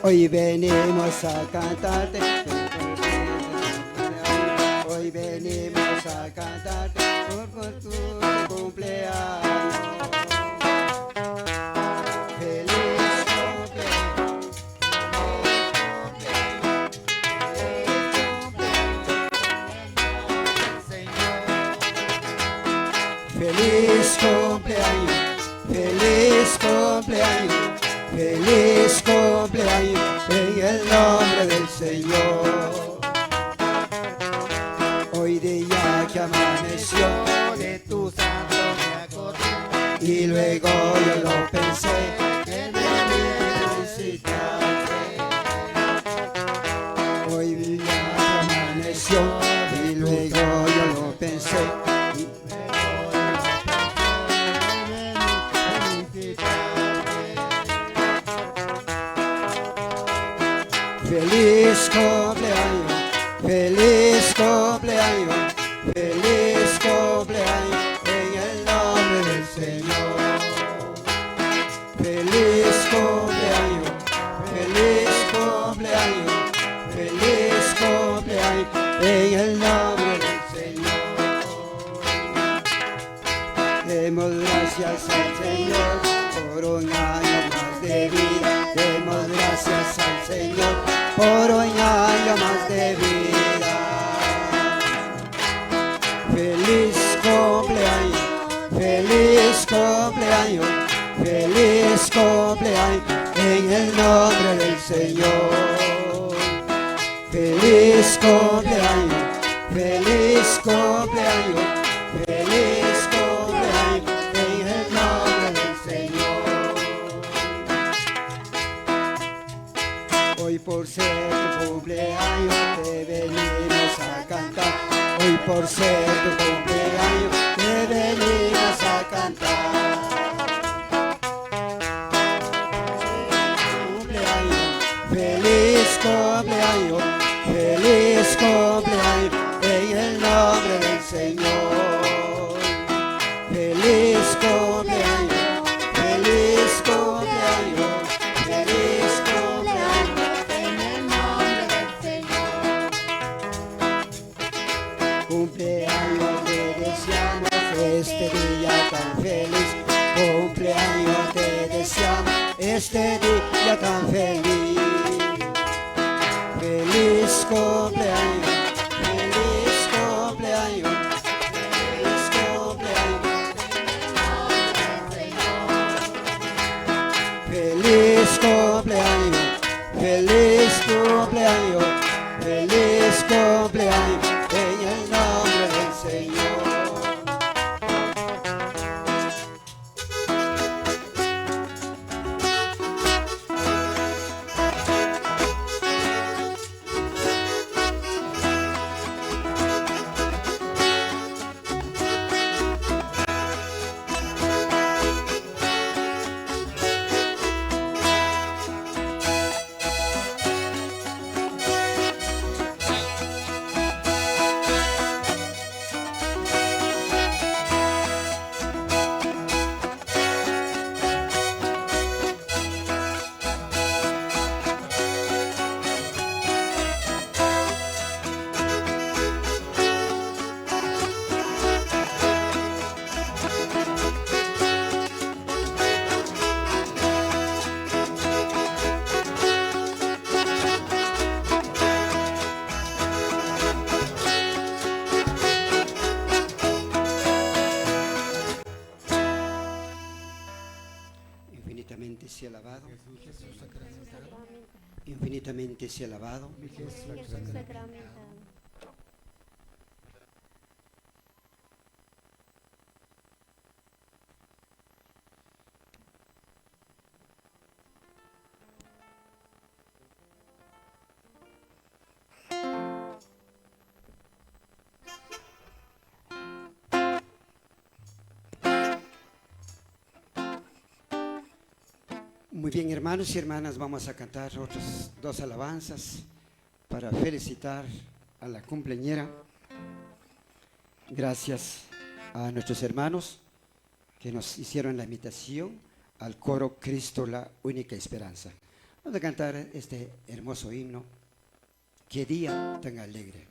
Hoy venimos a cantarte, hoy venimos a cantarte por tu cumpleaños. Feliz cumpleaños, feliz cumpleaños, feliz cumpleaños, en el nombre del Señor. Hoy día que amaneció, de tu santo me acordé, y luego yo lo pensé, que venía a visitarte. Hoy día que amaneció, y luego yo lo pensé, feliz cumpleaños, feliz cumpleaños, feliz cumpleaños, en el nombre del Señor. Feliz cumpleaños, feliz cumpleaños, feliz cumpleaños, en el nombre del Señor. Demos gracias al Señor por un año más de vida. Demos gracias al Señor por un año más de vida. Feliz cumpleaños, feliz cumpleaños, feliz cumpleaños, en el nombre del Señor. Feliz cumpleaños, feliz cumpleaños, feliz cumpleaños, en el nombre del Señor. Hoy por ser tu cumpleaños te venimos a cantar. Hoy por ser tu cumpleaños te venimos a cantar. Feliz cumpleaños, feliz cumpleaños, en el nombre del Señor. Feliz cumpleaños, feliz cumpleaños, feliz cumpleaños, en el nombre del Señor. Cumpleaños te deseamos este día tan feliz. Cumpleaños te deseamos este día tan feliz. Feliz cumpleaños, feliz cumpleaños, feliz cumpleaños, feliz cumpleaños, feliz cumpleaños, feliz cumpleaños, en el nombre del Señor. sea alabado. Infinitamente sea alabado. Jesús sacramentado. Muy bien, hermanos y hermanas, vamos a cantar otras 2 alabanzas para felicitar a la cumpleañera. Gracias a nuestros hermanos que nos hicieron la invitación al coro Cristo la única esperanza. Vamos a cantar este hermoso himno. Qué día tan alegre.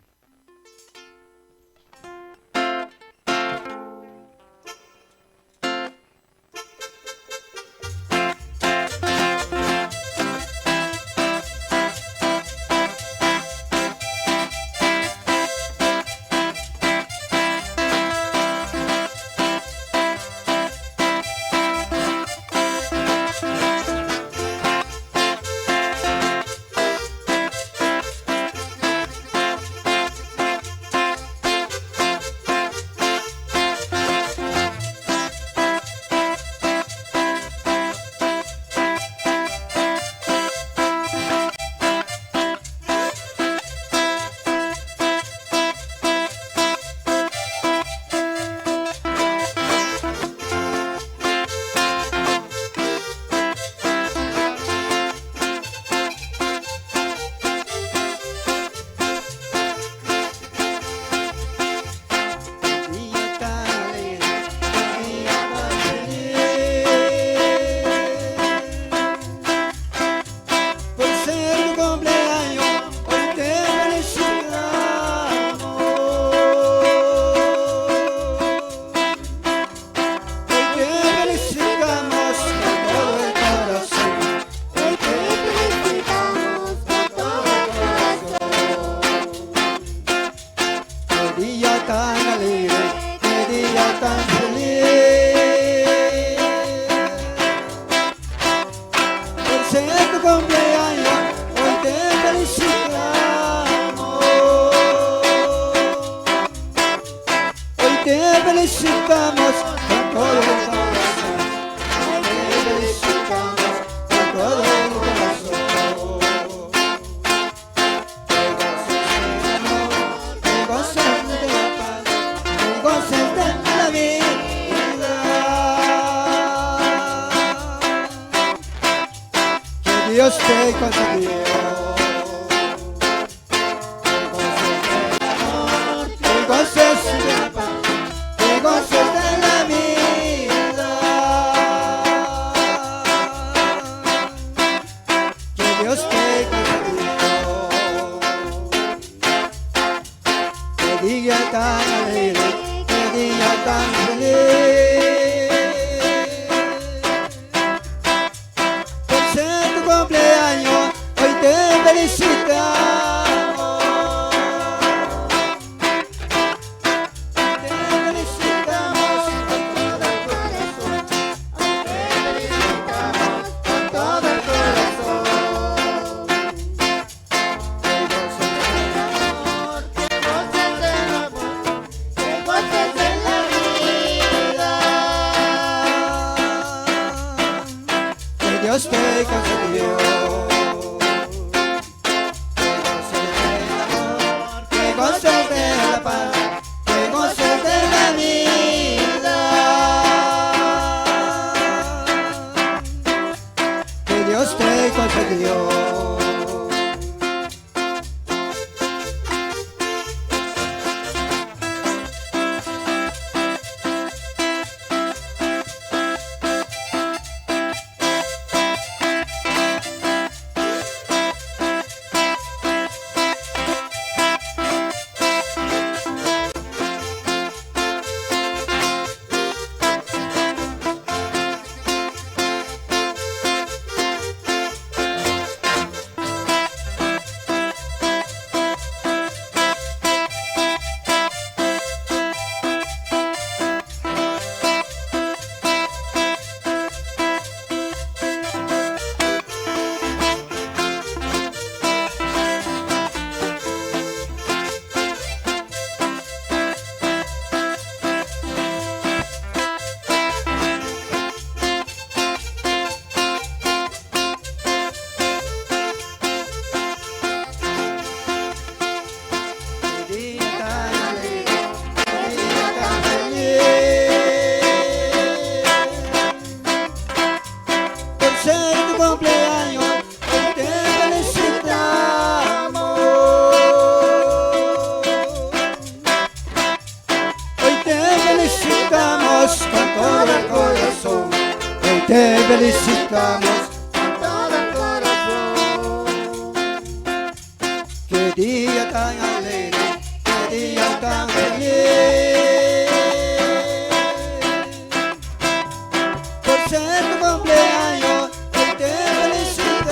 Dios te concedió. Que goces de la paz, que goces de la vida. Que Dios te concedió. Que día tan alegre, que día tan feliz. Cumpleaños, hoy felicitamos con todo el corazón. Hoy te felicitamos con todo el corazón. Qué día tan alegre, qué día tan feliz. Por ser tu cumpleaños, hoy te felicitamos.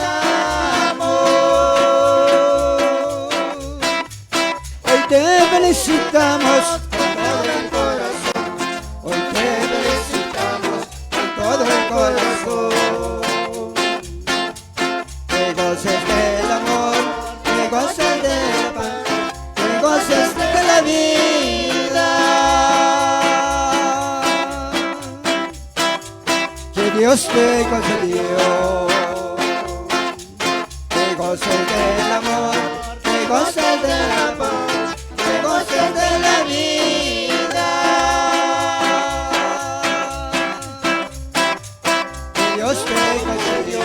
Hoy te felicitamos con todo el corazón. Hoy te felicitamos con todo el corazón. Que goces del amor, que goces de la paz, que goces de la vida. Que Dios te concedió. Que goces del amor, que goces de la paz, que goces de la vida. Que Dios te concedió.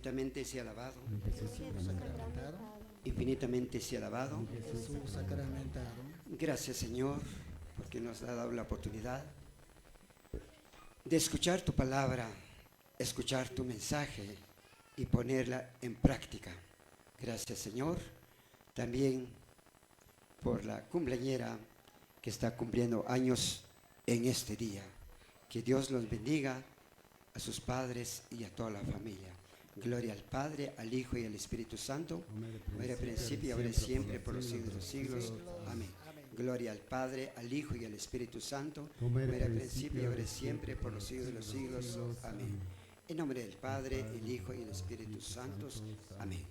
Infinitamente sea alabado. Infinitamente sea alabado. Gracias, Señor, porque nos ha dado la oportunidad de escuchar tu palabra, escuchar tu mensaje y ponerla en práctica. Gracias, Señor, también por la cumpleañera que está cumpliendo años en este día. Que Dios los bendiga a sus padres y a toda la familia. Gloria al Padre, al Hijo y al Espíritu Santo, como era al principio y ahora y siempre, por los siglos de los siglos. Amén. Gloria al Padre, al Hijo y al Espíritu Santo, como era al principio y ahora y siempre, por los siglos de los siglos. Amén. En nombre del Padre, el Hijo y el Espíritu Santo. Amén.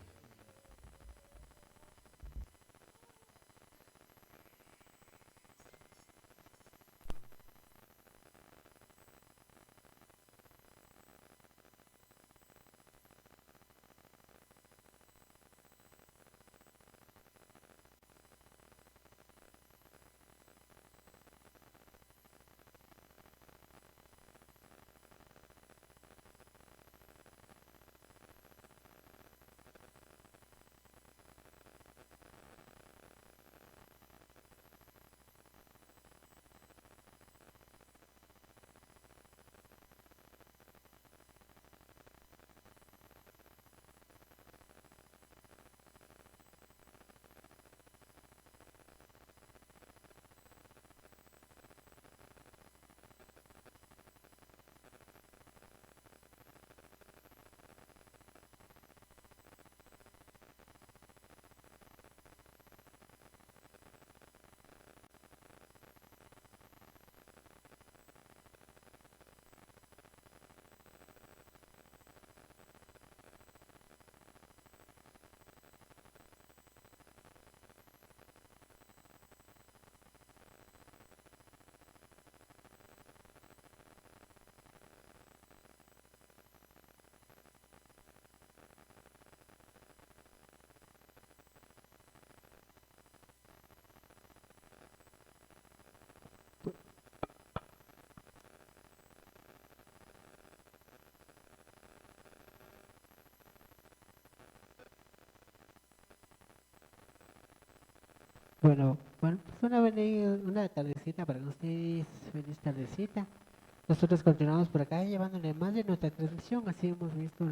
Bueno, pues una tardecita para ustedes, feliz tardecita. Nosotros continuamos por acá llevándole más de nuestra transmisión, así hemos visto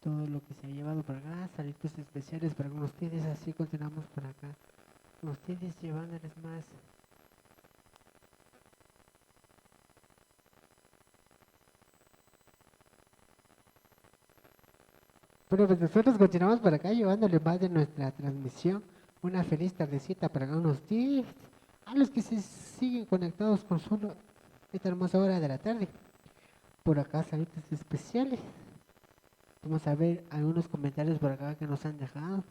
todo lo que se ha llevado por acá, saludos especiales para con ustedes, así continuamos por acá con ustedes llevándoles más. Bueno, pues nosotros continuamos por acá llevándole más de nuestra transmisión. Una feliz tardecita para unos días a los que se siguen conectados con solo esta hermosa hora de la tarde. Por acá saludos especiales. Vamos a ver algunos comentarios por acá que nos han dejado.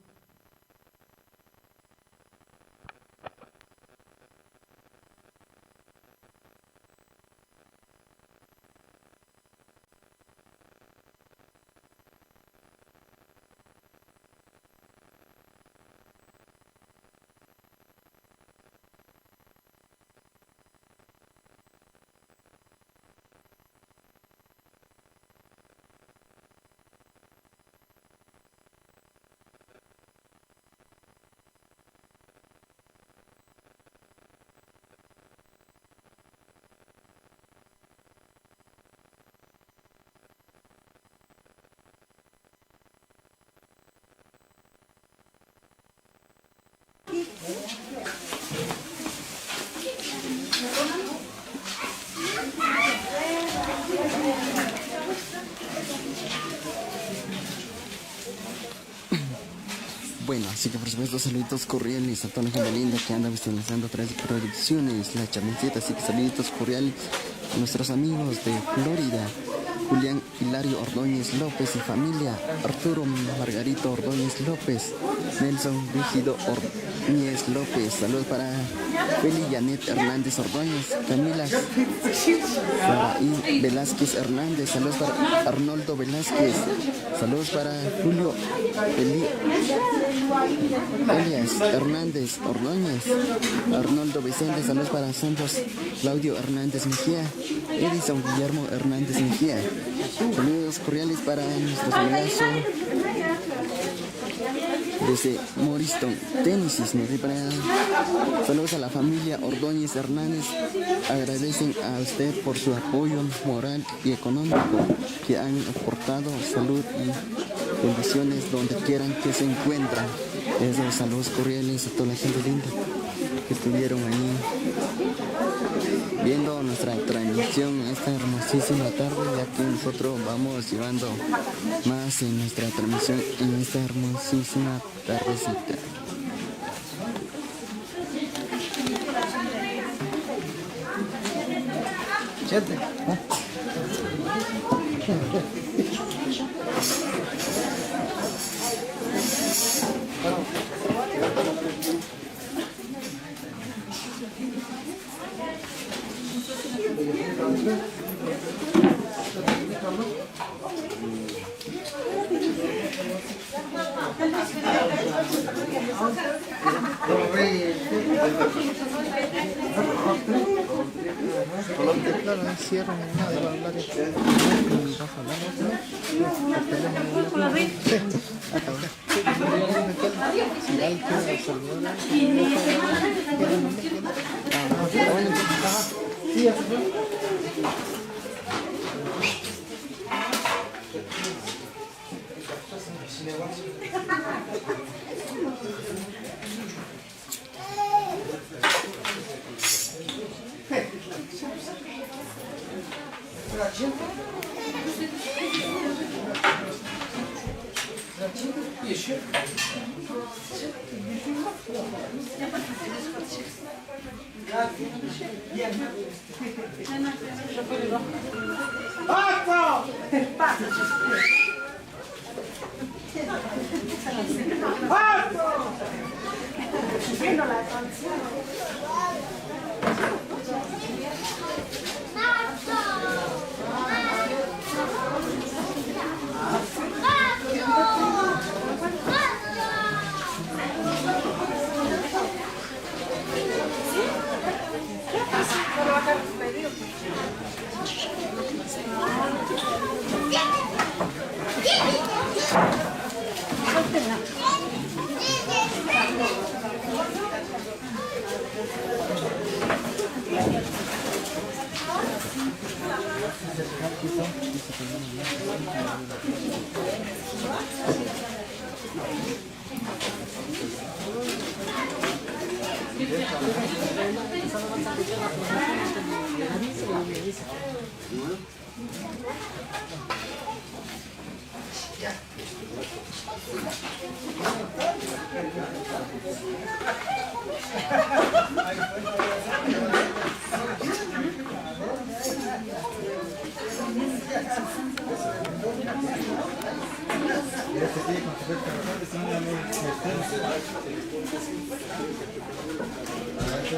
Bueno, así que por supuesto saluditos cordiales a toda la gente linda que anda visualizando a través de producciones La Chamencita, así que saluditos cordiales a nuestros amigos de Florida, Julián Hilario Ordóñez López y familia, Arturo Margarito Ordóñez López, Nelson Rígido Núñez López, saludos para Feli Janet Hernández Ordóñez, Camila Saraí Velázquez Hernández, saludos para Arnoldo Velázquez, saludos para Julio Elias Hernández Ordóñez, Arnoldo Vicente, saludos para Santos Claudio Hernández Mejía, Edison Guillermo Hernández Mejía, saludos cordiales para nuestros amigos desde Moriston, Tennessee, saludos a la familia Ordóñez Hernández, agradecen a usted por su apoyo moral y económico que han aportado, salud y bendiciones donde quieran que se encuentran. Esos saludos cordiales a toda la gente linda que estuvieron ahí viendo nuestra transmisión esta hermosísima tarde, ya que nosotros vamos llevando más en nuestra transmisión en esta hermosísima tardecita.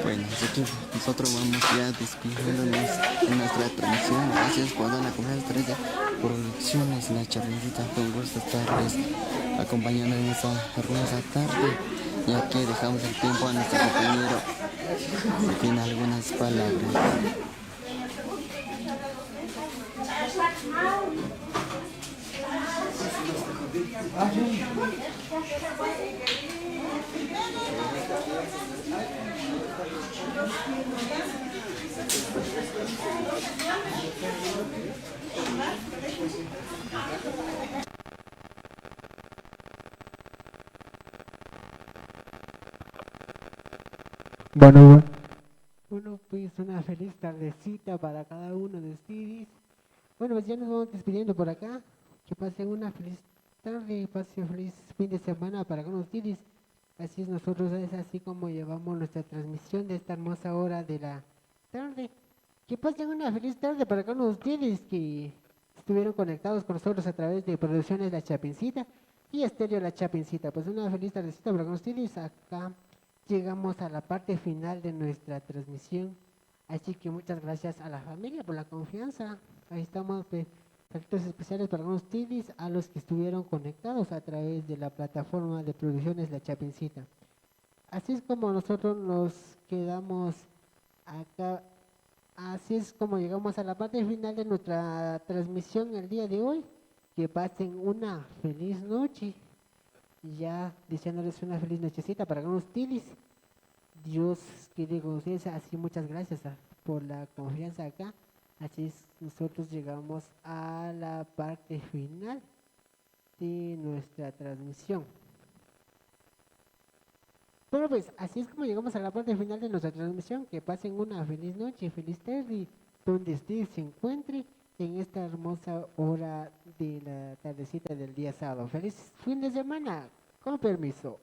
Bueno, nosotros vamos ya despidiéndonos en nuestra transmisión. Gracias por dar la confianza de Producciones La Chapincita. Fue un gusto estarles acompañando en esta hermosa tarde, ya que dejamos el tiempo a nuestro compañero que tiene algunas palabras. Bueno, pues una feliz tardecita para cada uno de ustedes. Bueno, pues ya nos vamos despidiendo por acá. Que pasen una feliz tarde, pasen un feliz fin de semana para cada uno de ustedes. Así es, nosotros es así como llevamos nuestra transmisión de esta hermosa hora de la tarde. Que pasen una feliz tarde para cada uno de ustedes que estuvieron conectados con nosotros a través de Producciones La Chapincita y Estéreo La Chapincita. Pues una feliz tardecita para cada uno de ustedes acá llegamos a la parte final de nuestra transmisión. Así que muchas gracias a la familia por la confianza. Ahí estamos, pues, saludos especiales para ustedes, a los que estuvieron conectados a través de la plataforma de producciones La Chapincita. Así es como nosotros nos quedamos acá. Así es como llegamos a la parte final de nuestra transmisión el día de hoy. Que pasen una feliz noche. Ya deseándoles una feliz nochecita para ustedes. Dios quede con ustedes. Así muchas gracias por la confianza acá. Así es, nosotros llegamos a la parte final de nuestra transmisión. Bueno, pues así es como llegamos a la parte final de nuestra transmisión. Que pasen una feliz noche, feliz tarde, donde usted se encuentre en esta hermosa hora de la tardecita del día sábado. Feliz fin de semana, con permiso.